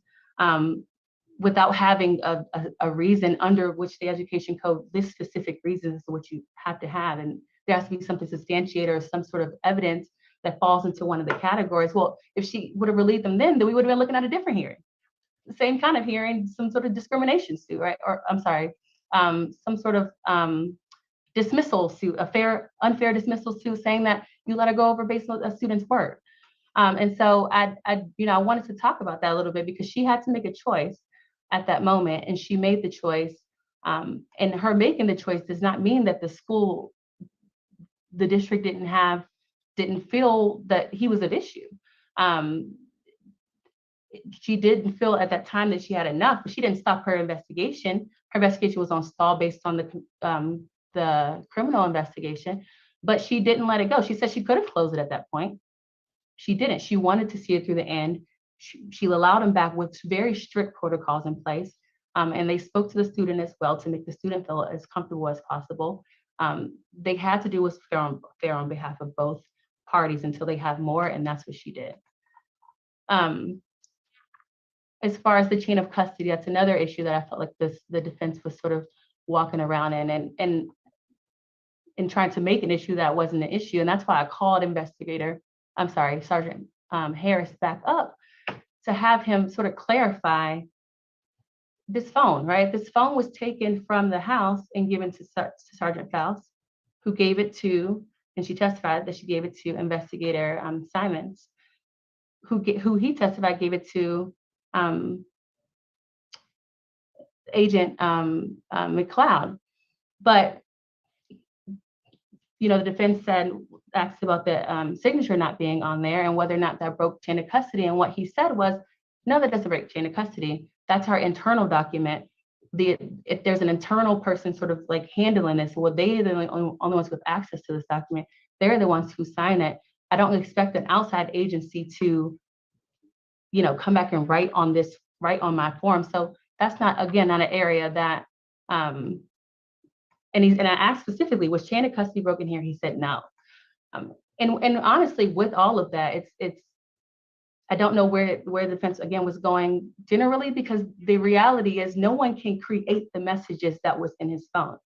without having a reason under which the education code, this specific reason is what you have to have, and there has to be something substantiated or some sort of evidence that falls into one of the categories. Well, if she would have relieved them then we would have been looking at a different hearing. The same kind of hearing, some sort of discrimination suit, right? Or I'm sorry, some sort of dismissal suit, unfair dismissal suit, saying that you let her go over based on a student's word. And so I wanted to talk about that a little bit because she had to make a choice at that moment, and she made the choice. And her making the choice does not mean that the district didn't feel that he was at issue. She didn't feel at that time that she had enough, but she didn't stop her investigation. Her investigation was on stall based on the criminal investigation, but she didn't let it go. She said she could have closed it at that point. She didn't. She wanted to see it through the end. She allowed him back with very strict protocols in place. And they spoke to the student as well to make the student feel as comfortable as possible. They had to do what's fair on behalf of both parties until they have more, and that's what she did. As far as the chain of custody, that's another issue that I felt like the defense was sort of walking around in and trying to make an issue that wasn't an issue. And that's why I called Sergeant Harris back up to have him sort of clarify this phone, right? This phone was taken from the house and given to Sergeant Faust, who gave it to, and she testified that she gave it to Investigator Simons, who he testified gave it to Agent McLeod. But the defense asked about the signature not being on there and whether or not that broke chain of custody. And what he said was, no, that doesn't break chain of custody. That's our internal document. If there's an internal person sort of like handling this, well, they are the only ones with access to this document. They're the ones who sign it. I don't expect an outside agency to, come back and write on my form. So that's not an area that, and I asked specifically, was chain of custody broken here? He said no. And honestly, with all of that, it's I don't know where the defense again was going generally, because the reality is no one can create the messages that was in his phone.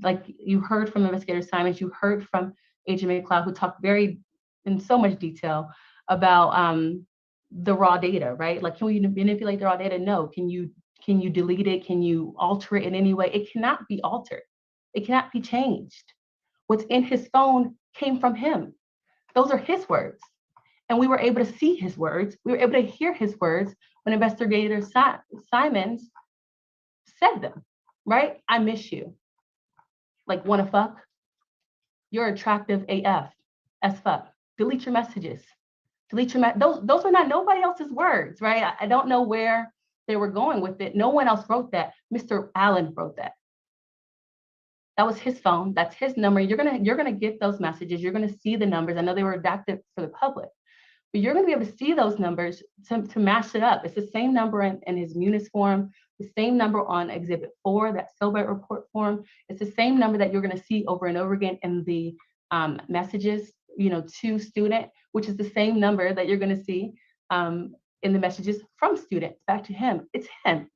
Like you heard from Investigator Simons, you heard from Agent McLeod, who talked in so much detail about the raw data, right? Like, can you manipulate the raw data? No. Can you delete it? Can you alter it in any way? It cannot be altered. It cannot be changed. What's in his phone came from him. Those are his words. And we were able to see his words. We were able to hear his words when Investigator Simons said them, right? I miss you. Like, wanna fuck? You're attractive AF, as fuck. Delete your messages. Those are not nobody else's words, right? I don't know where they were going with it. No one else wrote that. Mr. Allen wrote that. That was his phone. That's his number. You're gonna get those messages. You're gonna see the numbers. I know they were redacted for the public, but you're gonna be able to see those numbers to match it up. It's the same number in his Munis form, the same number on Exhibit 4, that Silbert report form. It's the same number that you're gonna see over and over again in the messages, to student, which is the same number that you're gonna see in the messages from students back to him. It's him.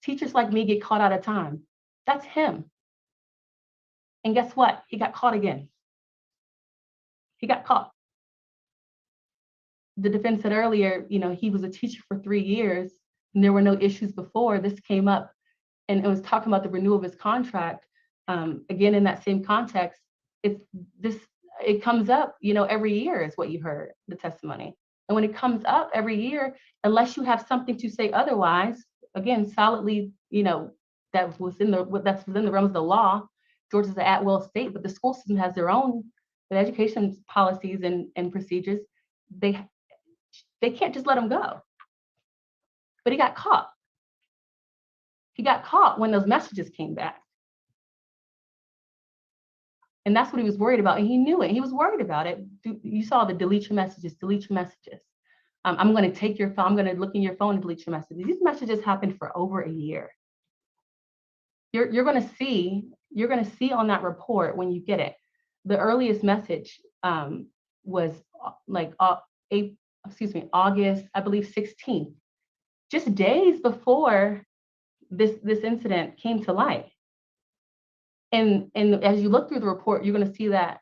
Teachers like me get caught out of time. That's him. And guess what? He got caught again. He got caught. The defense said earlier, he was a teacher for 3 years and there were no issues before. This came up and it was talking about the renewal of his contract. Again, in that same context, it comes up, every year is what you heard, the testimony. And when it comes up every year, unless you have something to say otherwise, again, solidly, that's within the realms of the law. Georgia's an at-will state, but the school system has their own education policies and procedures. They can't just let him go. But he got caught. He got caught when those messages came back. And that's what he was worried about. And he knew it. He was worried about it. You saw the delete your messages, delete your messages. I'm going to take your phone. I'm going to look in your phone and delete your messages. These messages happened for over a year. You're going to see on that report when you get it. The earliest message was like August, I believe 16th, just days before this incident came to light. And as you look through the report, you're going to see that,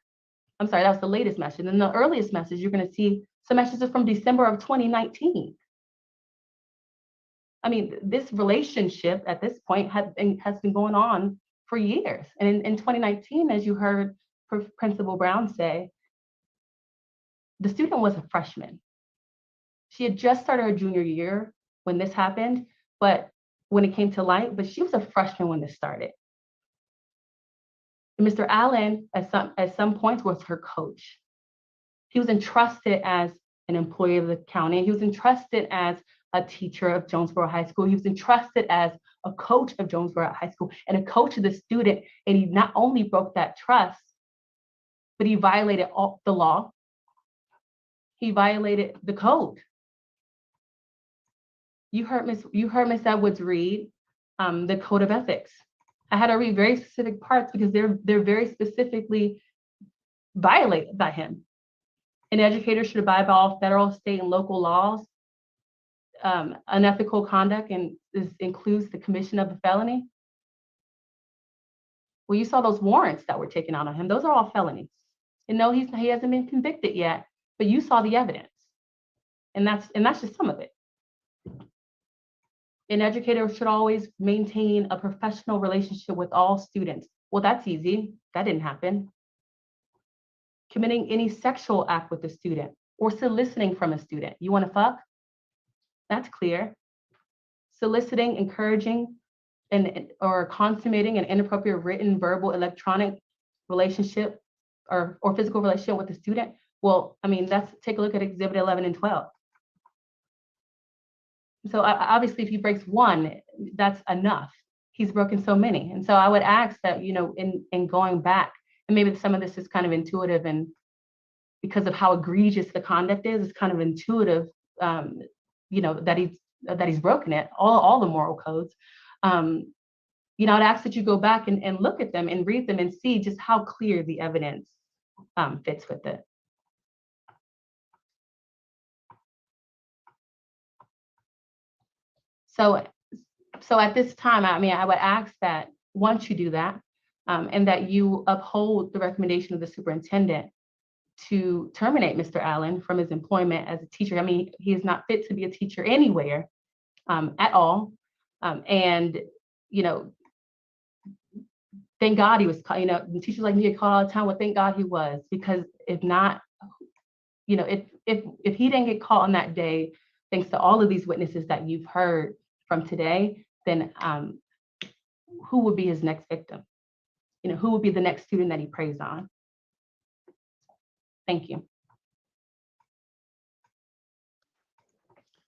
I'm sorry, that was the latest message. And the earliest message, you're going to see some messages from December of 2019. I mean, this relationship at this point has been going on for years. And in 2019, as you heard Principal Brown say, the student was a freshman. She had just started her junior year when this happened, but when it came to light, but she was a freshman when this started. And Mr. Allen, at some points, was her coach. He was entrusted as an employee of the county. He was entrusted as a teacher of Jonesboro High School. He was entrusted as a coach of Jonesboro High School and a coach of the student. And he not only broke that trust, but he violated the law. He violated the code. You heard Miss Edwards read the code of ethics. I had to read very specific parts because they're very specifically violated by him. An educator should abide by all federal, state, and local laws. Unethical conduct includes the commission of a felony. Well, you saw those warrants that were taken out on him. Those are all felonies. And no, he hasn't been convicted yet, but you saw the evidence. And that's just some of it. An educator should always maintain a professional relationship with all students. Well, that's easy. That didn't happen. Committing any sexual act with a student or soliciting from a student. You want to fuck? That's clear. Soliciting, encouraging, or consummating an inappropriate written, verbal, electronic relationship or physical relationship with a student. Well, I mean, take a look at Exhibit 11 and 12. So obviously, if he breaks one, that's enough. He's broken so many. And so I would ask that, in going back, and maybe some of this is kind of intuitive, and because of how egregious the conduct is, it's kind of intuitive, that he's broken it, all the moral codes. I'd ask that you go back and look at them and read them and see just how clear the evidence fits with it. So at this time, I would ask that once you do that, and that you uphold the recommendation of the superintendent to terminate Mr. Allen from his employment as a teacher. I mean, he is not fit to be a teacher anywhere at all. And, thank God he was, teachers like me get called all the time. Well, thank God he was, because if not, if he didn't get caught on that day, thanks to all of these witnesses that you've heard from today, then who would be his next victim? Who would be the next student that he preys on? Thank you.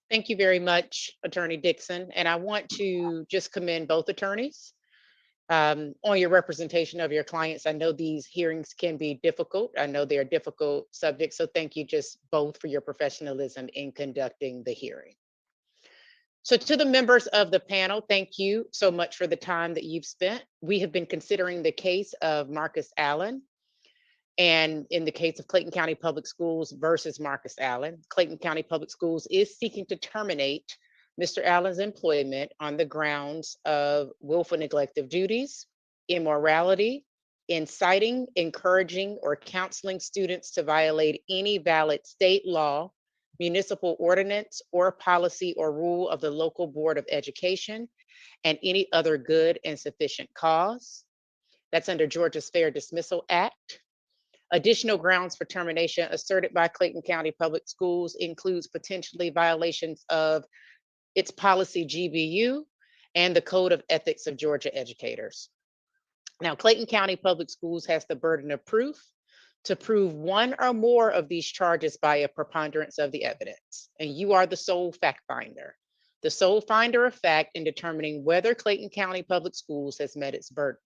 Thank you very much, Attorney Dixon. And I want to just commend both attorneys on your representation of your clients. I know these hearings can be difficult. I know they're difficult subjects. So thank you just both for your professionalism in conducting the hearing. So to the members of the panel, thank you so much for the time that you've spent. We have been considering the case of Marcus Allen. And in the case of Clayton County Public Schools versus Marcus Allen, Clayton County Public Schools is seeking to terminate Mr. Allen's employment on the grounds of willful neglect of duties, immorality, inciting, encouraging, or counseling students to violate any valid state law, municipal ordinance, or policy or rule of the local Board of Education, and any other good and sufficient cause. That's under Georgia's Fair Dismissal Act. Additional grounds for termination asserted by Clayton County Public Schools includes potentially violations of its policy GBU and the Code of Ethics of Georgia Educators. Now, Clayton County Public Schools has the burden of proof to prove one or more of these charges by a preponderance of the evidence. And you are the sole fact finder, the sole finder of fact in determining whether Clayton County Public Schools has met its burden.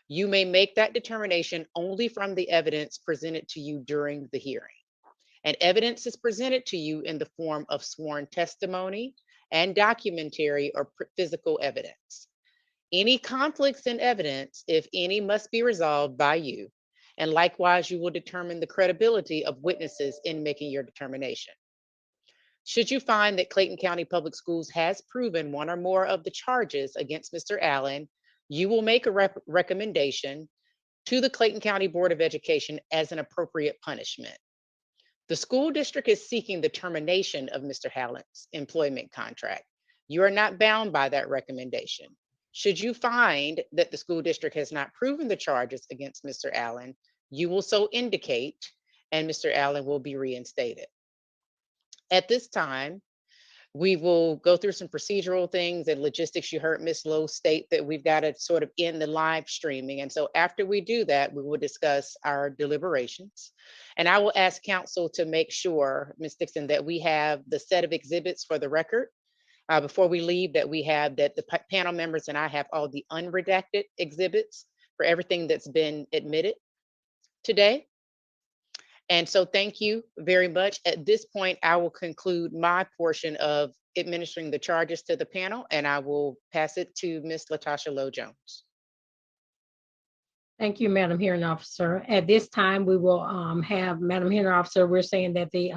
You may make that determination only from the evidence presented to you during the hearing. And evidence is presented to you in the form of sworn testimony and documentary or physical evidence. Any conflicts in evidence, if any, must be resolved by you. And likewise, you will determine the credibility of witnesses in making your determination. Should you find that Clayton County Public Schools has proven one or more of the charges against Mr. Allen, you will make a recommendation to the Clayton County Board of Education as an appropriate punishment. The school district is seeking the termination of Mr. Hallen's employment contract. You are not bound by that recommendation. Should you find that the school district has not proven the charges against Mr. Allen, you will so indicate, and Mr. Allen will be reinstated. At this time, we will go through some procedural things and logistics. You heard Ms. Lowe state that we've got to sort of end the live streaming. And so after we do that, we will discuss our deliberations. And I will ask council to make sure, Ms. Dixon, that we have the set of exhibits for the record. Before we leave, that we have that the panel members and I have all the unredacted exhibits for everything that's been admitted today. And so thank you very much. At this point, I will conclude my portion of administering the charges to the panel, and I will pass it to Ms. Latasha Lowe Jones. Thank you, Madam Hearing Officer. At this time, we will have Madam Hearing Officer, we're saying that the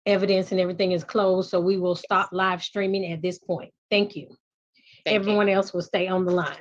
evidence and everything is closed, so we will stop live streaming at this point. Thank you. Thank you. Everyone else will stay on the line.